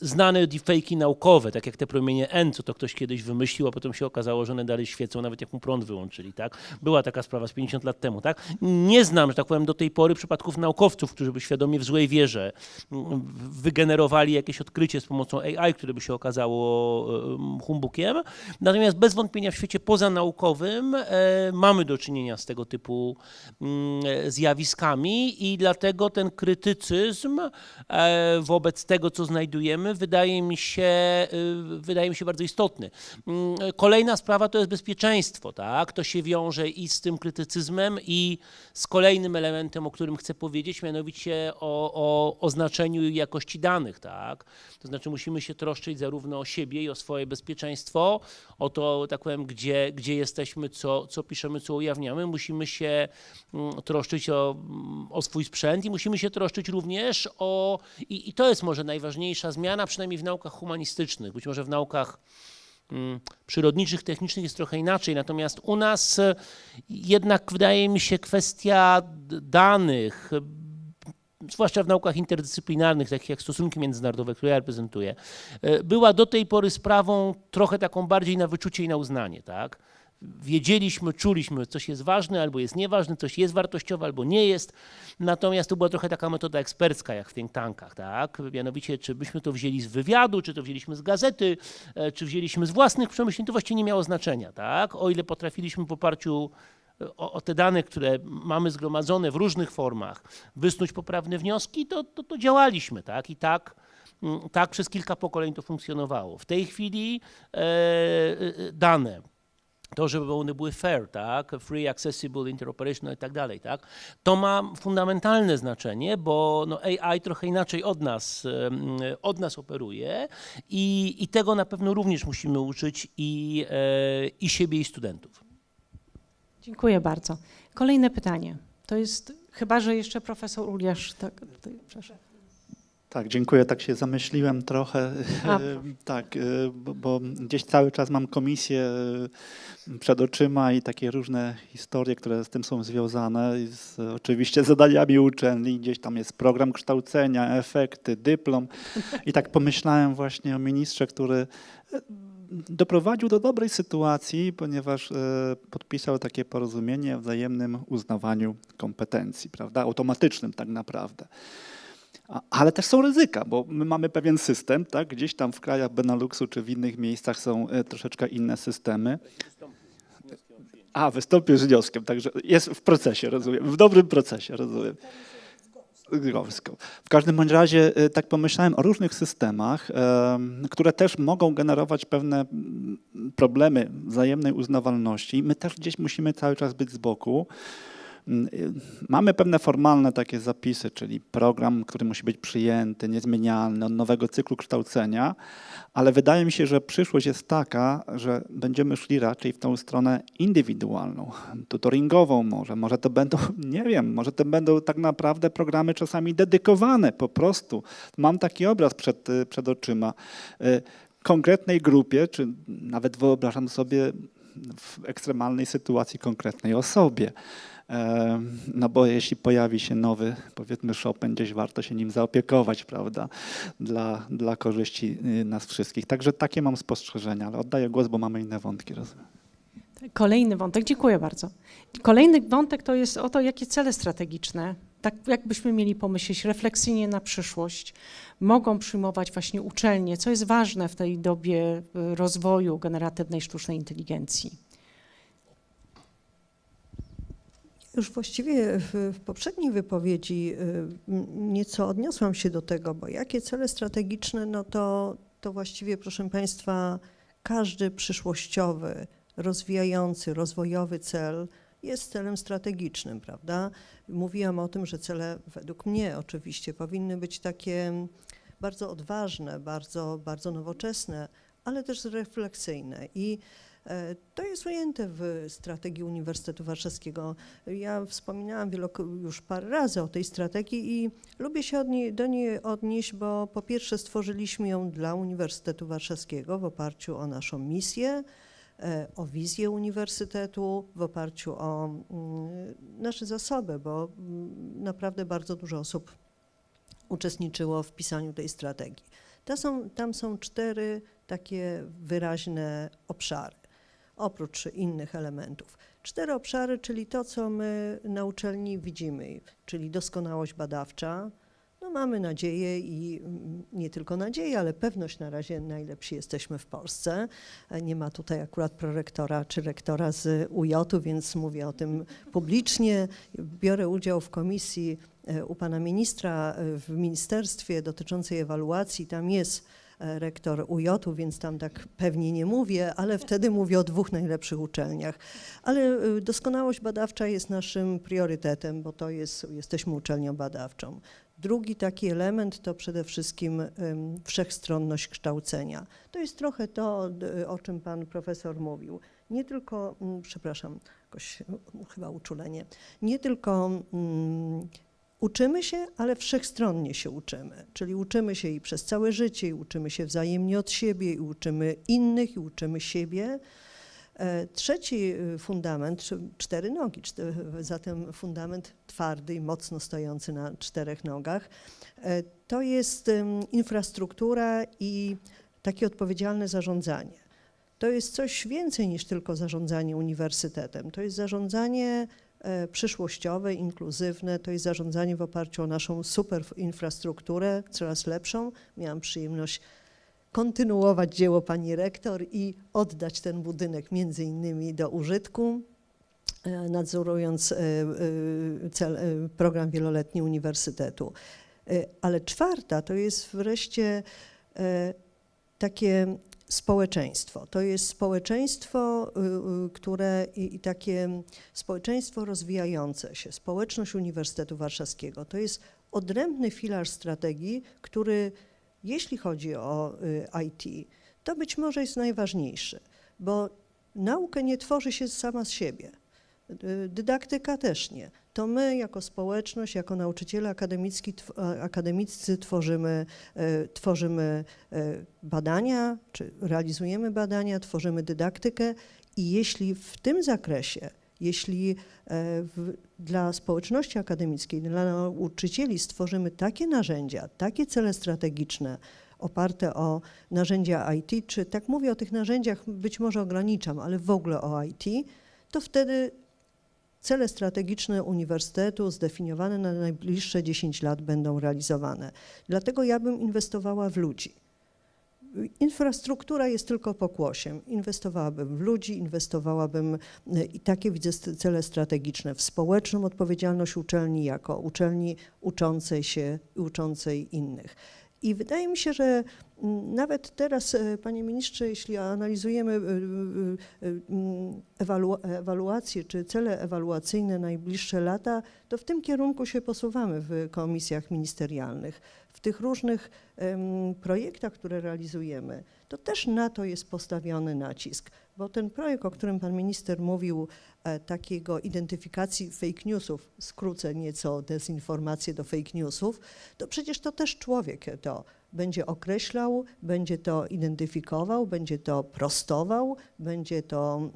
znane deepfake'i naukowe, tak jak te promienie N, co to ktoś kiedyś wymyślił, a potem się okazało, że one dalej świecą, nawet jak mu prąd wyłączyli, tak? Była taka sprawa z 50 lat temu, tak? Nie znam, że tak powiem, do tej pory przypadków naukowców, którzy by świadomie w złej wierze wygenerowali jakieś odkrycie z pomocą AI, które by się okazało humbukiem. Natomiast bez wątpienia w świecie pozanaukowym mamy do czynienia z tego typu zjawiskami i dlatego ten krytycyzm wobec tego, co znajdujemy, wydaje mi się bardzo istotny. Kolejna sprawa to jest bezpieczeństwo, tak? To się wiąże i z tym krytycyzmem i z kolejnym elementem, o którym chcę powiedzieć, mianowicie o znaczeniu i jakości danych, tak? To znaczy musimy się troszczyć zarówno o siebie i o swoje bezpieczeństwo, o to, tak powiem, gdzie jesteśmy, co piszemy, co ujawniamy. Musimy się troszczyć o swój sprzęt i musimy się troszczyć również i to jest może najważniejsza zmiana, przynajmniej w naukach humanistycznych, być może w naukach przyrodniczych, technicznych jest trochę inaczej, natomiast u nas jednak wydaje mi się kwestia danych, zwłaszcza w naukach interdyscyplinarnych, takich jak stosunki międzynarodowe, które ja reprezentuję, była do tej pory sprawą trochę taką bardziej na wyczucie i na uznanie, tak? Wiedzieliśmy, czuliśmy, coś jest ważne albo jest nieważne, coś jest wartościowe albo nie jest, natomiast to była trochę taka metoda ekspercka jak w think tankach, tak? Mianowicie, czy byśmy to wzięli z wywiadu, czy to wzięliśmy z gazety, czy wzięliśmy z własnych przemyśleń, to właściwie nie miało znaczenia, tak? O ile potrafiliśmy w oparciu o te dane, które mamy zgromadzone w różnych formach, wysnuć poprawne wnioski, to działaliśmy, tak? I tak przez kilka pokoleń to funkcjonowało. W tej chwili dane, to, żeby one były fair, tak, free, accessible, interoperational i tak dalej, tak, to ma fundamentalne znaczenie, bo no, AI trochę inaczej od nas operuje i tego na pewno również musimy uczyć i siebie, i studentów. Dziękuję bardzo. Kolejne pytanie. To jest, chyba że jeszcze profesor Uliasz, tak, tutaj, proszę. Tak, dziękuję. Tak się zamyśliłem trochę, tak, bo gdzieś cały czas mam komisję przed oczyma i takie różne historie, które z tym są związane, oczywiście zadaniami uczelni, gdzieś tam jest program kształcenia, efekty, dyplom i tak pomyślałem właśnie o ministrze, który doprowadził do dobrej sytuacji, ponieważ podpisał takie porozumienie o wzajemnym uznawaniu kompetencji, prawda, automatycznym tak naprawdę. Ale też są ryzyka, bo my mamy pewien system, tak? Gdzieś tam w krajach Beneluxu czy w innych miejscach są troszeczkę inne systemy. Wystąpił z wnioskiem, także jest w procesie, rozumiem, w dobrym procesie, rozumiem. W każdym bądź razie tak pomyślałem o różnych systemach, które też mogą generować pewne problemy wzajemnej uznawalności. My też gdzieś musimy cały czas być z boku. Mamy pewne formalne takie zapisy, czyli program, który musi być przyjęty, niezmienialny od nowego cyklu kształcenia, ale wydaje mi się, że przyszłość jest taka, że będziemy szli raczej w tą stronę indywidualną, tutoringową może to będą, nie wiem, może to będą tak naprawdę programy czasami dedykowane po prostu. Mam taki obraz przed oczyma. Konkretnej grupie, czy nawet wyobrażam sobie w ekstremalnej sytuacji konkretnej osobie. No bo jeśli pojawi się nowy, powiedzmy Chopin, gdzieś warto się nim zaopiekować, prawda, dla korzyści nas wszystkich. Także takie mam spostrzeżenia, ale oddaję głos, bo mamy inne wątki, rozumiem. Kolejny wątek, dziękuję bardzo. Kolejny wątek to jest o to, jakie cele strategiczne, tak jakbyśmy mieli pomyśleć refleksyjnie na przyszłość, mogą przyjmować właśnie uczelnie, co jest ważne w tej dobie rozwoju generatywnej sztucznej inteligencji. Już właściwie w poprzedniej wypowiedzi nieco odniosłam się do tego, bo jakie cele strategiczne, no to to właściwie, proszę Państwa, każdy przyszłościowy, rozwijający, rozwojowy cel jest celem strategicznym, prawda? Mówiłam o tym, że cele według mnie oczywiście powinny być takie bardzo odważne, bardzo nowoczesne, ale też refleksyjne. I to jest ujęte w strategii Uniwersytetu Warszawskiego. Ja wspominałam już parę razy o tej strategii i lubię się do niej odnieść, bo po pierwsze stworzyliśmy ją dla Uniwersytetu Warszawskiego w oparciu o naszą misję, o wizję uniwersytetu, w oparciu o nasze zasoby, bo naprawdę bardzo dużo osób uczestniczyło w pisaniu tej strategii. Tam są 4 takie wyraźne obszary, oprócz innych elementów. 4 obszary, czyli to, co my na uczelni widzimy, czyli doskonałość badawcza. No mamy nadzieję i nie tylko nadzieję, ale pewność na razie najlepsi jesteśmy w Polsce. Nie ma tutaj akurat prorektora czy rektora z UJ-u, więc mówię o tym publicznie. Biorę udział w komisji u pana ministra w ministerstwie dotyczącej ewaluacji. Tam jest rektor UJ-u, więc tam tak pewnie nie mówię, ale wtedy mówię o 2 najlepszych uczelniach. Ale doskonałość badawcza jest naszym priorytetem, bo jesteśmy uczelnią badawczą. Drugi taki element to przede wszystkim wszechstronność kształcenia. To jest trochę to, o czym pan profesor mówił. Nie tylko, przepraszam, jakoś chyba uczulenie, nie tylko uczymy się, ale wszechstronnie się uczymy. Czyli uczymy się i przez całe życie, i uczymy się wzajemnie od siebie, i uczymy innych, i uczymy siebie. Trzeci fundament, 4 nogi, zatem fundament twardy i mocno stojący na 4 nogach, to jest infrastruktura i takie odpowiedzialne zarządzanie. To jest coś więcej niż tylko zarządzanie uniwersytetem. To jest zarządzanie przyszłościowe, inkluzywne, to jest zarządzanie w oparciu o naszą super infrastrukturę, coraz lepszą. Miałam przyjemność kontynuować dzieło pani rektor i oddać ten budynek między innymi do użytku, nadzorując program wieloletni uniwersytetu. Ale 4 to jest wreszcie takie społeczeństwo. To jest społeczeństwo, które i takie społeczeństwo rozwijające się, społeczność Uniwersytetu Warszawskiego. To jest odrębny filar strategii, który jeśli chodzi o IT, to być może jest najważniejszy, bo naukę nie tworzy się sama z siebie, dydaktyka też nie. To my jako społeczność, jako nauczyciele akademiccy tworzymy badania, czy realizujemy badania, tworzymy dydaktykę i jeśli w tym zakresie, jeśli dla społeczności akademickiej, dla nauczycieli stworzymy takie narzędzia, takie cele strategiczne oparte o narzędzia IT, czy tak mówię o tych narzędziach, być może ograniczam, ale w ogóle o IT, to wtedy cele strategiczne uniwersytetu zdefiniowane na najbliższe 10 lat będą realizowane. Dlatego ja bym inwestowała w ludzi. Infrastruktura jest tylko pokłosiem. Inwestowałabym w ludzi, inwestowałabym i takie widzę cele strategiczne w społeczną odpowiedzialność uczelni jako uczelni uczącej się i uczącej innych. I wydaje mi się, że nawet teraz, panie ministrze, jeśli analizujemy ewaluacje czy cele ewaluacyjne najbliższe lata, to w tym kierunku się posuwamy w komisjach ministerialnych. W tych różnych projektach, które realizujemy, to też na to jest postawiony nacisk, bo ten projekt, o którym pan minister mówił, takiego identyfikacji fake newsów, skrócę nieco dezinformację do fake newsów, to przecież to też człowiek to będzie określał, będzie to identyfikował, będzie to prostował, będzie to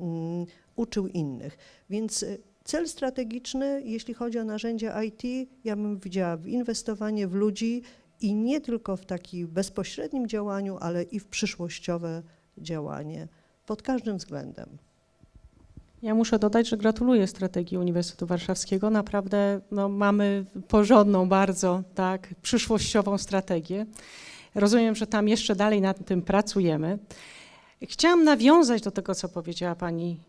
uczył innych. Więc cel strategiczny, jeśli chodzi o narzędzia IT, ja bym widziała w inwestowanie w ludzi i nie tylko w takim bezpośrednim działaniu, ale i w przyszłościowe działanie pod każdym względem. Ja muszę dodać, że gratuluję strategii Uniwersytetu Warszawskiego. Naprawdę mamy porządną bardzo, tak, przyszłościową strategię. Rozumiem, że tam jeszcze dalej nad tym pracujemy. Chciałam nawiązać do tego, co powiedziała pani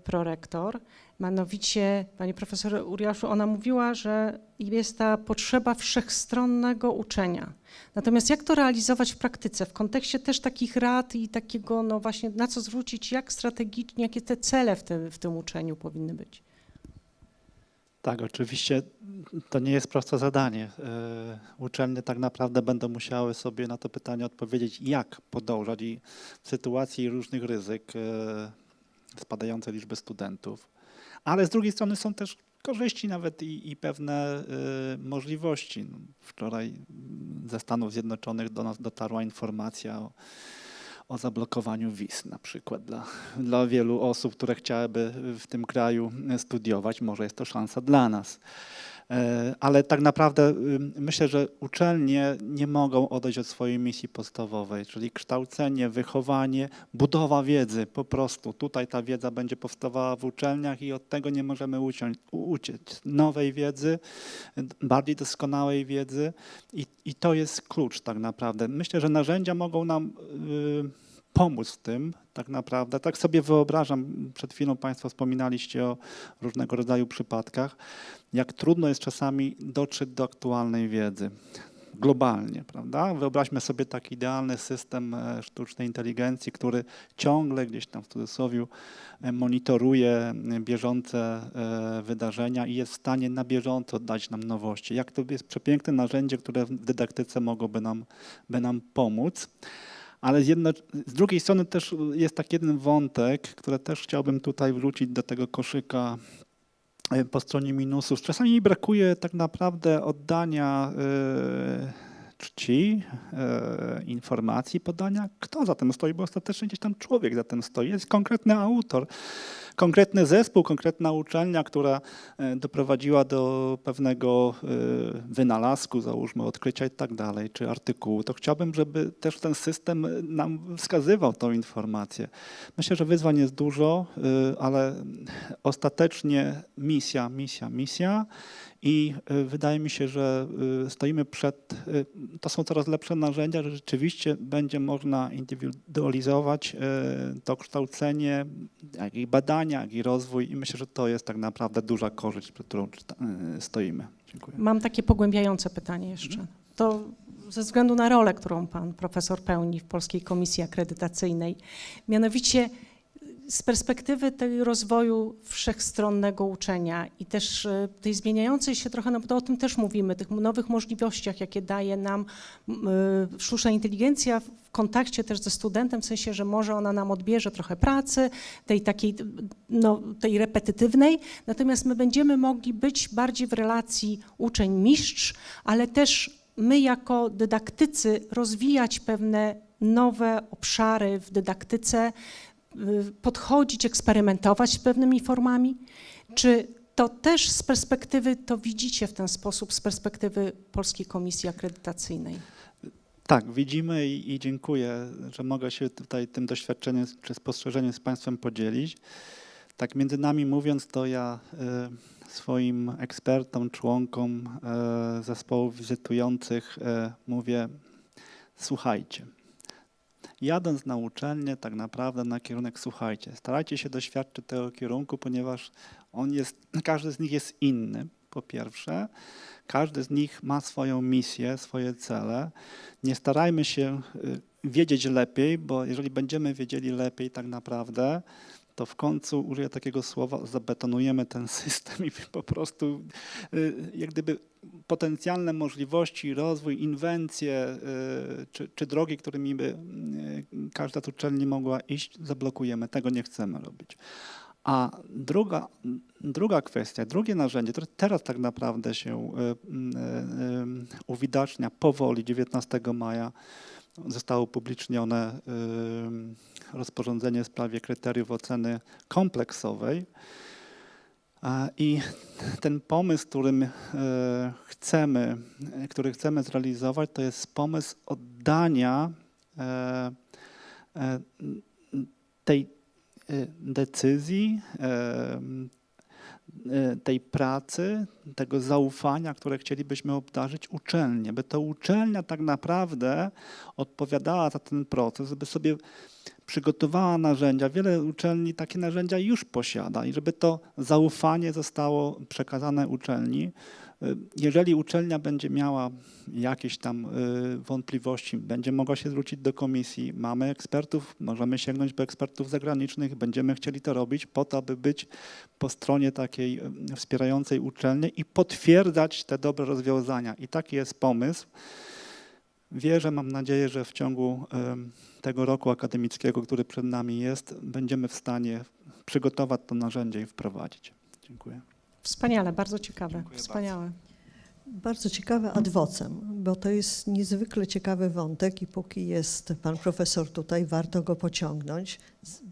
prorektor. Mianowicie, pani profesor Uriaszu, ona mówiła, że jest ta potrzeba wszechstronnego uczenia. Natomiast jak to realizować w praktyce, w kontekście też takich rad i takiego, no właśnie, na co zwrócić, jak strategicznie, jakie te cele w tym uczeniu powinny być? Tak, oczywiście to nie jest proste zadanie. Uczelnie tak naprawdę będą musiały sobie na to pytanie odpowiedzieć, jak podążać i w sytuacji różnych ryzyk, spadającej liczby studentów. Ale z drugiej strony są też korzyści nawet i pewne możliwości. Wczoraj ze Stanów Zjednoczonych do nas dotarła informacja o zablokowaniu wiz na przykład dla wielu osób, które chciałyby w tym kraju studiować. Może jest to szansa dla nas. Ale tak naprawdę myślę, że uczelnie nie mogą odejść od swojej misji podstawowej, czyli kształcenie, wychowanie, budowa wiedzy. Po prostu tutaj ta wiedza będzie powstawała w uczelniach i od tego nie możemy uciec. Nowej wiedzy, bardziej doskonałej wiedzy i to jest klucz tak naprawdę. Myślę, że narzędzia mogą nam pomóc w tym tak naprawdę. Tak sobie wyobrażam, przed chwilą Państwo wspominaliście o różnego rodzaju przypadkach, jak trudno jest czasami dotrzeć do aktualnej wiedzy globalnie, prawda? Wyobraźmy sobie taki idealny system sztucznej inteligencji, który ciągle gdzieś tam w cudzysłowie monitoruje bieżące wydarzenia i jest w stanie na bieżąco dać nam nowości. Jak to jest przepiękne narzędzie, które w dydaktyce mogłoby nam pomóc. Ale z drugiej strony też jest taki jeden wątek, który też chciałbym tutaj wrócić do tego koszyka po stronie minusów. Czasami mi brakuje tak naprawdę oddania czci, informacji, podania, kto za tym stoi, bo ostatecznie gdzieś tam człowiek za tym stoi. Jest konkretny autor, konkretny zespół, konkretna uczelnia, która doprowadziła do pewnego wynalazku, załóżmy odkrycia i tak dalej, czy artykułu. To chciałbym, żeby też ten system nam wskazywał tą informację. Myślę, że wyzwań jest dużo, ale ostatecznie misja. I wydaje mi się, że stoimy to są coraz lepsze narzędzia, że rzeczywiście będzie można indywidualizować to kształcenie, jak i badania, jak i rozwój i myślę, że to jest tak naprawdę duża korzyść, przed którą stoimy. Dziękuję. Mam takie pogłębiające pytanie jeszcze. To ze względu na rolę, którą pan profesor pełni w Polskiej Komisji Akredytacyjnej, mianowicie z perspektywy tego rozwoju wszechstronnego uczenia i też tej zmieniającej się trochę, no bo o tym też mówimy, tych nowych możliwościach, jakie daje nam sztuczna inteligencja w kontakcie też ze studentem, w sensie, że może ona nam odbierze trochę pracy, tej takiej, no, tej repetytywnej, natomiast my będziemy mogli być bardziej w relacji uczeń-mistrz, ale też my jako dydaktycy rozwijać pewne nowe obszary w dydaktyce, podchodzić, eksperymentować z pewnymi formami? Czy to też z perspektywy, to widzicie w ten sposób, z perspektywy Polskiej Komisji Akredytacyjnej? Tak, widzimy i dziękuję, że mogę się tutaj tym doświadczeniem czy spostrzeżeniem z Państwem podzielić. Tak między nami mówiąc, to ja swoim ekspertom, członkom zespołów wizytujących mówię, słuchajcie. Jadąc na uczelnię, tak naprawdę na kierunek słuchajcie. Starajcie się doświadczyć tego kierunku, ponieważ każdy z nich jest inny, po pierwsze. Każdy z nich ma swoją misję, swoje cele. Nie starajmy się wiedzieć lepiej, bo jeżeli będziemy wiedzieli lepiej tak naprawdę, to w końcu, użyję takiego słowa, zabetonujemy ten system i po prostu jak gdyby potencjalne możliwości, rozwój, inwencje czy drogi, którymi by każda z uczelni mogła iść, zablokujemy. Tego nie chcemy robić. A druga kwestia, drugie narzędzie, które teraz tak naprawdę się uwidacznia powoli, 19 maja zostało upublicznione rozporządzenie w sprawie kryteriów oceny kompleksowej i ten pomysł, który chcemy zrealizować, to jest pomysł oddania tej decyzji, tej pracy, tego zaufania, które chcielibyśmy obdarzyć uczelnię, by to uczelnia tak naprawdę odpowiadała za ten proces, żeby sobie przygotowała narzędzia. Wiele uczelni takie narzędzia już posiada i żeby to zaufanie zostało przekazane uczelni. Jeżeli uczelnia będzie miała jakieś tam wątpliwości, będzie mogła się zwrócić do komisji. Mamy ekspertów, możemy sięgnąć po ekspertów zagranicznych, będziemy chcieli to robić po to, aby być po stronie takiej wspierającej uczelnię i potwierdzać te dobre rozwiązania. I taki jest pomysł. Wierzę, mam nadzieję, że w ciągu tego roku akademickiego, który przed nami jest, będziemy w stanie przygotować to narzędzie i wprowadzić. Dziękuję. Wspaniale, bardzo ciekawe, Dziękuję wspaniałe. Bardzo ciekawe ad vocem, bo to jest niezwykle ciekawy wątek i póki jest pan profesor tutaj, warto go pociągnąć.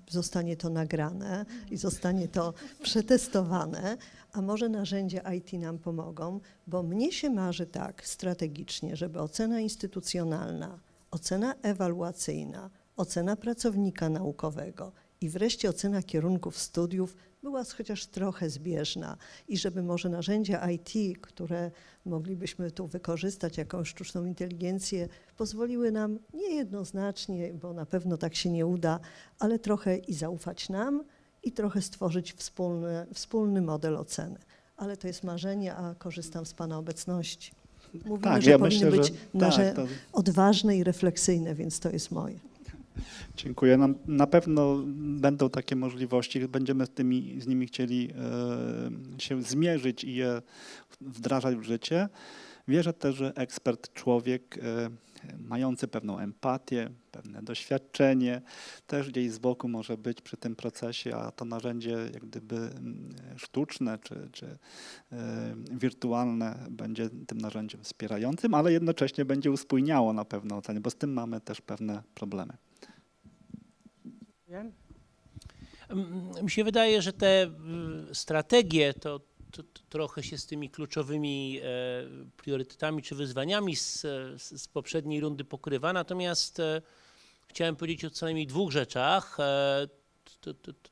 Zostanie to nagrane i zostanie to przetestowane, a może narzędzia IT nam pomogą, bo mnie się marzy tak strategicznie, żeby ocena instytucjonalna, ocena ewaluacyjna, ocena pracownika naukowego i wreszcie ocena kierunków studiów była chociaż trochę zbieżna i żeby może narzędzia IT, które moglibyśmy tu wykorzystać, jakąś sztuczną inteligencję, pozwoliły nam niejednoznacznie, bo na pewno tak się nie uda, ale trochę i zaufać nam i trochę stworzyć wspólny model oceny. Ale to jest marzenie, a korzystam z pana obecności. Mówimy, Tak, że ja powinny myślę, być to... odważne i refleksyjne, więc to jest moje. Dziękuję. Na pewno będą takie możliwości. Będziemy z nimi chcieli się zmierzyć i je wdrażać w życie. Wierzę też, że ekspert, człowiek mający pewną empatię, pewne doświadczenie, też gdzieś z boku może być przy tym procesie, a to narzędzie jak gdyby sztuczne czy wirtualne będzie tym narzędziem wspierającym, ale jednocześnie będzie uspójniało na pewno oceny, bo z tym mamy też pewne problemy. Mi się wydaje, że te strategie to trochę się z tymi kluczowymi priorytetami czy wyzwaniami z poprzedniej rundy pokrywa, natomiast chciałem powiedzieć o co najmniej dwóch rzeczach,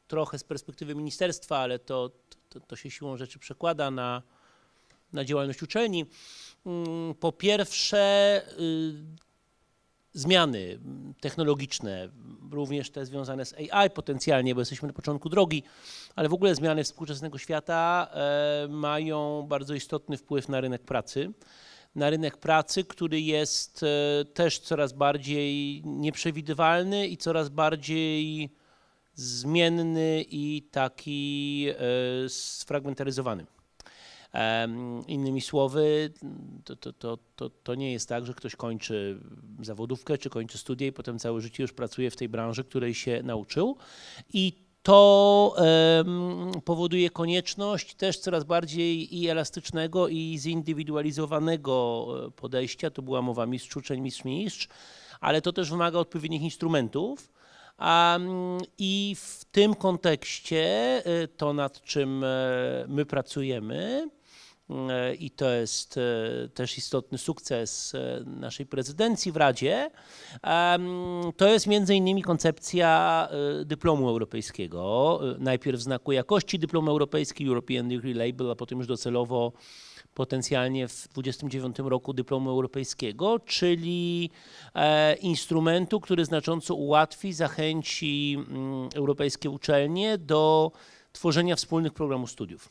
trochę z perspektywy ministerstwa, ale to się siłą rzeczy przekłada na działalność uczelni. Po pierwsze zmiany technologiczne, również te związane z AI potencjalnie, bo jesteśmy na początku drogi, ale w ogóle zmiany współczesnego świata mają bardzo istotny wpływ na rynek pracy. Na rynek pracy, który jest też coraz bardziej nieprzewidywalny i coraz bardziej zmienny i taki sfragmentaryzowany. Innymi słowy, to nie jest tak, że ktoś kończy zawodówkę czy kończy studia i potem całe życie już pracuje w tej branży, której się nauczył. I to powoduje konieczność też coraz bardziej i elastycznego, i zindywidualizowanego podejścia. Tu była mowa mistrz uczeń, mistrz, ale to też wymaga odpowiednich instrumentów. I w tym kontekście to, nad czym my pracujemy, i to jest też istotny sukces naszej prezydencji w Radzie, to jest między innymi koncepcja dyplomu europejskiego. Najpierw znaku jakości dyplomu europejski, European Degree Label, a potem już docelowo potencjalnie w 2029 roku dyplomu europejskiego, czyli instrumentu, który znacząco ułatwi, zachęci europejskie uczelnie do tworzenia wspólnych programów studiów.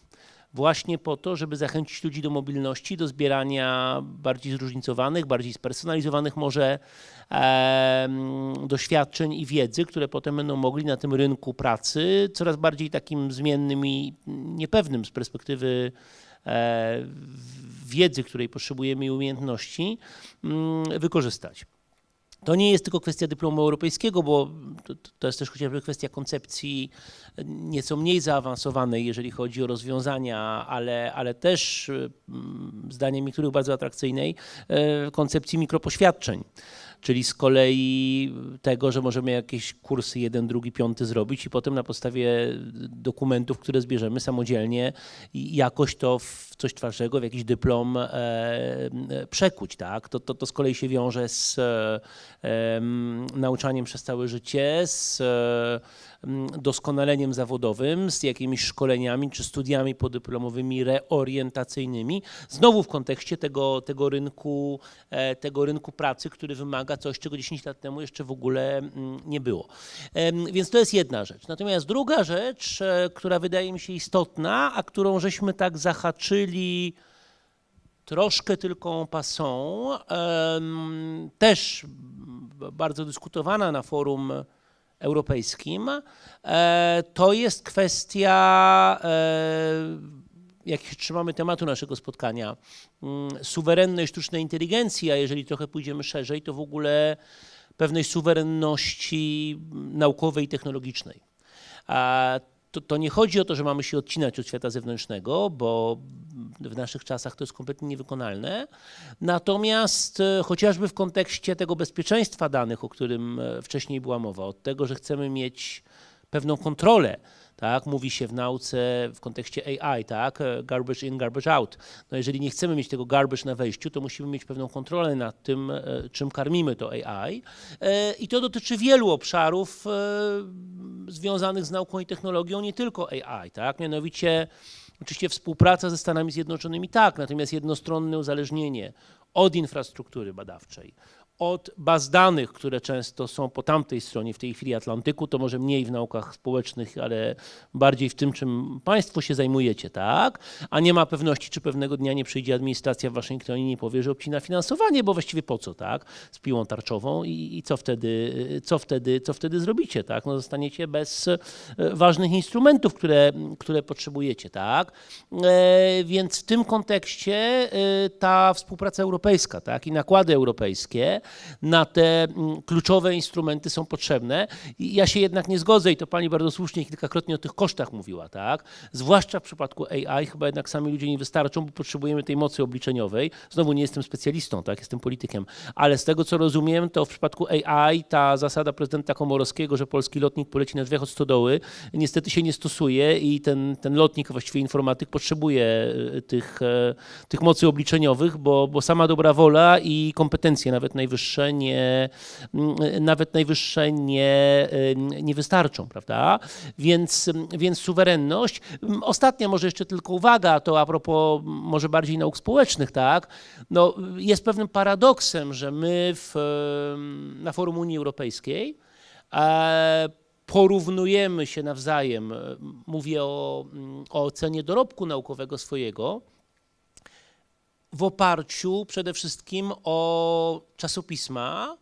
Właśnie po to, żeby zachęcić ludzi do mobilności, do zbierania bardziej zróżnicowanych, bardziej spersonalizowanych może doświadczeń i wiedzy, które potem będą mogli na tym rynku pracy, coraz bardziej takim zmiennym i niepewnym z perspektywy wiedzy, której potrzebujemy i umiejętności, wykorzystać. To nie jest tylko kwestia dyplomu europejskiego, bo to jest też chociażby kwestia koncepcji nieco mniej zaawansowanej, jeżeli chodzi o rozwiązania, ale też zdaniem niektórych bardzo atrakcyjnej koncepcji mikropoświadczeń. czyli z kolei tego, że możemy jakieś kursy 1, 2, 5 zrobić i potem na podstawie dokumentów, które zbierzemy samodzielnie jakoś to w coś twardszego, w jakiś dyplom przekuć, tak? To z kolei się wiąże z nauczaniem przez całe życie, z doskonaleniem zawodowym, z jakimiś szkoleniami czy studiami podyplomowymi reorientacyjnymi, znowu w kontekście tego rynku pracy, który wymaga coś, czego 10 lat temu jeszcze w ogóle nie było. Więc to jest jedna rzecz. Natomiast druga rzecz, która wydaje mi się istotna, a którą żeśmy tak zahaczyli troszkę tylko en passant, też bardzo dyskutowana na forum europejskim, to jest kwestia, jak się trzymamy tematu naszego spotkania, suwerennej sztucznej inteligencji, a jeżeli trochę pójdziemy szerzej, to w ogóle pewnej suwerenności naukowej i technologicznej. To nie chodzi o to, że mamy się odcinać od świata zewnętrznego, bo w naszych czasach to jest kompletnie niewykonalne. Natomiast chociażby w kontekście tego bezpieczeństwa danych, o którym wcześniej była mowa, od tego, że chcemy mieć pewną kontrolę, tak, mówi się w nauce w kontekście AI, tak, garbage in, garbage out. No jeżeli nie chcemy mieć tego garbage na wejściu, to musimy mieć pewną kontrolę nad tym, czym karmimy to AI. I to dotyczy wielu obszarów związanych z nauką i technologią, nie tylko AI, tak, mianowicie oczywiście współpraca ze Stanami Zjednoczonymi, tak, natomiast jednostronne uzależnienie od infrastruktury badawczej, od baz danych, które często są po tamtej stronie w tej chwili Atlantyku, to może mniej w naukach społecznych, ale bardziej w tym, czym państwo się zajmujecie, tak? A nie ma pewności, czy pewnego dnia nie przyjdzie administracja w Waszyngtonie i nie powie, że obcina finansowanie, bo właściwie po co, tak? Z piłą tarczową i co wtedy zrobicie, tak? No zostaniecie bez ważnych instrumentów, które potrzebujecie, tak? Więc w tym kontekście ta współpraca europejska, tak? I nakłady europejskie na te kluczowe instrumenty są potrzebne. I ja się jednak nie zgodzę i to pani bardzo słusznie kilkakrotnie o tych kosztach mówiła, tak? Zwłaszcza w przypadku AI chyba jednak sami ludzie nie wystarczą, bo potrzebujemy tej mocy obliczeniowej. Znowu nie jestem specjalistą, tak? Jestem politykiem, ale z tego co rozumiem, to w przypadku AI ta zasada prezydenta Komorowskiego, że polski lotnik poleci na drzwiach od stodoły, niestety się nie stosuje i ten lotnik, właściwie informatyk potrzebuje tych mocy obliczeniowych, bo sama dobra wola i kompetencje nawet najwyższe nie wystarczą, prawda? Więc suwerenność. Ostatnia może jeszcze tylko uwaga, to a propos może bardziej nauk społecznych, tak? No, jest pewnym paradoksem, że my na forum Unii Europejskiej porównujemy się nawzajem, mówię o ocenie dorobku naukowego swojego, w oparciu przede wszystkim o czasopisma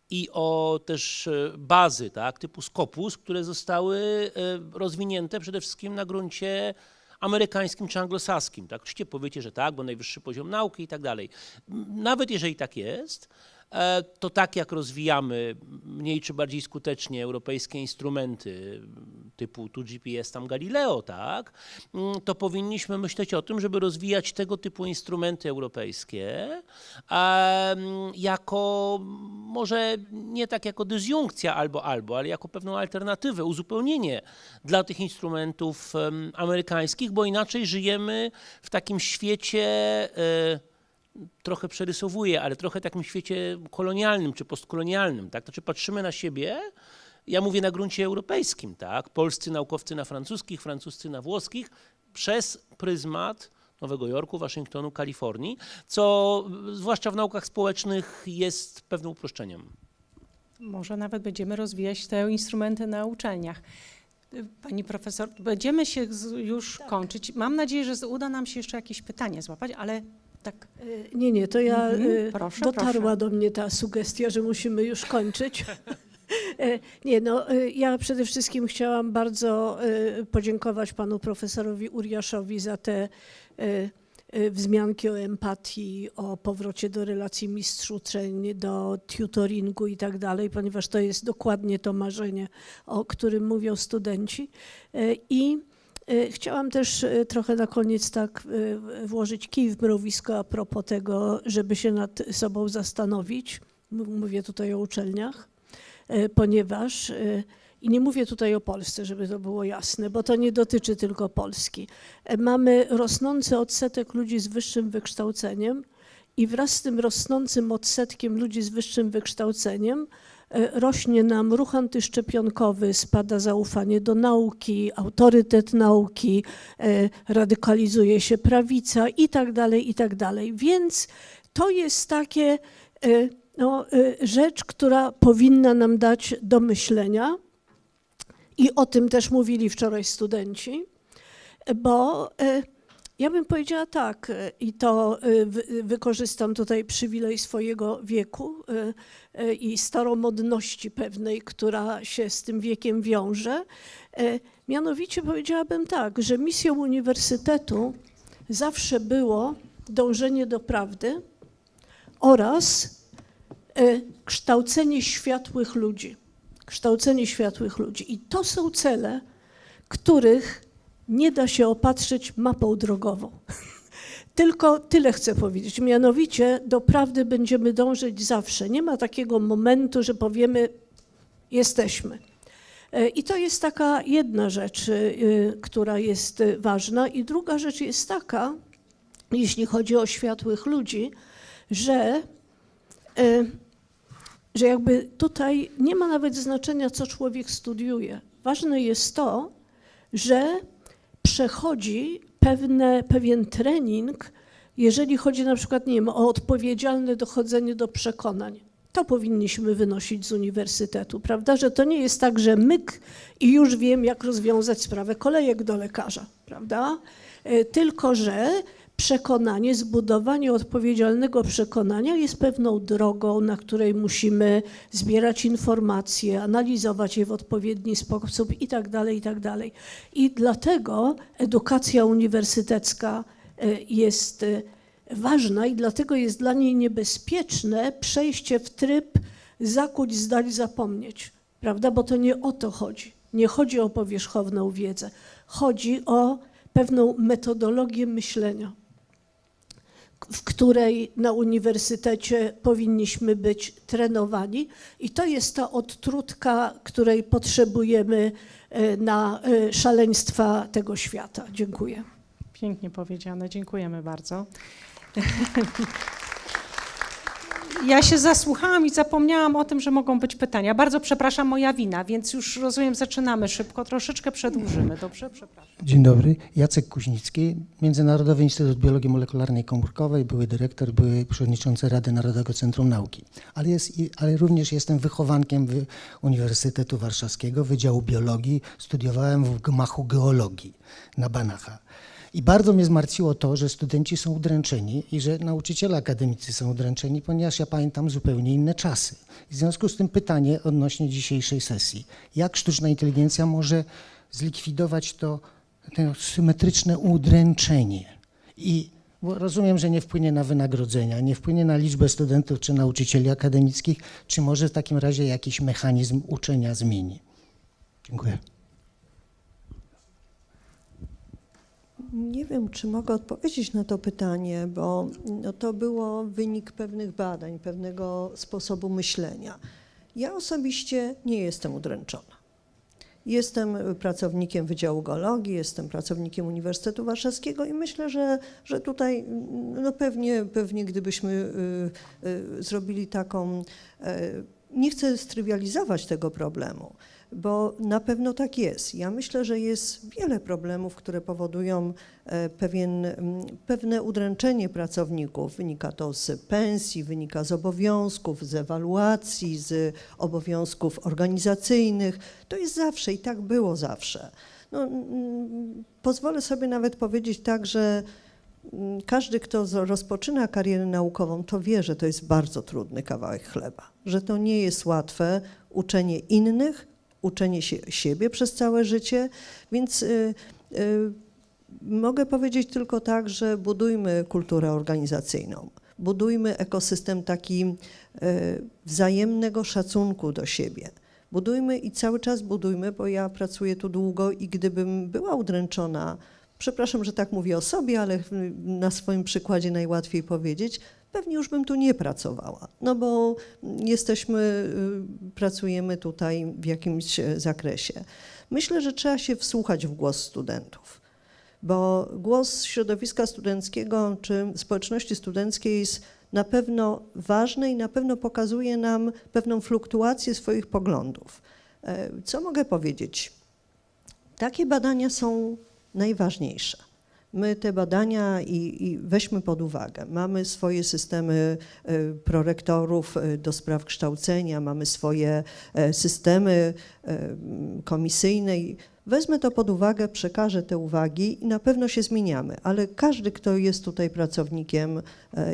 i o też bazy, tak, typu Scopus, które zostały rozwinięte przede wszystkim na gruncie amerykańskim czy anglosaskim. Tak? Oczywiście powiecie, że tak, bo najwyższy poziom nauki i tak dalej. Nawet jeżeli tak jest, to tak jak rozwijamy mniej czy bardziej skutecznie europejskie instrumenty typu tu GPS, tam Galileo, tak, to powinniśmy myśleć o tym, żeby rozwijać tego typu instrumenty europejskie jako może nie tak jako dysjunkcja albo, ale jako pewną alternatywę, uzupełnienie dla tych instrumentów amerykańskich, bo inaczej żyjemy w takim świecie, trochę przerysowuję, ale trochę takim świecie kolonialnym czy postkolonialnym, tak? To czy patrzymy na siebie, ja mówię na gruncie europejskim, tak? Polscy naukowcy na francuskich, francuscy na włoskich, przez pryzmat Nowego Jorku, Waszyngtonu, Kalifornii, co zwłaszcza w naukach społecznych jest pewnym uproszczeniem. Może nawet będziemy rozwijać te instrumenty na uczelniach. Pani profesor, będziemy się już kończyć. Mam nadzieję, że uda nam się jeszcze jakieś pytanie złapać, ale tak. Nie, to ja proszę, dotarła do mnie ta sugestia, że musimy już kończyć. Nie, no ja przede wszystkim chciałam bardzo podziękować panu profesorowi Uriaszowi za te wzmianki o empatii, o powrocie do relacji mistrz-uczeń, do tutoringu i tak dalej, ponieważ to jest dokładnie to marzenie, o którym mówią studenci. I chciałam też trochę na koniec tak włożyć kij w mrowisko a propos tego, żeby się nad sobą zastanowić mówię tutaj o uczelniach, ponieważ, i nie mówię tutaj o Polsce, żeby to było jasne, bo to nie dotyczy tylko Polski. Mamy rosnący odsetek ludzi z wyższym wykształceniem i wraz z tym rosnącym odsetkiem ludzi z wyższym wykształceniem rośnie nam ruch antyszczepionkowy, spada zaufanie do nauki, autorytet nauki, radykalizuje się prawica i tak dalej, i tak dalej. Więc to jest takie rzecz, która powinna nam dać do myślenia i o tym też mówili wczoraj studenci, bo ja bym powiedziała tak, i to wykorzystam tutaj przywilej swojego wieku i staromodności pewnej, która się z tym wiekiem wiąże. Mianowicie powiedziałabym tak, że misją uniwersytetu zawsze było dążenie do prawdy oraz kształcenie światłych ludzi. Kształcenie światłych ludzi. I to są cele, których nie da się opatrzyć mapą drogową. Tylko tyle chcę powiedzieć. Mianowicie do prawdy będziemy dążyć zawsze. Nie ma takiego momentu, że powiemy, jesteśmy. I to jest taka jedna rzecz, która jest ważna. I druga rzecz jest taka, jeśli chodzi o światłych ludzi, że jakby tutaj nie ma nawet znaczenia, co człowiek studiuje. Ważne jest to, że przechodzi pewien trening, jeżeli chodzi na przykład, nie wiem, o odpowiedzialne dochodzenie do przekonań. To powinniśmy wynosić z uniwersytetu, prawda? Że to nie jest tak, że myk i już wiem, jak rozwiązać sprawę kolejek do lekarza, prawda? Tylko że przekonanie, zbudowanie odpowiedzialnego przekonania jest pewną drogą, na której musimy zbierać informacje, analizować je w odpowiedni sposób i tak dalej, i tak dalej. I dlatego edukacja uniwersytecka jest ważna i dlatego jest dla niej niebezpieczne przejście w tryb zakuć, zdać, zapomnieć, prawda? Bo to nie o to chodzi. Nie chodzi o powierzchowną wiedzę. Chodzi o pewną metodologię myślenia, w której na uniwersytecie powinniśmy być trenowani i to jest ta odtrutka, której potrzebujemy na szaleństwa tego świata. Dziękuję. Pięknie powiedziane, dziękujemy bardzo. Ja się zasłuchałam i zapomniałam o tym, że mogą być pytania. Bardzo przepraszam, moja wina, więc już rozumiem, zaczynamy szybko, troszeczkę przedłużymy. Dobrze? Przepraszam. Dzień dobry, Jacek Kuźnicki, Międzynarodowy Instytut Biologii Molekularnej i Komórkowej, były dyrektor, były przewodniczący Rady Narodowego Centrum Nauki. Ale również jestem wychowankiem Uniwersytetu Warszawskiego, Wydziału Biologii, studiowałem w gmachu geologii na Banacha. I bardzo mnie zmartwiło to, że studenci są udręczeni i że nauczyciele akademicy są udręczeni, ponieważ ja pamiętam zupełnie inne czasy. I w związku z tym pytanie odnośnie dzisiejszej sesji. Jak sztuczna inteligencja może zlikwidować to symetryczne udręczenie? Bo rozumiem, że nie wpłynie na wynagrodzenia, nie wpłynie na liczbę studentów czy nauczycieli akademickich, czy może w takim razie jakiś mechanizm uczenia zmieni? Dziękuję. Nie wiem, czy mogę odpowiedzieć na to pytanie, bo to było wynik pewnych badań, pewnego sposobu myślenia. Ja osobiście nie jestem udręczona. Jestem pracownikiem Wydziału Geologii, jestem pracownikiem Uniwersytetu Warszawskiego i myślę, że tutaj no pewnie gdybyśmy zrobili taką, nie chcę strywializować tego problemu, bo na pewno tak jest. Ja myślę, że jest wiele problemów, które powodują pewne udręczenie pracowników. Wynika to z pensji, wynika z obowiązków, z ewaluacji, z obowiązków organizacyjnych. To jest zawsze i tak było zawsze. No, pozwolę sobie nawet powiedzieć tak, że każdy, kto rozpoczyna karierę naukową, to wie, że to jest bardzo trudny kawałek chleba, że to nie jest łatwe uczenie innych, uczenie się siebie przez całe życie, więc mogę powiedzieć tylko tak, że budujmy kulturę organizacyjną, budujmy ekosystem taki wzajemnego szacunku do siebie. Budujmy i cały czas budujmy, bo ja pracuję tu długo i gdybym była udręczona, przepraszam, że tak mówię o sobie, ale na swoim przykładzie najłatwiej powiedzieć, pewnie już bym tu nie pracowała, no bo pracujemy tutaj w jakimś zakresie. Myślę, że trzeba się wsłuchać w głos studentów, bo głos środowiska studenckiego czy społeczności studenckiej jest na pewno ważny i na pewno pokazuje nam pewną fluktuację swoich poglądów. Co mogę powiedzieć? Takie badania są najważniejsze. My te badania i weźmy pod uwagę. Mamy swoje systemy prorektorów do spraw kształcenia, mamy swoje systemy komisyjne. Wezmę to pod uwagę, przekażę te uwagi i na pewno się zmieniamy, ale każdy, kto jest tutaj pracownikiem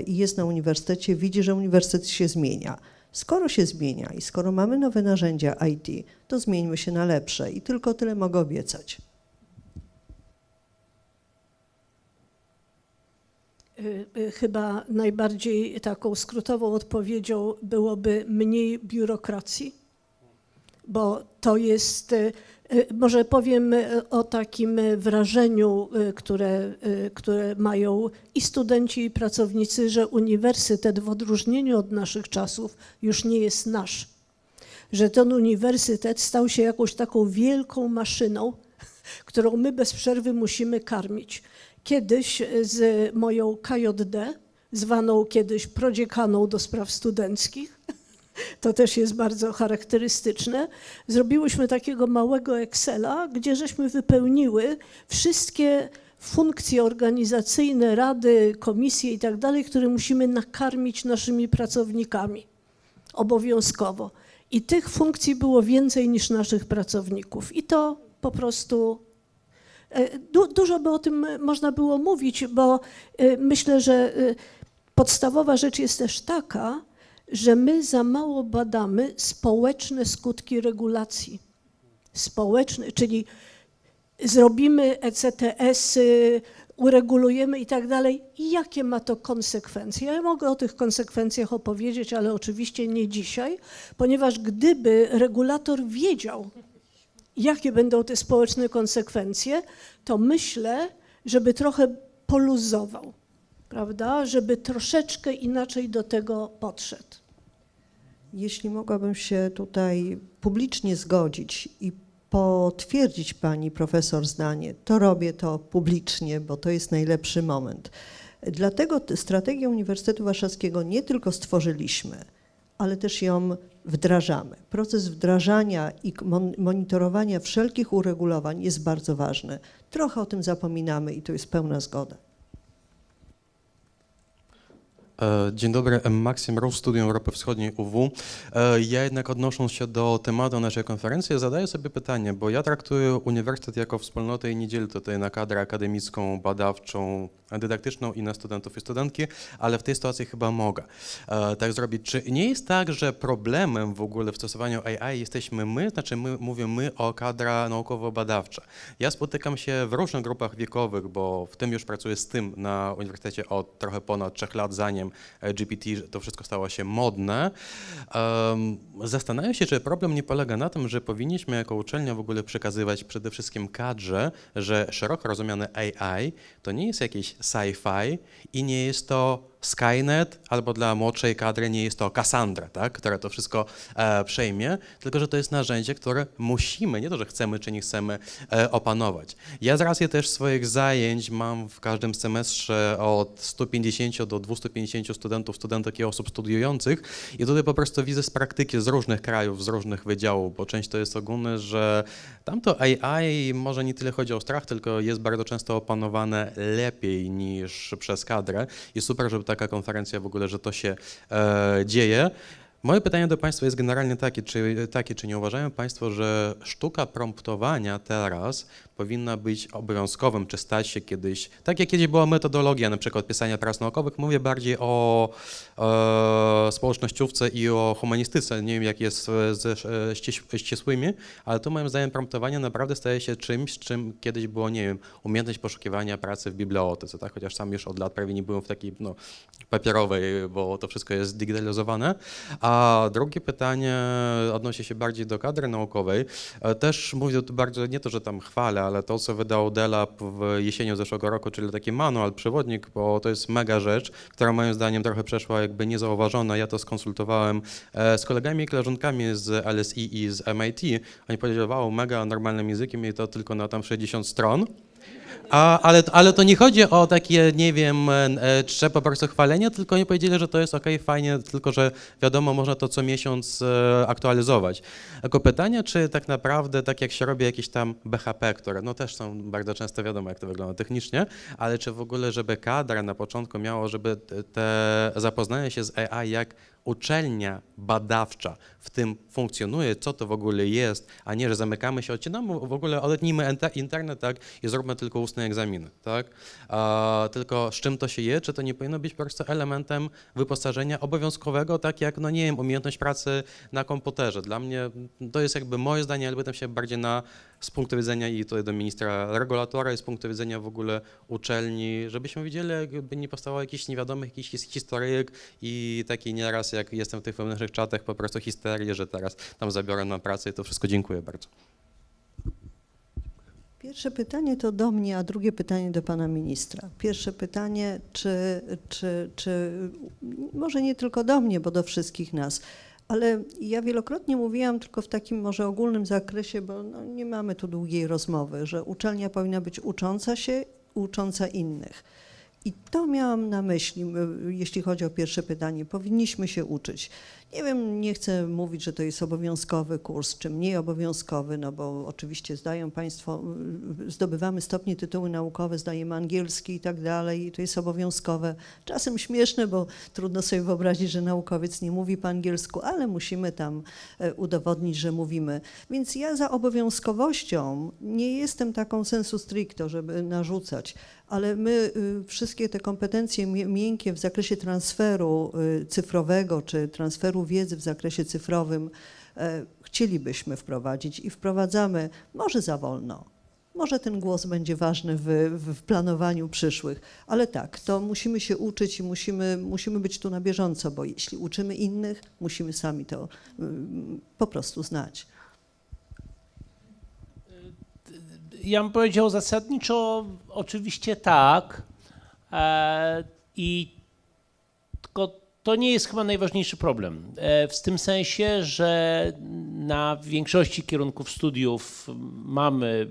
i jest na uniwersytecie, widzi, że uniwersytet się zmienia. Skoro się zmienia i skoro mamy nowe narzędzia IT, to zmieńmy się na lepsze i tylko tyle mogę obiecać. Chyba najbardziej taką skrótową odpowiedzią byłoby mniej biurokracji, bo to jest, może powiem o takim wrażeniu, które mają i studenci, i pracownicy, że uniwersytet w odróżnieniu od naszych czasów już nie jest nasz, że ten uniwersytet stał się jakąś taką wielką maszyną, którą my bez przerwy musimy karmić. Kiedyś z moją KJD, zwaną kiedyś prodziekaną do spraw studenckich, to też jest bardzo charakterystyczne, zrobiłyśmy takiego małego Excela, gdzie żeśmy wypełniły wszystkie funkcje organizacyjne, rady, komisje i tak dalej, które musimy nakarmić naszymi pracownikami obowiązkowo. I tych funkcji było więcej niż naszych pracowników. I to po prostu dużo by o tym można było mówić, bo myślę, że podstawowa rzecz jest też taka, że my za mało badamy społeczne skutki regulacji. Społeczne, czyli zrobimy ECTS-y, uregulujemy i tak dalej. Jakie ma to konsekwencje? Ja mogę o tych konsekwencjach opowiedzieć, ale oczywiście nie dzisiaj, ponieważ gdyby regulator wiedział, jakie będą te społeczne konsekwencje, to myślę, żeby trochę poluzował, prawda? Żeby troszeczkę inaczej do tego podszedł. Jeśli mogłabym się tutaj publicznie zgodzić i potwierdzić pani profesor zdanie, to robię to publicznie, bo to jest najlepszy moment. Dlatego strategię Uniwersytetu Warszawskiego nie tylko stworzyliśmy, ale też ją wdrażamy. Proces wdrażania i monitorowania wszelkich uregulowań jest bardzo ważny. Trochę o tym zapominamy i tu jest pełna zgoda. Dzień dobry, Maksim Rus, Studium Europy Wschodniej UW. Ja jednak odnosząc się do tematu naszej konferencji, zadaję sobie pytanie, bo ja traktuję uniwersytet jako wspólnotę i nie dzielę tutaj na kadrę akademicką, badawczą, dydaktyczną i na studentów i studentki, ale w tej sytuacji chyba mogę tak zrobić. Czy nie jest tak, że problemem w ogóle w stosowaniu AI jesteśmy my, znaczy mówię my o kadra naukowo-badawcza. Ja spotykam się w różnych grupach wiekowych, bo w tym już pracuję z tym na uniwersytecie od trochę ponad 3 lat, zanim GPT, to wszystko stało się modne. Zastanawiam się, czy problem nie polega na tym, że powinniśmy jako uczelnia w ogóle przekazywać przede wszystkim kadrze, że szeroko rozumiane AI to nie jest jakieś sci-fi i nie jest to Skynet, albo dla młodszej kadry nie jest to Cassandra, tak, która to wszystko przejmie, tylko że to jest narzędzie, które musimy, nie to, że chcemy czy nie chcemy, opanować. Ja z racji też swoich zajęć mam w każdym semestrze od 150 do 250 studentów, studentek i osób studiujących i tutaj po prostu widzę z praktyki z różnych krajów, z różnych wydziałów, bo część to jest ogólne, że tamto AI może nie tyle chodzi o strach, tylko jest bardzo często opanowane lepiej niż przez kadrę i super, żeby taka konferencja w ogóle, że to się dzieje. Moje pytanie do Państwa jest generalnie takie, czy nie uważają Państwo, że sztuka promptowania teraz powinna być obowiązkowym, czy stać się kiedyś, tak jak kiedyś była metodologia na przykład pisania prac naukowych, mówię bardziej o społecznościówce i o humanistyce, nie wiem jak jest ze ścisłymi, ale tu moim zdaniem promptowanie naprawdę staje się czymś, czym kiedyś było, nie wiem, umiejętność poszukiwania pracy w bibliotece, tak? Chociaż sam już od lat prawie nie byłem w takiej papierowej, bo to wszystko jest digitalizowane, A drugie pytanie odnosi się bardziej do kadry naukowej. Też mówię tu bardzo, nie to, że tam chwalę, ale to, co wydał DELAB w jesienią zeszłego roku, czyli taki manual, przewodnik, bo to jest mega rzecz, która moim zdaniem trochę przeszła jakby niezauważona. Ja to skonsultowałem z kolegami i koleżankami z LSI i z MIT. Oni powiedzieli, wow, mega normalnym językiem i to tylko na tam 60 stron. Ale to nie chodzi o takie, nie wiem, czy po prostu chwalenie, tylko oni powiedzieli, że to jest okej, fajnie, tylko że wiadomo, można to co miesiąc aktualizować. Tylko pytanie, czy tak naprawdę, tak jak się robi jakieś tam BHP, które no też są bardzo często wiadomo, jak to wygląda technicznie, ale czy w ogóle, żeby kadra na początku miało, żeby te zapoznanie się z AI, jak uczelnia badawcza w tym funkcjonuje, co to w ogóle jest, a nie, że zamykamy się, odcinamy, w ogóle odetnijmy internet, tak, i zróbmy tylko ustne egzaminy, tak? Tylko z czym to się je, czy to nie powinno być po prostu elementem wyposażenia obowiązkowego, tak jak, no nie wiem, umiejętność pracy na komputerze. Dla mnie to jest jakby moje zdanie, ale pytam się bardziej z punktu widzenia i tutaj do ministra regulatora i z punktu widzenia w ogóle uczelni, żebyśmy widzieli, jakby nie powstało jakichś niewiadomych, jakichś historyjek i taki nieraz, jak jestem w tych wewnętrznych czatach, po prostu histerię, że teraz tam zabiorę na pracę i to wszystko. Dziękuję bardzo. Pierwsze pytanie to do mnie, a drugie pytanie do pana ministra. Pierwsze pytanie, czy może nie tylko do mnie, bo do wszystkich nas, ale ja wielokrotnie mówiłam tylko w takim może ogólnym zakresie, bo no nie mamy tu długiej rozmowy, że uczelnia powinna być ucząca się, ucząca innych. I to miałam na myśli, jeśli chodzi o pierwsze pytanie. Powinniśmy się uczyć. Nie wiem, nie chcę mówić, że to jest obowiązkowy kurs, czy mniej obowiązkowy, no bo oczywiście zdają Państwo, zdobywamy stopnie, tytuły naukowe, zdajemy angielski i tak dalej, i to jest obowiązkowe. Czasem śmieszne, bo trudno sobie wyobrazić, że naukowiec nie mówi po angielsku, ale musimy tam udowodnić, że mówimy. Więc ja za obowiązkowością nie jestem taką sensu stricto, żeby narzucać, ale my wszystkie te kompetencje miękkie w zakresie transferu cyfrowego, czy transferu wiedzy w zakresie cyfrowym chcielibyśmy wprowadzić i wprowadzamy, może za wolno, może ten głos będzie ważny w planowaniu przyszłych, ale tak, to musimy się uczyć i musimy być tu na bieżąco, bo jeśli uczymy innych, musimy sami to po prostu znać. Ja bym powiedział zasadniczo oczywiście tak i tylko to nie jest chyba najważniejszy problem. W tym sensie, że na większości kierunków studiów mamy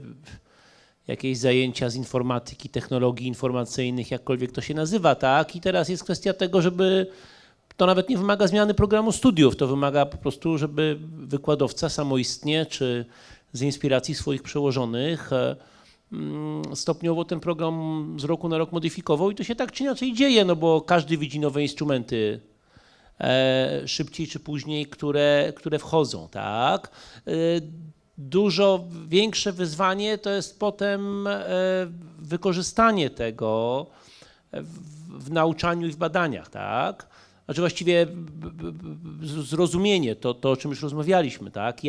jakieś zajęcia z informatyki, technologii informacyjnych, jakkolwiek to się nazywa, tak? I teraz jest kwestia tego, żeby to nawet nie wymaga zmiany programu studiów, to wymaga po prostu, żeby wykładowca samoistnie czy z inspiracji swoich przełożonych stopniowo ten program z roku na rok modyfikował i to się tak czy inaczej dzieje, no bo każdy widzi nowe instrumenty szybciej czy później, które wchodzą, tak? Dużo większe wyzwanie to jest potem wykorzystanie tego w nauczaniu i w badaniach, tak? Znaczy właściwie zrozumienie, to o czym już rozmawialiśmy, tak?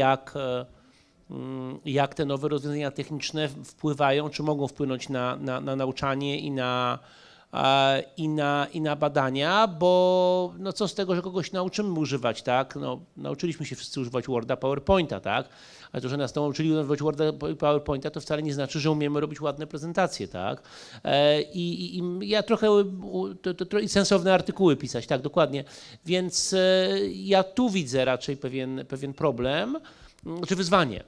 Jak te nowe rozwiązania techniczne wpływają, czy mogą wpłynąć na nauczanie i na badania, bo no co z tego, że kogoś nauczymy używać, tak? No, nauczyliśmy się wszyscy używać Worda, PowerPointa, tak? Ale to, że nas nauczyli używać Worda i PowerPointa, to wcale nie znaczy, że umiemy robić ładne prezentacje, tak? I ja trochę sensowne artykuły pisać, tak, dokładnie. Więc ja tu widzę raczej pewien problem, czy wyzwanie.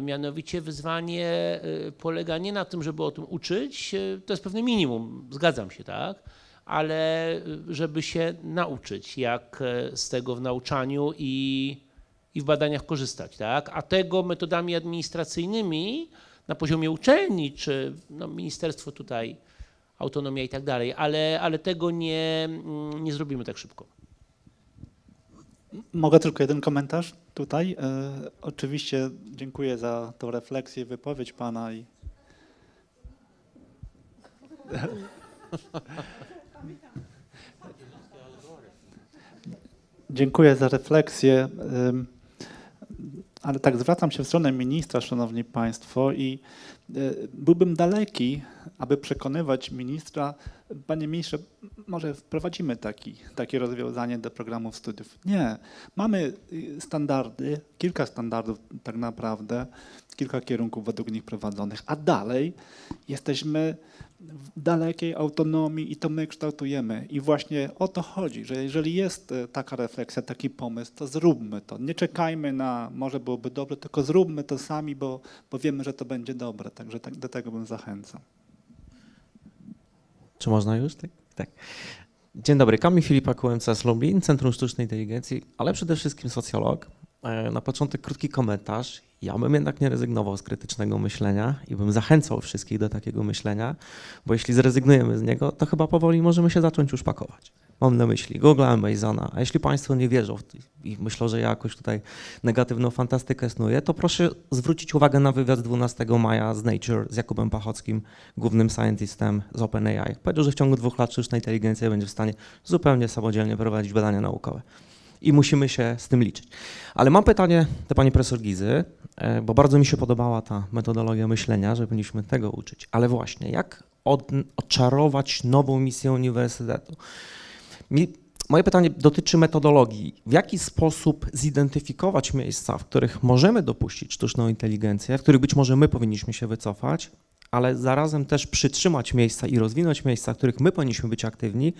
Mianowicie wyzwanie polega nie na tym, żeby o tym uczyć, to jest pewne minimum, zgadzam się, tak, ale żeby się nauczyć, jak z tego w nauczaniu i w badaniach korzystać, tak, a tego metodami administracyjnymi na poziomie uczelni, czy no, ministerstwo tutaj, autonomia i tak dalej, ale tego nie zrobimy tak szybko. Mogę tylko jeden komentarz tutaj. Oczywiście dziękuję za tą refleksję, wypowiedź pana i dziękuję za refleksję, ale tak zwracam się w stronę ministra, szanowni państwo, i byłbym daleki, aby przekonywać ministra, panie ministrze, może wprowadzimy takie rozwiązanie do programów studiów. Nie, mamy standardy, kilka standardów tak naprawdę, kilka kierunków według nich prowadzonych, a dalej jesteśmy w dalekiej autonomii i to my kształtujemy. I właśnie o to chodzi, że jeżeli jest taka refleksja, taki pomysł, to zróbmy to. Nie czekajmy na może byłoby dobre, tylko zróbmy to sami, bo wiemy, że to będzie dobre. Także do tego bym zachęcał. Czy można już? Tak. Dzień dobry, Kamil Filipak, UMC z Lublin, Centrum Sztucznej Inteligencji, ale przede wszystkim socjolog. Na początek krótki komentarz. Ja bym jednak nie rezygnował z krytycznego myślenia i bym zachęcał wszystkich do takiego myślenia, bo jeśli zrezygnujemy z niego, to chyba powoli możemy się zacząć już pakować. Mam na myśli Google'a, Amazona, a jeśli Państwo nie wierzą i myślą, że ja jakoś tutaj negatywną fantastykę snuję, to proszę zwrócić uwagę na wywiad z 12 maja z Nature z Jakubem Pachockim, głównym scientistem z OpenAI. Powiedział, że w ciągu 2 lat sztuczna inteligencja będzie w stanie zupełnie samodzielnie prowadzić badania naukowe. I musimy się z tym liczyć. Ale mam pytanie do pani profesor Gizy, bo bardzo mi się podobała ta metodologia myślenia, że powinniśmy tego uczyć. Ale właśnie, jak odczarować nową misję uniwersytetu? Moje pytanie dotyczy metodologii. W jaki sposób zidentyfikować miejsca, w których możemy dopuścić sztuczną inteligencję, w których być może my powinniśmy się wycofać, ale zarazem też przytrzymać miejsca i rozwinąć miejsca, w których my powinniśmy być aktywni,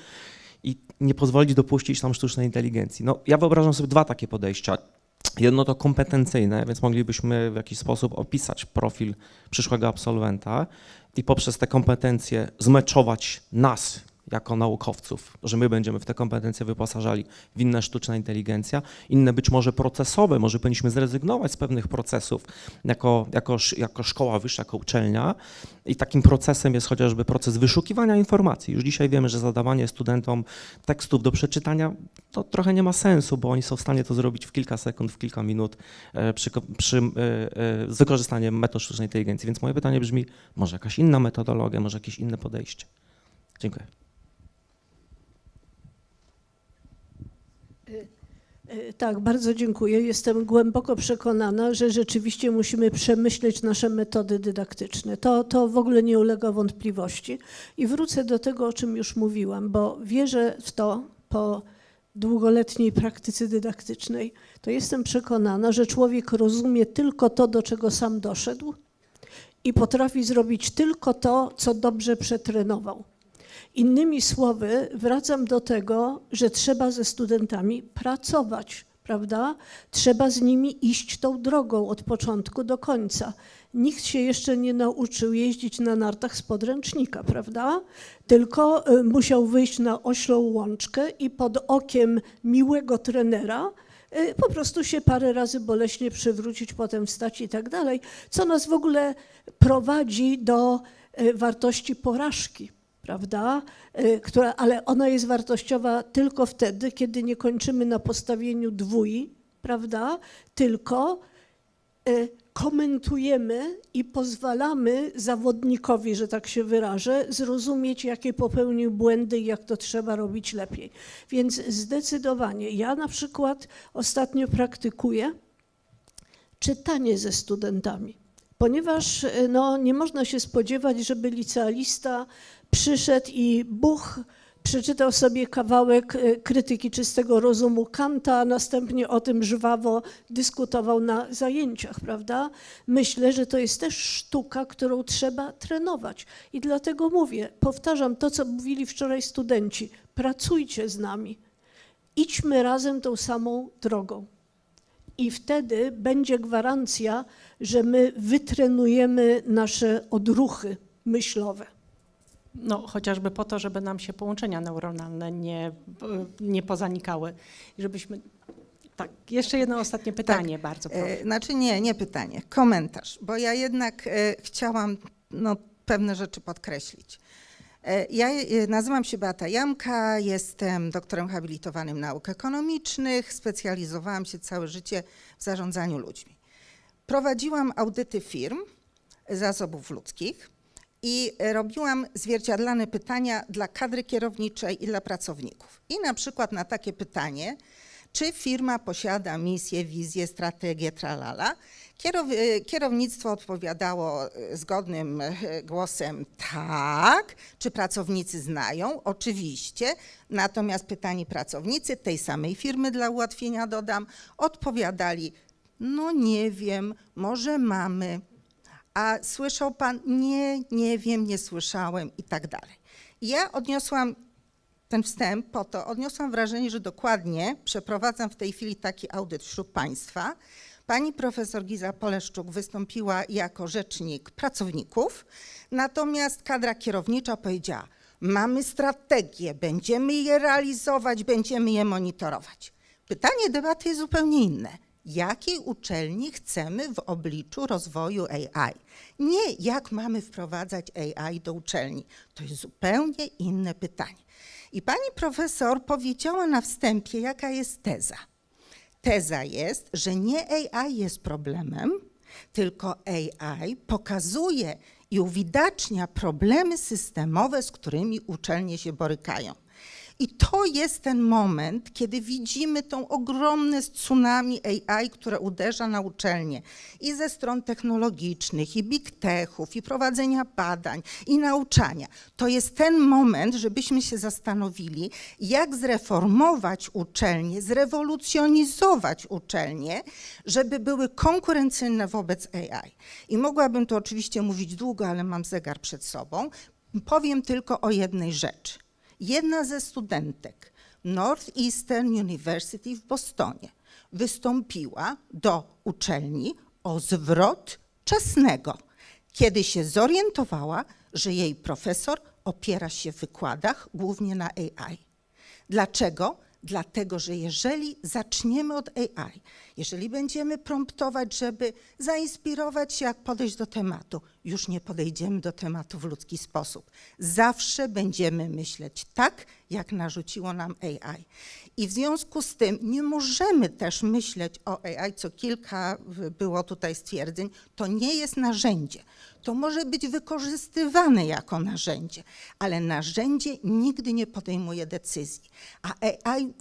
i nie pozwolić dopuścić tam sztucznej inteligencji. No, ja wyobrażam sobie 2 takie podejścia. Jedno to kompetencyjne, więc moglibyśmy w jakiś sposób opisać profil przyszłego absolwenta i poprzez te kompetencje zmeczować nas jako naukowców, że my będziemy w te kompetencje wyposażali w inne sztuczna inteligencja, inne być może procesowe, może powinniśmy zrezygnować z pewnych procesów jako szkoła wyższa, jako uczelnia i takim procesem jest chociażby proces wyszukiwania informacji. Już dzisiaj wiemy, że zadawanie studentom tekstów do przeczytania to trochę nie ma sensu, bo oni są w stanie to zrobić w kilka sekund, w kilka minut z wykorzystaniem metod sztucznej inteligencji. Więc moje pytanie brzmi, może jakaś inna metodologia, może jakieś inne podejście? Dziękuję. Tak, bardzo dziękuję. Jestem głęboko przekonana, że rzeczywiście musimy przemyśleć nasze metody dydaktyczne. To w ogóle nie ulega wątpliwości. I wrócę do tego, o czym już mówiłam, bo wierzę w to po długoletniej praktyce dydaktycznej, to jestem przekonana, że człowiek rozumie tylko to, do czego sam doszedł i potrafi zrobić tylko to, co dobrze przetrenował. Innymi słowy, wracam do tego, że trzeba ze studentami pracować, prawda? Trzeba z nimi iść tą drogą od początku do końca. Nikt się jeszcze nie nauczył jeździć na nartach z podręcznika, prawda? Tylko musiał wyjść na oślą łączkę i pod okiem miłego trenera po prostu się parę razy boleśnie przewrócić, potem wstać i tak dalej, co nas w ogóle prowadzi do wartości porażki. Prawda? Ale ona jest wartościowa tylko wtedy, kiedy nie kończymy na postawieniu dwój, prawda? Tylko komentujemy i pozwalamy zawodnikowi, że tak się wyrażę, zrozumieć, jakie popełnił błędy i jak to trzeba robić lepiej. Więc zdecydowanie ja na przykład ostatnio praktykuję czytanie ze studentami, ponieważ no, nie można się spodziewać, żeby licealista przyszedł i przeczytał sobie kawałek krytyki czystego rozumu Kanta, a następnie o tym żwawo dyskutował na zajęciach, prawda? Myślę, że to jest też sztuka, którą trzeba trenować. I dlatego mówię, powtarzam to, co mówili wczoraj studenci, pracujcie z nami, idźmy razem tą samą drogą. I wtedy będzie gwarancja, że my wytrenujemy nasze odruchy myślowe. No, chociażby po to, żeby nam się połączenia neuronalne nie pozanikały. Żebyśmy... Tak, jeszcze jedno ostatnie pytanie, tak. Bardzo proszę. Znaczy nie pytanie, komentarz, bo ja jednak chciałam pewne rzeczy podkreślić. Ja nazywam się Beata Jamka, jestem doktorem habilitowanym nauk ekonomicznych, specjalizowałam się całe życie w zarządzaniu ludźmi. Prowadziłam audyty firm zasobów ludzkich i robiłam zwierciadlane pytania dla kadry kierowniczej i dla pracowników. I na przykład na takie pytanie, czy firma posiada misję, wizję, strategię, tralala, Kierownictwo odpowiadało zgodnym głosem tak. Czy pracownicy znają? Oczywiście. Natomiast pytani pracownicy tej samej firmy, dla ułatwienia dodam, odpowiadali: no nie wiem, może mamy. A słyszał pan? Nie wiem, nie słyszałem i tak dalej. I ja odniosłam ten wstęp po to, odniosłam wrażenie, że dokładnie przeprowadzam w tej chwili taki audyt wśród państwa. Pani profesor Giza Poleszczuk wystąpiła jako rzecznik pracowników, natomiast kadra kierownicza powiedziała: mamy strategię, będziemy je realizować, będziemy je monitorować. Pytanie debaty jest zupełnie inne. Jakiej uczelni chcemy w obliczu rozwoju AI? Nie jak mamy wprowadzać AI do uczelni. To jest zupełnie inne pytanie. I pani profesor powiedziała na wstępie, jaka jest teza. Teza jest, że nie AI jest problemem, tylko AI pokazuje i uwidacznia problemy systemowe, z którymi uczelnie się borykają. I to jest ten moment, kiedy widzimy tą ogromne tsunami AI, które uderza na uczelnie i ze stron technologicznych, i big techów, i prowadzenia badań, i nauczania. To jest ten moment, żebyśmy się zastanowili, jak zreformować uczelnie, zrewolucjonizować uczelnie, żeby były konkurencyjne wobec AI. I mogłabym tu oczywiście mówić długo, ale mam zegar przed sobą. Powiem tylko o jednej rzeczy. Jedna ze studentek Northeastern University w Bostonie wystąpiła do uczelni o zwrot czesnego, kiedy się zorientowała, że jej profesor opiera się w wykładach głównie na AI. Dlaczego? Dlatego, że jeżeli zaczniemy od AI, jeżeli będziemy promptować, żeby zainspirować się, jak podejść do tematu, już nie podejdziemy do tematu w ludzki sposób. Zawsze będziemy myśleć tak, jak narzuciło nam AI. I w związku z tym nie możemy też myśleć o AI, co kilka było tutaj stwierdzeń, to nie jest narzędzie. To może być wykorzystywane jako narzędzie, ale narzędzie nigdy nie podejmuje decyzji. A AI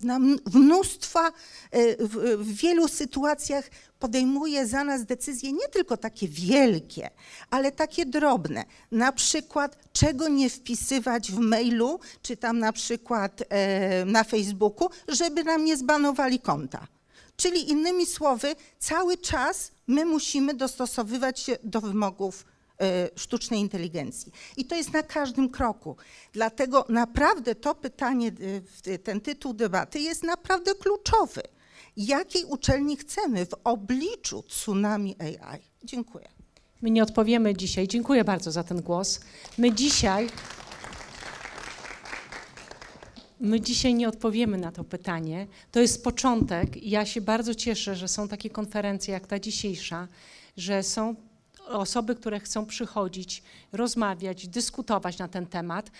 w wielu sytuacjach podejmuje za nas decyzje nie tylko takie wielkie, ale takie drobne. Na przykład, czego nie wpisywać w mailu, czy tam na przykład na Facebooku, żeby nam nie zbanowali konta. Czyli innymi słowy, cały czas my musimy dostosowywać się do wymogów sztucznej inteligencji. I to jest na każdym kroku. Dlatego naprawdę to pytanie, ten tytuł debaty jest naprawdę kluczowy. Jakiej uczelni chcemy w obliczu tsunami AI? Dziękuję. My nie odpowiemy dzisiaj. Dziękuję bardzo za ten głos. My dzisiaj nie odpowiemy na to pytanie. To jest początek i ja się bardzo cieszę, że są takie konferencje jak ta dzisiejsza, że są osoby, które chcą przychodzić, rozmawiać, dyskutować na ten temat.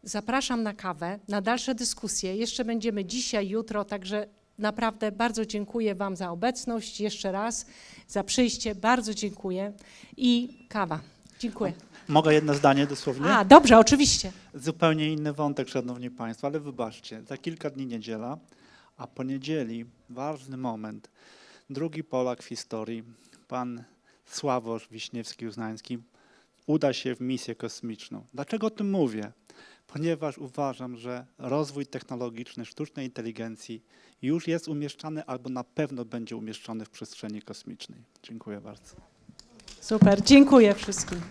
Zapraszam na kawę, na dalsze dyskusje. Jeszcze będziemy dzisiaj, jutro, także naprawdę bardzo dziękuję wam za obecność, jeszcze raz za przyjście, bardzo dziękuję i kawa. Dziękuję. Mogę jedno zdanie dosłownie? A, dobrze, oczywiście. Zupełnie inny wątek, szanowni państwo, ale wybaczcie, za kilka dni niedziela, a po niedzieli ważny moment. Drugi Polak w historii, pan Sławosz Wiśniewski-Uznański, uda się w misję kosmiczną. Dlaczego o tym mówię? Ponieważ uważam, że rozwój technologiczny sztucznej inteligencji już jest umieszczany albo na pewno będzie umieszczony w przestrzeni kosmicznej. Dziękuję bardzo. Super, dziękuję wszystkim.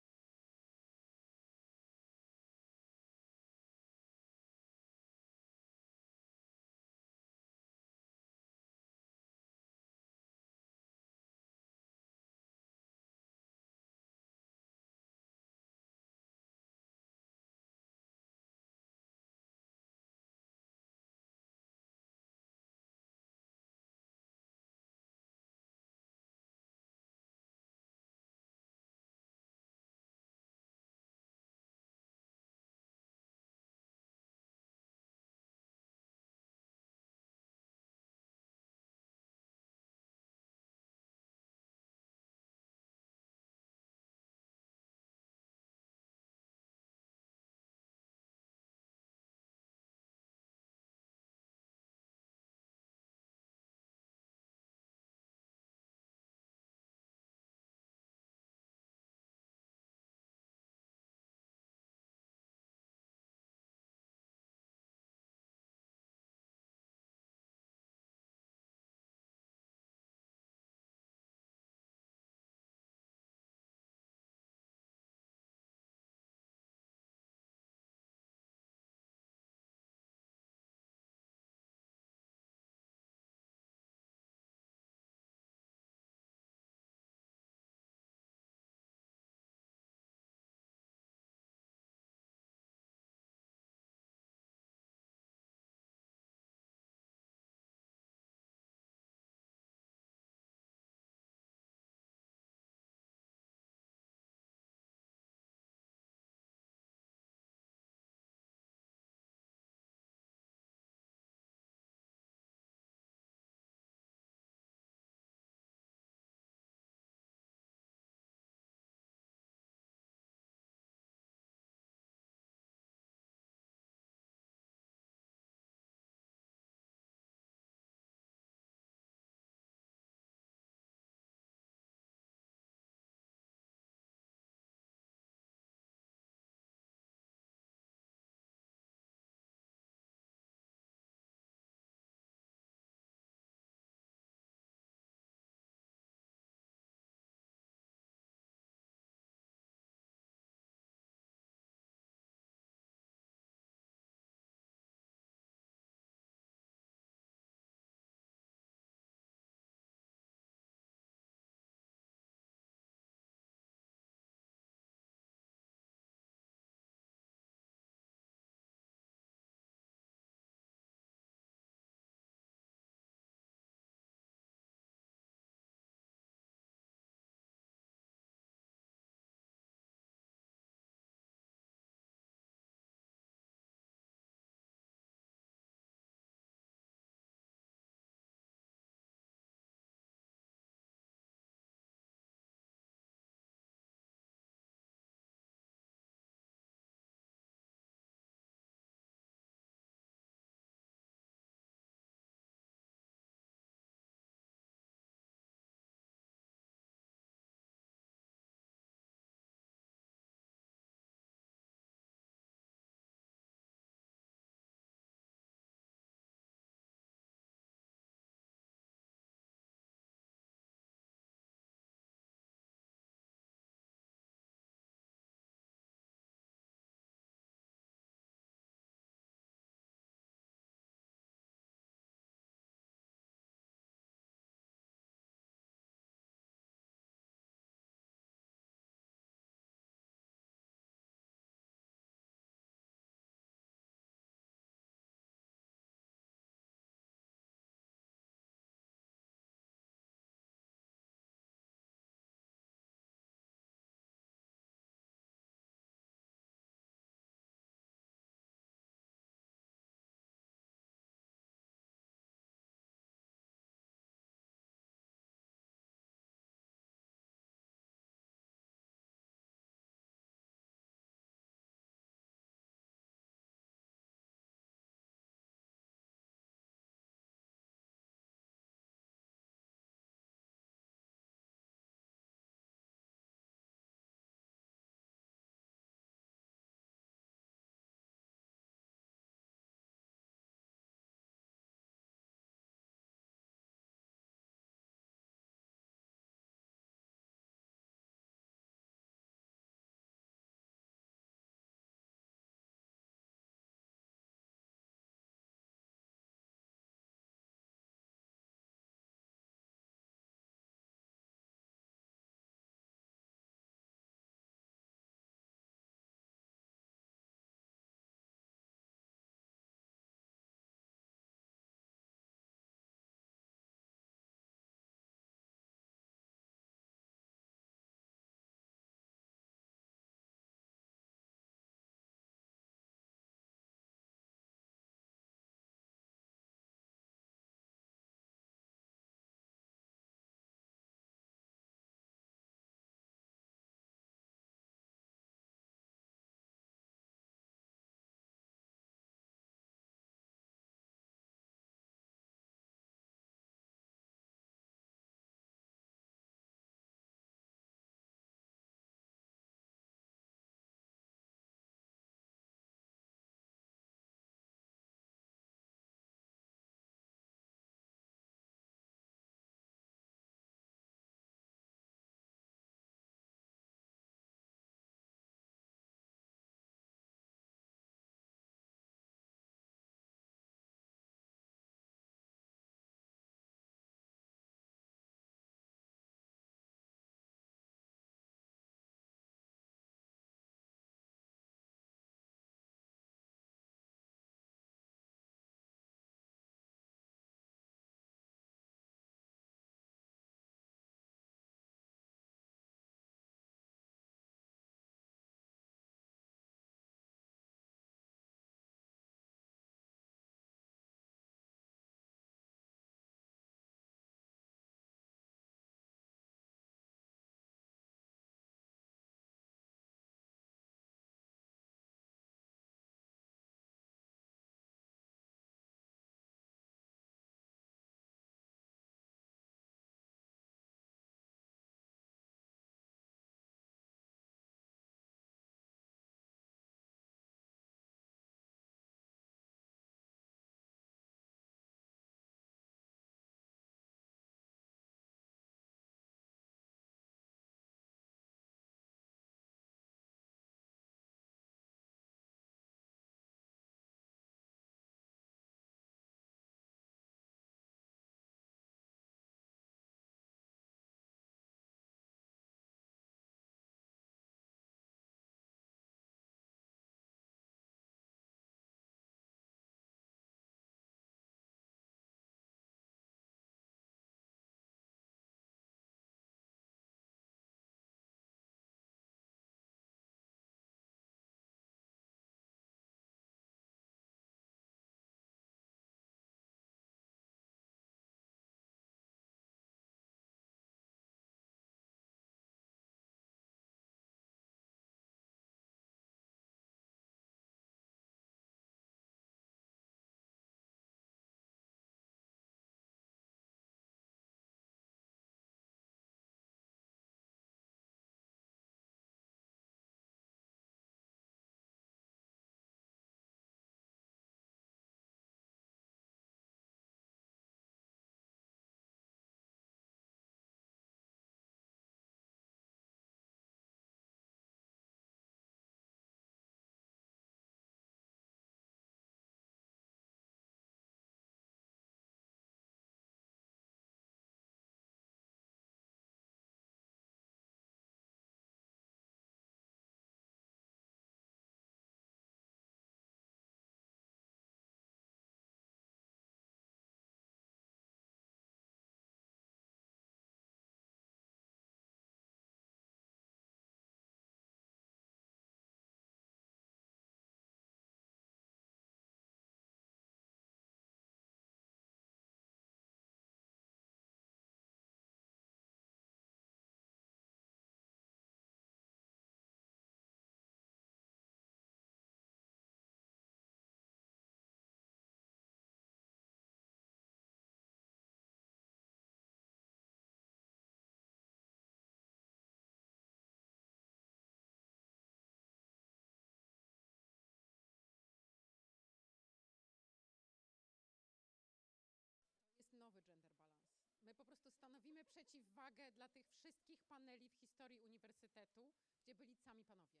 zwrócić wagę dla tych wszystkich paneli w historii uniwersytetu, gdzie byli sami panowie.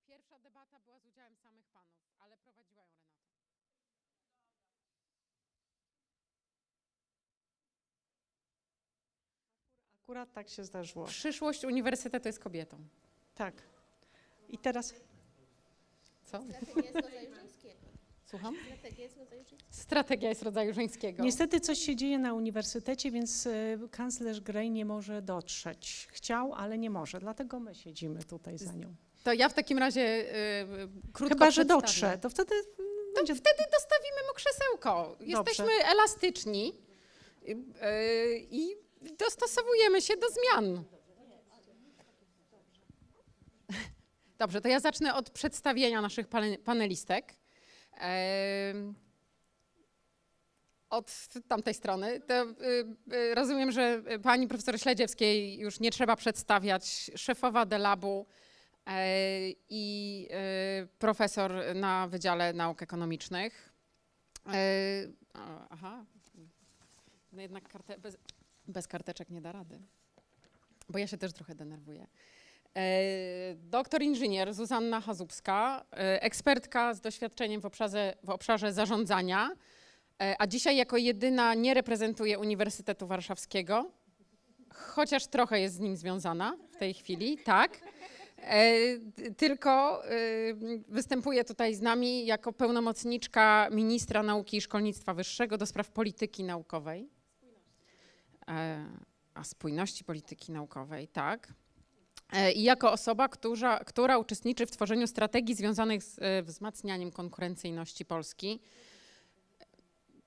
Pierwsza debata była z udziałem samych panów, ale prowadziła ją Renata. Akurat tak się zdarzyło. Przyszłość uniwersytetu jest kobietą. Tak. I teraz... Co? Strategia jest rodzaju żeńskiego. Słucham? Strategia jest rodzaju żeńskiego. Strategia jest rodzaju żeńskiego. Niestety coś się dzieje na uniwersytecie, więc kanclerz Grey nie może dotrzeć. Chciał, ale nie może, dlatego my siedzimy tutaj za nią. To ja w takim razie krótko Chyba, że przedstawię. dotrze, to wtedy... Wtedy dostawimy mu krzesełko. Jesteśmy elastyczni i dostosowujemy się do zmian. Dobrze, to ja zacznę od przedstawienia naszych panelistek. Od tamtej strony. To, rozumiem, że pani profesor Śledziewskiej już nie trzeba przedstawiać, szefowa DELAB-u i profesor na Wydziale Nauk Ekonomicznych. Aha, no jednak bez karteczek nie da rady, bo ja się też trochę denerwuję. Doktor inżynier Zuzanna Chazubska, ekspertka z doświadczeniem w obszarze zarządzania, a dzisiaj jako jedyna nie reprezentuje Uniwersytetu Warszawskiego, chociaż trochę jest z nim związana w tej chwili, tak. Tylko występuje tutaj z nami jako pełnomocniczka ministra nauki i szkolnictwa wyższego do spraw polityki naukowej. Spójności polityki naukowej, tak. I jako osoba, która uczestniczy w tworzeniu strategii związanych z wzmacnianiem konkurencyjności Polski.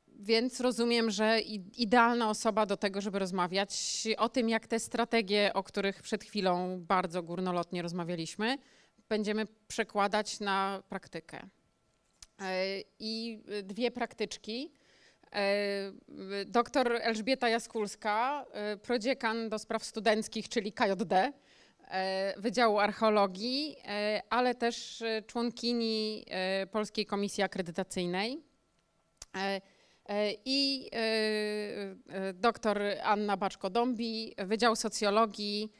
Więc rozumiem, że idealna osoba do tego, żeby rozmawiać o tym, jak te strategie, o których przed chwilą bardzo górnolotnie rozmawialiśmy, będziemy przekładać na praktykę. I dwie praktyczki. Doktor Elżbieta Jaskulska, prodziekan do spraw studenckich, czyli KJD, Wydziału Archeologii, ale też członkini Polskiej Komisji Akredytacyjnej. I doktor Anna Baczko-Dąbi, Wydział Socjologii,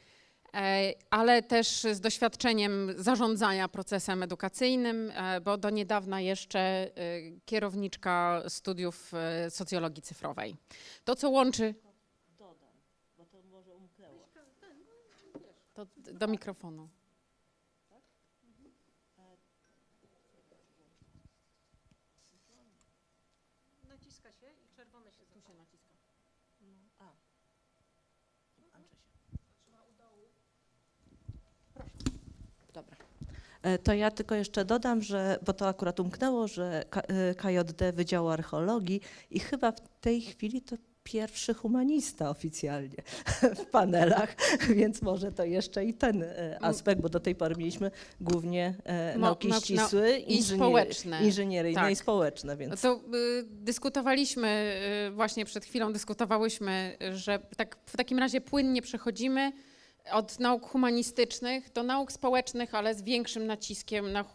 ale też z doświadczeniem zarządzania procesem edukacyjnym, bo do niedawna jeszcze kierowniczka studiów socjologii cyfrowej. To, co łączy... Dodam, bo to może umknęło. To do mikrofonu. Tak? Naciska się i czerwone się Tu się naciska. No. Andrzej się. Trzeba u dołu. Proszę. Dobra. To ja tylko jeszcze dodam, że, bo to akurat umknęło, że KJD Wydziału Archeologii i chyba w tej chwili to pierwszy humanista oficjalnie w panelach, więc może to jeszcze i ten aspekt, bo do tej pory mieliśmy głównie nauki ścisłe i społeczne. Inżynieryjne tak. I społeczne. Więc. To dyskutowaliśmy, właśnie przed chwilą dyskutowałyśmy, że tak, w takim razie płynnie przechodzimy od nauk humanistycznych do nauk społecznych, ale z większym naciskiem na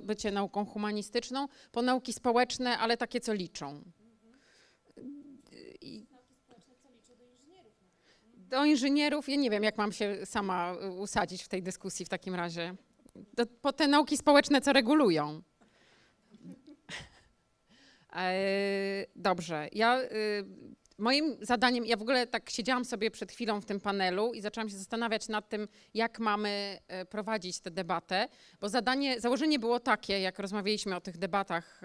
bycie nauką humanistyczną, po nauki społeczne, ale takie, co liczą. Do inżynierów, ja nie wiem, jak mam się sama usadzić w tej dyskusji w takim razie. Po te nauki społeczne, co regulują. Dobrze, moim zadaniem, ja w ogóle tak siedziałam sobie przed chwilą w tym panelu i zaczęłam się zastanawiać nad tym, jak mamy prowadzić tę debatę, bo założenie było takie, jak rozmawialiśmy o tych debatach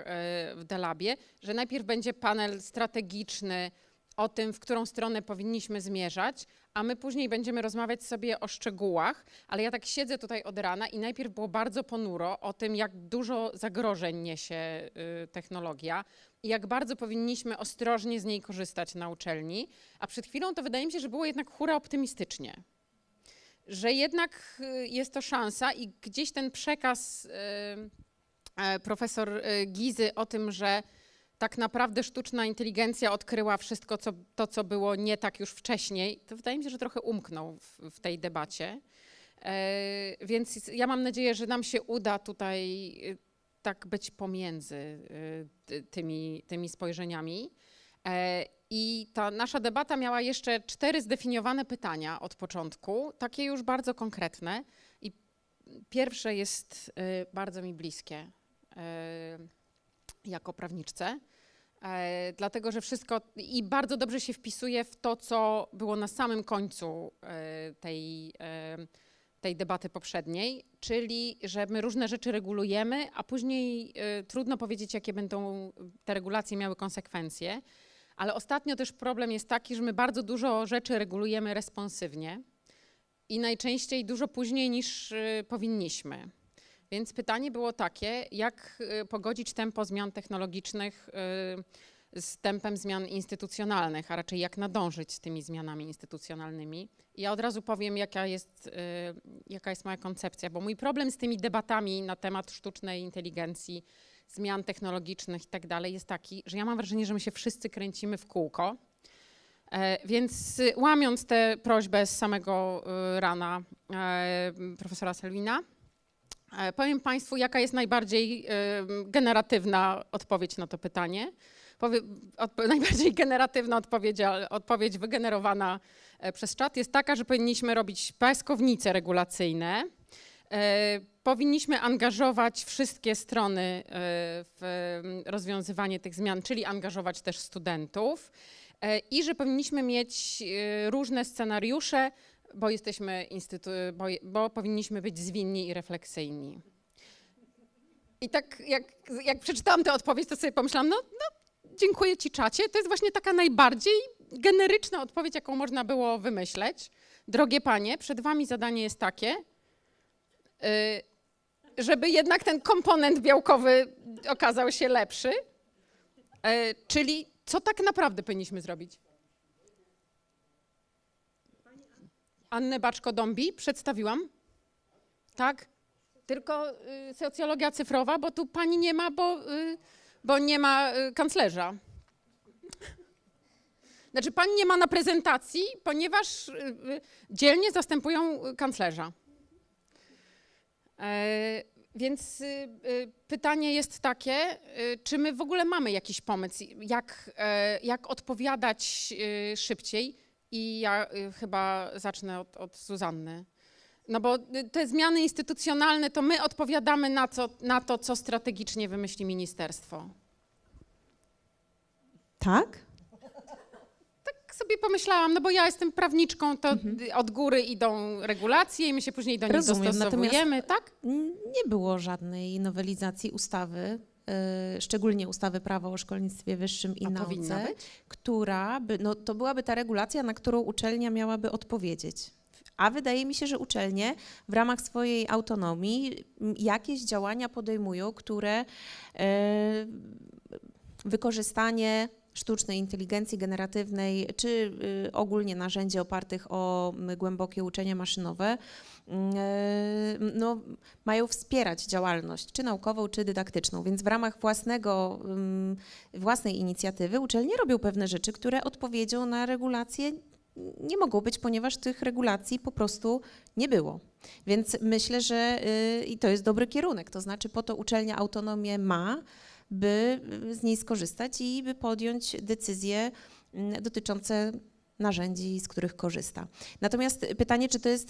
w DELAB-ie, że najpierw będzie panel strategiczny o tym, w którą stronę powinniśmy zmierzać, a my później będziemy rozmawiać sobie o szczegółach, ale ja tak siedzę tutaj od rana i najpierw było bardzo ponuro o tym, jak dużo zagrożeń niesie technologia i jak bardzo powinniśmy ostrożnie z niej korzystać na uczelni, a przed chwilą to wydaje mi się, że było jednak hura optymistycznie. Że jednak jest to szansa i gdzieś ten przekaz profesor Gizy o tym, że tak naprawdę sztuczna inteligencja odkryła wszystko, co było nie tak już wcześniej, to wydaje mi się, że trochę umknął w tej debacie. Więc ja mam nadzieję, że nam się uda tutaj tak być pomiędzy tymi spojrzeniami. I ta nasza debata miała jeszcze 4 zdefiniowane pytania od początku, takie już bardzo konkretne. I pierwsze jest bardzo mi bliskie jako prawniczce, dlatego że wszystko i bardzo dobrze się wpisuje w to, co było na samym końcu tej debaty poprzedniej, czyli że my różne rzeczy regulujemy, a później trudno powiedzieć, jakie będą te regulacje miały konsekwencje. Ale ostatnio też problem jest taki, że my bardzo dużo rzeczy regulujemy responsywnie i najczęściej dużo później niż powinniśmy. Więc pytanie było takie, jak pogodzić tempo zmian technologicznych z tempem zmian instytucjonalnych, a raczej jak nadążyć z tymi zmianami instytucjonalnymi. I ja od razu powiem, jaka jest moja koncepcja, bo mój problem z tymi debatami na temat sztucznej inteligencji, zmian technologicznych i tak dalej jest taki, że ja mam wrażenie, że my się wszyscy kręcimy w kółko. Więc łamiąc tę prośbę z samego rana profesora Selwina, powiem Państwu, jaka jest najbardziej generatywna odpowiedź na to pytanie. Najbardziej generatywna odpowiedź wygenerowana przez czat jest taka, że powinniśmy robić piaskownice regulacyjne, powinniśmy angażować wszystkie strony w rozwiązywanie tych zmian, czyli angażować też studentów i że powinniśmy mieć różne scenariusze, bo powinniśmy być zwinni i refleksyjni. I tak jak przeczytałam tę odpowiedź, to sobie pomyślałam, no dziękuję ci czacie, to jest właśnie taka najbardziej generyczna odpowiedź, jaką można było wymyśleć. Drogie panie, przed wami zadanie jest takie, żeby jednak ten komponent białkowy okazał się lepszy, czyli co tak naprawdę powinniśmy zrobić? Annę Baczko-Dąbi przedstawiłam, tak? Tylko socjologia cyfrowa, bo tu pani nie ma, bo nie ma kanclerza. Znaczy pani nie ma na prezentacji, ponieważ dzielnie zastępują kanclerza. Więc pytanie jest takie, czy my w ogóle mamy jakiś pomysł, jak odpowiadać szybciej? I ja chyba zacznę od Zuzanny. No bo te zmiany instytucjonalne, to my odpowiadamy na to, co strategicznie wymyśli ministerstwo. Tak? Tak sobie pomyślałam, no bo ja jestem prawniczką, to od góry idą regulacje i my się później do nich dostosowujemy, tak? Nie było żadnej nowelizacji ustawy, szczególnie ustawy Prawo o szkolnictwie wyższym i nauce, która by, no to byłaby ta regulacja, na którą uczelnia miałaby odpowiedzieć. A wydaje mi się, że uczelnie w ramach swojej autonomii jakieś działania podejmują, które wykorzystanie sztucznej inteligencji generatywnej, czy ogólnie narzędzi opartych o głębokie uczenie maszynowe, no, mają wspierać działalność, czy naukową, czy dydaktyczną. Więc w ramach własnej inicjatywy uczelnie robią pewne rzeczy, które odpowiedzią na regulacje nie mogą być, ponieważ tych regulacji po prostu nie było. Więc myślę, że i to jest dobry kierunek, to znaczy po to uczelnia autonomię ma, by z niej skorzystać i by podjąć decyzje dotyczące narzędzi, z których korzysta. Natomiast pytanie,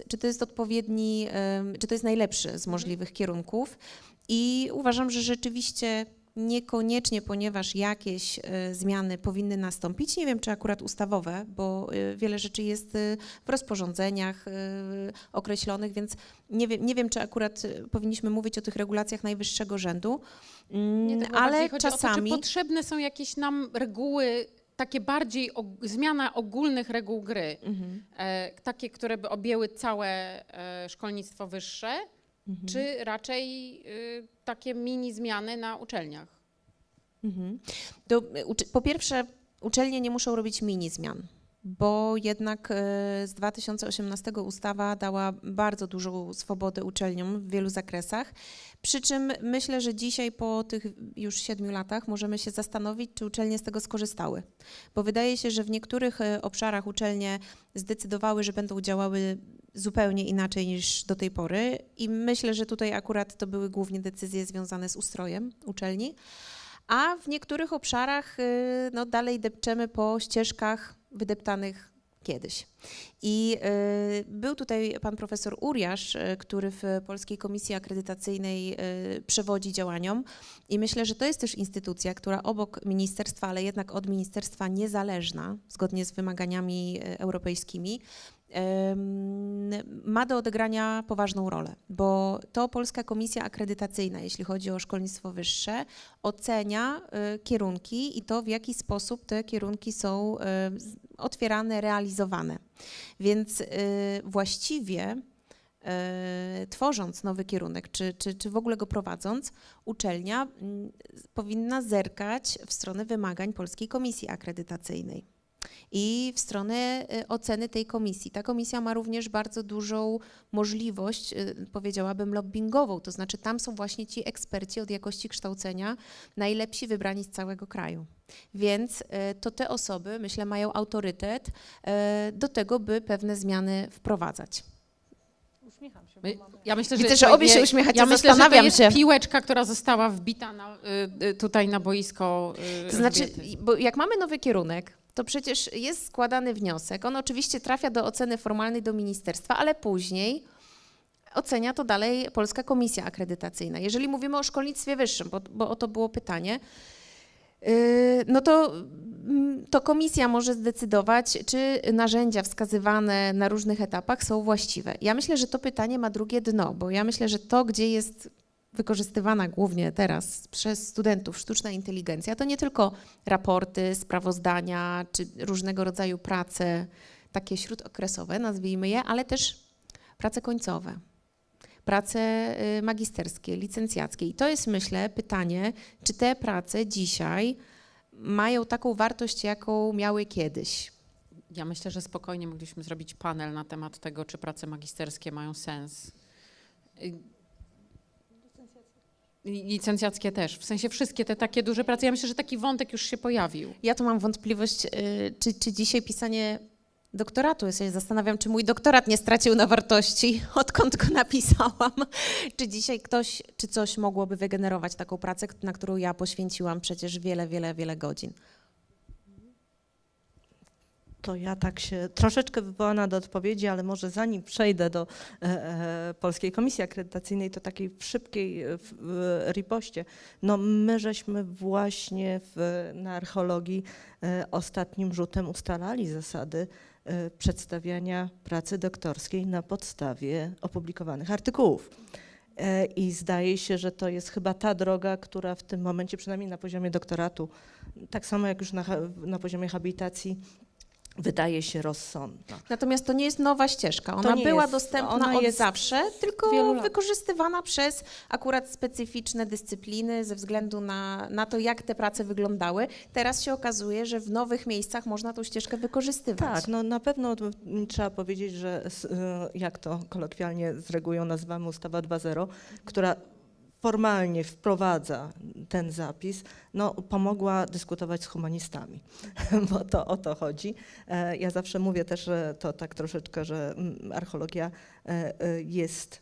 czy to jest odpowiedni, czy to jest najlepszy z możliwych kierunków i uważam, że rzeczywiście niekoniecznie, ponieważ jakieś zmiany powinny nastąpić, nie wiem czy akurat ustawowe, bo wiele rzeczy jest w rozporządzeniach określonych, więc nie wiem czy akurat powinniśmy mówić o tych regulacjach najwyższego rzędu, ale czasami... O to, czy potrzebne są jakieś nam reguły, takie bardziej zmiana ogólnych reguł gry, takie, które by objęły całe szkolnictwo wyższe, czy raczej takie mini zmiany na uczelniach? Po pierwsze, uczelnie nie muszą robić mini zmian, bo jednak z 2018 ustawa dała bardzo dużą swobodę uczelniom w wielu zakresach, przy czym myślę, że dzisiaj po tych już 7 latach możemy się zastanowić, czy uczelnie z tego skorzystały, bo wydaje się, że w niektórych obszarach uczelnie zdecydowały, że będą działały zupełnie inaczej niż do tej pory i myślę, że tutaj akurat to były głównie decyzje związane z ustrojem uczelni, a w niektórych obszarach no, dalej depczemy po ścieżkach wydeptanych kiedyś. I był tutaj pan profesor Uriasz, który w Polskiej Komisji Akredytacyjnej przewodzi działaniom i myślę, że to jest też instytucja, która obok ministerstwa, ale jednak od ministerstwa niezależna, zgodnie z wymaganiami europejskimi, ma do odegrania poważną rolę, bo to Polska Komisja Akredytacyjna, jeśli chodzi o szkolnictwo wyższe, ocenia kierunki i to, w jaki sposób te kierunki są otwierane, realizowane. Więc właściwie tworząc nowy kierunek, czy w ogóle go prowadząc, uczelnia powinna zerkać w stronę wymagań Polskiej Komisji Akredytacyjnej i w stronę oceny tej komisji. Ta komisja ma również bardzo dużą możliwość, powiedziałabym, lobbingową, to znaczy tam są właśnie ci eksperci od jakości kształcenia, najlepsi wybrani z całego kraju. Więc to te osoby, myślę, mają autorytet do tego, by pewne zmiany wprowadzać. Uśmiecham się. Ja myślę, Widzę, że obie się uśmiechacie, ja myślę, że to jest się. piłeczka, która została wbita tutaj na boisko. To znaczy, bo jak mamy nowy kierunek, to przecież jest składany wniosek. On oczywiście trafia do oceny formalnej do ministerstwa, ale później ocenia to dalej Polska Komisja Akredytacyjna. Jeżeli mówimy o szkolnictwie wyższym, bo o to było pytanie, no to komisja może zdecydować, czy narzędzia wskazywane na różnych etapach są właściwe. Ja myślę, że to pytanie ma drugie dno, bo ja myślę, że to, gdzie jest wykorzystywana głównie teraz przez studentów sztuczna inteligencja, to nie tylko raporty, sprawozdania, czy różnego rodzaju prace takie śródokresowe, nazwijmy je, ale też prace końcowe, prace magisterskie, licencjackie. I to jest, myślę, pytanie, czy te prace dzisiaj mają taką wartość, jaką miały kiedyś. Ja myślę, że spokojnie mogliśmy zrobić panel na temat tego, czy prace magisterskie mają sens. Licencjackie też, w sensie wszystkie te takie duże prace. Ja myślę, że taki wątek już się pojawił. Ja tu mam wątpliwość, czy dzisiaj pisanie doktoratu, ja się zastanawiam, czy mój doktorat nie stracił na wartości, odkąd go napisałam. Czy dzisiaj ktoś, czy coś mogłoby wygenerować taką pracę, na którą ja poświęciłam przecież wiele godzin. To ja tak się troszeczkę wywołana do odpowiedzi, ale może zanim przejdę do Polskiej Komisji Akredytacyjnej, to takiej w szybkiej ripoście. No my żeśmy właśnie na archeologii ostatnim rzutem ustalali zasady przedstawiania pracy doktorskiej na podstawie opublikowanych artykułów. I zdaje się, że to jest chyba ta droga, która w tym momencie, przynajmniej na poziomie doktoratu, tak samo jak już na poziomie habilitacji, wydaje się rozsądna. Natomiast to nie jest nowa ścieżka. Ona była dostępna od zawsze, tylko wykorzystywana przez akurat specyficzne dyscypliny ze względu na to, jak te prace wyglądały. Teraz się okazuje, że w nowych miejscach można tą ścieżkę wykorzystywać. Tak, no na pewno trzeba powiedzieć, że jak to kolokwialnie z reguły nazywamy ustawa 2.0, która formalnie wprowadza ten zapis, no pomogła dyskutować z humanistami, bo to o to chodzi. Ja zawsze mówię też, że to tak troszeczkę, że archeologia jest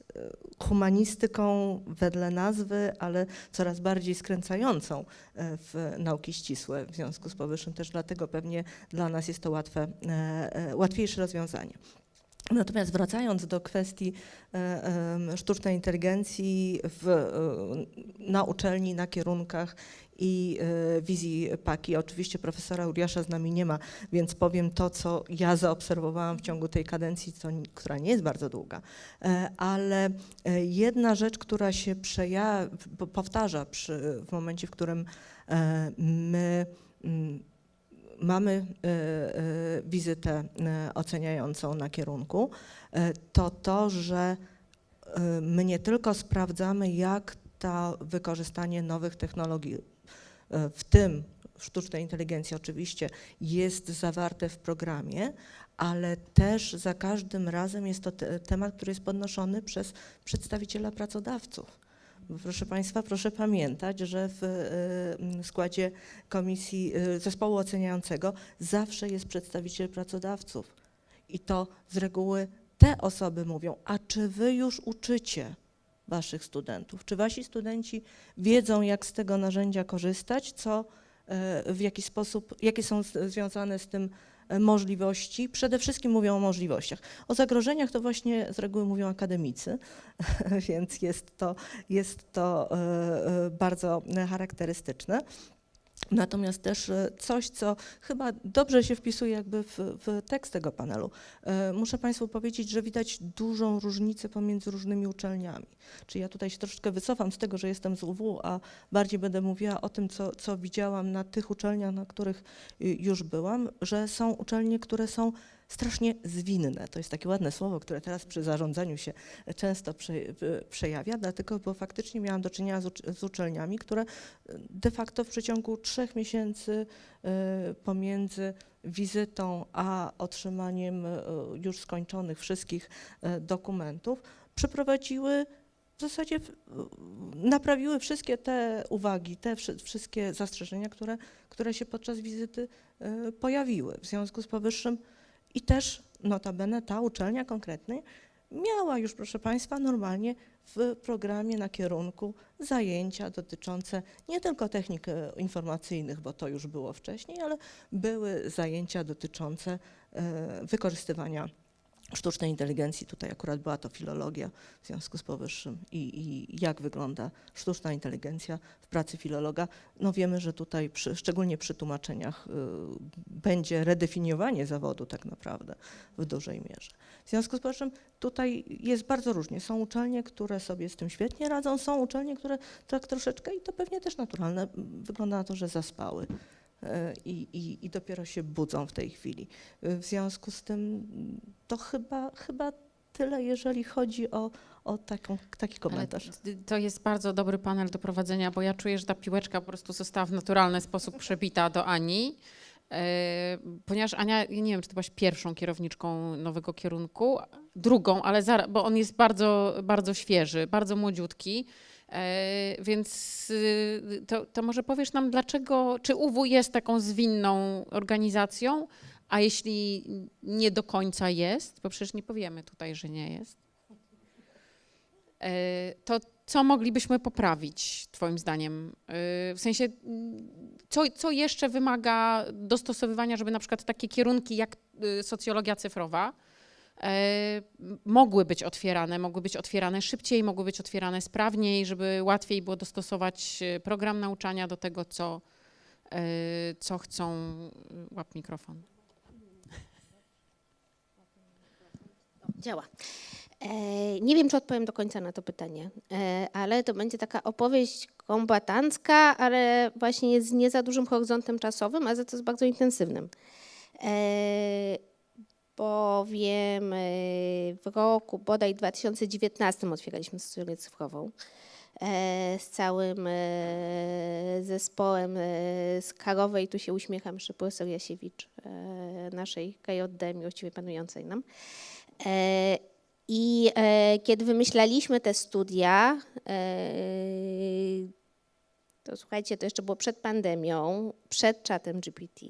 humanistyką wedle nazwy, ale coraz bardziej skręcającą w nauki ścisłe. W związku z powyższym też dlatego pewnie dla nas jest to łatwiejsze rozwiązanie. Natomiast wracając do kwestii sztucznej inteligencji na uczelni, na kierunkach i wizji PAKI. Oczywiście profesora Uriasza z nami nie ma, więc powiem to, co ja zaobserwowałam w ciągu tej kadencji, która nie jest bardzo długa, ale jedna rzecz, która się powtarza w momencie, w którym my mamy wizytę oceniającą na kierunku, to, że my nie tylko sprawdzamy, jak to wykorzystanie nowych technologii, w tym sztucznej inteligencji oczywiście, jest zawarte w programie, ale też za każdym razem jest to temat, który jest podnoszony przez przedstawiciela pracodawców. Proszę Państwa, proszę pamiętać, że w składzie komisji zespołu oceniającego zawsze jest przedstawiciel pracodawców i to z reguły te osoby mówią, a czy wy już uczycie waszych studentów? Czy wasi studenci wiedzą, jak z tego narzędzia korzystać, w jaki sposób, jakie są związane z tym możliwości? Przede wszystkim mówią o możliwościach. O zagrożeniach to właśnie z reguły mówią akademicy, więc jest to bardzo charakterystyczne. Natomiast też coś, co chyba dobrze się wpisuje jakby w tekst tego panelu. Muszę Państwu powiedzieć, że widać dużą różnicę pomiędzy różnymi uczelniami. Czyli ja tutaj się troszeczkę wycofam z tego, że jestem z UW, a bardziej będę mówiła o tym, co widziałam na tych uczelniach, na których już byłam, że są uczelnie, które są strasznie zwinne. To jest takie ładne słowo, które teraz przy zarządzaniu się często przejawia, dlatego, bo faktycznie miałam do czynienia z uczelniami, które de facto w przeciągu 3 miesięcy pomiędzy wizytą a otrzymaniem już skończonych wszystkich dokumentów przeprowadziły, w zasadzie naprawiły wszystkie te uwagi, te wszystkie zastrzeżenia, które się podczas wizyty pojawiły. W związku z powyższym i też notabene ta uczelnia konkretnie miała już, proszę Państwa, normalnie w programie na kierunku zajęcia dotyczące nie tylko technik informacyjnych, bo to już było wcześniej, ale były zajęcia dotyczące wykorzystywania sztucznej inteligencji. Tutaj akurat była to filologia w związku z powyższym i jak wygląda sztuczna inteligencja w pracy filologa. No wiemy, że tutaj szczególnie przy tłumaczeniach będzie redefiniowanie zawodu tak naprawdę w dużej mierze. W związku z powyższym tutaj jest bardzo różnie. Są uczelnie, które sobie z tym świetnie radzą, są uczelnie, które tak troszeczkę i to pewnie też naturalne, wygląda na to, że zaspały. I dopiero się budzą w tej chwili. W związku z tym to chyba tyle, jeżeli chodzi o taki komentarz. Ale to jest bardzo dobry panel do prowadzenia, bo ja czuję, że ta piłeczka po prostu została w naturalny sposób przebita do Ani, ponieważ Ania, ja nie wiem, czy ty byłaś pierwszą kierowniczką nowego kierunku, drugą, ale bo on jest bardzo, bardzo świeży, bardzo młodziutki. Więc to może powiesz nam, dlaczego, czy UW jest taką zwinną organizacją, a jeśli nie do końca jest, bo przecież nie powiemy tutaj, że nie jest, to co moglibyśmy poprawić twoim zdaniem? W sensie, co jeszcze wymaga dostosowywania, żeby na przykład takie kierunki jak socjologia cyfrowa mogły być otwierane szybciej, mogły być otwierane sprawniej, żeby łatwiej było dostosować program nauczania do tego, co chcą. Łap mikrofon. Działa. Nie wiem, czy odpowiem do końca na to pytanie, ale to będzie taka opowieść kombatancka, ale właśnie z nie za dużym horyzontem czasowym, a za to z bardzo intensywnym. Bowiem w roku bodaj 2019 otwieraliśmy socjologię cyfrową z całym zespołem z Karowej, tu się uśmiecham, jeszcze profesor Jasiewicz, naszej KJD, miłościwie panującej nam. I kiedy wymyślaliśmy te studia, to słuchajcie, to jeszcze było przed pandemią, przed czatem GPT.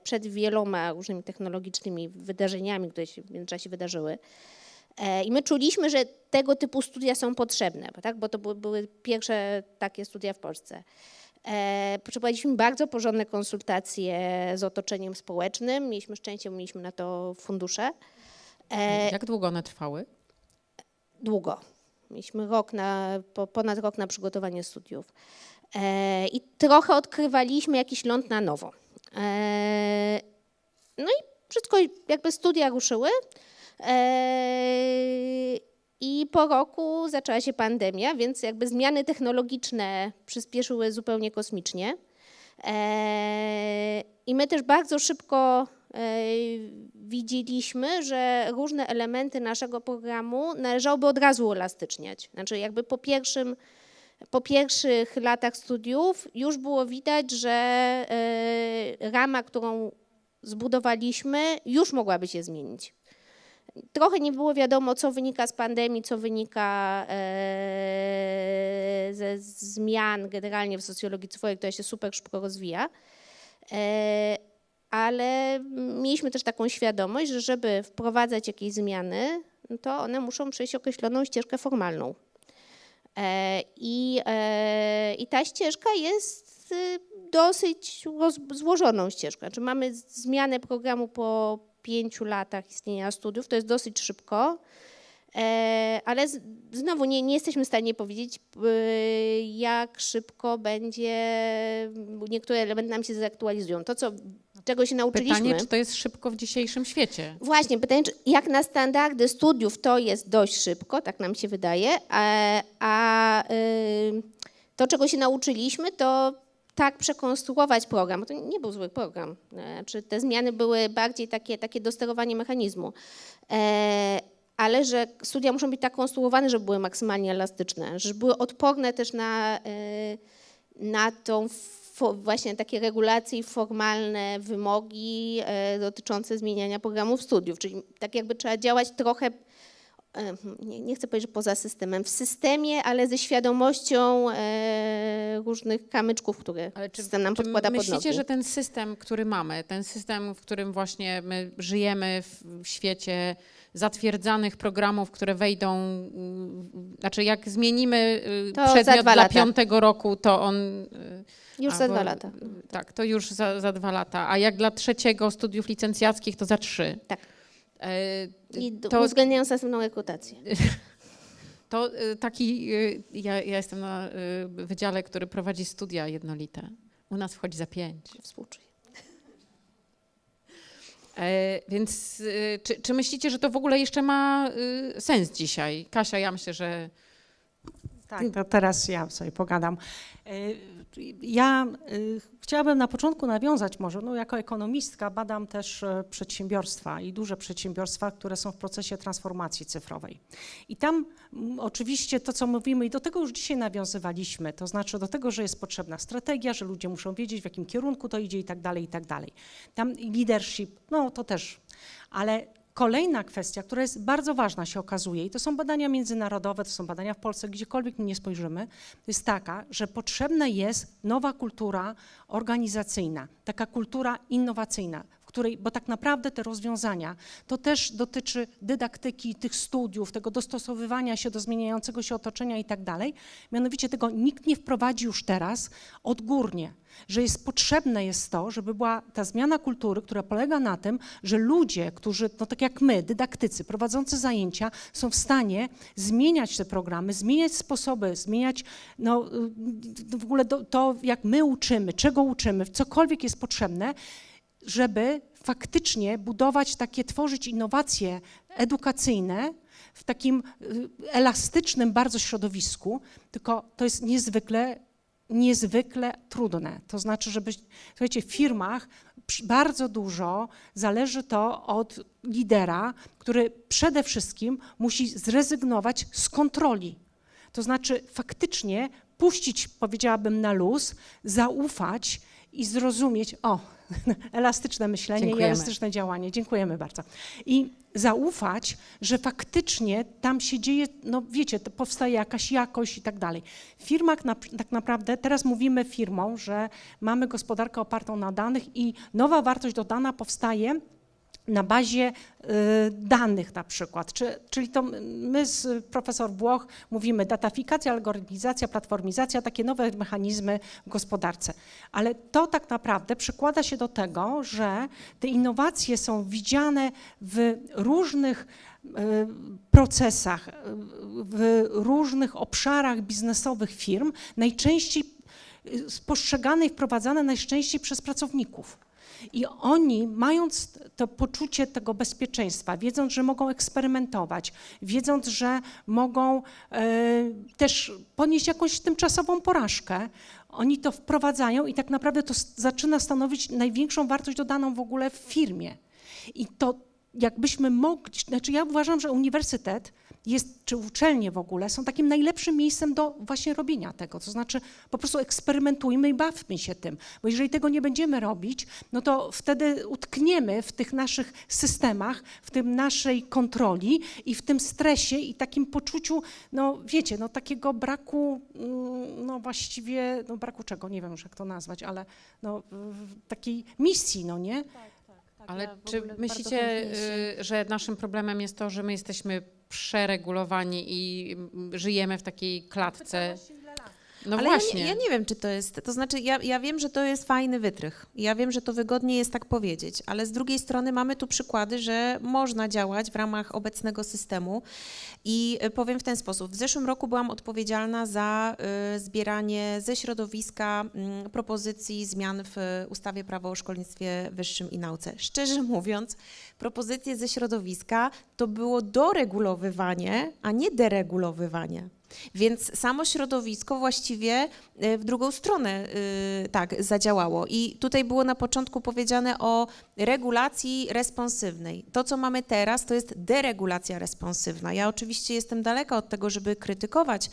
Przed wieloma różnymi technologicznymi wydarzeniami, które się w międzyczasie wydarzyły. I my czuliśmy, że tego typu studia są potrzebne, tak? Bo to były pierwsze takie studia w Polsce. Przeprowadziliśmy bardzo porządne konsultacje z otoczeniem społecznym. Mieliśmy szczęście, bo mieliśmy na to fundusze. Jak długo one trwały? Długo. Mieliśmy ponad rok na przygotowanie studiów. I trochę odkrywaliśmy jakiś ląd na nowo. No i wszystko, jakby studia ruszyły i po roku zaczęła się pandemia, więc jakby zmiany technologiczne przyspieszyły zupełnie kosmicznie. I my też bardzo szybko widzieliśmy, że różne elementy naszego programu należałoby od razu uelastyczniać. Znaczy jakby po pierwszych latach studiów już było widać, że rama, którą zbudowaliśmy, już mogłaby się zmienić. Trochę nie było wiadomo, co wynika z pandemii, co wynika ze zmian generalnie w socjologii cyfrowej, która się super szybko rozwija, ale mieliśmy też taką świadomość, że żeby wprowadzać jakieś zmiany, no to one muszą przejść określoną ścieżkę formalną. I ta ścieżka jest dosyć złożoną ścieżką. Znaczy mamy zmianę programu po 5 latach istnienia studiów, to jest dosyć szybko, ale znowu nie jesteśmy w stanie powiedzieć, jak szybko niektóre elementy nam się zaktualizują. To, czego się nauczyliśmy. Pytanie, czy to jest szybko w dzisiejszym świecie? Właśnie, pytanie, jak na standardy studiów to jest dość szybko, tak nam się wydaje, a to, czego się nauczyliśmy, to tak przekonstruować program, bo to nie był zły program, znaczy te zmiany były bardziej takie dosterowanie mechanizmu, ale że studia muszą być tak konstruowane, żeby były maksymalnie elastyczne, żeby były odporne też na tą właśnie takie regulacje i formalne wymogi dotyczące zmieniania programów studiów, czyli tak jakby trzeba działać trochę, nie chcę powiedzieć, że poza systemem, w systemie, ale ze świadomością różnych kamyczków, które system nam podkłada pod nogi. Myślicie, że ten system, który mamy, ten system, w którym właśnie my żyjemy w świecie zatwierdzanych programów, które wejdą, znaczy jak zmienimy przedmiot dla 5. roku, to on... Już za 2 lata. Tak, to już za 2 lata. A jak dla 3. studiów licencjackich, to za 3. Tak. I uwzględniając następną rekrutację. To ja jestem na wydziale, który prowadzi studia jednolite. U nas wchodzi za 5. Współczuję. Więc czy myślicie, że to w ogóle jeszcze ma sens dzisiaj? Kasia, ja myślę, że... Tak, to teraz ja sobie pogadam. Ja chciałabym na początku nawiązać może, jako ekonomistka badam też przedsiębiorstwa i duże przedsiębiorstwa, które są w procesie transformacji cyfrowej. I tam oczywiście to, co mówimy, i do tego już dzisiaj nawiązywaliśmy, to znaczy do tego, że jest potrzebna strategia, że ludzie muszą wiedzieć, w jakim kierunku to idzie i tak dalej, i tak dalej. Tam leadership, to też, ale kolejna kwestia, która jest bardzo ważna, się okazuje, i to są badania międzynarodowe, to są badania w Polsce, gdziekolwiek nie spojrzymy, to jest taka, że potrzebna jest nowa kultura organizacyjna, taka kultura innowacyjna, w której, bo tak naprawdę te rozwiązania, to też dotyczy dydaktyki, tych studiów, tego dostosowywania się do zmieniającego się otoczenia i tak dalej. Mianowicie tego nikt nie wprowadzi już teraz odgórnie, że potrzebne jest to, żeby była ta zmiana kultury, która polega na tym, że ludzie, którzy, tak jak my, dydaktycy, prowadzący zajęcia, są w stanie zmieniać te programy, zmieniać sposoby, zmieniać w ogóle to, jak my uczymy, czego uczymy, cokolwiek jest potrzebne, żeby faktycznie budować tworzyć innowacje edukacyjne w takim elastycznym bardzo środowisku, tylko to jest niezwykle trudne. To znaczy, słuchajcie, w firmach bardzo dużo zależy to od lidera, który przede wszystkim musi zrezygnować z kontroli. To znaczy faktycznie puścić, powiedziałabym, na luz, zaufać i zrozumieć, elastyczne myślenie i elastyczne działanie. Dziękujemy bardzo. I zaufać, że faktycznie tam się dzieje, wiecie, to powstaje jakaś jakość i tak dalej. W firmach tak naprawdę, teraz mówimy firmom, że mamy gospodarkę opartą na danych i nowa wartość dodana powstaje na bazie danych na przykład, czyli to my z profesor Włoch mówimy datafikacja, algorytmizacja, platformizacja, takie nowe mechanizmy w gospodarce. Ale to tak naprawdę przykłada się do tego, że te innowacje są widziane w różnych procesach, w różnych obszarach biznesowych firm, najczęściej postrzegane i wprowadzane najczęściej przez pracowników. I oni, mając to poczucie tego bezpieczeństwa, wiedząc, że mogą eksperymentować, wiedząc, że mogą też ponieść jakąś tymczasową porażkę, oni to wprowadzają i tak naprawdę to zaczyna stanowić największą wartość dodaną w ogóle w firmie. I to jakbyśmy mogli, znaczy ja uważam, że uniwersytet czy uczelnie w ogóle są takim najlepszym miejscem do właśnie robienia tego. To znaczy po prostu eksperymentujmy i bawmy się tym, bo jeżeli tego nie będziemy robić, to wtedy utkniemy w tych naszych systemach, w tym naszej kontroli i w tym stresie i takim poczuciu, wiecie, takiego braku, braku czego, nie wiem już jak to nazwać, ale takiej misji, nie? Ale ja w czy ogóle myślicie, bardzo chętnie że naszym problemem jest to, że my jesteśmy przeregulowani i żyjemy w takiej klatce? No Ale właśnie. ja nie wiem, czy to jest, to znaczy ja wiem, że to jest fajny wytrych. Ja wiem, że to wygodnie jest tak powiedzieć, ale z drugiej strony mamy tu przykłady, że można działać w ramach obecnego systemu i powiem w ten sposób. W zeszłym roku byłam odpowiedzialna za zbieranie ze środowiska propozycji zmian w ustawie Prawo o szkolnictwie wyższym i nauce. Szczerze mówiąc, propozycje ze środowiska to było doregulowywanie, a nie deregulowywanie. Więc samo środowisko właściwie w drugą stronę tak zadziałało. I tutaj było na początku powiedziane o regulacji responsywnej. To, co mamy teraz, to jest deregulacja responsywna. Ja oczywiście jestem daleka od tego, żeby krytykować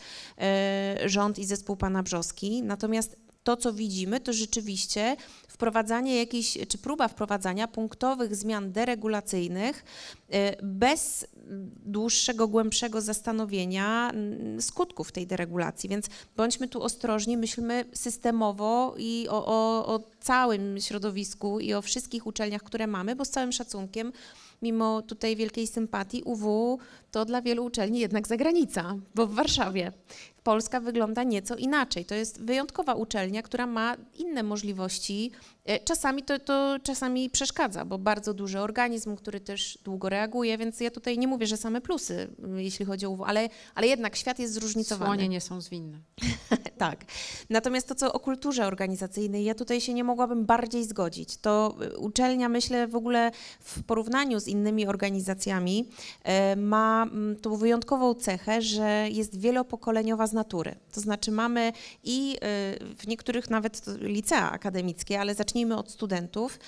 rząd i zespół pana Brzoski, natomiast to, co widzimy, to rzeczywiście wprowadzanie jakichś, czy próba wprowadzania punktowych zmian deregulacyjnych bez dłuższego, głębszego zastanowienia skutków tej deregulacji. Więc bądźmy tu ostrożni, myślmy systemowo i o całym środowisku i o wszystkich uczelniach, które mamy, bo z całym szacunkiem, mimo tutaj wielkiej sympatii, UW to dla wielu uczelni jednak zagranica, bo w Warszawie. Polska wygląda nieco inaczej. To jest wyjątkowa uczelnia, która ma inne możliwości. Czasami to czasami przeszkadza, bo bardzo duży organizm, który też długo reaguje, więc ja tutaj nie mówię, że same plusy, jeśli chodzi o UW, ale jednak świat jest zróżnicowany. Słonie nie są zwinne. Tak. Natomiast to, co o kulturze organizacyjnej, ja tutaj się nie mogłabym bardziej zgodzić. To uczelnia, myślę, w ogóle w porównaniu z innymi organizacjami ma tą wyjątkową cechę, że jest wielopokoleniowa z natury. To znaczy mamy i w niektórych nawet licea akademickie, ale zacznijmy od studentów.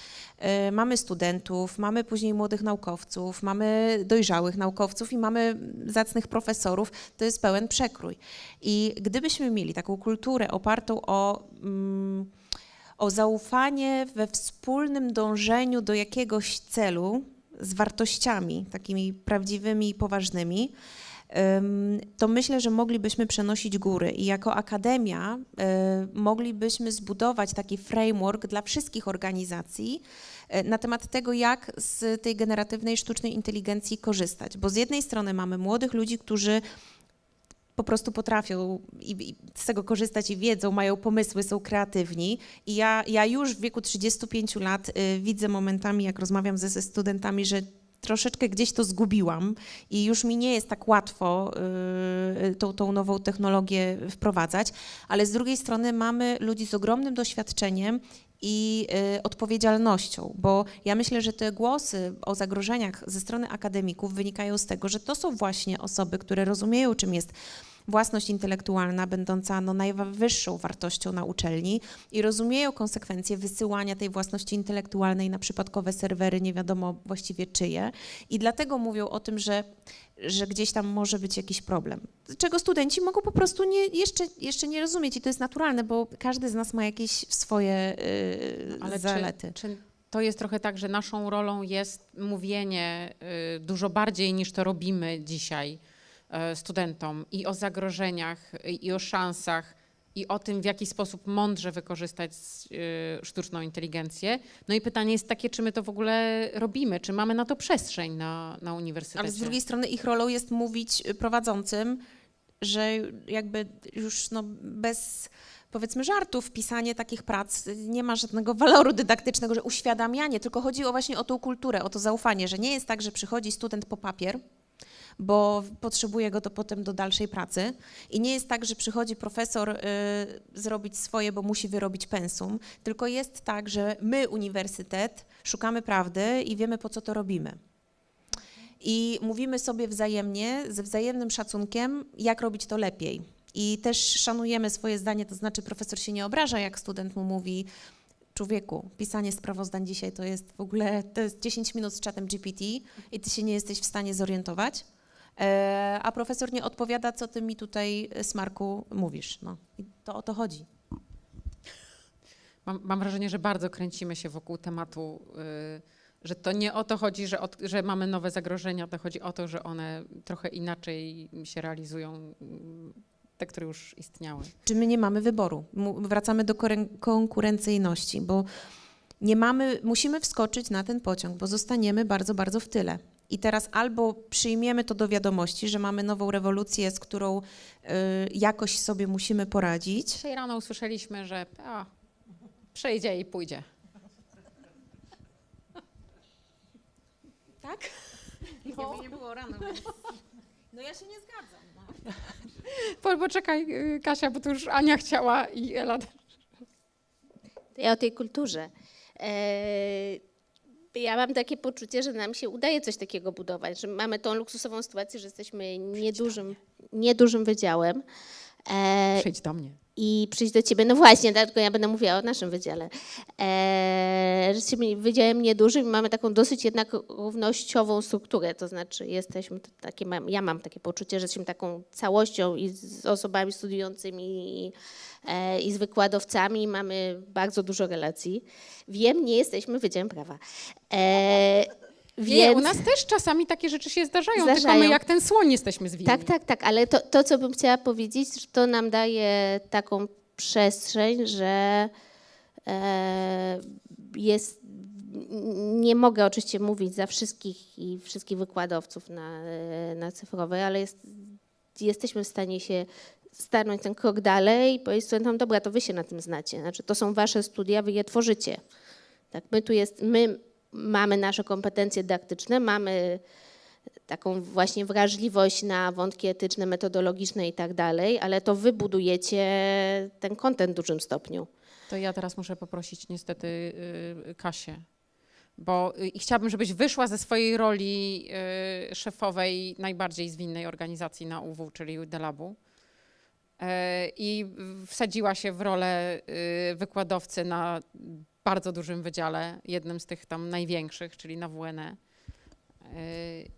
Mamy później młodych naukowców, mamy dojrzałych naukowców i mamy zacnych profesorów. To jest pełen przekrój. I gdybyśmy mieli taką kulturę opartą o zaufanie we wspólnym dążeniu do jakiegoś celu z wartościami takimi prawdziwymi i poważnymi, to myślę, że moglibyśmy przenosić góry i jako akademia moglibyśmy zbudować taki framework dla wszystkich organizacji na temat tego, jak z tej generatywnej sztucznej inteligencji korzystać. Bo z jednej strony mamy młodych ludzi, którzy po prostu potrafią i z tego korzystać i wiedzą, mają pomysły, są kreatywni. I ja już w wieku 35 lat widzę momentami, jak rozmawiam ze studentami, że troszeczkę gdzieś to zgubiłam i już mi nie jest tak łatwo tą nową technologię wprowadzać, ale z drugiej strony mamy ludzi z ogromnym doświadczeniem i odpowiedzialnością, bo ja myślę, że te głosy o zagrożeniach ze strony akademików wynikają z tego, że to są właśnie osoby, które rozumieją, czym jest własność intelektualna, będąca najwyższą wartością na uczelni i rozumieją konsekwencje wysyłania tej własności intelektualnej na przypadkowe serwery, nie wiadomo właściwie czyje i dlatego mówią o tym, że gdzieś tam może być jakiś problem, czego studenci mogą po prostu jeszcze nie rozumieć i to jest naturalne, bo każdy z nas ma jakieś swoje zalety. Czy to jest trochę tak, że naszą rolą jest mówienie dużo bardziej niż to robimy dzisiaj studentom i o zagrożeniach, i o szansach, i o tym, w jaki sposób mądrze wykorzystać sztuczną inteligencję. No i pytanie jest takie, czy my to w ogóle robimy, czy mamy na to przestrzeń na uniwersytecie. Ale z drugiej strony ich rolą jest mówić prowadzącym, że jakby już bez powiedzmy żartów, pisanie takich prac nie ma żadnego waloru dydaktycznego, że uświadamianie, tylko chodzi właśnie o tą kulturę, o to zaufanie, że nie jest tak, że przychodzi student po papier, bo potrzebuje go to potem do dalszej pracy. I nie jest tak, że przychodzi profesor zrobić swoje, bo musi wyrobić pensum, tylko jest tak, że my, uniwersytet, szukamy prawdy i wiemy, po co to robimy. I mówimy sobie wzajemnie, ze wzajemnym szacunkiem, jak robić to lepiej. I też szanujemy swoje zdanie, to znaczy profesor się nie obraża, jak student mu mówi: człowieku, pisanie sprawozdań dzisiaj to jest w ogóle, to jest 10 minut z czatem GPT i ty się nie jesteś w stanie zorientować, a profesor nie odpowiada, co ty mi tutaj, Smarku, mówisz. No. I to o to chodzi. Mam wrażenie, że bardzo kręcimy się wokół tematu, że to nie o to chodzi, że mamy nowe zagrożenia, to chodzi o to, że one trochę inaczej się realizują, te, które już istniały. Czy my nie mamy wyboru? Wracamy do konkurencyjności, bo musimy wskoczyć na ten pociąg, bo zostaniemy bardzo, bardzo w tyle. I teraz albo przyjmiemy to do wiadomości, że mamy nową rewolucję, z którą jakoś sobie musimy poradzić. Dzisiaj rano usłyszeliśmy, że przejdzie i pójdzie. Tak? Nie było rano, więc... No ja się nie zgadzam. No. Poczekaj, Kasia, bo tu już Ania chciała i Ela. Ja o tej kulturze. Ja mam takie poczucie, że nam się udaje coś takiego budować, że mamy tą luksusową sytuację, że jesteśmy niedużym wydziałem. Przyjdź do mnie. I przyjść do ciebie, no właśnie, dlatego ja będę mówiła o naszym wydziale. Że jesteśmy wydziałem niedużym i mamy taką dosyć jednak równościową strukturę, to znaczy jesteśmy takie, ja mam takie poczucie, że jesteśmy taką całością i z osobami studiującymi i z wykładowcami, mamy bardzo dużo relacji. Wiem, nie jesteśmy wydziałem prawa. Więc... u nas też czasami takie rzeczy się zdarzają, tylko my jak ten słoń jesteśmy zwinni. Tak, ale to, co bym chciała powiedzieć, że to nam daje taką przestrzeń, że nie mogę oczywiście mówić za wszystkich i wszystkich wykładowców na cyfrowej, ale jesteśmy w stanie się stanąć ten krok dalej i powiedzieć studentom, dobra, to wy się na tym znacie, znaczy to są wasze studia, wy je tworzycie. Tak, my mamy nasze kompetencje dydaktyczne, mamy taką właśnie wrażliwość na wątki etyczne, metodologiczne i tak dalej, ale to wy budujecie ten content w dużym stopniu. To ja teraz muszę poprosić niestety Kasię, bo chciałabym, żebyś wyszła ze swojej roli szefowej najbardziej zwinnej organizacji na UW, czyli Delabu, i wsadziła się w rolę wykładowcy na bardzo dużym wydziale, jednym z tych tam największych, czyli na WNE.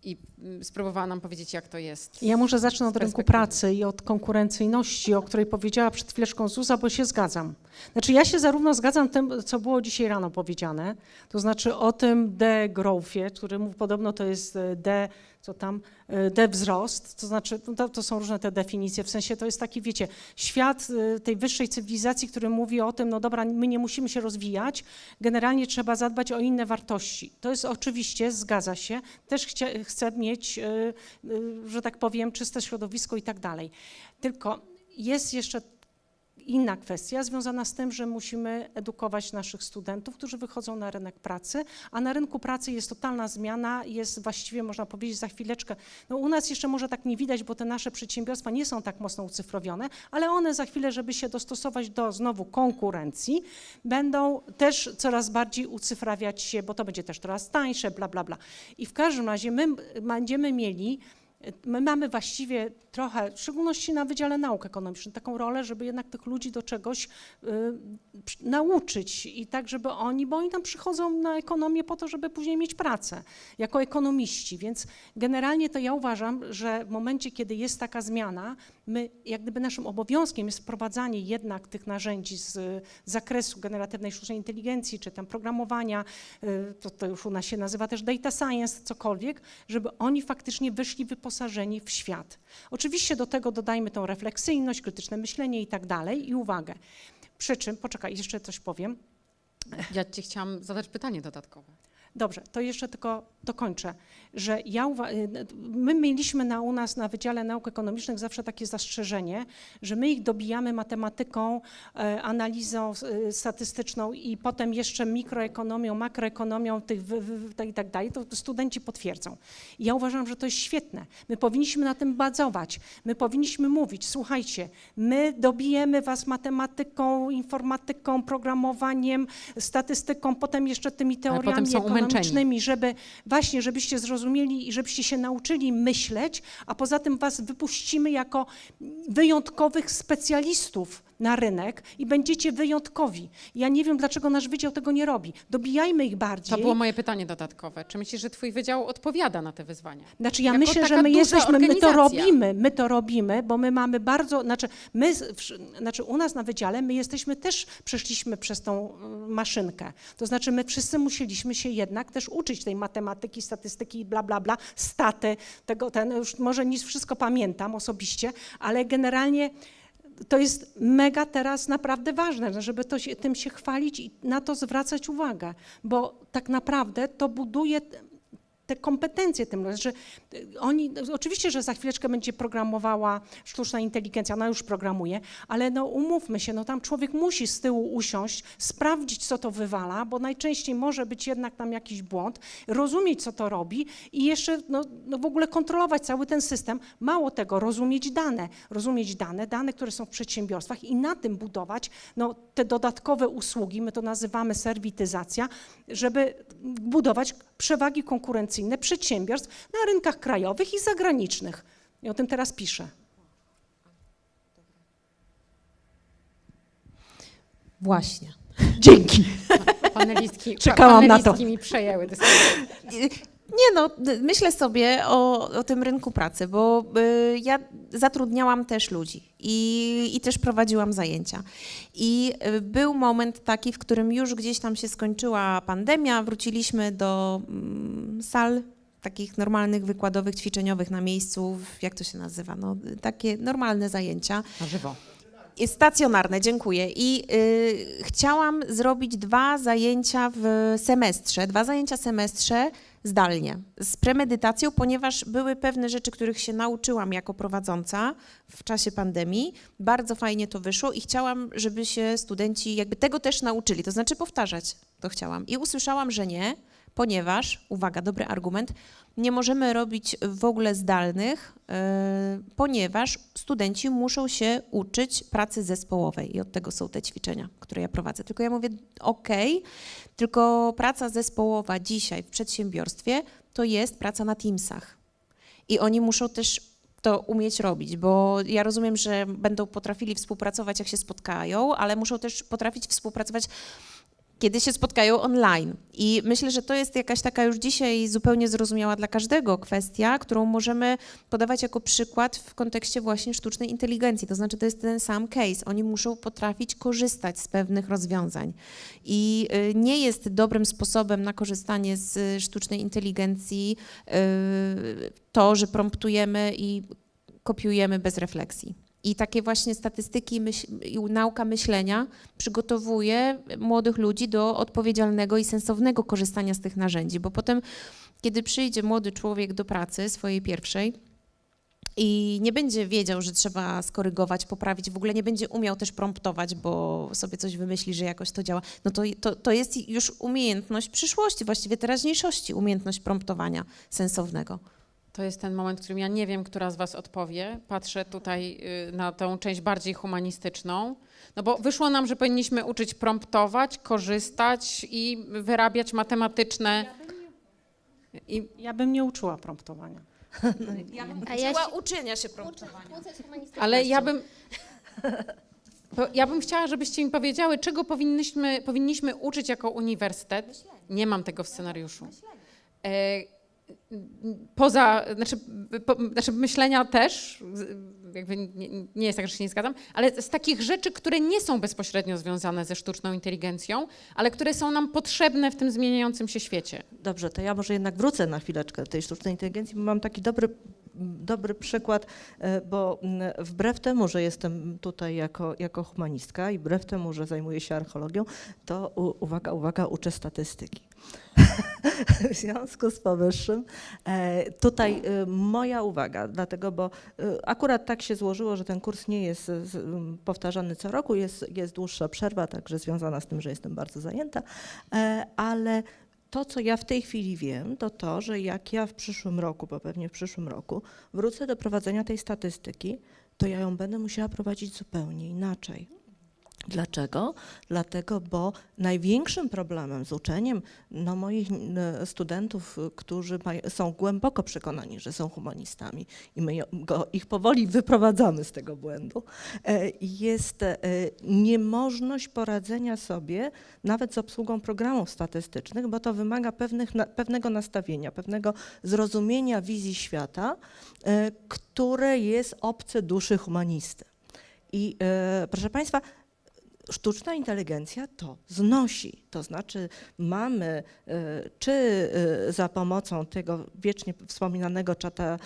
I spróbowała nam powiedzieć, jak to jest. Ja może zacznę od rynku pracy i od konkurencyjności, o której powiedziała przed chwileczką Zuza, bo się zgadzam. Znaczy ja się zarówno zgadzam tym, co było dzisiaj rano powiedziane, to znaczy o tym degrowthie, który podobno to jest wzrost, to znaczy to są różne te definicje, w sensie to jest taki, wiecie, świat tej wyższej cywilizacji, który mówi o tym, no dobra, my nie musimy się rozwijać, generalnie trzeba zadbać o inne wartości. To jest oczywiście, zgadza się, też chcę mieć, że tak powiem, czyste środowisko i tak dalej. Tylko jest jeszcze inna kwestia związana z tym, że musimy edukować naszych studentów, którzy wychodzą na rynek pracy, a na rynku pracy jest totalna zmiana, jest właściwie, można powiedzieć, za chwileczkę, no u nas jeszcze może tak nie widać, bo te nasze przedsiębiorstwa nie są tak mocno ucyfrowione, ale one za chwilę, żeby się dostosować do znowu konkurencji, będą też coraz bardziej ucyfrawiać się, bo to będzie też coraz tańsze, bla, bla, bla. I w każdym razie my mamy właściwie trochę, w szczególności na Wydziale Nauk Ekonomicznych, taką rolę, żeby jednak tych ludzi do czegoś nauczyć i tak, żeby bo oni tam przychodzą na ekonomię po to, żeby później mieć pracę jako ekonomiści, więc generalnie to ja uważam, że w momencie, kiedy jest taka zmiana, my jak gdyby naszym obowiązkiem jest wprowadzanie jednak tych narzędzi z zakresu generatywnej sztucznej inteligencji, czy tam programowania, to już u nas się nazywa też data science, cokolwiek, żeby oni faktycznie wyszli wyposażeni w świat. Oczywiście do tego dodajmy tą refleksyjność, krytyczne myślenie i tak dalej i uwagę. Przy czym, poczekaj, jeszcze coś powiem. Ja ci chciałam zadać pytanie dodatkowe. Dobrze, to jeszcze tylko dokończę, że my mieliśmy u nas na Wydziale Nauk Ekonomicznych zawsze takie zastrzeżenie, że my ich dobijamy matematyką, analizą statystyczną i potem jeszcze mikroekonomią, makroekonomią i tak dalej, to studenci potwierdzą. I ja uważam, że to jest świetne. My powinniśmy na tym bazować, my powinniśmy mówić, słuchajcie, my dobijemy was matematyką, informatyką, programowaniem, statystyką, potem jeszcze tymi teoriami ekonomicznymi, żebyście zrozumieli i żebyście się nauczyli myśleć, a poza tym was wypuścimy jako wyjątkowych specjalistów na rynek i będziecie wyjątkowi. Ja nie wiem, dlaczego nasz wydział tego nie robi. Dobijajmy ich bardziej. To było moje pytanie dodatkowe. Czy myślisz, że twój wydział odpowiada na te wyzwania? Znaczy ja myślę, że my to robimy, bo my mamy bardzo, u nas na wydziale my przeszliśmy przez tą maszynkę. To znaczy my wszyscy musieliśmy się jednak też uczyć tej matematyki, statystyki, bla, bla, bla, staty, już może nie wszystko pamiętam osobiście, ale generalnie to jest mega teraz naprawdę ważne, żeby tym się chwalić i na to zwracać uwagę, bo tak naprawdę to buduje te kompetencje tym, że oni, oczywiście, że za chwileczkę będzie programowała sztuczna inteligencja, ona już programuje, ale no umówmy się, no tam człowiek musi z tyłu usiąść, sprawdzić, co to wywala, bo najczęściej może być jednak tam jakiś błąd, rozumieć, co to robi i jeszcze no w ogóle kontrolować cały ten system. Mało tego, rozumieć dane, które są w przedsiębiorstwach i na tym budować no, te dodatkowe usługi, my to nazywamy serwityzacja, żeby budować przewagi konkurencyjne przedsiębiorstw na rynkach krajowych i zagranicznych. I o tym teraz piszę. Właśnie. Dzięki. Czekałam na to. Mi przejęły Nie no, myślę sobie o tym rynku pracy, bo ja zatrudniałam też ludzi i też prowadziłam zajęcia. I był moment taki, w którym już gdzieś tam się skończyła pandemia, wróciliśmy do sal takich normalnych, wykładowych, ćwiczeniowych na miejscu, jak to się nazywa, no takie normalne zajęcia. Na żywo. Stacjonarne, dziękuję. I chciałam zrobić 2 zajęcia w semestrze, 2 zajęcia semestrze zdalnie, z premedytacją, ponieważ były pewne rzeczy, których się nauczyłam jako prowadząca w czasie pandemii. Bardzo fajnie to wyszło i chciałam, żeby się studenci jakby tego też nauczyli, to znaczy powtarzać to chciałam. I usłyszałam, że nie, ponieważ, uwaga, dobry argument, nie możemy robić w ogóle zdalnych, ponieważ studenci muszą się uczyć pracy zespołowej i od tego są te ćwiczenia, które ja prowadzę. Tylko ja mówię, okej, tylko praca zespołowa dzisiaj w przedsiębiorstwie to jest praca na Teamsach i oni muszą też to umieć robić, bo ja rozumiem, że będą potrafili współpracować, jak się spotkają, ale muszą też potrafić współpracować, kiedy się spotkają online. I myślę, że to jest jakaś taka już dzisiaj zupełnie zrozumiała dla każdego kwestia, którą możemy podawać jako przykład w kontekście właśnie sztucznej inteligencji. To znaczy to jest ten sam case. Oni muszą potrafić korzystać z pewnych rozwiązań. I nie jest dobrym sposobem na korzystanie z sztucznej inteligencji to, że promptujemy i kopiujemy bez refleksji. I takie właśnie statystyki i nauka myślenia przygotowuje młodych ludzi do odpowiedzialnego i sensownego korzystania z tych narzędzi, bo potem, kiedy przyjdzie młody człowiek do pracy swojej pierwszej i nie będzie wiedział, że trzeba skorygować, poprawić, w ogóle nie będzie umiał też promptować, bo sobie coś wymyśli, że jakoś to działa, no to jest już umiejętność przyszłości, właściwie teraźniejszości, umiejętność promptowania sensownego. To jest ten moment, w którym ja nie wiem, która z was odpowie. Patrzę tutaj na tą część bardziej humanistyczną. No bo wyszło nam, że powinniśmy uczyć promptować, korzystać i wyrabiać matematyczne... Ja bym nie uczyła promptowania. Ja bym uczyła uczenia się promptowania. Ale ja bym chciała, żebyście mi powiedziały, czego powinniśmy uczyć jako uniwersytet. Nie mam tego w scenariuszu. Znaczy myślenia też, jakby nie jest tak, że się nie zgadzam, ale z takich rzeczy, które nie są bezpośrednio związane ze sztuczną inteligencją, ale które są nam potrzebne w tym zmieniającym się świecie. Dobrze, to ja może jednak wrócę na chwileczkę do tej sztucznej inteligencji, bo mam taki dobry przykład, bo wbrew temu, że jestem tutaj jako humanistka i wbrew temu, że zajmuję się archeologią, to uwaga, uczę statystyki. W związku z powyższym tutaj moja uwaga, dlatego, bo akurat tak się złożyło, że ten kurs nie jest powtarzany co roku, jest dłuższa przerwa, także związana z tym, że jestem bardzo zajęta, ale to, co ja w tej chwili wiem, to to, że jak ja w przyszłym roku, bo pewnie w przyszłym roku, wrócę do prowadzenia tej statystyki, to ja ją będę musiała prowadzić zupełnie inaczej. Dlaczego? Dlatego, bo największym problemem z uczeniem moich studentów, którzy są głęboko przekonani, że są humanistami i my ich powoli wyprowadzamy z tego błędu, jest niemożność poradzenia sobie nawet z obsługą programów statystycznych, bo to wymaga pewnego nastawienia, pewnego zrozumienia wizji świata, które jest obce duszy humanisty. I proszę Państwa, sztuczna inteligencja to znosi. To znaczy mamy, czy za pomocą tego wiecznie wspominanego czata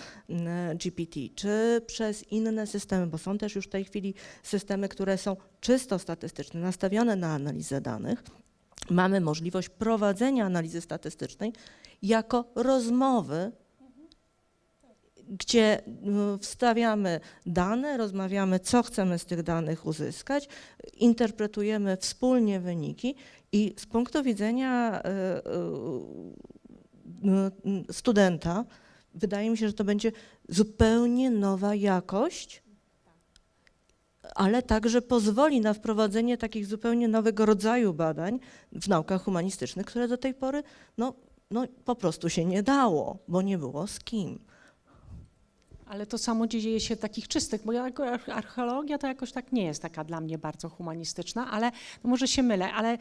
GPT, czy przez inne systemy, bo są też już w tej chwili systemy, które są czysto statystyczne, nastawione na analizę danych, mamy możliwość prowadzenia analizy statystycznej jako rozmowy, gdzie wstawiamy dane, rozmawiamy, co chcemy z tych danych uzyskać, interpretujemy wspólnie wyniki i z punktu widzenia studenta wydaje mi się, że to będzie zupełnie nowa jakość, ale także pozwoli na wprowadzenie takich zupełnie nowego rodzaju badań w naukach humanistycznych, które do tej pory no po prostu się nie dało, bo nie było z kim. Ale to samo dzieje się w takich czystych, bo archeologia to jakoś tak nie jest taka dla mnie bardzo humanistyczna, ale no może się mylę, ale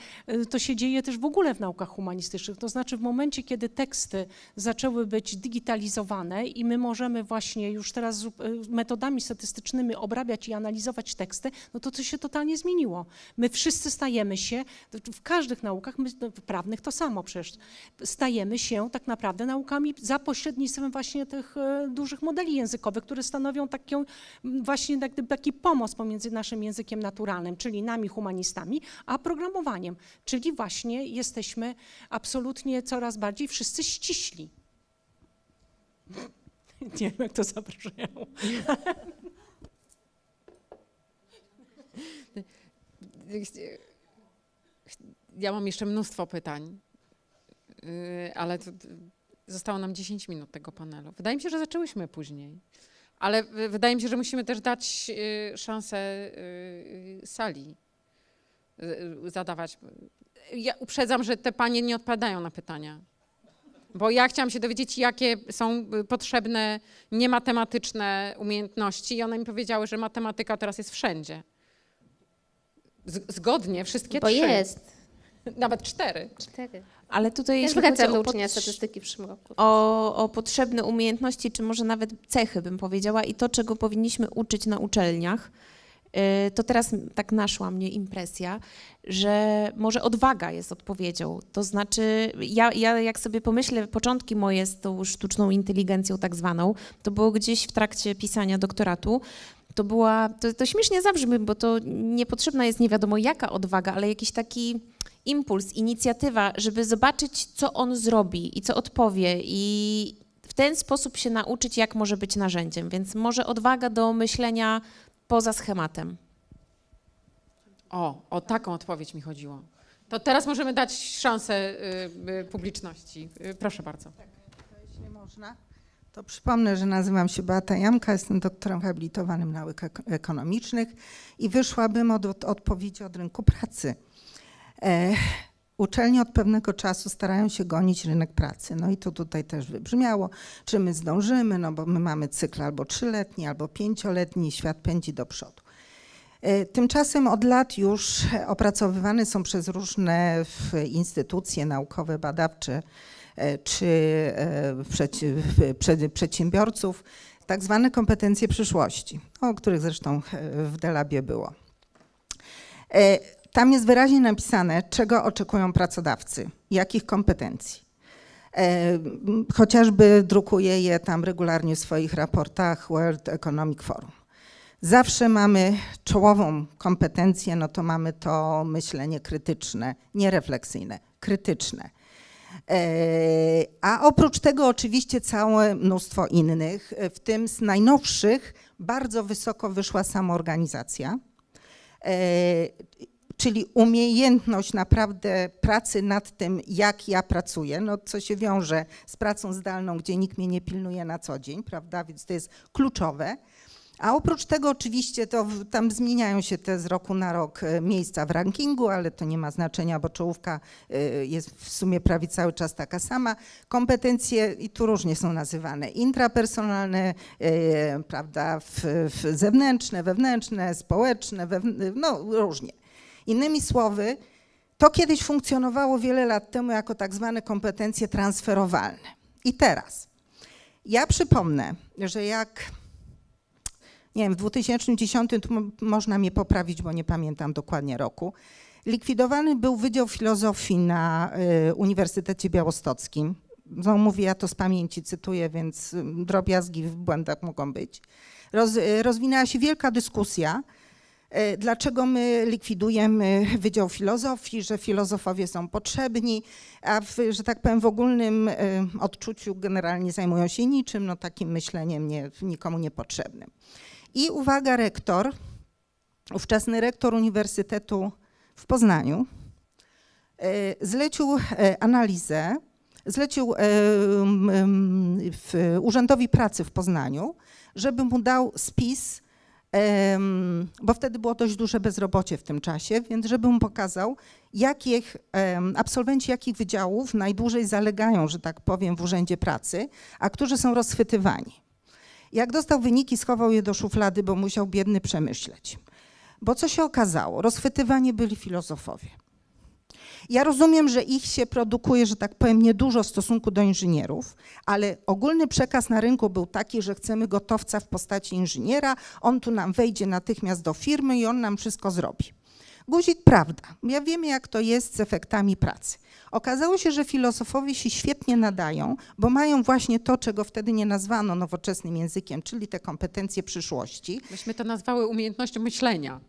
to się dzieje też w ogóle w naukach humanistycznych. To znaczy w momencie, kiedy teksty zaczęły być digitalizowane i my możemy właśnie już teraz metodami statystycznymi obrabiać i analizować teksty, no to się totalnie zmieniło. My wszyscy stajemy się, w każdych naukach, prawnych to samo przecież, stajemy się tak naprawdę naukami za pośrednictwem właśnie tych dużych modeli językowych, które stanowią taki pomost pomiędzy naszym językiem naturalnym, czyli nami humanistami, a programowaniem, czyli właśnie jesteśmy absolutnie coraz bardziej wszyscy ściśli. Nie wiem, jak to zabrzmiało. Ja mam jeszcze mnóstwo pytań, ale zostało nam 10 minut tego panelu. Wydaje mi się, że zaczęłyśmy później, ale wydaje mi się, że musimy też dać szansę sali zadawać. Ja uprzedzam, że te panie nie odpowiadają na pytania, bo ja chciałam się dowiedzieć, jakie są potrzebne niematematyczne umiejętności i one mi powiedziały, że matematyka teraz jest wszędzie. Zgodnie, wszystkie bo 3. jest. Nawet 4. Ale tutaj jeśli chodzi do uczenia statystyki w przyszłym roku. O potrzebne umiejętności, czy może nawet cechy bym powiedziała i to, czego powinniśmy uczyć na uczelniach, to teraz tak naszła mnie impresja, że może odwaga jest odpowiedzią. To znaczy ja jak sobie pomyślę początki moje z tą sztuczną inteligencją tak zwaną, to było gdzieś w trakcie pisania doktoratu. To śmiesznie zabrzmi, bo to niepotrzebna jest nie wiadomo jaka odwaga, ale jakiś taki impuls, inicjatywa, żeby zobaczyć, co on zrobi i co odpowie i w ten sposób się nauczyć, jak może być narzędziem. Więc może odwaga do myślenia poza schematem. O taką odpowiedź mi chodziło. To teraz możemy dać szansę publiczności. Proszę bardzo. Tak, jeśli można. To przypomnę, że nazywam się Beata Jamka, jestem doktorem habilitowanym nauk ekonomicznych i wyszłabym od odpowiedzi od rynku pracy. Uczelnie od pewnego czasu starają się gonić rynek pracy. No i to tutaj też wybrzmiało, czy my zdążymy, no bo my mamy cykl albo 3-letni, albo 5-letni, świat pędzi do przodu. Tymczasem od lat już opracowywane są przez różne instytucje naukowe, badawcze, czy przedsiębiorców, tak zwane kompetencje przyszłości, o których zresztą w Delabie było. Tam jest wyraźnie napisane, czego oczekują pracodawcy, jakich kompetencji. Chociażby drukuje je tam regularnie w swoich raportach World Economic Forum. Zawsze mamy czołową kompetencję, no to mamy to myślenie krytyczne, nie refleksyjne, krytyczne. A oprócz tego oczywiście całe mnóstwo innych, w tym z najnowszych bardzo wysoko wyszła samoorganizacja, czyli umiejętność naprawdę pracy nad tym, jak ja pracuję, no co się wiąże z pracą zdalną, gdzie nikt mnie nie pilnuje na co dzień, prawda, więc to jest kluczowe. A oprócz tego oczywiście to tam zmieniają się te z roku na rok miejsca w rankingu, ale to nie ma znaczenia, bo czołówka jest w sumie prawie cały czas taka sama. Kompetencje i tu różnie są nazywane, intrapersonalne, prawda, zewnętrzne, wewnętrzne, społeczne, no różnie. Innymi słowy, to kiedyś funkcjonowało wiele lat temu jako tak zwane kompetencje transferowalne. I teraz ja przypomnę, że jak nie wiem, w 2010, można mnie poprawić, bo nie pamiętam dokładnie roku, likwidowany był Wydział Filozofii na Uniwersytecie Białostockim. No, mówię, ja to z pamięci cytuję, więc drobiazgi w błędach mogą być. Rozwinęła się wielka dyskusja, dlaczego my likwidujemy Wydział Filozofii, że filozofowie są potrzebni, a że tak powiem w ogólnym odczuciu generalnie zajmują się niczym, no takim myśleniem nikomu niepotrzebnym. I uwaga, rektor, ówczesny rektor Uniwersytetu w Poznaniu zlecił analizę, zlecił Urzędowi Pracy w Poznaniu, żeby mu dał spis, bo wtedy było dość duże bezrobocie w tym czasie, więc żeby mu pokazał, absolwenci jakich wydziałów najdłużej zalegają, że tak powiem, w Urzędzie Pracy, a którzy są rozchwytywani. Jak dostał wyniki, schował je do szuflady, bo musiał biedny przemyśleć. Bo co się okazało? Rozchwytywani byli filozofowie. Ja rozumiem, że ich się produkuje, że tak powiem, niedużo w stosunku do inżynierów, ale ogólny przekaz na rynku był taki, że chcemy gotowca w postaci inżyniera, on tu nam wejdzie natychmiast do firmy i on nam wszystko zrobi. Guzik, prawda. Ja wiem, jak to jest z efektami pracy. Okazało się, że filozofowie się świetnie nadają, bo mają właśnie to, czego wtedy nie nazwano nowoczesnym językiem, czyli te kompetencje przyszłości. Myśmy to nazwały umiejętnością myślenia.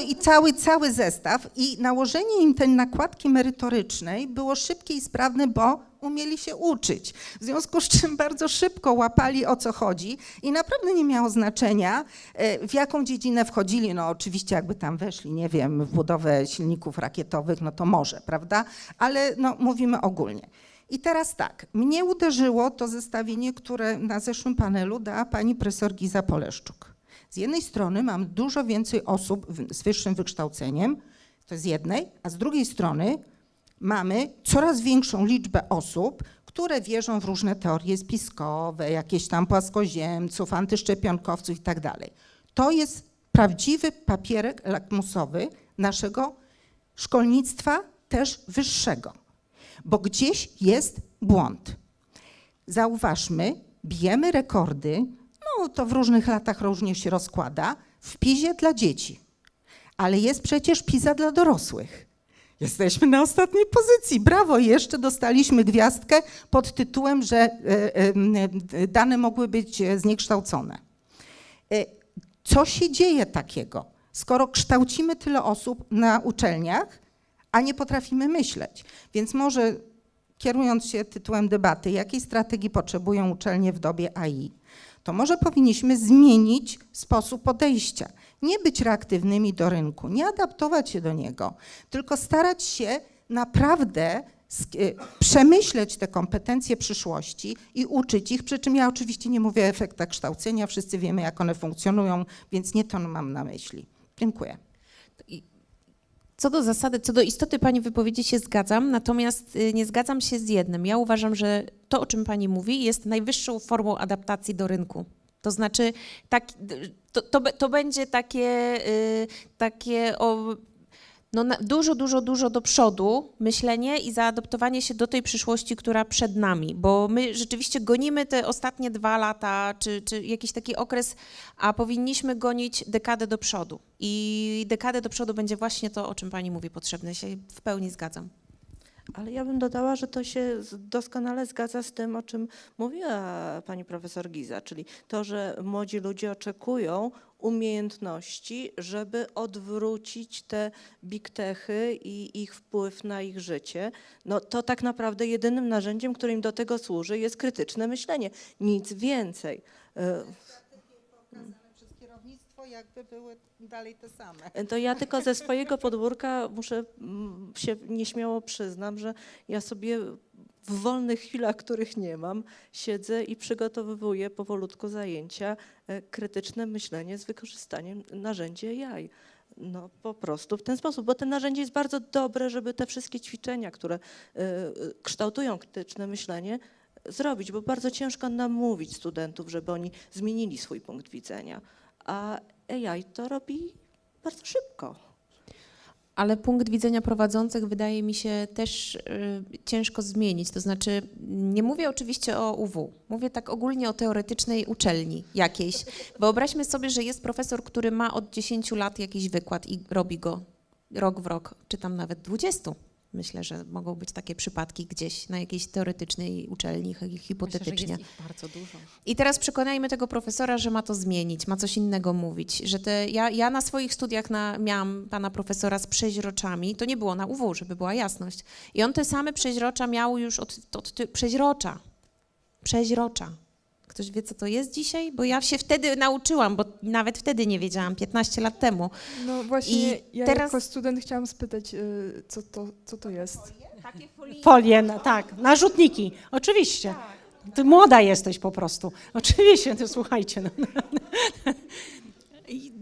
I cały zestaw i nałożenie im tej nakładki merytorycznej było szybkie i sprawne, bo umieli się uczyć. W związku z czym bardzo szybko łapali, o co chodzi i naprawdę nie miało znaczenia, w jaką dziedzinę wchodzili. No oczywiście jakby tam weszli, nie wiem, w budowę silników rakietowych, no to może, prawda? Ale no, mówimy ogólnie. I teraz tak, mnie uderzyło to zestawienie, które na zeszłym panelu dała pani profesor Giza Poleszczuk. Z jednej strony mam dużo więcej osób z wyższym wykształceniem, to z jednej, a z drugiej strony mamy coraz większą liczbę osób, które wierzą w różne teorie spiskowe, jakieś tam płaskoziemców, antyszczepionkowców i tak dalej. To jest prawdziwy papierek lakmusowy naszego szkolnictwa też wyższego, bo gdzieś jest błąd. Zauważmy, bijemy rekordy, no to w różnych latach różnie się rozkłada, w PISie dla dzieci, ale jest przecież PISA dla dorosłych. Jesteśmy na ostatniej pozycji, brawo, jeszcze dostaliśmy gwiazdkę pod tytułem, że dane mogły być zniekształcone. Co się dzieje takiego, skoro kształcimy tyle osób na uczelniach, a nie potrafimy myśleć? Więc może kierując się tytułem debaty, jakiej strategii potrzebują uczelnie w dobie AI, to może powinniśmy zmienić sposób podejścia. Nie być reaktywnymi do rynku, nie adaptować się do niego, tylko starać się naprawdę przemyśleć te kompetencje przyszłości i uczyć ich, przy czym ja oczywiście nie mówię o efektach kształcenia, wszyscy wiemy, jak one funkcjonują, więc nie to mam na myśli. Dziękuję. Co do zasady, co do istoty pani wypowiedzi się zgadzam, natomiast nie zgadzam się z jednym. Ja uważam, że to, o czym pani mówi, jest najwyższą formą adaptacji do rynku. To znaczy, to będzie takie no, dużo do przodu myślenie i zaadaptowanie się do tej przyszłości, która przed nami, bo my rzeczywiście gonimy te ostatnie 2 lata, czy jakiś taki okres, a powinniśmy gonić dekadę do przodu. I dekadę do przodu będzie właśnie to, o czym pani mówi, potrzebne. Się w pełni zgadzam. Ale ja bym dodała, że to się doskonale zgadza z tym, o czym mówiła pani profesor Giza, czyli to, że młodzi ludzie oczekują umiejętności, żeby odwrócić te big techy i ich wpływ na ich życie. No to tak naprawdę jedynym narzędziem, które im do tego służy, jest krytyczne myślenie. Nic więcej. Jakby były dalej te same. To ja tylko ze swojego podwórka muszę się nieśmiało przyznam, że ja sobie w wolnych chwilach, których nie mam, siedzę i przygotowywuję powolutku zajęcia krytyczne myślenie z wykorzystaniem narzędzi AI. No po prostu w ten sposób, bo to narzędzie jest bardzo dobre, żeby te wszystkie ćwiczenia, które kształtują krytyczne myślenie, zrobić, bo bardzo ciężko namówić studentów, żeby oni zmienili swój punkt widzenia. A AI to robi bardzo szybko. ale punkt widzenia prowadzących wydaje mi się też ciężko zmienić. To znaczy, nie mówię oczywiście o UW, mówię tak ogólnie o teoretycznej uczelni jakiejś. Wyobraźmy sobie, że jest profesor, który ma od 10 lat jakiś wykład i robi go rok w rok, czy tam nawet 20. Myślę, że mogą być takie przypadki gdzieś na jakiejś teoretycznej uczelni, hipotetycznie. Myślę, że jest ich bardzo dużo. I teraz przekonajmy tego profesora, że ma to zmienić, ma coś innego mówić. Że ja na swoich studiach miałam pana profesora z przeźroczami, to nie było na UW, żeby była jasność. I on te same przeźrocza miał już od przeźrocza. Ktoś wie, co to jest dzisiaj? Bo ja się wtedy nauczyłam, bo nawet wtedy nie wiedziałam, 15 lat temu. No właśnie, ja teraz jako student chciałam spytać, co to jest? Folie, tak, narzutniki, oczywiście. Ty młoda jesteś po prostu. Oczywiście, to słuchajcie. No.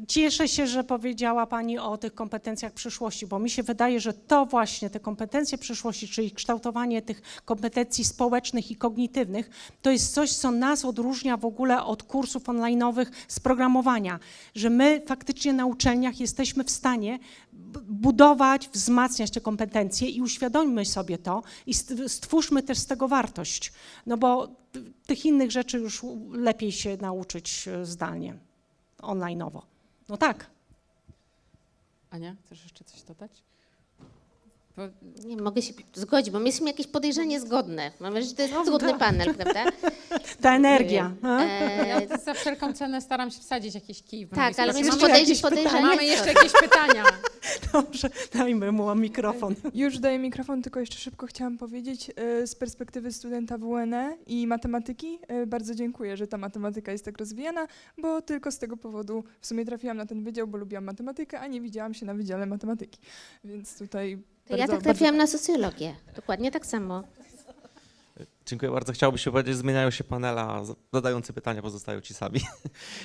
Cieszę się, że powiedziała Pani o tych kompetencjach przyszłości, bo mi się wydaje, że to właśnie te kompetencje przyszłości, czyli kształtowanie tych kompetencji społecznych i kognitywnych, to jest coś, co nas odróżnia w ogóle od kursów online'owych z programowania, że my faktycznie na uczelniach jesteśmy w stanie budować, wzmacniać te kompetencje i uświadommy sobie to i stwórzmy też z tego wartość, no bo tych innych rzeczy już lepiej się nauczyć zdalnie, online'owo. No tak. Ania, chcesz jeszcze coś dodać? Nie mogę się zgodzić, bo my jesteśmy jakieś podejrzenie zgodne. Mam wrażenie, że to jest zgodny panel, prawda? Ta energia. Ja za wszelką cenę staram się wsadzić jakieś kij w Tak, ale mamy podejrzenie. Mamy jeszcze jakieś pytania. Dobrze, dajmy mu mikrofon. Już daję mikrofon, tylko jeszcze szybko chciałam powiedzieć z perspektywy studenta WNE i matematyki. Bardzo dziękuję, że ta matematyka jest tak rozwijana, bo tylko z tego powodu w sumie trafiłam na ten wydział, bo lubiłam matematykę, a nie widziałam się na wydziale matematyki. Więc tutaj Ja tak trafiłam na socjologię, dokładnie tak samo. Dziękuję bardzo. Chciałbym się powiedzieć, zmieniają się panele, a zadający pytania pozostają ci sami.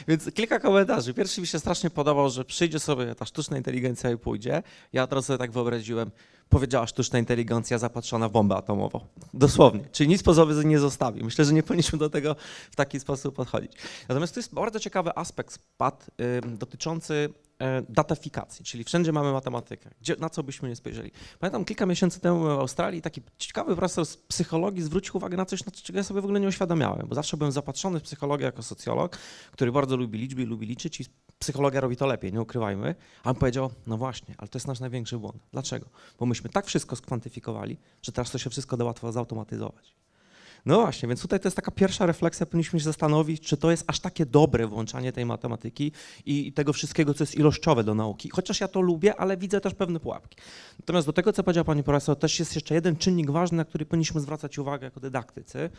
Więc kilka komentarzy. Pierwszy mi się strasznie podobał, że przyjdzie sobie ta sztuczna inteligencja i pójdzie. Ja teraz sobie tak wyobraziłem, powiedziała sztuczna inteligencja zapatrzona w bombę atomową. Dosłownie. Czyli nic po sobie nie zostawi. Myślę, że nie powinniśmy do tego w taki sposób podchodzić. Natomiast to jest bardzo ciekawy aspekt dotyczący datafikacji, czyli wszędzie mamy matematykę, na co byśmy nie spojrzeli. Pamiętam kilka miesięcy temu w Australii taki ciekawy profesor z psychologii zwrócił uwagę na coś, czego ja sobie w ogóle nie uświadamiałem, bo zawsze byłem zapatrzony w psychologię jako socjolog, który bardzo lubi liczby i lubi liczyć i psychologia robi to lepiej, nie ukrywajmy. A on powiedział, no właśnie, ale to jest nasz największy błąd. Dlaczego? Bo myśmy tak wszystko skwantyfikowali, że teraz to się wszystko da łatwo zautomatyzować. No właśnie, więc tutaj to jest taka pierwsza refleksja, powinniśmy się zastanowić, czy to jest aż takie dobre włączanie tej matematyki i tego wszystkiego, co jest ilościowe do nauki. Chociaż ja to lubię, ale widzę też pewne pułapki. Natomiast do tego, co powiedział pani profesor, też jest jeszcze jeden czynnik ważny, na który powinniśmy zwracać uwagę jako dydaktycy.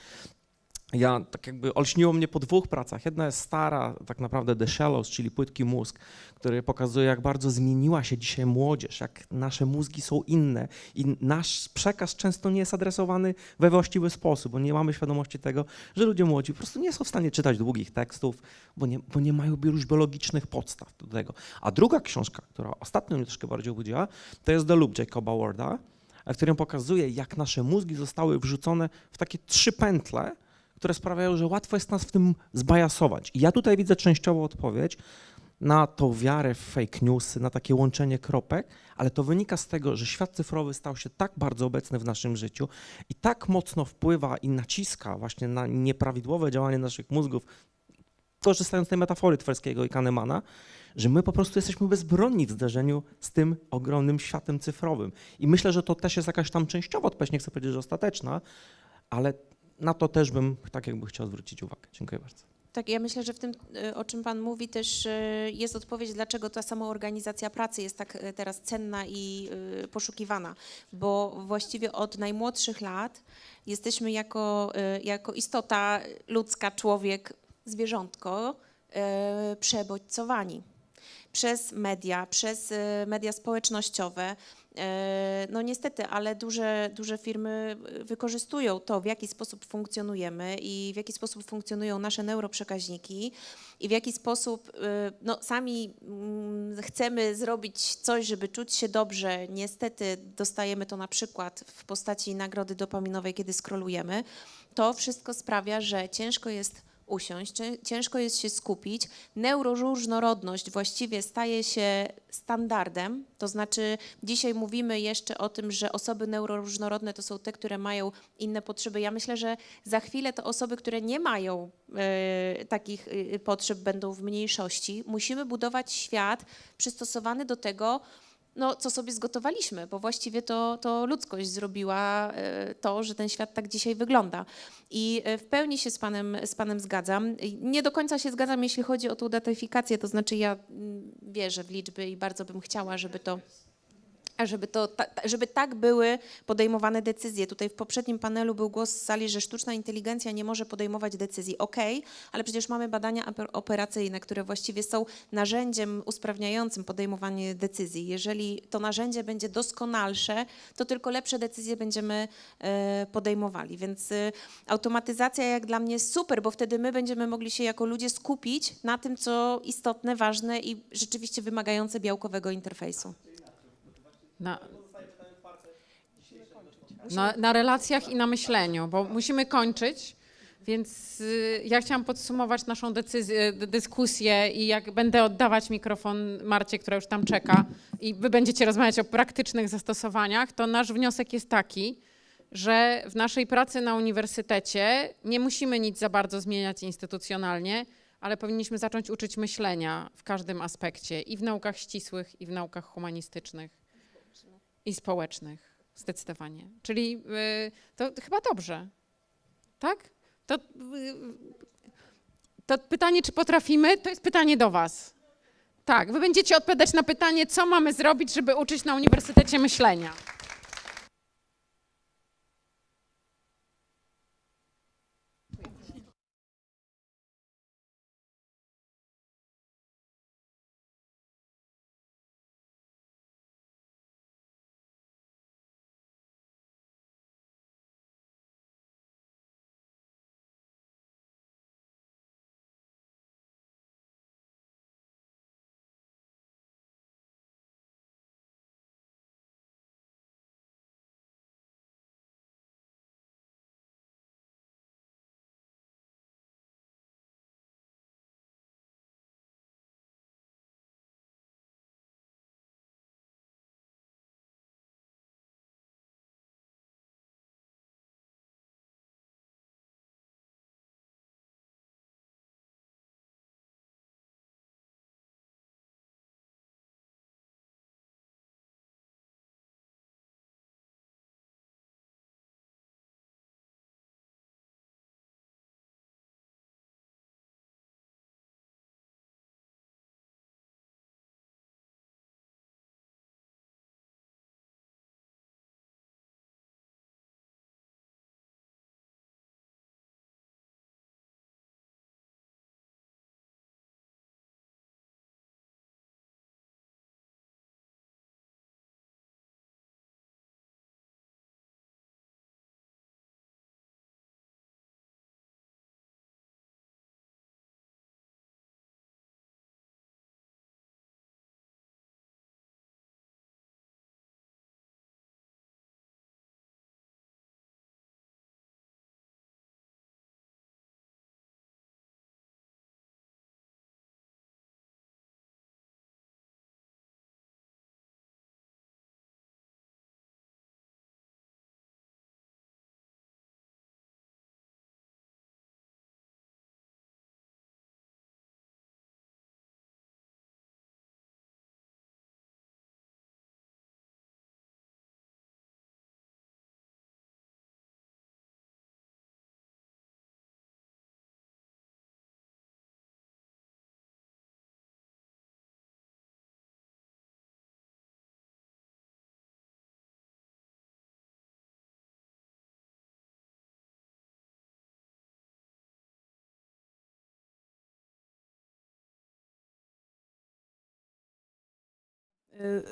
Ja tak jakby olśniło mnie po dwóch pracach. Jedna jest stara, tak naprawdę The Shallows, czyli płytki mózg, który pokazuje, jak bardzo zmieniła się dzisiaj młodzież, jak nasze mózgi są inne i nasz przekaz często nie jest adresowany we właściwy sposób, bo nie mamy świadomości tego, że ludzie młodzi po prostu nie są w stanie czytać długich tekstów, bo nie mają już biologicznych podstaw do tego. A druga książka, która ostatnio mnie troszkę bardziej obudziła, to jest The Loop Jacoba Warda, w którym pokazuje, jak nasze mózgi zostały wrzucone w takie 3 pętle, które sprawiają, że łatwo jest nas w tym zbajasować. I ja tutaj widzę częściową odpowiedź na tą wiarę w fake newsy, na takie łączenie kropek, ale to wynika z tego, że świat cyfrowy stał się tak bardzo obecny w naszym życiu i tak mocno wpływa i naciska właśnie na nieprawidłowe działanie naszych mózgów, korzystając z tej metafory Twerskiego i Kahnemana, że my po prostu jesteśmy bezbronni w zderzeniu z tym ogromnym światem cyfrowym. I myślę, że to też jest jakaś tam częściowa odpowiedź, nie chcę powiedzieć, że ostateczna, ale na to też bym tak jakby chciał zwrócić uwagę. Dziękuję bardzo. Tak, ja myślę, że w tym, o czym Pan mówi, też jest odpowiedź, dlaczego ta samoorganizacja pracy jest tak teraz cenna i poszukiwana, bo właściwie od najmłodszych lat jesteśmy jako istota ludzka, człowiek, zwierzątko, przebodźcowani przez media społecznościowe. No niestety, ale duże firmy wykorzystują to, w jaki sposób funkcjonujemy i w jaki sposób funkcjonują nasze neuroprzekaźniki i w jaki sposób sami chcemy zrobić coś, żeby czuć się dobrze. Niestety dostajemy to na przykład w postaci nagrody dopaminowej, kiedy scrollujemy. To wszystko sprawia, że ciężko jest usiąść, ciężko jest się skupić. Neuroróżnorodność właściwie staje się standardem, to znaczy dzisiaj mówimy jeszcze o tym, że osoby neuroróżnorodne to są te, które mają inne potrzeby. Ja myślę, że za chwilę to osoby, które nie mają takich potrzeb, będą w mniejszości. Musimy budować świat przystosowany do tego, no, co sobie zgotowaliśmy, bo właściwie to ludzkość zrobiła to, że ten świat tak dzisiaj wygląda. I w pełni się z panem zgadzam. Nie do końca się zgadzam, jeśli chodzi o tą datyfikację, to znaczy ja wierzę w liczby i bardzo bym chciała, żeby tak były podejmowane decyzje. Tutaj w poprzednim panelu był głos z sali, że sztuczna inteligencja nie może podejmować decyzji. Okej, ale przecież mamy badania operacyjne, które właściwie są narzędziem usprawniającym podejmowanie decyzji. Jeżeli to narzędzie będzie doskonalsze, to tylko lepsze decyzje będziemy podejmowali. Więc automatyzacja jak dla mnie jest super, bo wtedy my będziemy mogli się jako ludzie skupić na tym, co istotne, ważne i rzeczywiście wymagające białkowego interfejsu. Na relacjach i na myśleniu, bo musimy kończyć, więc ja chciałam podsumować naszą dyskusję i jak będę oddawać mikrofon Marcie, która już tam czeka i wy będziecie rozmawiać o praktycznych zastosowaniach, to nasz wniosek jest taki, że w naszej pracy na uniwersytecie nie musimy nic za bardzo zmieniać instytucjonalnie, ale powinniśmy zacząć uczyć myślenia w każdym aspekcie i w naukach ścisłych, i w naukach humanistycznych. I społecznych, zdecydowanie. Czyli to chyba dobrze, tak? To pytanie, czy potrafimy, to jest pytanie do was. Tak, wy będziecie odpowiadać na pytanie, co mamy zrobić, żeby uczyć na uniwersytecie myślenia.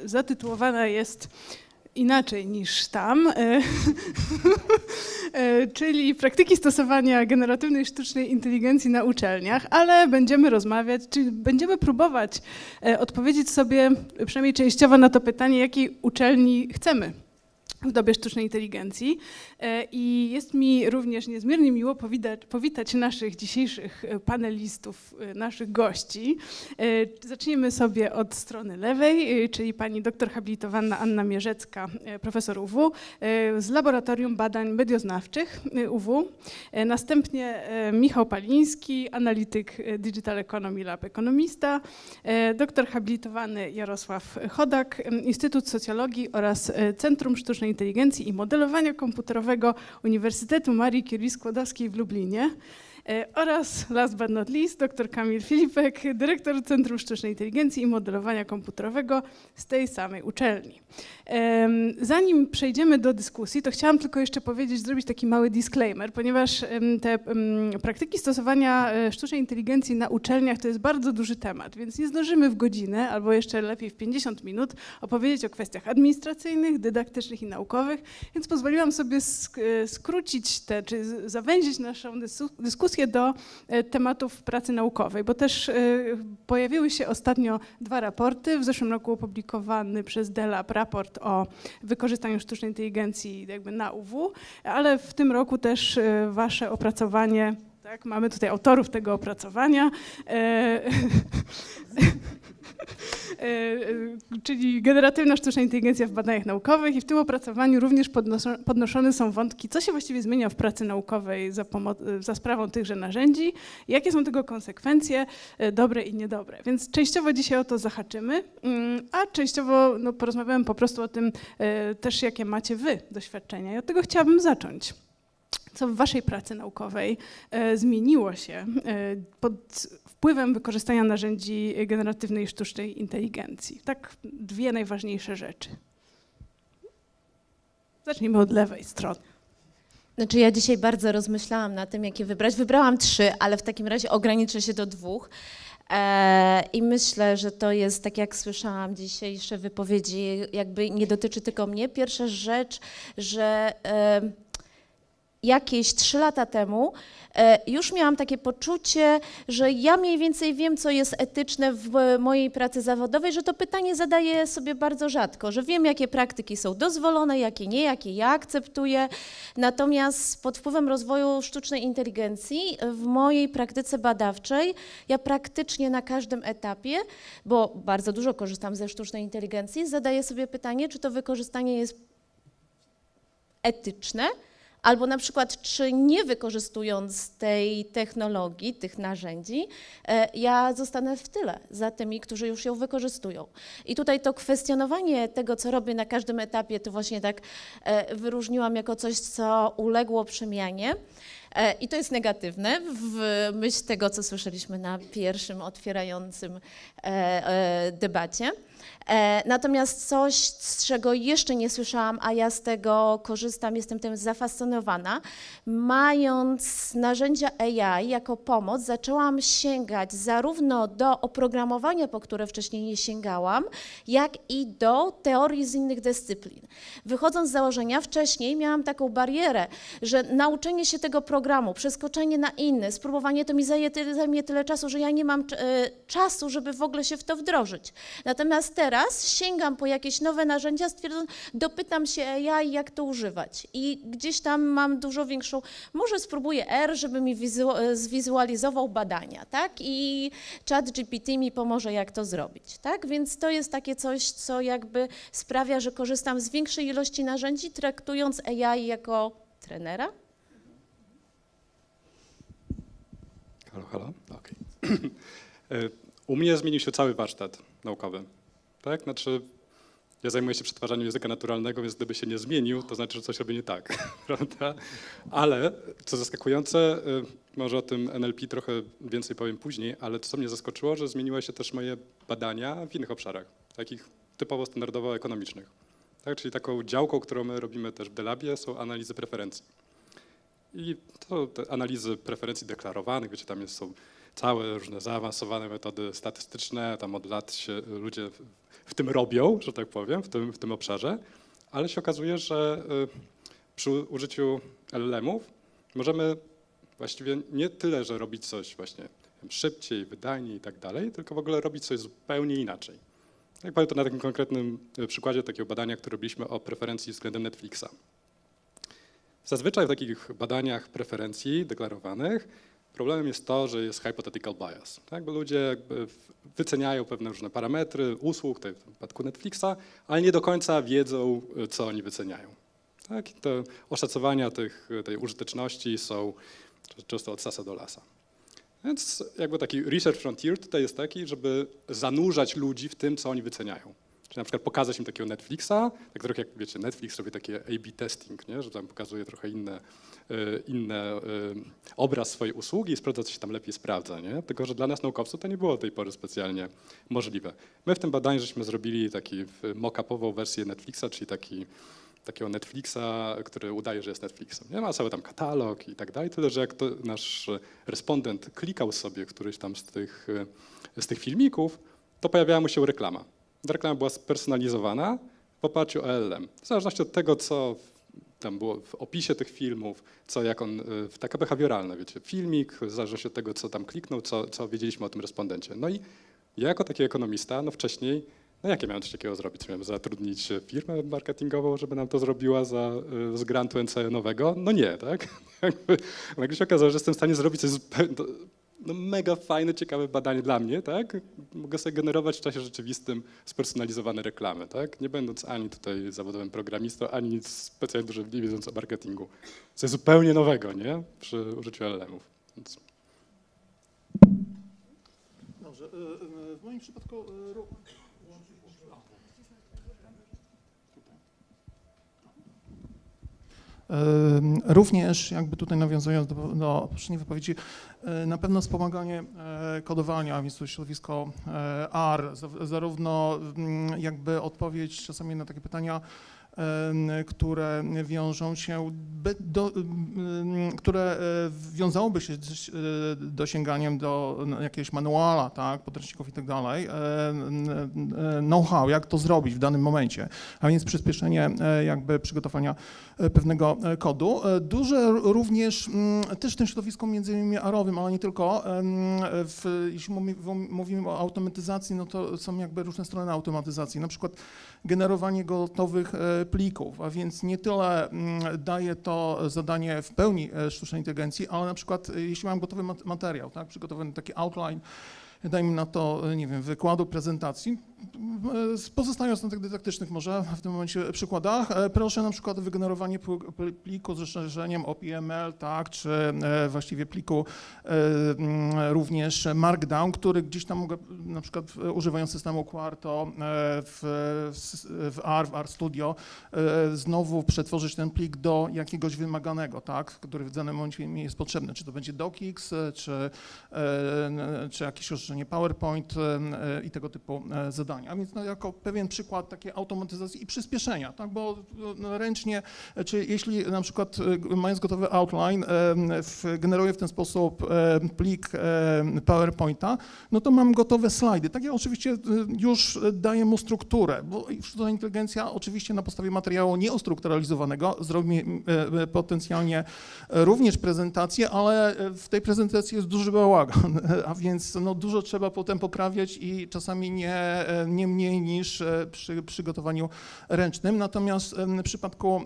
Zatytułowana jest inaczej niż tam, czyli praktyki stosowania generatywnej sztucznej inteligencji na uczelniach, ale będziemy rozmawiać, czyli będziemy próbować odpowiedzieć sobie przynajmniej częściowo na to pytanie, jakiej uczelni chcemy. w dobie sztucznej inteligencji i jest mi również niezmiernie miło powitać naszych dzisiejszych panelistów, naszych gości. Zacznijmy sobie od strony lewej, czyli pani doktor habilitowana Anna Mierzecka, profesor UW z Laboratorium Badań Medioznawczych UW. Następnie Michał Paliński, analityk Digital Economy Lab, ekonomista. Doktor habilitowany Jarosław Chodak, Instytut Socjologii oraz Centrum Sztucznej Inteligencji i Modelowania Komputerowego Uniwersytetu Marii Curie-Skłodowskiej w Lublinie oraz last but not least dr Kamil Filipek, dyrektor Centrum Sztucznej Inteligencji i Modelowania Komputerowego z tej samej uczelni. Zanim przejdziemy do dyskusji, to chciałam tylko jeszcze zrobić taki mały disclaimer, ponieważ te praktyki stosowania sztucznej inteligencji na uczelniach to jest bardzo duży temat, więc nie zdążymy w godzinę, albo jeszcze lepiej w 50 minut opowiedzieć o kwestiach administracyjnych, dydaktycznych i naukowych, więc pozwoliłam sobie skrócić czy zawęzić naszą dyskusję do tematów pracy naukowej, bo też pojawiły się ostatnio 2 raporty. W zeszłym roku opublikowany przez DELAB raport o wykorzystaniu sztucznej inteligencji na UW, ale w tym roku też wasze opracowanie, tak, mamy tutaj autorów tego opracowania, czyli generatywna sztuczna inteligencja w badaniach naukowych i w tym opracowaniu również podnoszone są wątki, co się właściwie zmienia w pracy naukowej za sprawą tychże narzędzi, jakie są tego konsekwencje dobre i niedobre. Więc częściowo dzisiaj o to zahaczymy, a częściowo porozmawiamy po prostu o tym też, jakie macie wy doświadczenia i od tego chciałabym zacząć. Co w waszej pracy naukowej zmieniło się pod wpływem wykorzystania narzędzi generatywnej sztucznej inteligencji? Tak 2 najważniejsze rzeczy. Zacznijmy od lewej strony. Znaczy ja dzisiaj bardzo rozmyślałam na tym, jakie wybrać. Wybrałam 3, ale w takim razie ograniczę się do 2. I myślę, że to jest, tak jak słyszałam dzisiejsze wypowiedzi, jakby nie dotyczy tylko mnie. Pierwsza rzecz, że jakieś 3 lata temu już miałam takie poczucie, że ja mniej więcej wiem, co jest etyczne w mojej pracy zawodowej, że to pytanie zadaję sobie bardzo rzadko, że wiem, jakie praktyki są dozwolone, jakie nie, jakie ja akceptuję. Natomiast pod wpływem rozwoju sztucznej inteligencji w mojej praktyce badawczej ja praktycznie na każdym etapie, bo bardzo dużo korzystam ze sztucznej inteligencji, zadaję sobie pytanie, czy to wykorzystanie jest etyczne, albo na przykład, czy nie wykorzystując tej technologii, tych narzędzi, ja zostanę w tyle za tymi, którzy już ją wykorzystują. I tutaj to kwestionowanie tego, co robię na każdym etapie, to właśnie tak wyróżniłam jako coś, co uległo przemianie. I to jest negatywne w myśl tego, co słyszeliśmy na pierwszym otwierającym debacie. Natomiast coś, z czego jeszcze nie słyszałam, a ja z tego korzystam, jestem tym zafascynowana, mając narzędzia AI jako pomoc, zaczęłam sięgać zarówno do oprogramowania, po które wcześniej nie sięgałam, jak i do teorii z innych dyscyplin. Wychodząc z założenia, wcześniej miałam taką barierę, że nauczenie się tego programu, przeskoczenie na inny, spróbowanie to mi zajmie tyle czasu, że ja nie mam czasu, żeby w ogóle się w to wdrożyć. Natomiast teraz sięgam po jakieś nowe narzędzia, dopytam się AI, jak to używać. I gdzieś tam mam dużo większą, może spróbuję R, żeby mi zwizualizował badania, tak? I ChatGPT mi pomoże, jak to zrobić, tak? Więc to jest takie coś, co jakby sprawia, że korzystam z większej ilości narzędzi, traktując AI jako trenera. Halo? Okej. U mnie zmienił się cały warsztat naukowy. Tak? Znaczy, ja zajmuję się przetwarzaniem języka naturalnego, więc gdyby się nie zmienił, to znaczy, że coś robię nie tak, prawda? Ale, co zaskakujące, może o tym NLP trochę więcej powiem później, ale to, co mnie zaskoczyło, że zmieniły się też moje badania w innych obszarach, takich typowo standardowo ekonomicznych. Tak? Czyli taką działką, którą my robimy też w DELABie, są analizy preferencji. I to te analizy preferencji deklarowanych, wiecie, tam są całe różne zaawansowane metody statystyczne, tam od lat się ludzie w tym robią, że tak powiem, w tym obszarze, ale się okazuje, że przy użyciu LLM-ów możemy właściwie nie tyle, że robić coś właśnie szybciej, wydajniej i tak dalej, tylko w ogóle robić coś zupełnie inaczej. Jak powiem to na takim konkretnym przykładzie takiego badania, które robiliśmy o preferencji względem Netflixa. Zazwyczaj w takich badaniach preferencji deklarowanych problemem jest to, że jest hypothetical bias, tak? Bo ludzie jakby wyceniają pewne różne parametry usług, tutaj w przypadku Netflixa, ale nie do końca wiedzą, co oni wyceniają. Tak? I te oszacowania tej użyteczności są często od sasa do lasa. Więc jakby taki research frontier tutaj jest taki, żeby zanurzać ludzi w tym, co oni wyceniają. Czyli na przykład pokazać im takiego Netflixa, tak trochę jak wiecie, Netflix robi takie A/B testing, nie? Że tam pokazuje trochę inny obraz swojej usługi i sprawdza, co się tam lepiej sprawdza. Nie? Tylko że dla nas naukowców to nie było do tej pory specjalnie możliwe. My w tym badaniu żeśmy zrobili taki mock-upową wersję Netflixa, czyli takiego Netflixa, który udaje, że jest Netflixem. Nie ma cały tam katalog i tak dalej, tyle że jak to nasz respondent klikał sobie któryś tam z tych filmików, to pojawiała mu się reklama. Ta reklama była spersonalizowana w oparciu o LLM. W zależności od tego, co tam było w opisie tych filmów, jak on, taka behawioralna, wiecie, filmik, w zależności od tego, co tam kliknął, co wiedzieliśmy o tym respondencie. No i ja jako taki ekonomista, no wcześniej, no jakie miałem coś takiego zrobić? Miałem zatrudnić firmę marketingową, żeby nam to zrobiła z grantu NCN-owego? No nie, tak? Jakby się okazało, że jestem w stanie zrobić coś no mega fajne, ciekawe badanie dla mnie, tak? Mogę sobie generować w czasie rzeczywistym spersonalizowane reklamy, tak? Nie będąc ani tutaj zawodowym programistą, ani nic specjalnie dużo nie wiedząc o marketingu. Coś zupełnie nowego, nie? Przy użyciu LLM-ów. Więc... Dobrze, w moim przypadku również jakby tutaj nawiązując do poprzedniej wypowiedzi, na pewno wspomaganie kodowania, więc to środowisko R, zarówno jakby odpowiedź czasami na takie pytania, które wiążą się, które wiązałoby się z dosięganiem do jakiegoś manuala, tak, podręczników i tak dalej, know-how, jak to zrobić w danym momencie, a więc przyspieszenie jakby przygotowania pewnego kodu. Duże również też w tym środowisku między innymi R-owym, ale nie tylko, jeśli mówimy o automatyzacji, no to są jakby różne strony automatyzacji, na przykład generowanie gotowych plików, a więc nie tyle daje to zadanie w pełni sztucznej inteligencji, ale na przykład jeśli mam gotowy materiał, tak, przygotowany taki outline, dajmy na to, nie wiem, wykładu, prezentacji, pozostając na tych dydaktycznych może w tym momencie przykładach, proszę na przykład o wygenerowanie pliku z rozszerzeniem OPML, tak, czy właściwie pliku również Markdown, który gdzieś tam mogę, na przykład używając systemu Quarto w R Studio, znowu przetworzyć ten plik do jakiegoś wymaganego, tak, który w danym momencie mi jest potrzebny, czy to będzie docx, czy jakieś rozszerzenie PowerPoint i tego typu zadania. A więc no, jako pewien przykład takiej automatyzacji i przyspieszenia, tak, bo ręcznie, czy jeśli na przykład mając gotowy outline generuję w ten sposób plik PowerPointa, no to mam gotowe slajdy. Tak ja oczywiście już daję mu strukturę, bo sztuczna inteligencja oczywiście na podstawie materiału nieostrukturalizowanego zrobi potencjalnie również prezentację, ale w tej prezentacji jest duży bałagan, a więc no, dużo trzeba potem poprawiać i czasami nie mniej niż przy przygotowaniu ręcznym. Natomiast w przypadku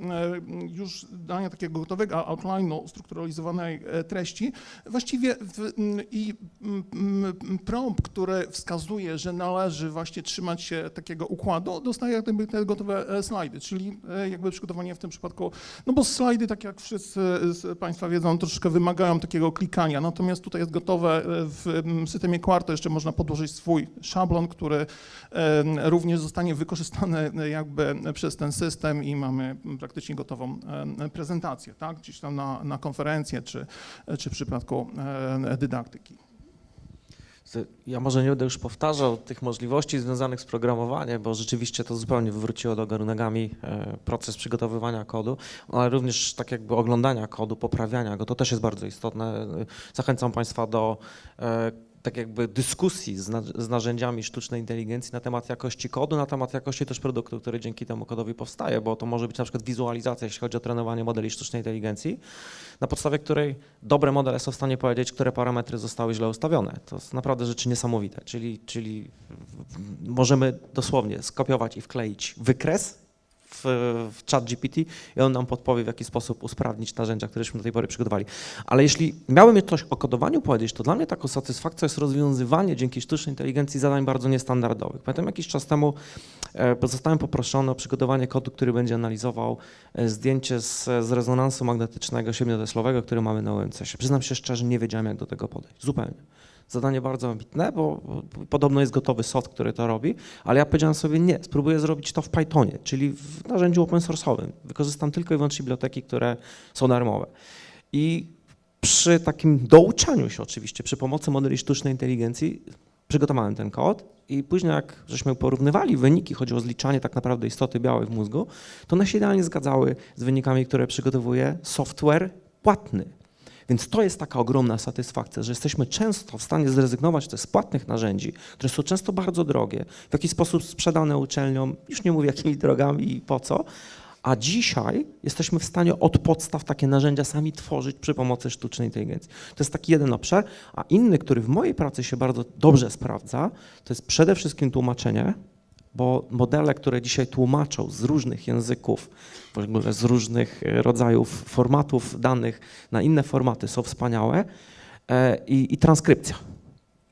już dania takiego gotowego outline'u, strukturalizowanej treści, właściwie i prompt, który wskazuje, że należy właśnie trzymać się takiego układu, dostaje te gotowe slajdy, czyli jakby przygotowanie w tym przypadku, no bo slajdy, tak jak wszyscy z Państwa wiedzą, troszeczkę wymagają takiego klikania, natomiast tutaj jest gotowe w systemie Quarto, jeszcze można podłożyć swój szablon, który również zostanie wykorzystany jakby przez ten system i mamy praktycznie gotową prezentację, tak, gdzieś tam na konferencję czy w przypadku dydaktyki. Ja może nie będę już powtarzał tych możliwości związanych z programowaniem, bo rzeczywiście to zupełnie wywróciło do góry nogami proces przygotowywania kodu, ale również tak jakby oglądania kodu, poprawiania go, to też jest bardzo istotne. Zachęcam Państwa do tak jakby dyskusji z narzędziami sztucznej inteligencji na temat jakości kodu, na temat jakości też produktu, który dzięki temu kodowi powstaje, bo to może być na przykład wizualizacja, jeśli chodzi o trenowanie modeli sztucznej inteligencji, na podstawie której dobre modele są w stanie powiedzieć, które parametry zostały źle ustawione. To jest naprawdę rzeczy niesamowite, czyli możemy dosłownie skopiować i wkleić wykres w ChatGPT i on nam podpowie, w jaki sposób usprawnić narzędzia, któreśmy do tej pory przygotowali. Ale jeśli miałbym coś o kodowaniu powiedzieć, to dla mnie taką satysfakcją jest rozwiązywanie dzięki sztucznej inteligencji zadań bardzo niestandardowych. Pamiętam jakiś czas temu zostałem poproszony o przygotowanie kodu, który będzie analizował zdjęcie z rezonansu magnetycznego 7-teslowego, który mamy na UMCS-ie. Przyznam się szczerze, nie wiedziałem, jak do tego podejść. Zupełnie. Zadanie bardzo ambitne, bo podobno jest gotowy soft, który to robi, ale ja powiedziałem sobie nie, spróbuję zrobić to w Pythonie, czyli w narzędziu open source'owym. Wykorzystam tylko i wyłącznie biblioteki, które są darmowe. I przy takim douczaniu się oczywiście, przy pomocy modeli sztucznej inteligencji przygotowałem ten kod i później jak żeśmy porównywali wyniki, chodzi o zliczanie tak naprawdę istoty białej w mózgu, to one się idealnie zgadzały z wynikami, które przygotowuje software płatny. Więc to jest taka ogromna satysfakcja, że jesteśmy często w stanie zrezygnować z płatnych narzędzi, które są często bardzo drogie, w jakiś sposób sprzedane uczelniom, już nie mówię jakimi drogami i po co, a dzisiaj jesteśmy w stanie od podstaw takie narzędzia sami tworzyć przy pomocy sztucznej inteligencji. To jest taki jeden obszar, a inny, który w mojej pracy się bardzo dobrze sprawdza, to jest przede wszystkim tłumaczenie, bo modele, które dzisiaj tłumaczą z różnych języków, w ogóle z różnych rodzajów formatów danych na inne formaty są wspaniałe i transkrypcja.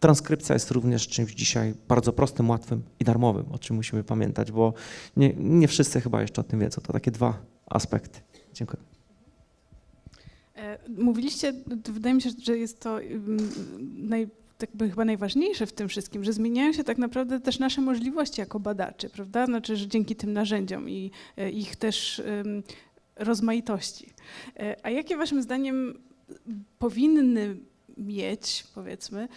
Transkrypcja jest również czymś dzisiaj bardzo prostym, łatwym i darmowym, o czym musimy pamiętać, bo nie wszyscy chyba jeszcze o tym wiedzą. To takie dwa aspekty. Dziękuję. Mówiliście, wydaje mi się, że jest to chyba najważniejsze w tym wszystkim, że zmieniają się tak naprawdę też nasze możliwości jako badaczy, prawda? Znaczy, że dzięki tym narzędziom i ich też rozmaitości. A jakie waszym zdaniem powinny mieć, powiedzmy,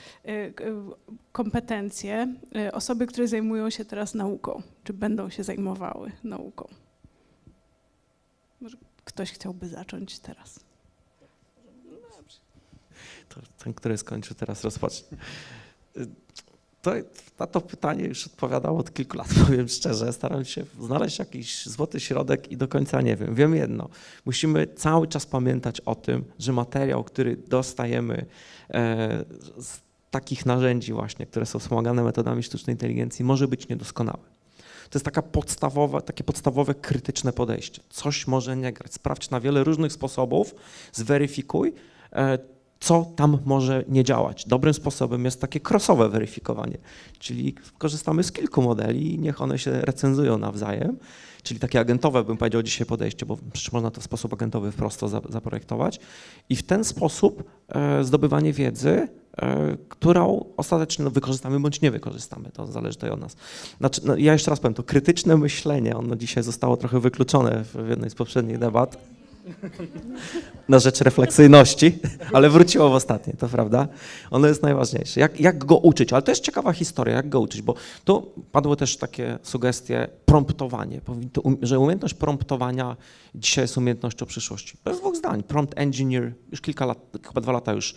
kompetencje osoby, które zajmują się teraz nauką, czy będą się zajmowały nauką? Może ktoś chciałby zacząć teraz? To ten, który skończył, teraz rozpocznie. Na to pytanie już odpowiadam od kilku lat, powiem szczerze. Staram się znaleźć jakiś złoty środek i do końca nie wiem. Wiem jedno, musimy cały czas pamiętać o tym, że materiał, który dostajemy z takich narzędzi właśnie, które są wspomagane metodami sztucznej inteligencji, może być niedoskonały. To jest takie podstawowe, krytyczne podejście. Coś może nie grać. Sprawdź na wiele różnych sposobów, zweryfikuj, co tam może nie działać. Dobrym sposobem jest takie crossowe weryfikowanie, czyli korzystamy z kilku modeli i niech one się recenzują nawzajem, czyli takie agentowe, bym powiedział dzisiaj podejście, bo przecież można to w sposób agentowy wprost zaprojektować i w ten sposób zdobywanie wiedzy, którą ostatecznie wykorzystamy bądź nie wykorzystamy, to zależy tutaj od nas. Znaczy, ja jeszcze raz powiem, to krytyczne myślenie, ono dzisiaj zostało trochę wykluczone w jednej z poprzednich debat, na rzecz refleksyjności, ale wróciło w ostatniej, to prawda? Ono jest najważniejsze. Jak go uczyć? Ale to jest ciekawa historia, jak go uczyć, bo tu padły też takie sugestie promptowanie, że umiejętność promptowania dzisiaj jest umiejętnością przyszłości. Bez dwóch zdań. Prompt engineer, już kilka lat, chyba 2 lata już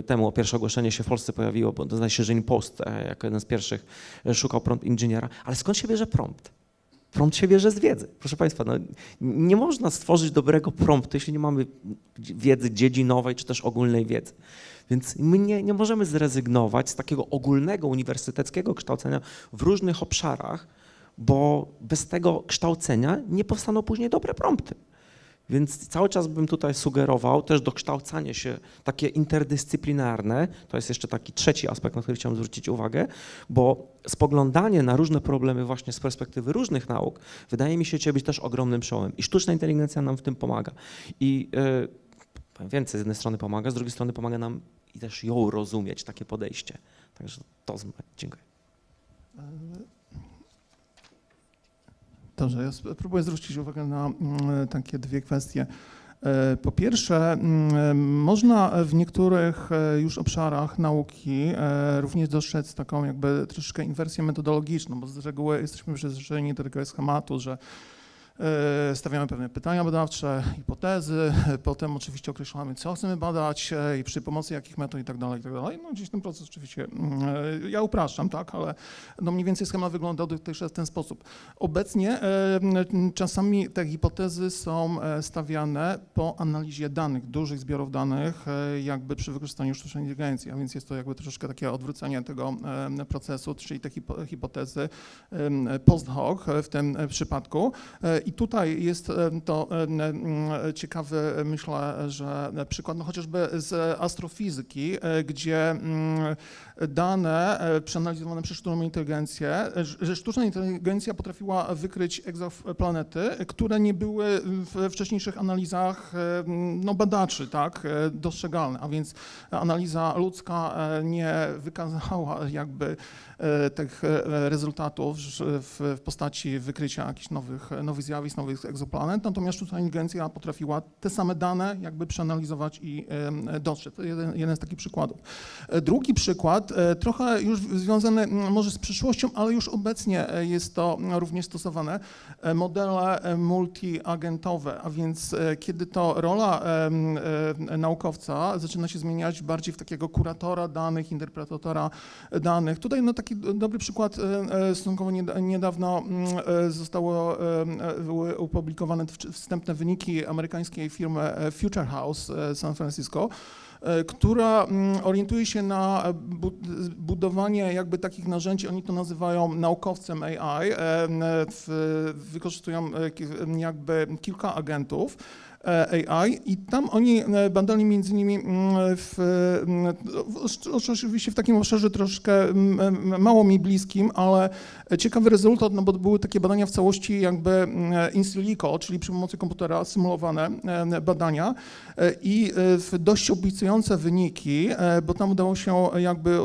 temu pierwsze ogłoszenie się w Polsce pojawiło, bo zdaje się, że InPost jako jeden z pierwszych szukał prompt inżyniera. Ale skąd się bierze prompt? Prompt się bierze z wiedzy. Proszę Państwa, no, nie można stworzyć dobrego promptu, jeśli nie mamy wiedzy dziedzinowej czy też ogólnej wiedzy. Więc my nie możemy zrezygnować z takiego ogólnego uniwersyteckiego kształcenia w różnych obszarach, bo bez tego kształcenia nie powstaną później dobre prompty. Więc cały czas bym tutaj sugerował też dokształcanie się takie interdyscyplinarne, to jest jeszcze taki trzeci aspekt, na który chciałem zwrócić uwagę, bo spoglądanie na różne problemy właśnie z perspektywy różnych nauk wydaje mi się być też ogromnym przełomem i sztuczna inteligencja nam w tym pomaga. I więcej z jednej strony pomaga, z drugiej strony pomaga nam i też ją rozumieć, takie podejście. Także to z mnie. Dziękuję. Dobrze, ja spróbuję zwrócić uwagę na takie dwie kwestie. Po pierwsze, można w niektórych już obszarach nauki również dostrzec taką jakby troszeczkę inwersję metodologiczną, bo z reguły jesteśmy przyzwyczajeni do tego schematu, że Stawiamy pewne pytania badawcze, hipotezy, potem oczywiście określamy, co chcemy badać i przy pomocy jakich metod i tak dalej, i tak dalej. No gdzieś ten proces oczywiście, ja upraszczam, tak, ale no mniej więcej schemat wygląda dotychczas w ten sposób. Obecnie czasami te hipotezy są stawiane po analizie danych, dużych zbiorów danych, jakby przy wykorzystaniu sztucznej inteligencji, a więc jest to jakby troszeczkę takie odwrócenie tego procesu, czyli te hipotezy post hoc w tym przypadku. I tutaj jest to ciekawy, myślę, że przykład no chociażby z astrofizyki, gdzie dane przeanalizowane przez sztuczną inteligencję, że sztuczna inteligencja potrafiła wykryć egzoplanety, które nie były w wcześniejszych analizach no, badaczy, tak, dostrzegalne, a więc analiza ludzka nie wykazała jakby tych rezultatów w postaci wykrycia jakichś nowych zjawisk, nowych egzoplanet, natomiast sztuczna inteligencja potrafiła te same dane jakby przeanalizować i dostrzec. To jeden z takich przykładów. Drugi przykład, trochę już związany może z przyszłością, ale już obecnie jest to również stosowane, modele multiagentowe, a więc kiedy to rola naukowca zaczyna się zmieniać bardziej w takiego kuratora danych, interpretatora danych. Tutaj no, taki dobry przykład, stosunkowo niedawno były opublikowane wstępne wyniki amerykańskiej firmy Future House San Francisco, która orientuje się na budowanie jakby takich narzędzi, oni to nazywają naukowcem AI, wykorzystują jakby kilka agentów AI i tam oni badali między innymi oczywiście w takim obszarze troszkę mało mi bliskim, ale ciekawy rezultat, no bo były takie badania w całości jakby in silico, czyli przy pomocy komputera symulowane badania i dość obiecujące wyniki, bo tam udało się jakby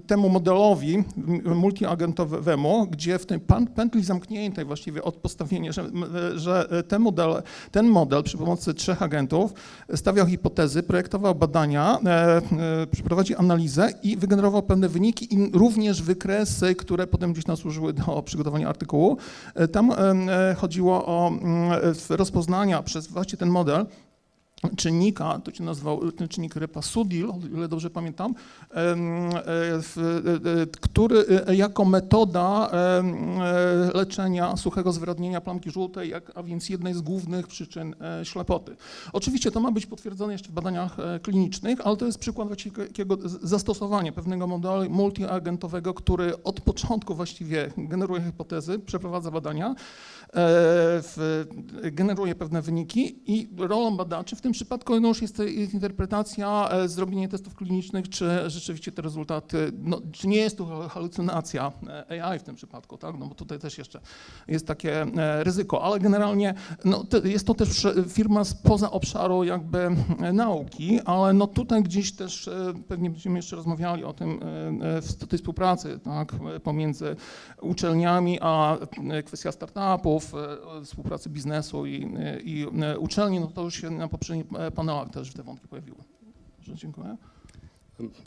temu modelowi multiagentowemu, gdzie w tej pętli zamkniętej właściwie od postawienia, że ten model przy pomocy 3 agentów stawiał hipotezy, projektował badania, przeprowadził analizę i wygenerował pewne wyniki i również wykresy, które potem gdzieś nam służyły do przygotowania artykułu. Tam chodziło o rozpoznania przez właśnie ten model czynnika, to się nazywał ten czynnik Repasudil, o ile dobrze pamiętam, który jako metoda leczenia suchego zwyrodnienia plamki żółtej, a więc jednej z głównych przyczyn ślepoty. Oczywiście to ma być potwierdzone jeszcze w badaniach klinicznych, ale to jest przykład właściwie takiego zastosowania pewnego modelu multiagentowego, który od początku właściwie generuje hipotezy, przeprowadza badania, generuje pewne wyniki i rolą badaczy w tym przypadku no już jest interpretacja, zrobienie testów klinicznych, czy rzeczywiście te rezultaty, no, czy nie jest to halucynacja AI w tym przypadku, tak? No bo tutaj też jeszcze jest takie ryzyko, ale generalnie no, jest to też firma spoza obszaru jakby nauki, ale no tutaj gdzieś też pewnie będziemy jeszcze rozmawiali o tym w tej współpracy, tak? Pomiędzy uczelniami a kwestia startupów, współpracy biznesu i uczelni, no to już się na poprzednich panelach też te wątki pojawiły. Dziękuję.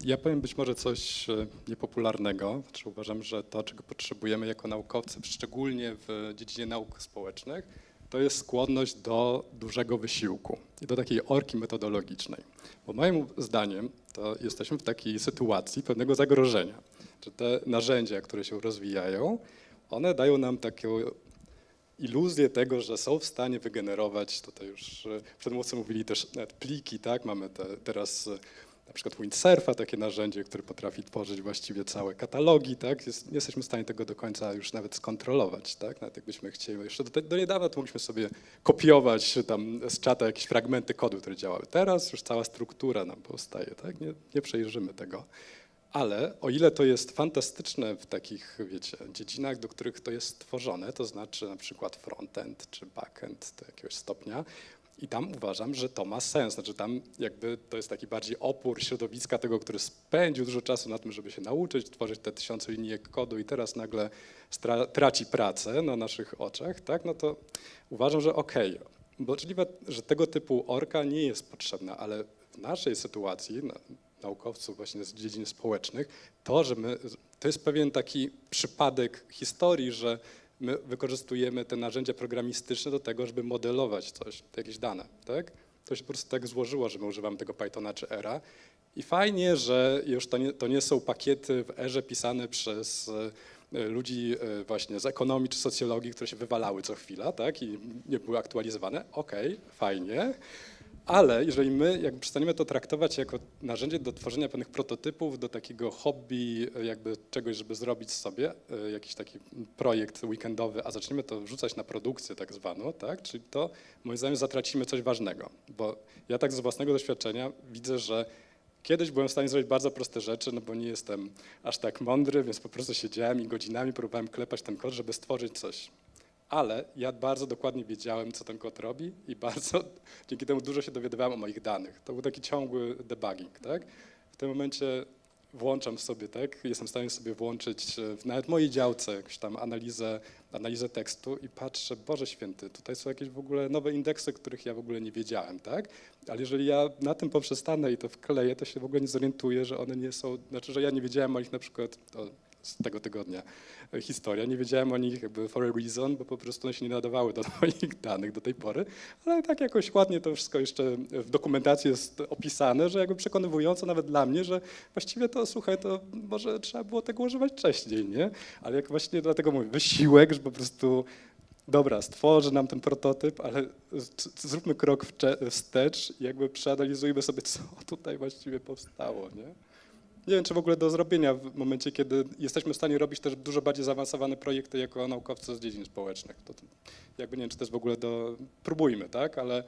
Ja powiem być może coś niepopularnego, znaczy uważam, że to, czego potrzebujemy jako naukowcy, szczególnie w dziedzinie nauk społecznych, to jest skłonność do dużego wysiłku i do takiej orki metodologicznej. Bo moim zdaniem to jesteśmy w takiej sytuacji pewnego zagrożenia, że te narzędzia, które się rozwijają, one dają nam taką iluzję tego, że są w stanie wygenerować, tutaj już przedmówcy mówili też nawet pliki, tak, mamy teraz na przykład Windsurfa, takie narzędzie, które potrafi tworzyć właściwie całe katalogi, tak, nie jesteśmy w stanie tego do końca już nawet skontrolować, tak, nawet jakbyśmy chcieli, jeszcze do niedawna to mogliśmy sobie kopiować tam z czata jakieś fragmenty kodu, które działały, teraz już cała struktura nam powstaje, tak, nie przejrzymy tego. Ale o ile to jest fantastyczne w takich, wiecie, dziedzinach, do których to jest tworzone, to znaczy na przykład frontend czy backend do jakiegoś stopnia, i tam uważam, że to ma sens, znaczy tam jakby to jest taki bardziej opór środowiska tego, który spędził dużo czasu na tym, żeby się nauczyć, tworzyć te 1000 linijek kodu i teraz nagle traci pracę na naszych oczach, tak, no to uważam, że okej, możliwe, że tego typu orka nie jest potrzebna, ale w naszej sytuacji, naukowców właśnie z dziedzin społecznych, to jest pewien taki przypadek historii, że my wykorzystujemy te narzędzia programistyczne do tego, żeby modelować coś, jakieś dane, tak? To się po prostu tak złożyło, że my używamy tego Pythona czy Era i fajnie, że już to nie są pakiety w Erze pisane przez ludzi właśnie z ekonomii czy socjologii, które się wywalały co chwila, tak? I nie były aktualizowane. Okej, fajnie. Ale jeżeli my jakby przestaniemy to traktować jako narzędzie do tworzenia pewnych prototypów, do takiego hobby, jakby czegoś, żeby zrobić sobie, jakiś taki projekt weekendowy, a zaczniemy to wrzucać na produkcję tak zwaną, tak? Czyli to moim zdaniem zatracimy coś ważnego, bo ja tak z własnego doświadczenia widzę, że kiedyś byłem w stanie zrobić bardzo proste rzeczy, no bo nie jestem aż tak mądry, więc po prostu siedziałem i godzinami próbowałem klepać ten kod, żeby stworzyć coś. Ale ja bardzo dokładnie wiedziałem, co ten kod robi i bardzo dzięki temu dużo się dowiadywałem o moich danych. To był taki ciągły debugging, tak? W tym momencie włączam sobie, tak? Jestem w stanie sobie włączyć nawet w mojej działce jakąś tam analizę tekstu i patrzę, Boże Święty, tutaj są jakieś w ogóle nowe indeksy, których ja w ogóle nie wiedziałem, tak? Ale jeżeli ja na tym poprzestanę i to wkleję, to się w ogóle nie zorientuję, że one nie są, znaczy, że ja nie wiedziałem o nich na przykład z tego tygodnia historia. Nie wiedziałem o nich jakby for a reason, bo po prostu one się nie nadawały do moich danych do tej pory, ale tak jakoś ładnie to wszystko jeszcze w dokumentacji jest opisane, że jakby przekonywująco nawet dla mnie, że właściwie to, słuchaj, to może trzeba było tego używać wcześniej, nie? Ale jak właśnie dlatego mówię, wysiłek, że po prostu dobra, stworzy nam ten prototyp, ale zróbmy krok wstecz i jakby przeanalizujmy sobie, co tutaj właściwie powstało, nie? Nie wiem, czy w ogóle do zrobienia w momencie, kiedy jesteśmy w stanie robić też dużo bardziej zaawansowane projekty jako naukowcy z dziedzin społecznych. To jakby nie wiem, czy to jest w ogóle próbujmy, tak, ale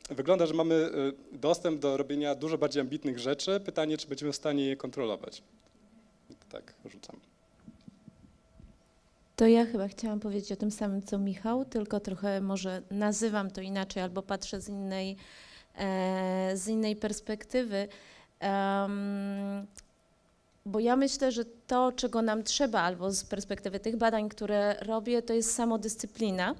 wygląda, że mamy dostęp do robienia dużo bardziej ambitnych rzeczy. Pytanie, czy będziemy w stanie je kontrolować. Tak, rzucam. To ja chyba chciałam powiedzieć o tym samym, co Michał, tylko trochę może nazywam to inaczej albo patrzę z innej perspektywy. Bo ja myślę, że to, czego nam trzeba, albo z perspektywy tych badań, które robię, to jest samodyscyplina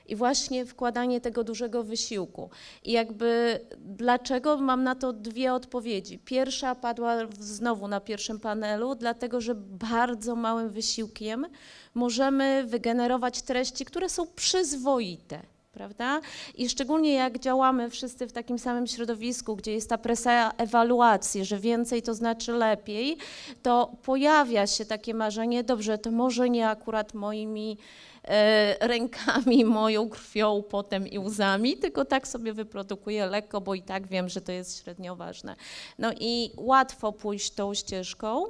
i właśnie wkładanie tego dużego wysiłku. I jakby dlaczego mam na to dwie odpowiedzi. Pierwsza padła znowu na pierwszym panelu, dlatego że bardzo małym wysiłkiem możemy wygenerować treści, które są przyzwoite. Prawda? I szczególnie jak działamy wszyscy w takim samym środowisku, gdzie jest ta presja ewaluacji, że więcej to znaczy lepiej, to pojawia się takie marzenie, dobrze, to może nie akurat moimi rękami, moją krwią, potem i łzami, tylko tak sobie wyprodukuję lekko, bo i tak wiem, że to jest średnio ważne. No i łatwo pójść tą ścieżką.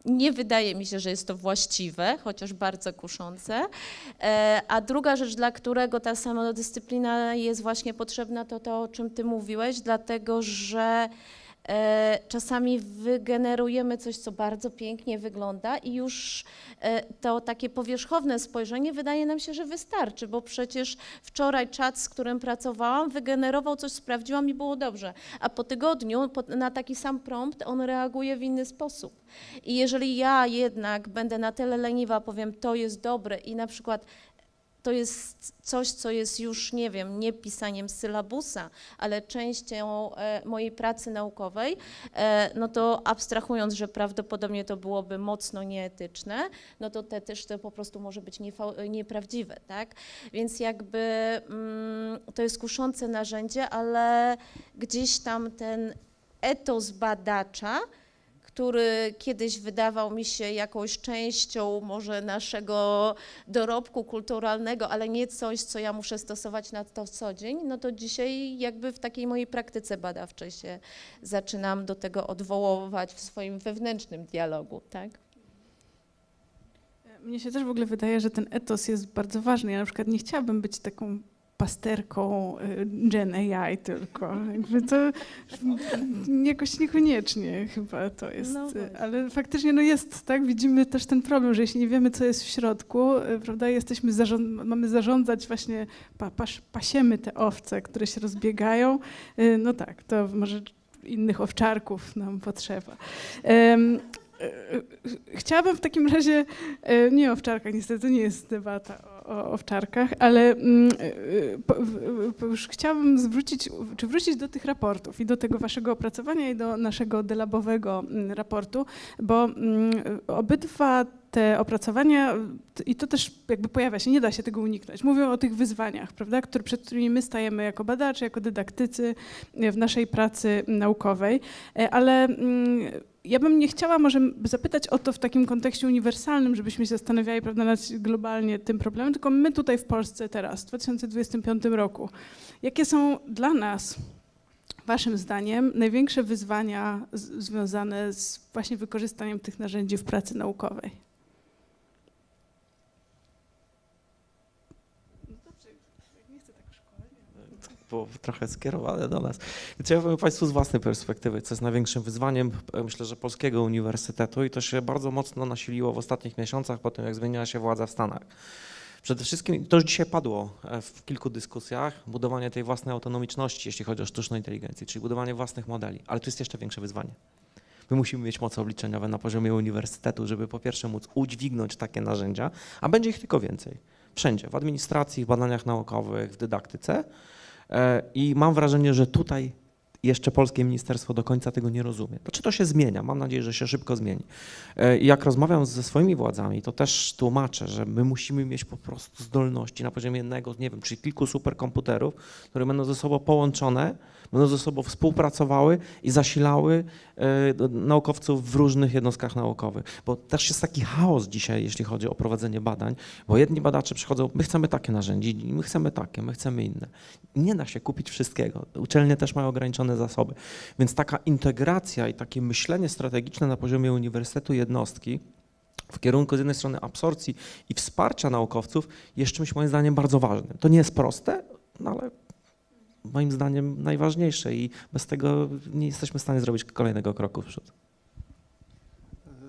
Nie wydaje mi się, że jest to właściwe, chociaż bardzo kuszące. A druga rzecz, dla którego ta samodyscyplina jest właśnie potrzebna, to to, o czym ty mówiłeś, dlatego że czasami wygenerujemy coś, co bardzo pięknie wygląda i już to takie powierzchowne spojrzenie wydaje nam się, że wystarczy, bo przecież wczoraj czat, z którym pracowałam, wygenerował coś, sprawdziłam i było dobrze, a po tygodniu na taki sam prompt on reaguje w inny sposób. I jeżeli ja jednak będę na tyle leniwa, powiem, to jest dobre i na przykład to jest coś, co jest już, nie wiem, nie pisaniem sylabusa, ale częścią mojej pracy naukowej, no to abstrahując, że prawdopodobnie to byłoby mocno nieetyczne, no to też to po prostu może być nieprawdziwe, tak? Więc jakby to jest kuszące narzędzie, ale gdzieś tam ten etos badacza, który kiedyś wydawał mi się jakąś częścią może naszego dorobku kulturalnego, ale nie coś, co ja muszę stosować na to co dzień, no to dzisiaj jakby w takiej mojej praktyce badawczej się zaczynam do tego odwoływać w swoim wewnętrznym dialogu, tak? Mnie się też w ogóle wydaje, że ten etos jest bardzo ważny. Ja na przykład nie chciałabym być taką pasterką GenAI tylko. Jakby to jakoś niekoniecznie chyba to jest. No ale faktycznie no jest, tak? Widzimy też ten problem, że jeśli nie wiemy, co jest w środku, prawda, mamy zarządzać właśnie, pasiemy te owce, które się rozbiegają, no tak, to może innych owczarków nam potrzeba. Chciałabym w takim razie, nie o owczarkach, niestety to nie jest debata o owczarkach, ale już chciałabym wrócić do tych raportów i do tego waszego opracowania i do naszego delabowego raportu, bo obydwa te opracowania, i to też jakby pojawia się, nie da się tego uniknąć, mówią o tych wyzwaniach, prawda, przed którymi my stajemy jako badacze, jako dydaktycy w naszej pracy naukowej, ale ja bym nie chciała może zapytać o to w takim kontekście uniwersalnym, żebyśmy się zastanawiali, prawda, nad globalnie tym problemem, tylko my tutaj w Polsce teraz, w 2025 roku, jakie są dla nas, waszym zdaniem, największe wyzwania związane z właśnie wykorzystaniem tych narzędzi w pracy naukowej? Było trochę skierowane do nas. Więc ja powiem Państwu z własnej perspektywy, co jest największym wyzwaniem, myślę, że polskiego uniwersytetu i to się bardzo mocno nasiliło w ostatnich miesiącach po tym, jak zmieniła się władza w Stanach. Przede wszystkim, to już dzisiaj padło w kilku dyskusjach, budowanie tej własnej autonomiczności, jeśli chodzi o sztuczną inteligencję, czyli budowanie własnych modeli, ale to jest jeszcze większe wyzwanie. My musimy mieć moce obliczeniowe na poziomie uniwersytetu, żeby po pierwsze móc udźwignąć takie narzędzia, a będzie ich tylko więcej. Wszędzie, w administracji, w badaniach naukowych, w dydaktyce. I mam wrażenie, że tutaj jeszcze polskie ministerstwo do końca tego nie rozumie. Znaczy to się zmienia, mam nadzieję, że się szybko zmieni. I jak rozmawiam ze swoimi władzami, to też tłumaczę, że my musimy mieć po prostu zdolności na poziomie jednego, nie wiem, czy kilku superkomputerów, które będą ze sobą połączone, będą ze sobą współpracowały i zasilały naukowców w różnych jednostkach naukowych. Bo też jest taki chaos dzisiaj, jeśli chodzi o prowadzenie badań, bo jedni badacze przychodzą, my chcemy takie narzędzie, my chcemy takie, my chcemy inne. Nie da się kupić wszystkiego. Uczelnie też mają ograniczone zasoby. Więc taka integracja i takie myślenie strategiczne na poziomie uniwersytetu jednostki w kierunku z jednej strony absorpcji i wsparcia naukowców jest czymś moim zdaniem bardzo ważnym. To nie jest proste, no ale moim zdaniem najważniejsze i bez tego nie jesteśmy w stanie zrobić kolejnego kroku w przód.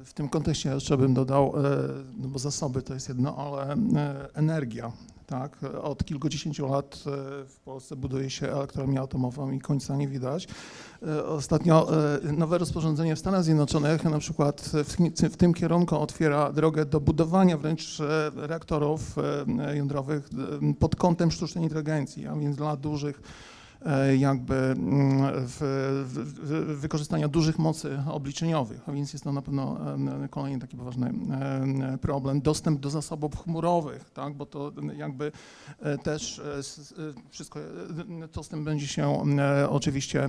W tym kontekście jeszcze bym dodał, no bo zasoby to jest jedno, ale energia. Tak? Od kilkudziesięciu lat w Polsce buduje się elektrownię atomową i końca nie widać. Ostatnio nowe rozporządzenie w Stanach Zjednoczonych na przykład w tym kierunku otwiera drogę do budowania wręcz reaktorów jądrowych pod kątem sztucznej inteligencji, a więc dla dużych jakby wykorzystania dużych mocy obliczeniowych, a więc jest to na pewno kolejny taki poważny problem. Dostęp do zasobów chmurowych, tak, bo to jakby też wszystko to z tym będzie się oczywiście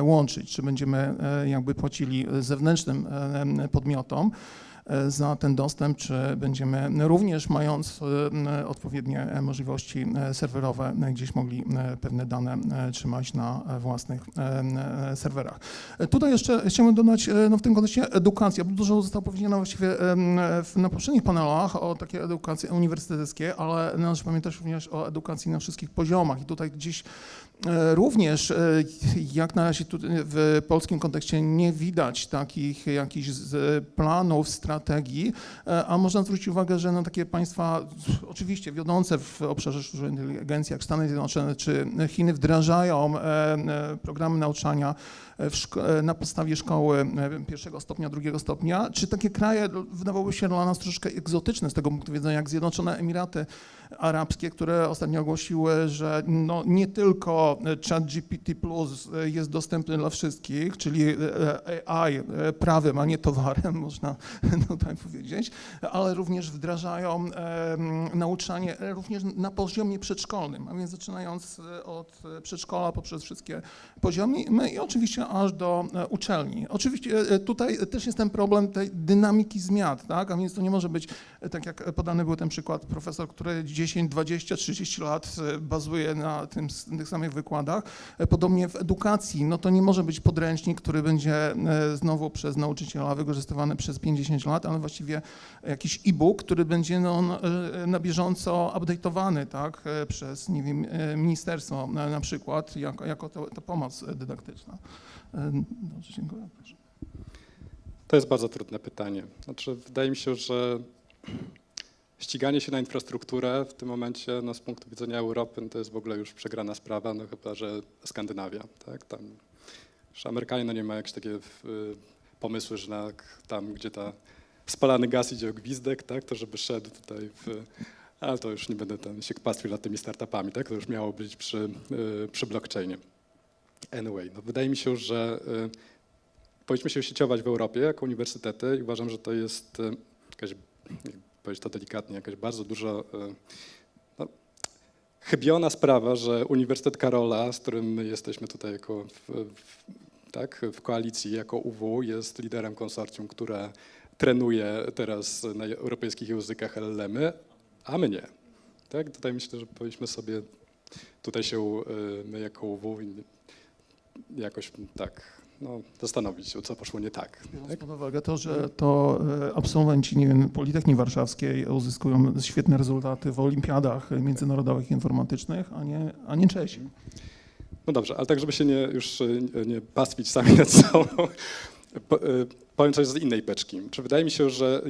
łączyć, czy będziemy jakby płacili zewnętrznym podmiotom za ten dostęp, czy będziemy również mając odpowiednie możliwości serwerowe gdzieś mogli pewne dane trzymać na własnych serwerach. Tutaj jeszcze chciałbym dodać no w tym kontekście edukacja, bo dużo zostało powiedziane właściwie na poprzednich panelach o takiej edukacji uniwersyteckiej, ale należy pamiętać również o edukacji na wszystkich poziomach i tutaj gdzieś również jak na razie w polskim kontekście nie widać takich jakichś planów, strategii, a można zwrócić uwagę, że no takie państwa oczywiście wiodące w obszarze sztucznej inteligencji, jak Stany Zjednoczone czy Chiny wdrażają programy nauczania na podstawie szkoły pierwszego stopnia, drugiego stopnia, czy takie kraje wydawały się dla nas troszeczkę egzotyczne z tego punktu widzenia, jak Zjednoczone Emiraty Arabskie, które ostatnio ogłosiły, że no nie tylko ChatGPT Plus jest dostępny dla wszystkich, czyli AI prawem, a nie towarem, można tutaj powiedzieć, ale również wdrażają nauczanie również na poziomie przedszkolnym, a więc zaczynając od przedszkola poprzez wszystkie poziomy i oczywiście aż do uczelni. Oczywiście tutaj też jest ten problem tej dynamiki zmian, tak? A więc to nie może być, tak jak podany był ten przykład, profesor, który 10, 20, 30 lat bazuje na tych samych wykładach. Podobnie w edukacji, no to nie może być podręcznik, który będzie znowu przez nauczyciela wykorzystywany przez 50 lat, ale właściwie jakiś e-book, który będzie na bieżąco update'owany, tak? Przez, nie wiem, ministerstwo na przykład, jako ta pomoc dydaktyczna. Dobrze, dziękuję. To jest bardzo trudne pytanie. Znaczy, wydaje mi się, że ściganie się na infrastrukturę w tym momencie, no, z punktu widzenia Europy, no, to jest w ogóle już przegrana sprawa, no chyba że Skandynawia, tak? Tam już Amerykanie no, nie mają jakieś takie pomysły, że tam, gdzie ta spalany gaz idzie o gwizdek, tak? To żeby szedł tutaj Ale to już nie będę tam się pastwił nad tymi startupami, tak? To już miało być przy blockchainie. Anyway, no wydaje mi się, że powinniśmy się sieciować w Europie jako uniwersytety i uważam, że to jest jakaś, powiedzieć to delikatnie, jakaś bardzo duża chybiona sprawa, że Uniwersytet Karola, z którym my jesteśmy tutaj jako w koalicji, jako UW, jest liderem konsorcjum, które trenuje teraz na europejskich językach LLM-y, a my nie. Tak? Tutaj myślę, że powinniśmy sobie tutaj się my jako UW jakoś tak zastanowić się, co poszło nie tak. Biorąc pod uwagę to, że to absolwenci, nie wiem, Politechniki Warszawskiej uzyskują świetne rezultaty w olimpiadach międzynarodowych informatycznych, a nie Czesi. No dobrze, ale tak, żeby się już nie pastwić sami nad sobą, powiem coś z innej beczki. Czy wydaje mi się, że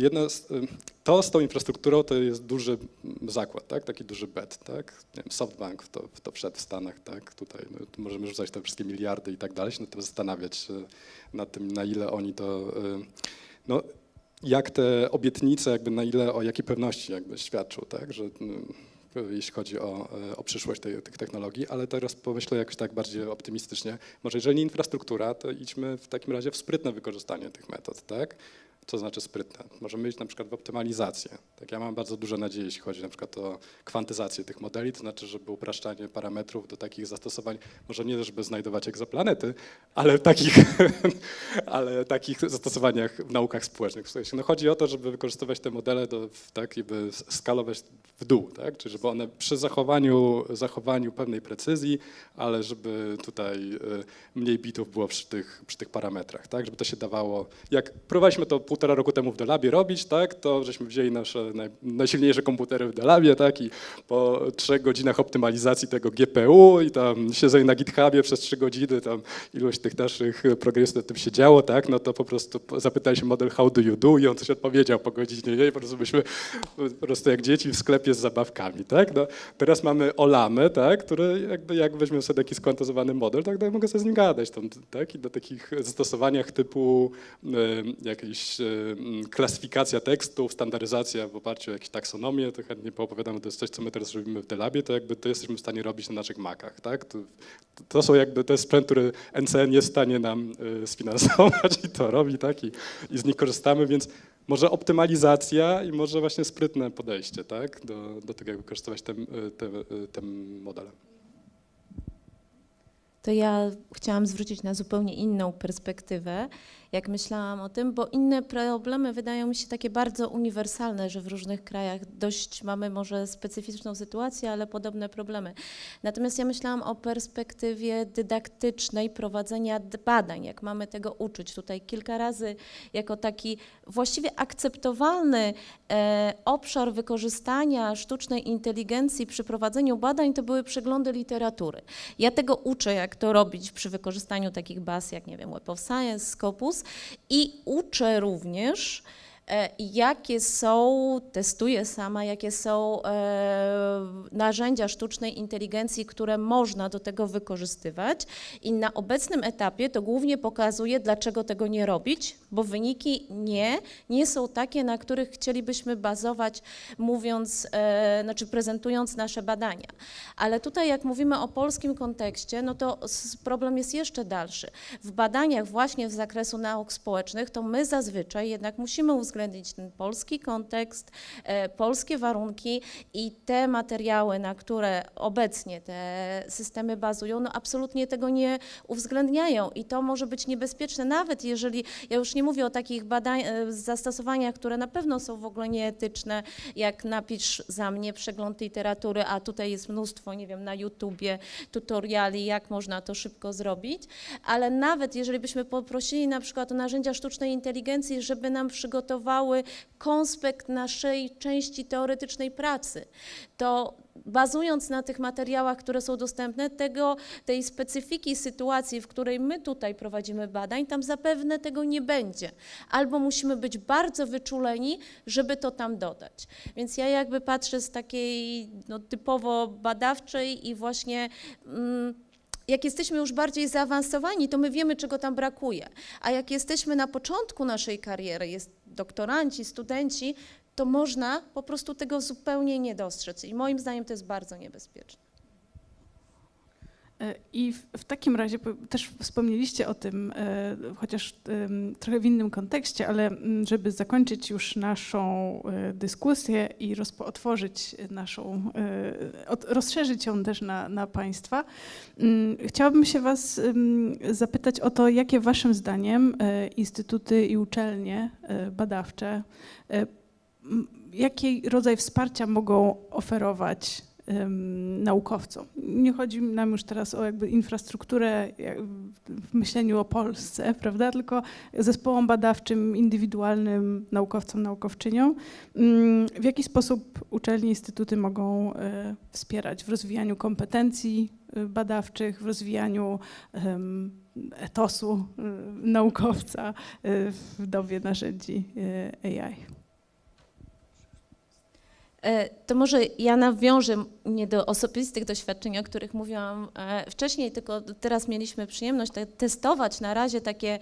z tą infrastrukturą to jest duży zakład, tak? Taki duży bet, tak? Nie wiem, SoftBank w to wszedł w Stanach, tak? Tutaj tu możemy rzucać te wszystkie miliardy i tak dalej, się nad tym zastanawiać nad tym, na ile oni to, jak te obietnice, jakby na ile, o jakiej pewności jakby świadczą, tak? Że jeśli chodzi o przyszłość tych technologii, ale teraz pomyślę jakoś tak bardziej optymistycznie. Może jeżeli nie infrastruktura, to idźmy w takim razie w sprytne wykorzystanie tych metod, tak? Co znaczy sprytne? Możemy iść na przykład w optymalizację. Tak, ja mam bardzo duże nadzieje, jeśli chodzi na przykład o kwantyzację tych modeli, to znaczy, żeby upraszczanie parametrów do takich zastosowań, może nie, żeby znajdować egzoplanety, ale w takich zastosowaniach w naukach społecznych. Chodzi o to, żeby wykorzystywać te modele i by skalować w dół, tak? Czyli żeby one przy zachowaniu pewnej precyzji, ale żeby tutaj mniej bitów było przy tych parametrach, tak? Żeby to się dawało, jak prowadziliśmy to 1,5 roku temu w Delabie robić, tak, to żeśmy wzięli nasze najsilniejsze komputery w Delabie, tak, i po 3 godzinach optymalizacji tego GPU i tam siedzenie na GitHubie przez 3 godziny, tam ilość tych naszych programistów nad tym się działo, tak, no to po prostu zapytaliśmy model how do you do i on coś odpowiedział po godzinie, nie? I po prostu byśmy jak dzieci w sklepie z zabawkami, tak. No, teraz mamy Olamę, tak, który jak weźmiemy sobie taki skwantyzowany model, tak, mogę sobie z nim gadać, tam, tak, i do takich zastosowaniach typu jakiejś klasyfikacja tekstów, standaryzacja w oparciu o jakieś taksonomię, to chętnie poopowiadamy, to jest coś, co my teraz robimy w Delabie, to to jesteśmy w stanie robić na naszych Macach, tak? To jest sprzęt, który NCN jest w stanie nam sfinansować i to robi, tak? I z nich korzystamy, więc może optymalizacja i może właśnie sprytne podejście, tak? Do tego, jak wykorzystywać te modele. To ja chciałam zwrócić na zupełnie inną perspektywę, jak myślałam o tym, bo inne problemy wydają mi się takie bardzo uniwersalne, że w różnych krajach dość mamy może specyficzną sytuację, ale podobne problemy. Natomiast ja myślałam o perspektywie dydaktycznej prowadzenia badań, jak mamy tego uczyć. Tutaj kilka razy jako taki właściwie akceptowalny obszar wykorzystania sztucznej inteligencji przy prowadzeniu badań to były przeglądy literatury. Ja tego uczę, jak to robić przy wykorzystaniu takich baz jak, nie wiem, Web of Science, Scopus i uczę również, jakie są, testuję sama, jakie są narzędzia sztucznej inteligencji, które można do tego wykorzystywać i na obecnym etapie to głównie pokazuje, dlaczego tego nie robić, bo wyniki nie są takie, na których chcielibyśmy bazować, prezentując nasze badania. Ale tutaj jak mówimy o polskim kontekście, no to problem jest jeszcze dalszy. W badaniach właśnie z zakresu nauk społecznych to my zazwyczaj jednak musimy uwzględnić ten polski kontekst, polskie warunki i te materiały, na które obecnie te systemy bazują, no absolutnie tego nie uwzględniają i to może być niebezpieczne, nawet jeżeli, ja już nie mówię o takich zastosowaniach, które na pewno są w ogóle nieetyczne, jak napisz za mnie przegląd literatury, a tutaj jest mnóstwo, nie wiem, na YouTubie tutoriali, jak można to szybko zrobić, ale nawet jeżeli byśmy poprosili na przykład o narzędzia sztucznej inteligencji, żeby nam przygotowały konspekt naszej części teoretycznej pracy, to bazując na tych materiałach, które są dostępne, tej specyfiki sytuacji, w której my tutaj prowadzimy badań, tam zapewne tego nie będzie. Albo musimy być bardzo wyczuleni, żeby to tam dodać. Więc ja jakby patrzę z takiej typowo badawczej i właśnie jak jesteśmy już bardziej zaawansowani, to my wiemy, czego tam brakuje. A jak jesteśmy na początku naszej kariery, jest doktoranci, studenci, to można po prostu tego zupełnie nie dostrzec i moim zdaniem to jest bardzo niebezpieczne. I w takim razie też wspomnieliście o tym, chociaż trochę w innym kontekście, ale żeby zakończyć już naszą dyskusję i otworzyć naszą, rozszerzyć ją też na Państwa, chciałabym się Was zapytać o to, jakie Waszym zdaniem instytuty i uczelnie badawcze, jaki rodzaj wsparcia mogą oferować naukowcom. Nie chodzi nam już teraz o jakby infrastrukturę w myśleniu o Polsce, prawda, tylko zespołom badawczym, indywidualnym naukowcom, naukowczyniom. W jaki sposób uczelnie, instytuty mogą wspierać w rozwijaniu kompetencji badawczych, w rozwijaniu etosu naukowca w dobie narzędzi AI? To może ja nawiążę nie do osobistych doświadczeń, o których mówiłam wcześniej, tylko teraz mieliśmy przyjemność testować na razie takie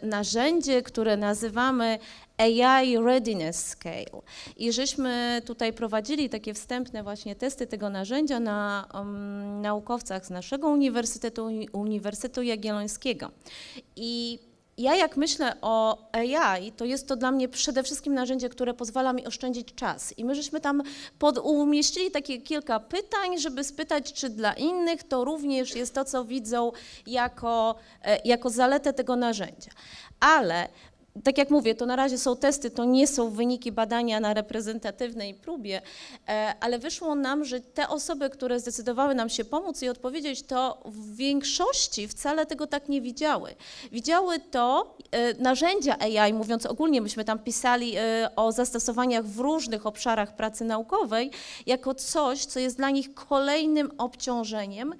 narzędzie, które nazywamy AI Readiness Scale. I żeśmy tutaj prowadzili takie wstępne właśnie testy tego narzędzia na naukowcach z naszego uniwersytetu, Uniwersytetu Jagiellońskiego. I ja jak myślę o AI, to jest to dla mnie przede wszystkim narzędzie, które pozwala mi oszczędzić czas. I my żeśmy tam umieścili takie kilka pytań, żeby spytać, czy dla innych to również jest to, co widzą jako zaletę tego narzędzia. Ale tak jak mówię, to na razie są testy, to nie są wyniki badania na reprezentatywnej próbie, ale wyszło nam, że te osoby, które zdecydowały nam się pomóc i odpowiedzieć, to w większości wcale tego tak nie widziały. Widziały to narzędzia AI, mówiąc ogólnie, myśmy tam pisali o zastosowaniach w różnych obszarach pracy naukowej, jako coś, co jest dla nich kolejnym obciążeniem,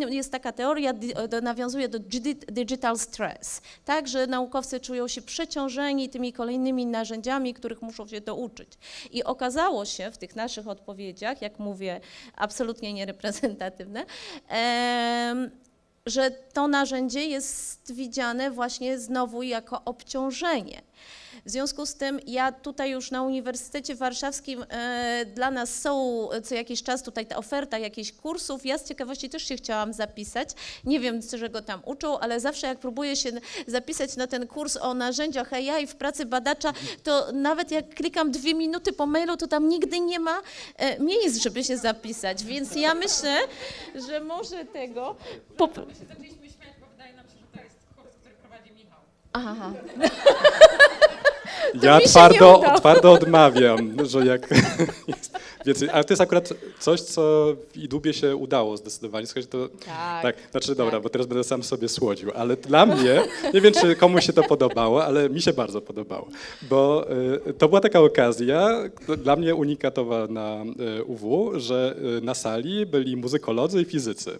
jest taka teoria, nawiązuje do digital stress, tak, że naukowcy czują się przeciążeni tymi kolejnymi narzędziami, których muszą się douczyć. I okazało się w tych naszych odpowiedziach, jak mówię, absolutnie niereprezentatywne, że to narzędzie jest widziane właśnie znowu jako obciążenie. W związku z tym ja tutaj już na Uniwersytecie Warszawskim dla nas są co jakiś czas tutaj ta oferta jakichś kursów. Ja z ciekawości też się chciałam zapisać. Nie wiem, czego tam uczą, ale zawsze jak próbuję się zapisać na ten kurs o narzędziach AI w pracy badacza, to nawet jak klikam 2 minuty po mailu, to tam nigdy nie ma miejsc, żeby się zapisać. Więc ja myślę, że może tego... Zaczęliśmy śmiać, bo wydaje nam się, że to jest kurs, który prowadzi Michał. Aha. Ja twardo odmawiam, że jak jest więcej, ale to jest akurat coś, co w IDUB-ie się udało zdecydowanie. Słuchajcie, to tak, znaczy dobra, bo teraz będę sam sobie słodził, ale dla mnie, nie wiem, czy komuś się to podobało, ale mi się bardzo podobało, bo to była taka okazja, dla mnie unikatowa na UW, że na sali byli muzykolodzy i fizycy.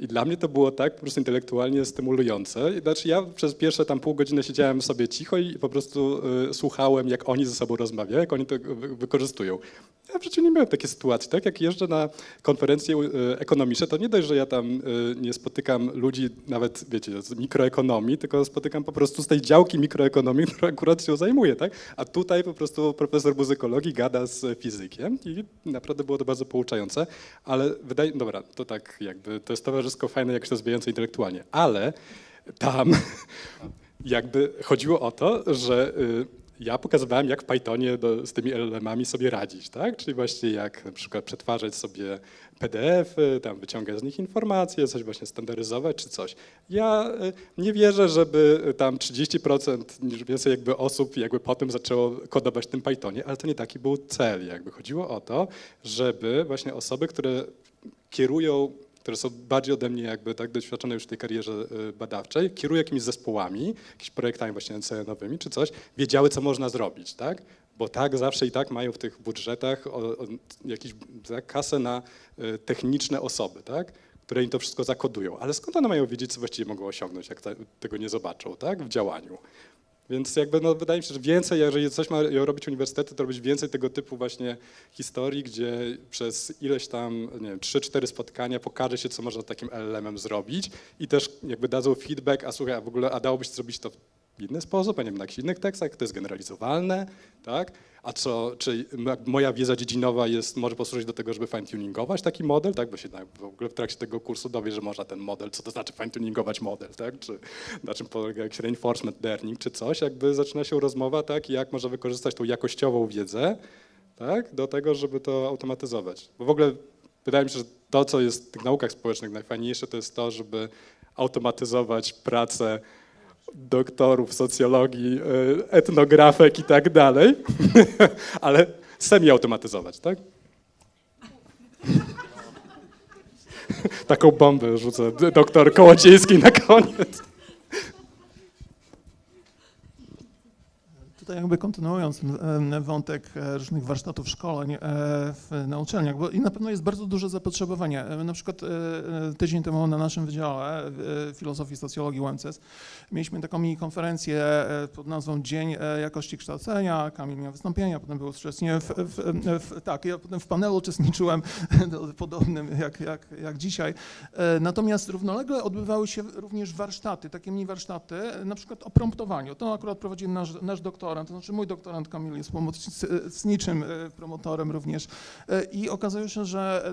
I dla mnie to było tak po prostu intelektualnie stymulujące. Znaczy ja przez pierwsze tam pół godziny siedziałem sobie cicho i po prostu słuchałem, jak oni ze sobą rozmawiają, jak oni to wykorzystują. Ja w życiu nie miałem takiej sytuacji, tak? Jak jeżdżę na konferencje ekonomiczne, to nie dość, że ja tam nie spotykam ludzi nawet, wiecie, z mikroekonomii, tylko spotykam po prostu z tej działki mikroekonomii, która akurat się zajmuje, tak? A tutaj po prostu profesor muzykologii gada z fizykiem i naprawdę było to bardzo pouczające, ale dobra, to tak jakby, to jest towarzysko fajne, jak się rozwijające intelektualnie, ale tam jakby chodziło o to, że ja pokazywałem, jak w Pythonie z tymi LLM-ami sobie radzić, tak? Czyli właśnie jak na przykład przetwarzać sobie PDF-y, tam wyciągać z nich informacje, coś właśnie standaryzować czy coś. Ja nie wierzę, żeby tam 30% niż więcej jakby osób jakby potem zaczęło kodować w tym Pythonie, ale to nie taki był cel. Jakby chodziło o to, żeby właśnie osoby, które kierują, które są bardziej ode mnie jakby tak doświadczone już w tej karierze badawczej, kierują jakimiś zespołami, jakimiś projektami właśnie NCN-owymi czy coś, wiedziały, co można zrobić, tak? Bo tak zawsze i tak mają w tych budżetach jakąś kasę na techniczne osoby, tak? Które im to wszystko zakodują. Ale skąd one mają wiedzieć, co właściwie mogą osiągnąć, jak tego nie zobaczą, tak? W działaniu. Więc jakby no, wydaje mi się, że więcej, jeżeli coś mają robić uniwersytety, to robić więcej tego typu właśnie historii, gdzie przez ileś tam, nie wiem, 3-4 spotkania pokaże się, co można takim LLM-em zrobić i też jakby dadzą feedback, a słuchaj, a w ogóle, a dałoby się zrobić to inny sposób, a nie wiem, na jakichś innych tekstach, to jest generalizowalne, tak? A czy moja wiedza dziedzinowa może posłużyć do tego, żeby fine-tuningować taki model, tak? Bo się w ogóle w trakcie tego kursu dowie, że można ten model, co to znaczy fine-tuningować model, tak? Czy na czym polega jakiś reinforcement learning, czy coś, jakby zaczyna się rozmowa, tak? Jak można wykorzystać tą jakościową wiedzę, tak? Do tego, żeby to automatyzować. Bo w ogóle wydaje mi się, że to, co jest w tych naukach społecznych najfajniejsze, to jest to, żeby automatyzować pracę doktorów socjologii, etnografek i tak dalej, ale semi-automatyzować, tak? Taką bombę rzucę doktor Kołodziejski na koniec. Tutaj jakby kontynuując ten wątek różnych warsztatów, szkoleń na uczelniach, bo i na pewno jest bardzo duże zapotrzebowanie. Na przykład tydzień temu na naszym wydziale filozofii socjologii UMCS mieliśmy taką mini konferencję pod nazwą Dzień Jakości Kształcenia. Kamil miał wystąpienia, potem było wcześniej ja potem w panelu uczestniczyłem podobnym jak dzisiaj. Natomiast równolegle odbywały się również warsztaty, takie mini warsztaty, na przykład o promptowaniu. To akurat prowadził nasz doktorant, to znaczy mój doktorant Kamil jest pomocniczym promotorem również i okazuje się, że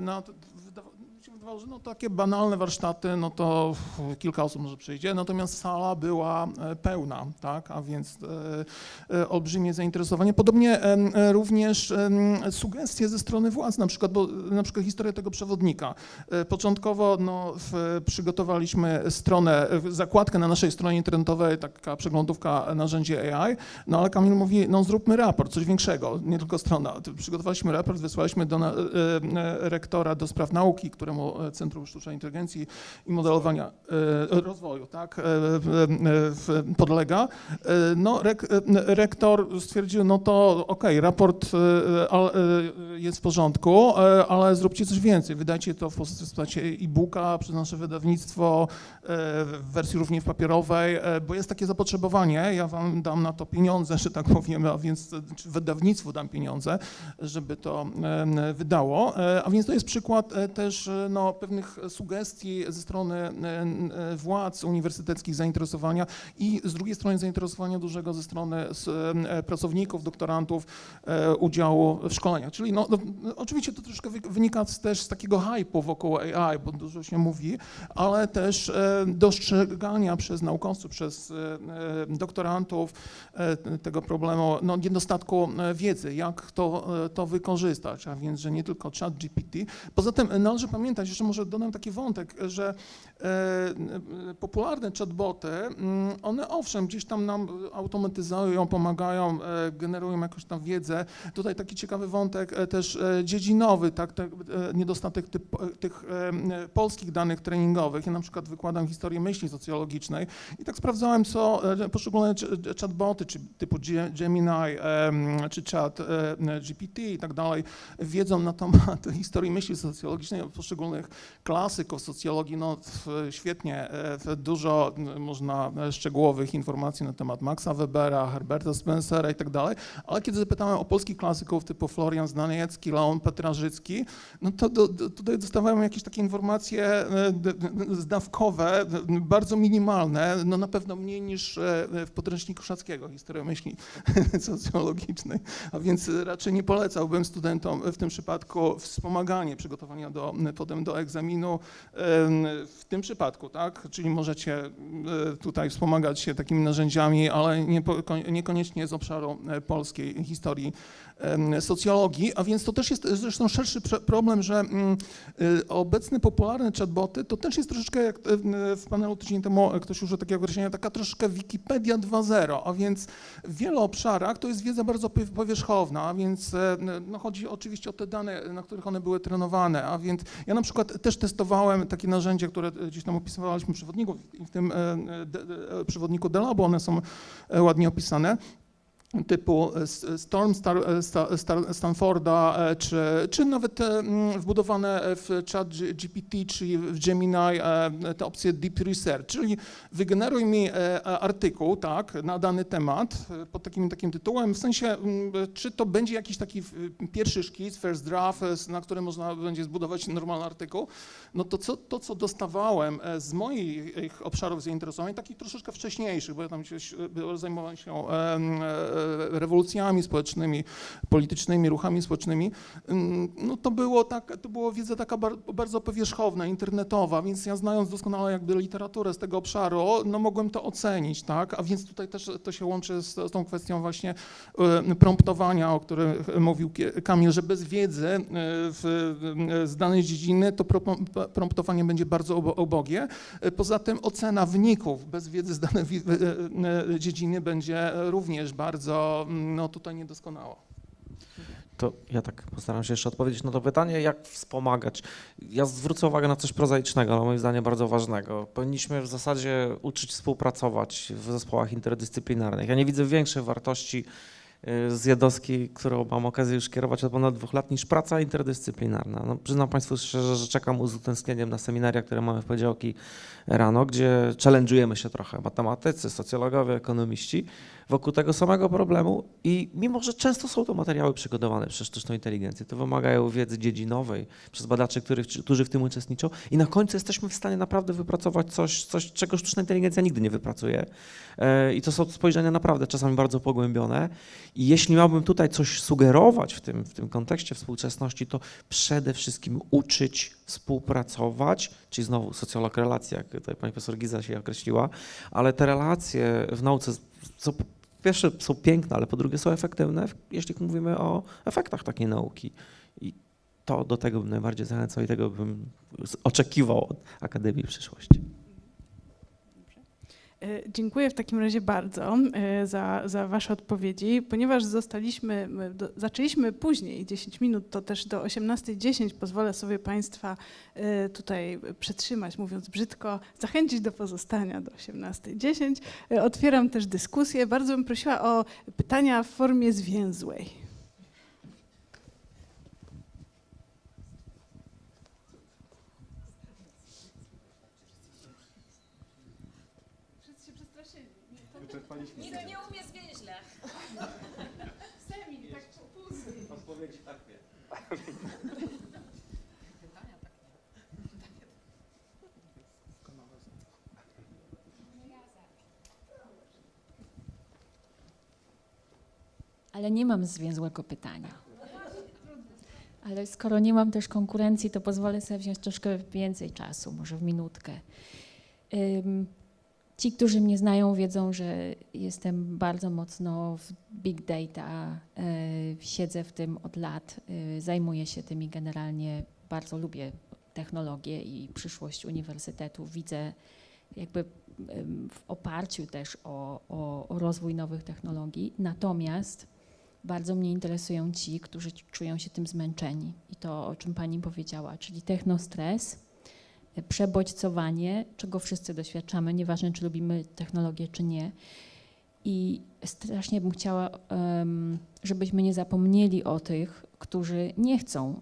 wydawało, że no takie banalne warsztaty, no to kilka osób może przyjdzie, natomiast sala była pełna, tak, a więc olbrzymie zainteresowanie. Podobnie również sugestie ze strony władz, na przykład historia tego przewodnika. Początkowo przygotowaliśmy zakładkę na naszej stronie internetowej, taka przeglądówka narzędzie AI, no ale Kamil mówi, no zróbmy raport, coś większego, nie tylko strona. Przygotowaliśmy raport, wysłaliśmy do rektora do spraw nauki, któremu Centrum Sztucznej Inteligencji i Modelowania Rozwoju, tak, podlega. No, rektor stwierdził, no to okej, raport jest w porządku, ale zróbcie coś więcej, wydajcie to w postaci e-booka przez nasze wydawnictwo, w wersji również papierowej, bo jest takie zapotrzebowanie, ja wam dam na to pieniądze, że tak powiem, a więc wydawnictwu dam pieniądze, żeby to wydało, a więc to jest przykład też pewnych sugestii ze strony władz uniwersyteckich, zainteresowania i z drugiej strony zainteresowania dużego ze strony pracowników, doktorantów udziału w szkoleniach. Czyli oczywiście to troszkę wynika też z takiego hype'u wokół AI, bo dużo się mówi, ale też dostrzegania przez naukowców, przez doktorantów tego problemu, niedostatku wiedzy, jak to wykorzystać, a więc, że nie tylko ChatGPT. Poza tym należy pamiętać, jeszcze może dodam taki wątek, że popularne chatboty, one owszem, gdzieś tam nam automatyzują, pomagają, generują jakąś tam wiedzę. Tutaj taki ciekawy wątek też dziedzinowy, tak, niedostatek tych polskich danych treningowych. Ja na przykład wykładam historię myśli socjologicznej i tak sprawdzałem, co poszczególne chatboty, czy typu Gemini, czy chat GPT i tak dalej, wiedzą na temat historii myśli socjologicznej od poszczególnych klasyków socjologii, świetnie, dużo można szczegółowych informacji na temat Maxa Webera, Herberta Spencera i tak dalej, ale kiedy zapytałem o polskich klasyków typu Florian Znaniecki, Leon Petrarzycki, no to tutaj dostawałem jakieś takie informacje zdawkowe, bardzo minimalne, no na pewno mniej niż w podręczniku Szackiego, historia myśli socjologicznej, a więc raczej nie polecałbym studentom w tym przypadku wspomaganie przygotowania potem do egzaminu w tym przypadku, tak? Czyli możecie tutaj wspomagać się takimi narzędziami, ale niekoniecznie z obszaru polskiej historii socjologii, a więc to też jest zresztą szerszy problem, że obecne popularne chatboty to też jest troszeczkę, jak w panelu tydzień temu ktoś użył takiego określenia, taka troszeczkę Wikipedia 2.0, a więc w wielu obszarach to jest wiedza bardzo powierzchowna, a więc chodzi oczywiście o te dane, na których one były trenowane, a więc ja na przykład też testowałem takie narzędzia, które gdzieś tam opisywaliśmy przewodników i w tym przewodniku Delabu one są ładnie opisane. typu Stanforda, czy nawet wbudowane w chat GPT, czy w Gemini te opcje Deep Research, czyli wygeneruj mi artykuł, tak, na dany temat pod takim tytułem, w sensie, czy to będzie jakiś taki pierwszy szkic, first draft, na którym można będzie zbudować normalny artykuł, no to co dostawałem z moich obszarów zainteresowań, takich troszeczkę wcześniejszych, bo ja tam zajmowałem się rewolucjami społecznymi, politycznymi ruchami społecznymi, no to była wiedza taka bardzo powierzchowna, internetowa, więc ja znając doskonale jakby literaturę z tego obszaru, no mogłem to ocenić, tak, a więc tutaj też to się łączy z tą kwestią właśnie promptowania, o którym mówił Kamil, że bez wiedzy z danej dziedziny to promptowanie będzie bardzo ubogie. Poza tym ocena wyników bez wiedzy z danej dziedziny będzie również bardzo tutaj niedoskonała. To ja tak postaram się jeszcze odpowiedzieć na to pytanie, jak wspomagać. Ja zwrócę uwagę na coś prozaicznego, ale moim zdaniem bardzo ważnego. Powinniśmy w zasadzie uczyć współpracować w zespołach interdyscyplinarnych. Ja nie widzę większej wartości z jednostki, którą mam okazję już kierować od ponad 2 lat, niż praca interdyscyplinarna. No, przyznam Państwu szczerze, że czekam z utęsknieniem na seminaria, które mamy w poniedziałki rano, gdzie challenge'ujemy się trochę matematycy, socjologowie, ekonomiści wokół tego samego problemu i mimo, że często są to materiały przygotowane przez sztuczną inteligencję, to wymagają wiedzy dziedzinowej przez badaczy, którzy w tym uczestniczą i na końcu jesteśmy w stanie naprawdę wypracować coś, czego sztuczna inteligencja nigdy nie wypracuje. I to są spojrzenia naprawdę czasami bardzo pogłębione. I jeśli miałbym tutaj coś sugerować w tym kontekście współczesności, to przede wszystkim uczyć, współpracować, czyli znowu socjolog relacji, jak tutaj pani profesor Giza się określiła, ale te relacje w nauce po pierwsze są piękne, ale po drugie są efektywne, jeśli mówimy o efektach takiej nauki. I to do tego bym najbardziej zachęcał i tego bym oczekiwał od Akademii w przyszłości. Dziękuję w takim razie bardzo za Wasze odpowiedzi. Ponieważ zaczęliśmy później, 10 minut, to też do 18:10 pozwolę sobie Państwa tutaj przetrzymać, mówiąc brzydko, zachęcić do pozostania do 18:10. Otwieram też dyskusję. Bardzo bym prosiła o pytania w formie zwięzłej. Nikt nie umie zwięźle. Semi, tak półzy. Odpowiedź tak wie. Ale nie mam zwięzłego pytania. Ale skoro nie mam też konkurencji, to pozwolę sobie wziąć troszkę więcej czasu, może w minutkę. Ci, którzy mnie znają, wiedzą, że jestem bardzo mocno w big data, siedzę w tym od lat, zajmuję się tym i generalnie bardzo lubię technologię i przyszłość uniwersytetu. Widzę jakby w oparciu też o rozwój nowych technologii. Natomiast bardzo mnie interesują ci, którzy czują się tym zmęczeni i to, o czym pani powiedziała, czyli technostres, przebodźcowanie, czego wszyscy doświadczamy, nieważne czy lubimy technologię czy nie. I strasznie bym chciała, żebyśmy nie zapomnieli o tych, którzy nie chcą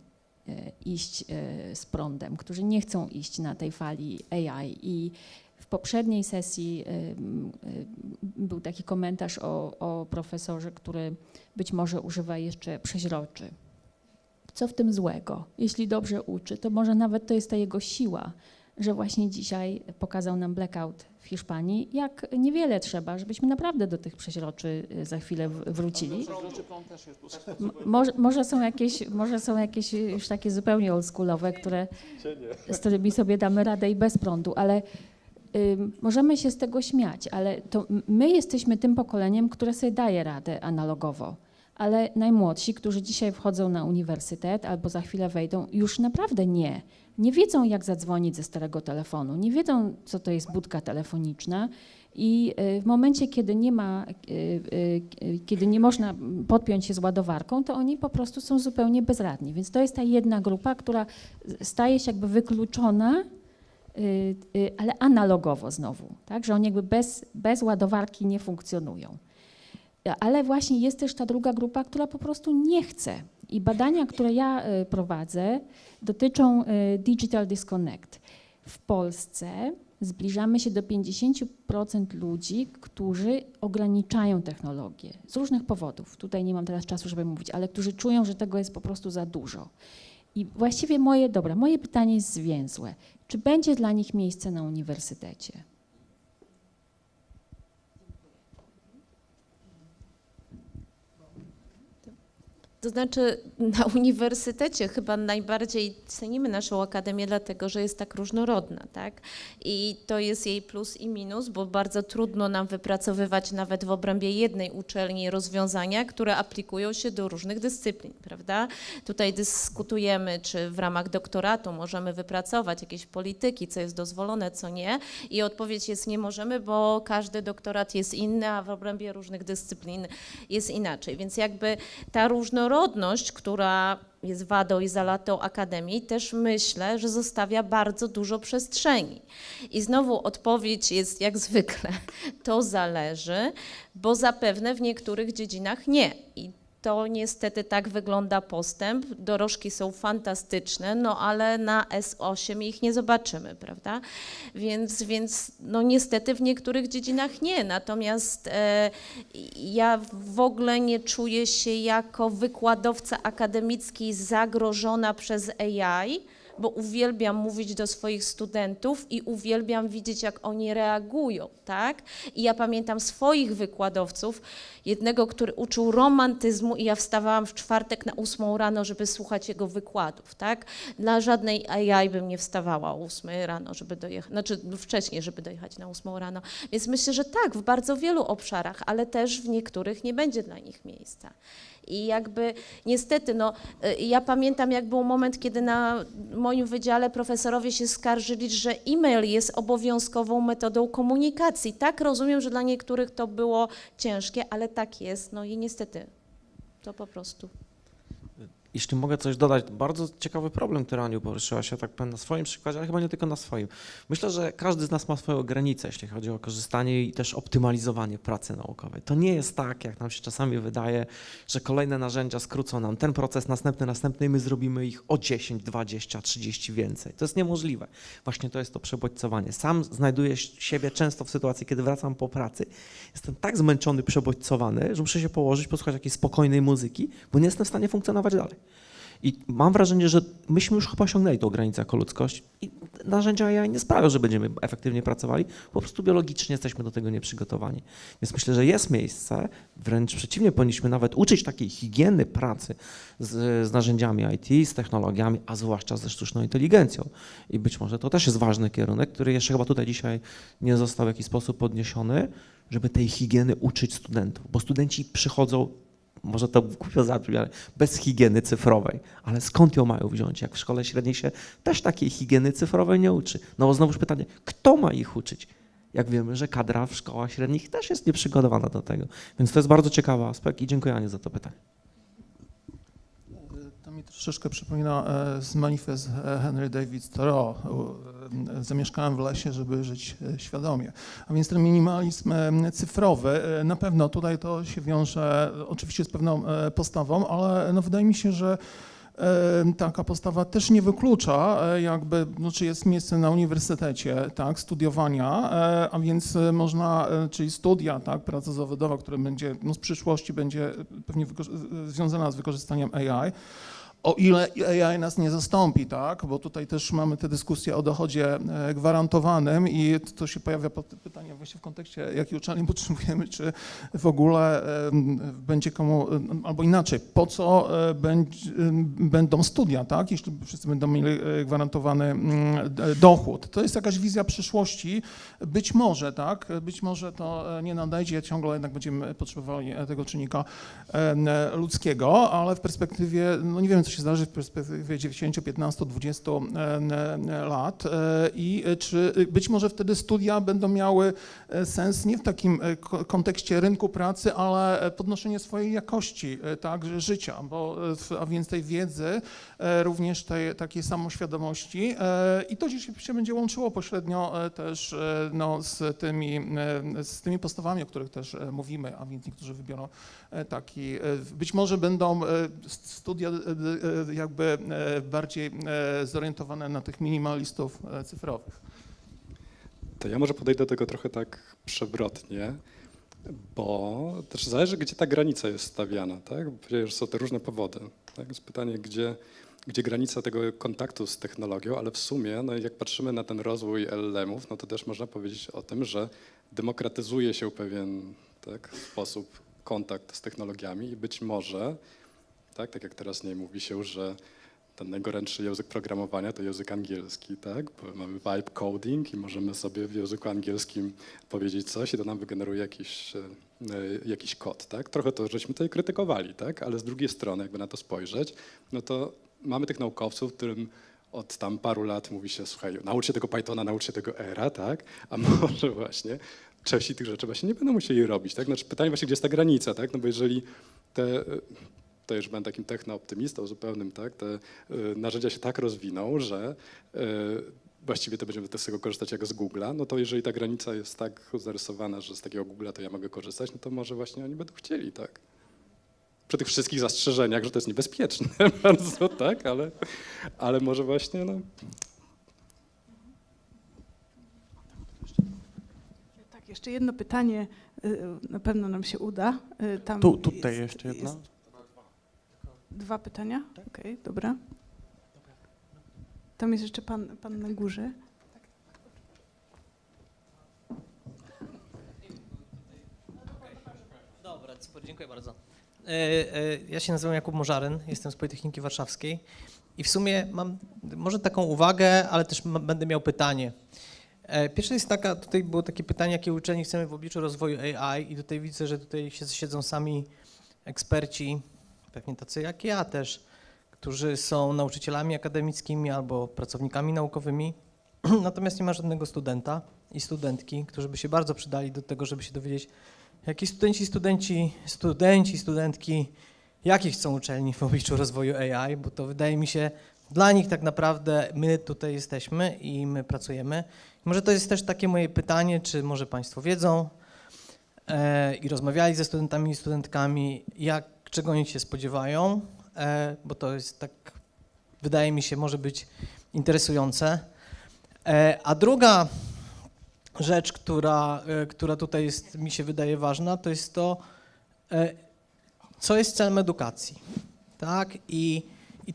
iść z prądem, którzy nie chcą iść na tej fali AI. I w poprzedniej sesji był taki komentarz o profesorze, który być może używa jeszcze przeźroczy. Co w tym złego? Jeśli dobrze uczy, to może nawet to jest ta jego siła, że właśnie dzisiaj pokazał nam blackout w Hiszpanii, jak niewiele trzeba, żebyśmy naprawdę do tych przeźroczy za chwilę wrócili. Może są jakieś już takie zupełnie oldschoolowe, z którymi sobie damy radę i bez prądu, ale możemy się z tego śmiać, ale to my jesteśmy tym pokoleniem, które sobie daje radę analogowo. Ale najmłodsi, którzy dzisiaj wchodzą na uniwersytet albo za chwilę wejdą, już naprawdę nie wiedzą, jak zadzwonić ze starego telefonu, nie wiedzą, co to jest budka telefoniczna i w momencie, kiedy nie można podpiąć się z ładowarką, to oni po prostu są zupełnie bezradni. Więc to jest ta jedna grupa, która staje się jakby wykluczona, ale analogowo znowu, tak? Że oni jakby bez ładowarki nie funkcjonują. Ale właśnie jest też ta druga grupa, która po prostu nie chce. I badania, które ja prowadzę, dotyczą Digital Disconnect. W Polsce zbliżamy się do 50% ludzi, którzy ograniczają technologię z różnych powodów. Tutaj nie mam teraz czasu, żeby mówić, ale którzy czują, że tego jest po prostu za dużo. I właściwie moje pytanie jest zwięzłe. Czy będzie dla nich miejsce na uniwersytecie? To znaczy na uniwersytecie chyba najbardziej cenimy naszą akademię dlatego, że jest tak różnorodna, tak? I to jest jej plus i minus, bo bardzo trudno nam wypracowywać nawet w obrębie jednej uczelni rozwiązania, które aplikują się do różnych dyscyplin, prawda? Tutaj dyskutujemy, czy w ramach doktoratu możemy wypracować jakieś polityki, co jest dozwolone, co nie. I odpowiedź jest nie możemy, bo każdy doktorat jest inny, a w obrębie różnych dyscyplin jest inaczej. Więc jakby ta różnorodność, która jest wadą i zaletą akademii, też myślę, że zostawia bardzo dużo przestrzeni. I znowu odpowiedź jest jak zwykle, to zależy, bo zapewne w niektórych dziedzinach nie. I to niestety tak wygląda postęp. Dorożki są fantastyczne, no ale na S8 ich nie zobaczymy, prawda? Więc no niestety w niektórych dziedzinach nie. Natomiast ja w ogóle nie czuję się jako wykładowca akademicki zagrożona przez AI, bo uwielbiam mówić do swoich studentów i uwielbiam widzieć, jak oni reagują, tak? I ja pamiętam swoich wykładowców, jednego, który uczył romantyzmu i ja wstawałam w czwartek na 8 rano, żeby słuchać jego wykładów, tak? Dla żadnej AI bym nie wstawała o 8 rano, żeby dojechać, znaczy wcześniej, żeby dojechać na 8 rano. Więc myślę, że tak, w bardzo wielu obszarach, ale też w niektórych nie będzie dla nich miejsca. I jakby niestety, no, ja pamiętam, jak był moment, kiedy na moim wydziale profesorowie się skarżyli, że e-mail jest obowiązkową metodą komunikacji. Tak, rozumiem, że dla niektórych to było ciężkie, ale tak jest, no i niestety to po prostu. Jeśli mogę coś dodać, bardzo ciekawy problem, który Aniu poruszyła się, tak powiem, na swoim przykładzie, ale chyba nie tylko na swoim. Myślę, że każdy z nas ma swoją granicę, jeśli chodzi o korzystanie i też optymalizowanie pracy naukowej. To nie jest tak, jak nam się czasami wydaje, że kolejne narzędzia skrócą nam ten proces, następny i my zrobimy ich o 10, 20, 30 więcej. To jest niemożliwe. Właśnie to jest to przebodźcowanie. Sam znajduję siebie często w sytuacji, kiedy wracam po pracy, jestem tak zmęczony, przebodźcowany, że muszę się położyć, posłuchać jakiejś spokojnej muzyki, bo nie jestem w stanie funkcjonować dalej. I mam wrażenie, że myśmy już chyba osiągnęli tą granicę jako ludzkość i narzędzia AI nie sprawią, że będziemy efektywnie pracowali, po prostu biologicznie jesteśmy do tego nieprzygotowani. Więc myślę, że jest miejsce, wręcz przeciwnie, powinniśmy nawet uczyć takiej higieny pracy z narzędziami IT, z technologiami, a zwłaszcza ze sztuczną inteligencją. I być może to też jest ważny kierunek, który jeszcze chyba tutaj dzisiaj nie został w jakiś sposób podniesiony, żeby tej higieny uczyć studentów, bo studenci przychodzą, może to głupio zabrzmi, ale bez higieny cyfrowej. Ale skąd ją mają wziąć? Jak w szkole średniej się też takiej higieny cyfrowej nie uczy. No bo znowuż pytanie, kto ma ich uczyć? Jak wiemy, że kadra w szkołach średnich też jest nieprzygotowana do tego. Więc to jest bardzo ciekawy aspekt i dziękuję Aniu za to pytanie. To mi troszeczkę przypomina z manifest Henry David Thoreau. Zamieszkałem w lesie, żeby żyć świadomie. A więc ten minimalizm cyfrowy, na pewno tutaj to się wiąże oczywiście z pewną postawą, ale no wydaje mi się, że taka postawa też nie wyklucza jakby, no, czy jest miejsce na uniwersytecie, tak, studiowania, a więc można, czyli studia, tak, praca zawodowa, która będzie, no, z przyszłości będzie pewnie związana z wykorzystaniem AI. O ile AI nas nie zastąpi, tak? Bo tutaj też mamy tę dyskusję o dochodzie gwarantowanym i to się pojawia pytanie właśnie w kontekście, jakiej uczelni potrzebujemy, czy w ogóle będzie komu, albo inaczej, po co będą studia, tak? Jeśli wszyscy będą mieli gwarantowany dochód. To jest jakaś wizja przyszłości, być może, tak? Być może to nie nadejdzie, ciągle jednak będziemy potrzebowali tego czynnika ludzkiego, ale w perspektywie, no nie wiem, co się zdarzy w perspektywie 10, 15, 20 lat i czy być może wtedy studia będą miały sens nie w takim kontekście rynku pracy, ale podnoszenie swojej jakości, tak, życia, a więc tej wiedzy, również tej takiej samoświadomości i to gdzieś się będzie łączyło pośrednio też no, z tymi podstawami, o których też mówimy, a więc niektórzy wybiorą taki, być może będą studia jakby bardziej zorientowane na tych minimalistów cyfrowych. To ja może podejdę do tego trochę tak przewrotnie, bo też zależy, gdzie ta granica jest stawiana, tak? Bo przecież są te różne powody. Tak? Jest pytanie, gdzie granica tego kontaktu z technologią, ale w sumie, no jak patrzymy na ten rozwój LLM-ów, no to też można powiedzieć o tym, że demokratyzuje się pewien sposób kontakt z technologiami i być może, tak jak teraz nie mówi się, że ten najgorętszy język programowania to język angielski, tak? Bo mamy vibe coding i możemy sobie w języku angielskim powiedzieć coś i to nam wygeneruje jakiś kod, tak? Trochę to żeśmy tutaj krytykowali, tak? Ale z drugiej strony, jakby na to spojrzeć, no to mamy tych naukowców, którym od tam paru lat mówi się, słuchaj, naucz się tego Pythona, naucz się tego Era, tak? A może właśnie Czesi tych rzeczy właśnie nie będą musieli robić, tak? Znaczy pytanie właśnie, gdzie jest ta granica, tak? No bo jeżeli to już będę takim technooptymistą zupełnym, tak? Te narzędzia się tak rozwiną, że właściwie to będziemy z tego korzystać jak z Google'a, no to jeżeli ta granica jest tak zarysowana, że z takiego Google'a to ja mogę korzystać, no to może właśnie oni będą chcieli, tak? Przy tych wszystkich zastrzeżeniach, że to jest niebezpieczne bardzo, tak? Ale może właśnie, no... Tak, jeszcze jedno pytanie, na pewno nam się uda. Tam tutaj jeszcze jedno. Dwa pytania? Okej, dobra. Tam jest jeszcze pan na górze. Dobra, super, dziękuję bardzo. Ja się nazywam Jakub Morzaryn, jestem z Politechniki Warszawskiej i w sumie mam może taką uwagę, ale też będę miał pytanie. Pierwsza jest taka, tutaj było takie pytanie, jakie uczeni chcemy w obliczu rozwoju AI i tutaj widzę, że tutaj siedzą sami eksperci, pewnie tacy jak ja też, którzy są nauczycielami akademickimi albo pracownikami naukowymi, natomiast nie ma żadnego studenta i studentki, którzy by się bardzo przydali do tego, żeby się dowiedzieć, jakie studentki, jakich chcą uczelni w obliczu rozwoju AI, bo to wydaje mi się, dla nich tak naprawdę my tutaj jesteśmy i my pracujemy. Może to jest też takie moje pytanie, czy może Państwo wiedzą i rozmawiali ze studentami i studentkami, czego oni się spodziewają, bo to jest tak, wydaje mi się, może być interesujące. A druga rzecz, która tutaj jest, mi się wydaje ważna, to jest to, co jest celem edukacji, tak? I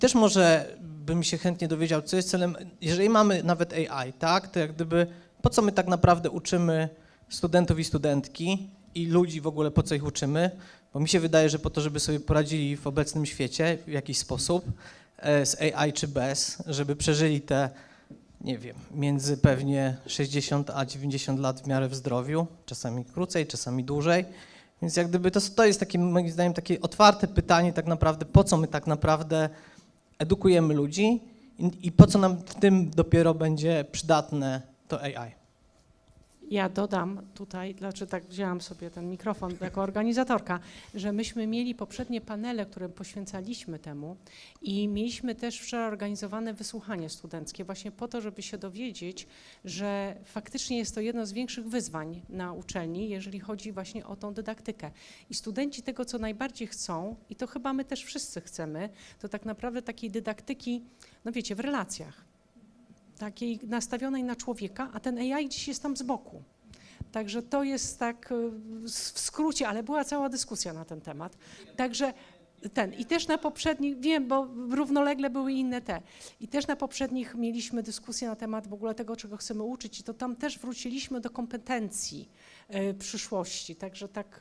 też może bym się chętnie dowiedział, co jest celem, jeżeli mamy nawet AI, tak, to jak gdyby, po co my tak naprawdę uczymy studentów i studentki i ludzi w ogóle, po co ich uczymy, bo mi się wydaje, że po to, żeby sobie poradzili w obecnym świecie w jakiś sposób, z AI czy bez, żeby przeżyli te, nie wiem, między pewnie 60 a 90 lat w miarę w zdrowiu, czasami krócej, czasami dłużej. Więc jak gdyby to jest takie, moim zdaniem, takie otwarte pytanie tak naprawdę, po co my tak naprawdę edukujemy ludzi i po co nam w tym dopiero będzie przydatne to AI. Ja dodam tutaj, dlaczego tak wzięłam sobie ten mikrofon jako organizatorka, że myśmy mieli poprzednie panele, które poświęcaliśmy temu i mieliśmy też wczoraj organizowane wysłuchanie studenckie właśnie po to, żeby się dowiedzieć, że faktycznie jest to jedno z większych wyzwań na uczelni, jeżeli chodzi właśnie o tą dydaktykę. I studenci tego, co najbardziej chcą, i to chyba my też wszyscy chcemy, to tak naprawdę takiej dydaktyki, no wiecie, w relacjach. Takiej nastawionej na człowieka, a ten AI dziś jest tam z boku. Także to jest tak w skrócie, ale była cała dyskusja na ten temat. Także i też na poprzednich, wiem, bo równolegle były inne i też na poprzednich mieliśmy dyskusję na temat w ogóle tego, czego chcemy uczyć i to tam też wróciliśmy do kompetencji przyszłości, także tak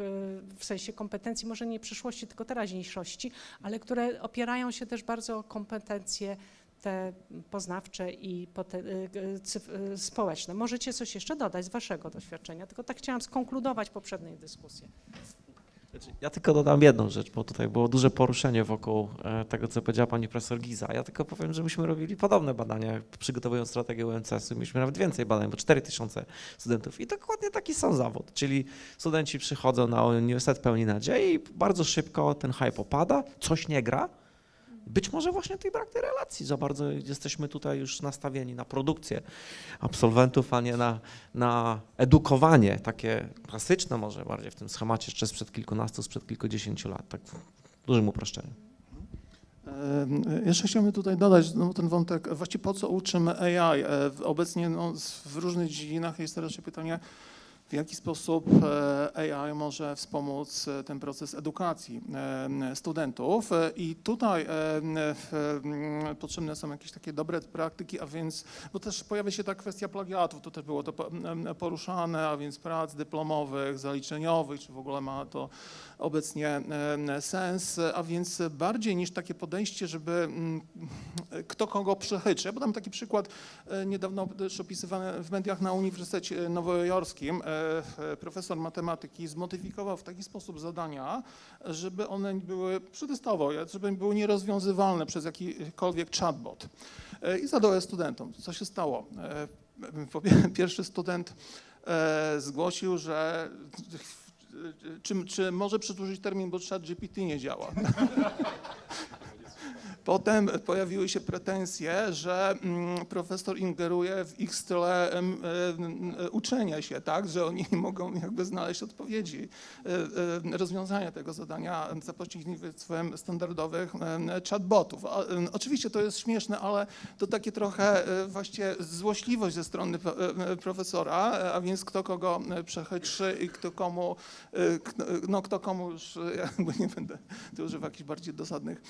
w sensie kompetencji może nie przyszłości, tylko teraźniejszości, ale które opierają się też bardzo o kompetencje te poznawcze i społeczne. Możecie coś jeszcze dodać z waszego doświadczenia, tylko tak chciałam skonkludować poprzednią dyskusję. Ja tylko dodam jedną rzecz, bo tutaj było duże poruszenie wokół tego, co powiedziała pani profesor Giza. Ja tylko powiem, że myśmy robili podobne badania, przygotowując strategię UMCS-u. Mieliśmy nawet więcej badań, bo 4000 studentów i dokładnie taki sam zawód. Czyli studenci przychodzą na uniwersytet pełni nadziei i bardzo szybko ten hype opada, coś nie gra. Być może właśnie brak tej relacji. Za bardzo jesteśmy tutaj już nastawieni na produkcję absolwentów, a nie na edukowanie, takie klasyczne może bardziej w tym schemacie jeszcze sprzed kilkunastu, sprzed kilkudziesięciu lat, tak w dużym uproszczeniu. Jeszcze chciałbym tutaj dodać ten wątek, właściwie po co uczymy AI? Obecnie w różnych dziedzinach jest teraz pytanie, w jaki sposób AI może wspomóc ten proces edukacji studentów i tutaj potrzebne są jakieś takie dobre praktyki, a więc, bo też pojawia się ta kwestia plagiatów, to też było to poruszane, a więc prac dyplomowych, zaliczeniowych, czy w ogóle ma to obecnie sens, a więc bardziej niż takie podejście, żeby kto kogo przechytrzy. Ja podam taki przykład niedawno też opisywany w mediach na Uniwersytecie Nowojorskim. Profesor matematyki zmodyfikował w taki sposób zadania, żeby one były przetestowo, żeby były nierozwiązywalne przez jakikolwiek chatbot. I zadał je studentom. Co się stało? Pierwszy student zgłosił, że czy może przedłużyć termin, bo ChatGPT nie działa. Potem pojawiły się pretensje, że profesor ingeruje w ich style uczenia się, tak, że oni mogą jakby znaleźć odpowiedzi, rozwiązania tego zadania za pośrednictwem standardowych chatbotów. Oczywiście to jest śmieszne, ale to takie trochę właściwie złośliwość ze strony profesora, a więc kto kogo przechytrzy i kto komu już, jakby nie będę tu używał jakichś bardziej dosadnych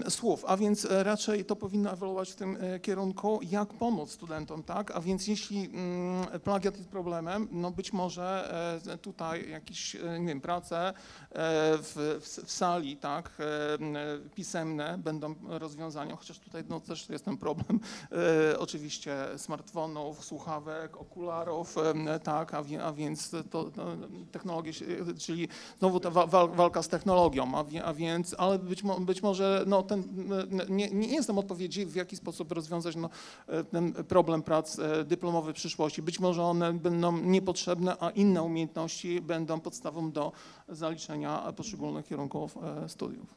słów, a więc raczej to powinno ewoluować w tym kierunku, jak pomóc studentom, tak? A więc jeśli plagiat jest problemem, no być może tutaj jakieś, nie wiem, prace w sali, tak, pisemne będą rozwiązaniem, chociaż tutaj no, też jest ten problem oczywiście smartfonów, słuchawek, okularów, tak, a więc to technologie, czyli znowu ta walka z technologią, a więc, ale być może no, nie jestem odpowiedzi, w jaki sposób rozwiązać ten problem prac dyplomowych w przyszłości. Być może one będą niepotrzebne, a inne umiejętności będą podstawą do zaliczenia poszczególnych kierunków studiów.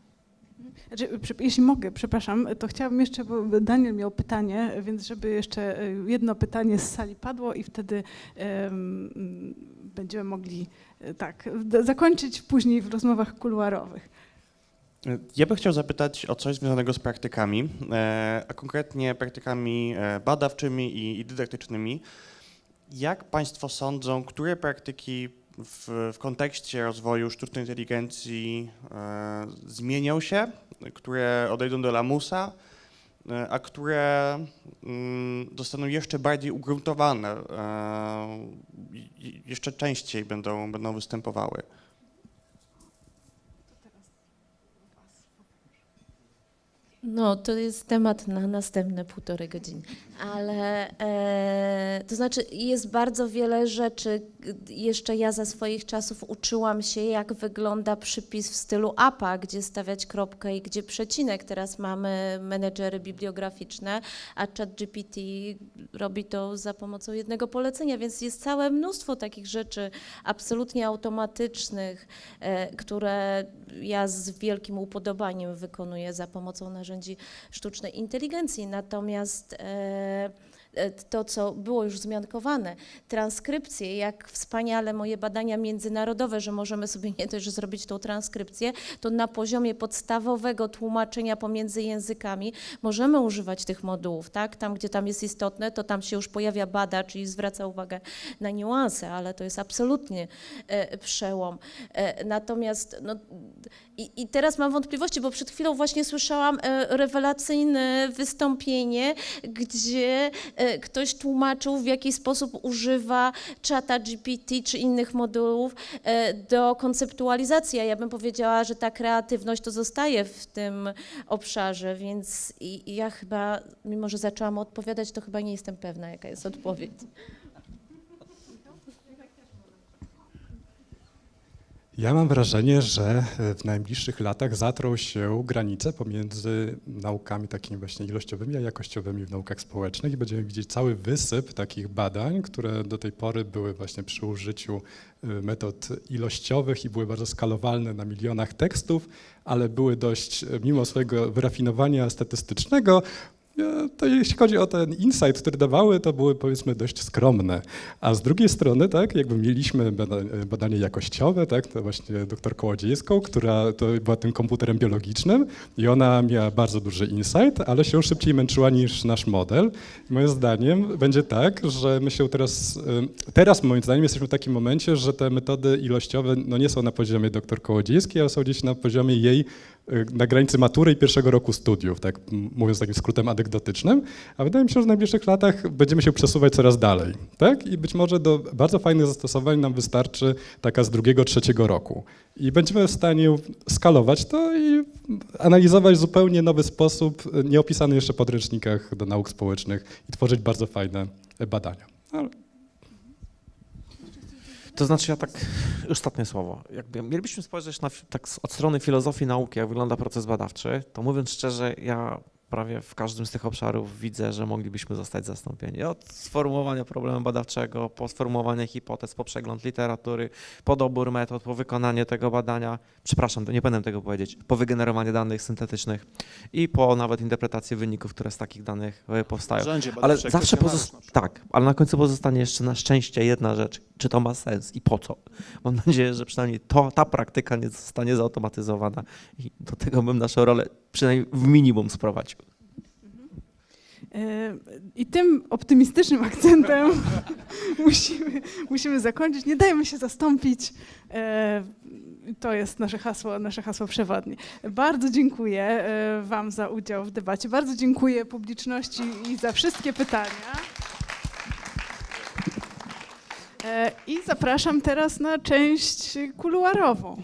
Znaczy, jeśli mogę, przepraszam, to chciałabym jeszcze, bo Daniel miał pytanie, więc żeby jeszcze jedno pytanie z sali padło i wtedy będziemy mogli tak zakończyć później w rozmowach kuluarowych. Ja bym chciał zapytać o coś związanego z praktykami, a konkretnie praktykami badawczymi i dydaktycznymi. Jak Państwo sądzą, które praktyki w kontekście rozwoju sztucznej inteligencji zmienią się, które odejdą do lamusa, a które zostaną jeszcze bardziej ugruntowane, jeszcze częściej będą występowały? No, to jest temat na następne 1,5 godziny, ale to znaczy jest bardzo wiele rzeczy, jeszcze ja za swoich czasów uczyłam się, jak wygląda przypis w stylu APA, gdzie stawiać kropkę i gdzie przecinek. Teraz mamy menedżery bibliograficzne, a ChatGPT robi to za pomocą jednego polecenia, więc jest całe mnóstwo takich rzeczy absolutnie automatycznych, które ja z wielkim upodobaniem wykonuję za pomocą narzędzi sztucznej inteligencji. Natomiast to, co było już wzmiankowane, transkrypcje, jak wspaniale moje badania międzynarodowe, że możemy sobie nie dość, że zrobić tą transkrypcję, to na poziomie podstawowego tłumaczenia pomiędzy językami możemy używać tych modułów, tak? Tam, gdzie tam jest istotne, to tam się już pojawia badacz i zwraca uwagę na niuanse, ale to jest absolutnie przełom. Natomiast no, i teraz mam wątpliwości, bo przed chwilą właśnie słyszałam rewelacyjne wystąpienie, gdzie ktoś tłumaczył, w jaki sposób używa czata GPT czy innych modułów do konceptualizacji, a ja bym powiedziała, że ta kreatywność to zostaje w tym obszarze, więc ja chyba, mimo że zaczęłam odpowiadać, to chyba nie jestem pewna, jaka jest odpowiedź. Ja mam wrażenie, że w najbliższych latach zatrą się granice pomiędzy naukami takimi właśnie ilościowymi, a jakościowymi w naukach społecznych i będziemy widzieć cały wysyp takich badań, które do tej pory były właśnie przy użyciu metod ilościowych i były bardzo skalowalne na milionach tekstów, ale były dość, mimo swojego wyrafinowania statystycznego, to jeśli chodzi o ten insight, który dawały, to były powiedzmy dość skromne. A z drugiej strony, tak, jakby mieliśmy badanie jakościowe, tak, to właśnie doktor Kołodziejską, która to była tym komputerem biologicznym i ona miała bardzo duży insight, ale się szybciej męczyła niż nasz model. I moim zdaniem będzie tak, że my się teraz moim zdaniem jesteśmy w takim momencie, że te metody ilościowe no nie są na poziomie doktor Kołodziejskiej, ale są gdzieś na poziomie jej na granicy matury i pierwszego roku studiów, tak mówiąc takim skrótem anegdotycznym, a wydaje mi się, że w najbliższych latach będziemy się przesuwać coraz dalej, tak? I być może do bardzo fajnych zastosowań nam wystarczy taka z drugiego, trzeciego roku. I będziemy w stanie skalować to i analizować w zupełnie nowy sposób, nieopisany jeszcze w podręcznikach do nauk społecznych i tworzyć bardzo fajne badania. To znaczy ja tak, ostatnie słowo, jakby mielibyśmy spojrzeć na, tak od strony filozofii nauki, jak wygląda proces badawczy, to mówiąc szczerze, ja prawie w każdym z tych obszarów widzę, że moglibyśmy zostać zastąpieni. Od sformułowania problemu badawczego, po sformułowanie hipotez, po przegląd literatury, po dobór metod, po wykonanie tego badania, przepraszam, nie powinienem tego powiedzieć, po wygenerowanie danych syntetycznych i po nawet interpretację wyników, które z takich danych powstają. Ale zawsze tak, ale na końcu pozostanie jeszcze na szczęście jedna rzecz, czy to ma sens i po co. Mam nadzieję, że przynajmniej ta praktyka nie zostanie zautomatyzowana i do tego bym naszą rolę przynajmniej w minimum sprowadził. I tym optymistycznym akcentem musimy zakończyć. Nie dajmy się zastąpić. To jest nasze hasło przewodnie. Bardzo dziękuję Wam za udział w debacie. Bardzo dziękuję publiczności i za wszystkie pytania. I zapraszam teraz na część kuluarową.